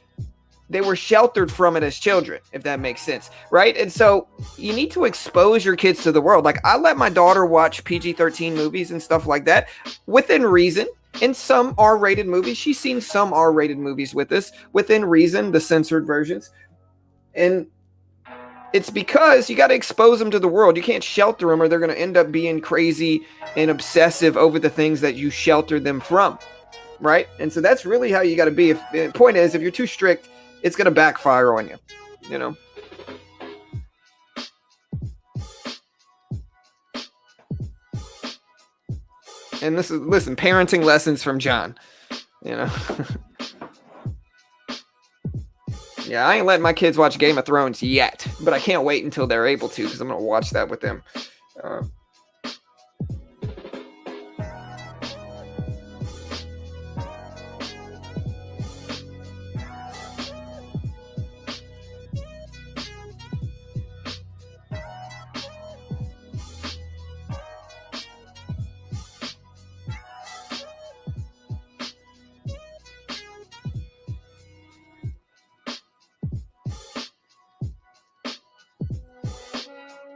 they were sheltered from it as children, if that makes sense, right? And so you need to expose your kids to the world. Like I let my daughter watch PG-13 movies and stuff like that within reason. In some R-rated movies, she's seen some R-rated movies with us within reason, the censored versions. And it's because you got to expose them to the world. You can't shelter them or they're going to end up being crazy and obsessive over the things that you sheltered them from, right? And so that's really how you got to be. The point is, if you're too strict, it's going to backfire on you, you know? And this is, listen, parenting lessons from John, you know? Yeah, I ain't letting my kids watch Game of Thrones yet, but I can't wait until they're able to because I'm going to watch that with them.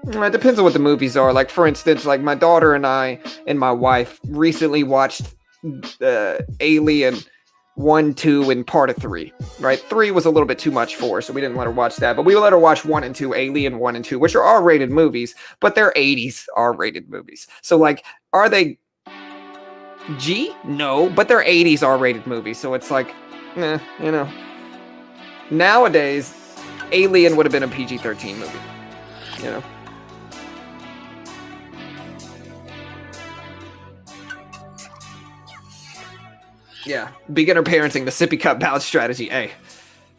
It depends on what the movies are. Like, for instance, like my daughter and I and my wife recently watched Alien 1, 2, and part of 3, right? 3 was a little bit too much for her, so we didn't let her watch that. But we let her watch 1 and 2, Alien 1 and 2, which are R-rated movies, but they're 80s R-rated movies. So, like, are they G? No, but they're 80s R-rated movies. So it's like, you know. Nowadays, Alien would have been a PG-13 movie, you know. Yeah, beginner parenting, the sippy cup balance strategy. Hey,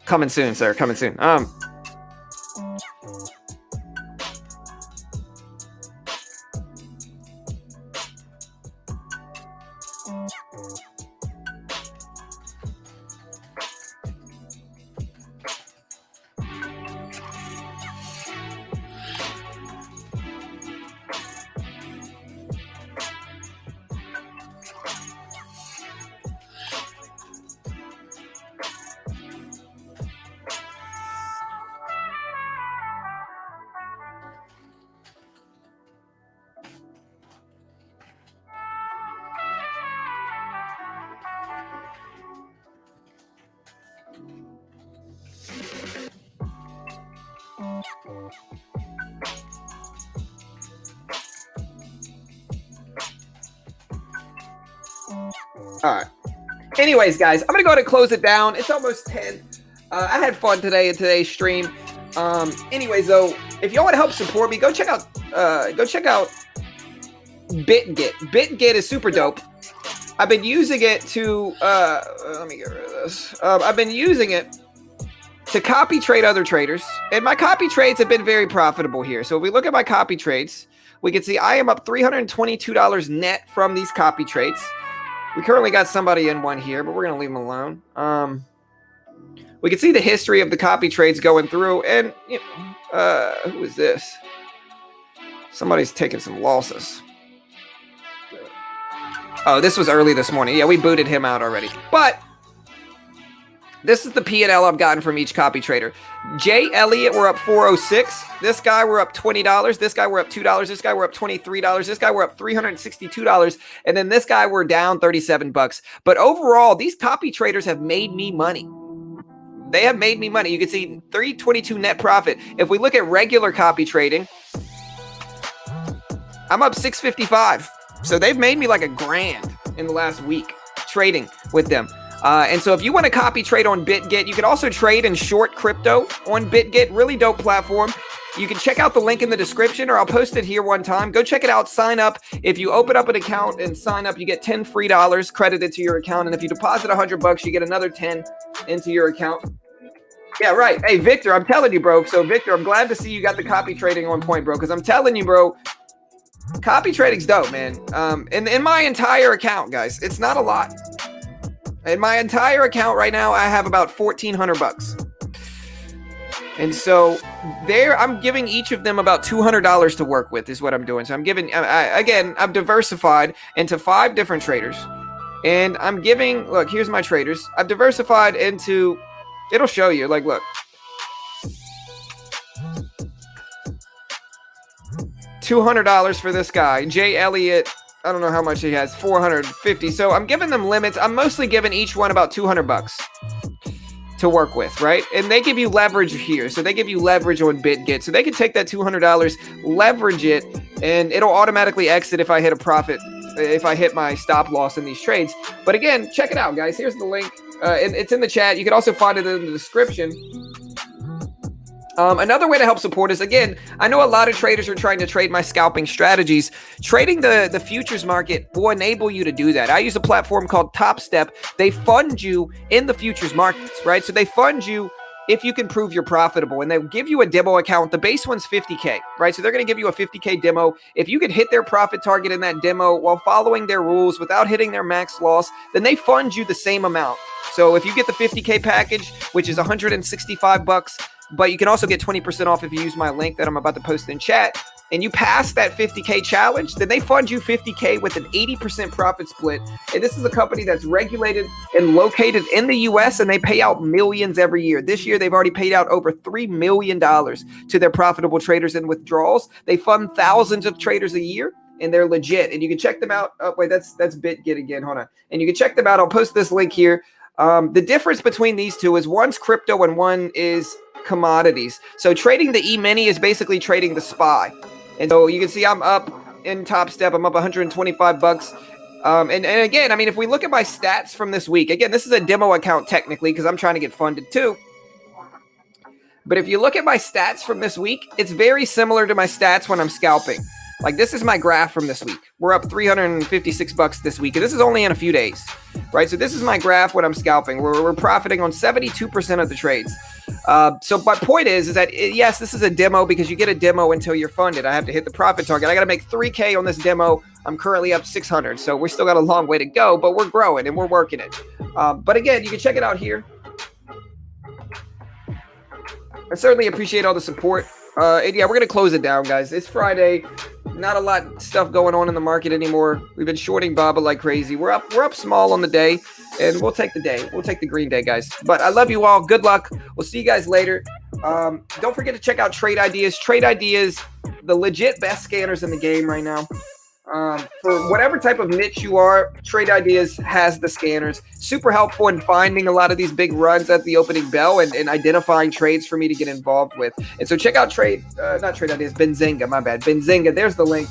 coming soon, sir. Coming soon. All right. Anyways, guys, I'm gonna go ahead and close it down. It's almost 10. I had fun today in today's stream. Anyways, though, if y'all want to help support me, go check out BitGet. BitGet is super dope. I've been using it to let me get rid of this. I've been using it to copy trade other traders, and my copy trades have been very profitable here. So if we look at my copy trades, we can see I am up $322 net from these copy trades. We currently got somebody in one here, but we're gonna leave them alone. We can see the history of the copy trades going through, and you know, who is this? Somebody's taking some losses. Oh, this was early this morning. Yeah, we booted him out already. But this is the P&L I've gotten from each copy trader. Jay Elliott, we're up $406. This guy, we're up $20. This guy, we're up $2. This guy, we're up $23. This guy, we're up $362. And then this guy, we're down $37. But overall, these copy traders have made me money. They have made me money. You can see $322 net profit. If we look at regular copy trading, I'm up $655. So they've made me like $1,000 in the last week trading with them. And so if you want to copy trade on BitGet, you can also trade and short crypto on BitGet. Really dope platform. You can check out the link in the description, or I'll post it here one time. Go check it out. Sign up. If you open up an account and sign up, you get $10 free credited to your account. And if you deposit $100, you get another 10 into your account. Yeah, right. Hey, Victor, I'm telling you, bro. So, Victor, I'm glad to see you got the copy trading on point, bro, because I'm telling you, bro, copy trading's dope, man. In my entire account, guys, it's not a lot. In my entire account right now, I have about $1,400. And so there, I'm giving each of them about $200 to work with is what I'm doing. So I'm giving, again, I've diversified into 5 different traders. And I'm giving, look, here's my traders. I've diversified into, it'll show you, like, look. $200 for this guy. Jay Elliott, I don't know how much he has, 450. So I'm giving them limits. I'm mostly giving each one about $200 to work with, right? And they give you leverage here. So they give you leverage on BitGet. So they can take that $200, leverage it, and it'll automatically exit if I hit a profit, if I hit my stop loss in these trades. But again, check it out, guys. Here's the link. It's in the chat. You can also find it in the description. Another way to help support is, again, I know a lot of traders are trying to trade my scalping strategies. Trading the futures market will enable you to do that. I use a platform called Top Step. They fund you in the futures markets, right? So they fund you if you can prove you're profitable, and they'll give you a demo account. The base one's $50K, right? So they're going to give you a $50K demo. If you can hit their profit target in that demo while following their rules without hitting their max loss, then they fund you the same amount. So if you get the $50K package, which is $165, but you can also get 20% off if you use my link that I'm about to post in chat, and you pass that $50K challenge, then they fund you $50K with an 80% profit split. And this is a company that's regulated and located in the US, and they pay out millions every year. This year, they've already paid out over $3 million to their profitable traders in withdrawals. They fund thousands of traders a year, and they're legit. And you can check them out. Oh, wait, that's BitGet again. Hold on. And you can check them out. I'll post this link here. The difference between these two is one's crypto and one is commodities. So trading the E-mini is basically trading the SPY. And so you can see I'm up in Top Step. I'm up $125. And again, I mean, if we look at my stats from this week, again, this is a demo account technically because I'm trying to get funded too. But if you look at my stats from this week, it's very similar to my stats when I'm scalping. Like, this is my graph from this week. We're up $356 this week, and this is only in a few days, right? So this is my graph when I'm scalping. We're profiting on 72% of the trades. So my point is that, yes, this is a demo because you get a demo until you're funded. I have to hit the profit target. I got to make 3K on this demo. I'm currently up 600, so we still got a long way to go, but we're growing and we're working it. But again, you can check it out here. I certainly appreciate all the support. And yeah, we're going to close it down, guys. It's Friday. Not a lot of stuff going on in the market anymore. We've been shorting Baba like crazy. We're up small on the day, and we'll take the day. We'll take the green day, guys. But I love you all. Good luck. We'll see you guys later. Don't forget to check out Trade Ideas. Trade Ideas, the legit best scanners in the game right now. For whatever type of niche you are, Trade Ideas has the scanners. Super helpful in finding a lot of these big runs at the opening bell and identifying trades for me to get involved with. And so check out not Trade Ideas, Benzinga, my bad. Benzinga, there's the link.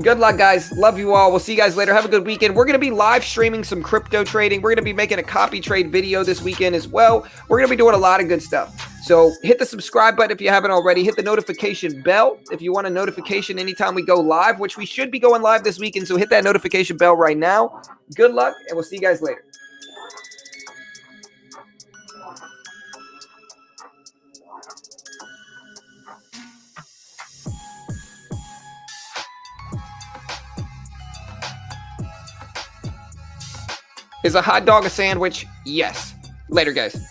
Good luck, guys. Love you all. We'll see you guys later. Have a good weekend. We're going to be live streaming some crypto trading. We're going to be making a copy trade video this weekend as well. We're going to be doing a lot of good stuff. So hit the subscribe button if you haven't already. Hit the notification bell if you want a notification anytime we go live, which we should be going live this weekend. So hit that notification bell right now. Good luck, and we'll see you guys later. Is a hot dog a sandwich? Yes. Later, guys.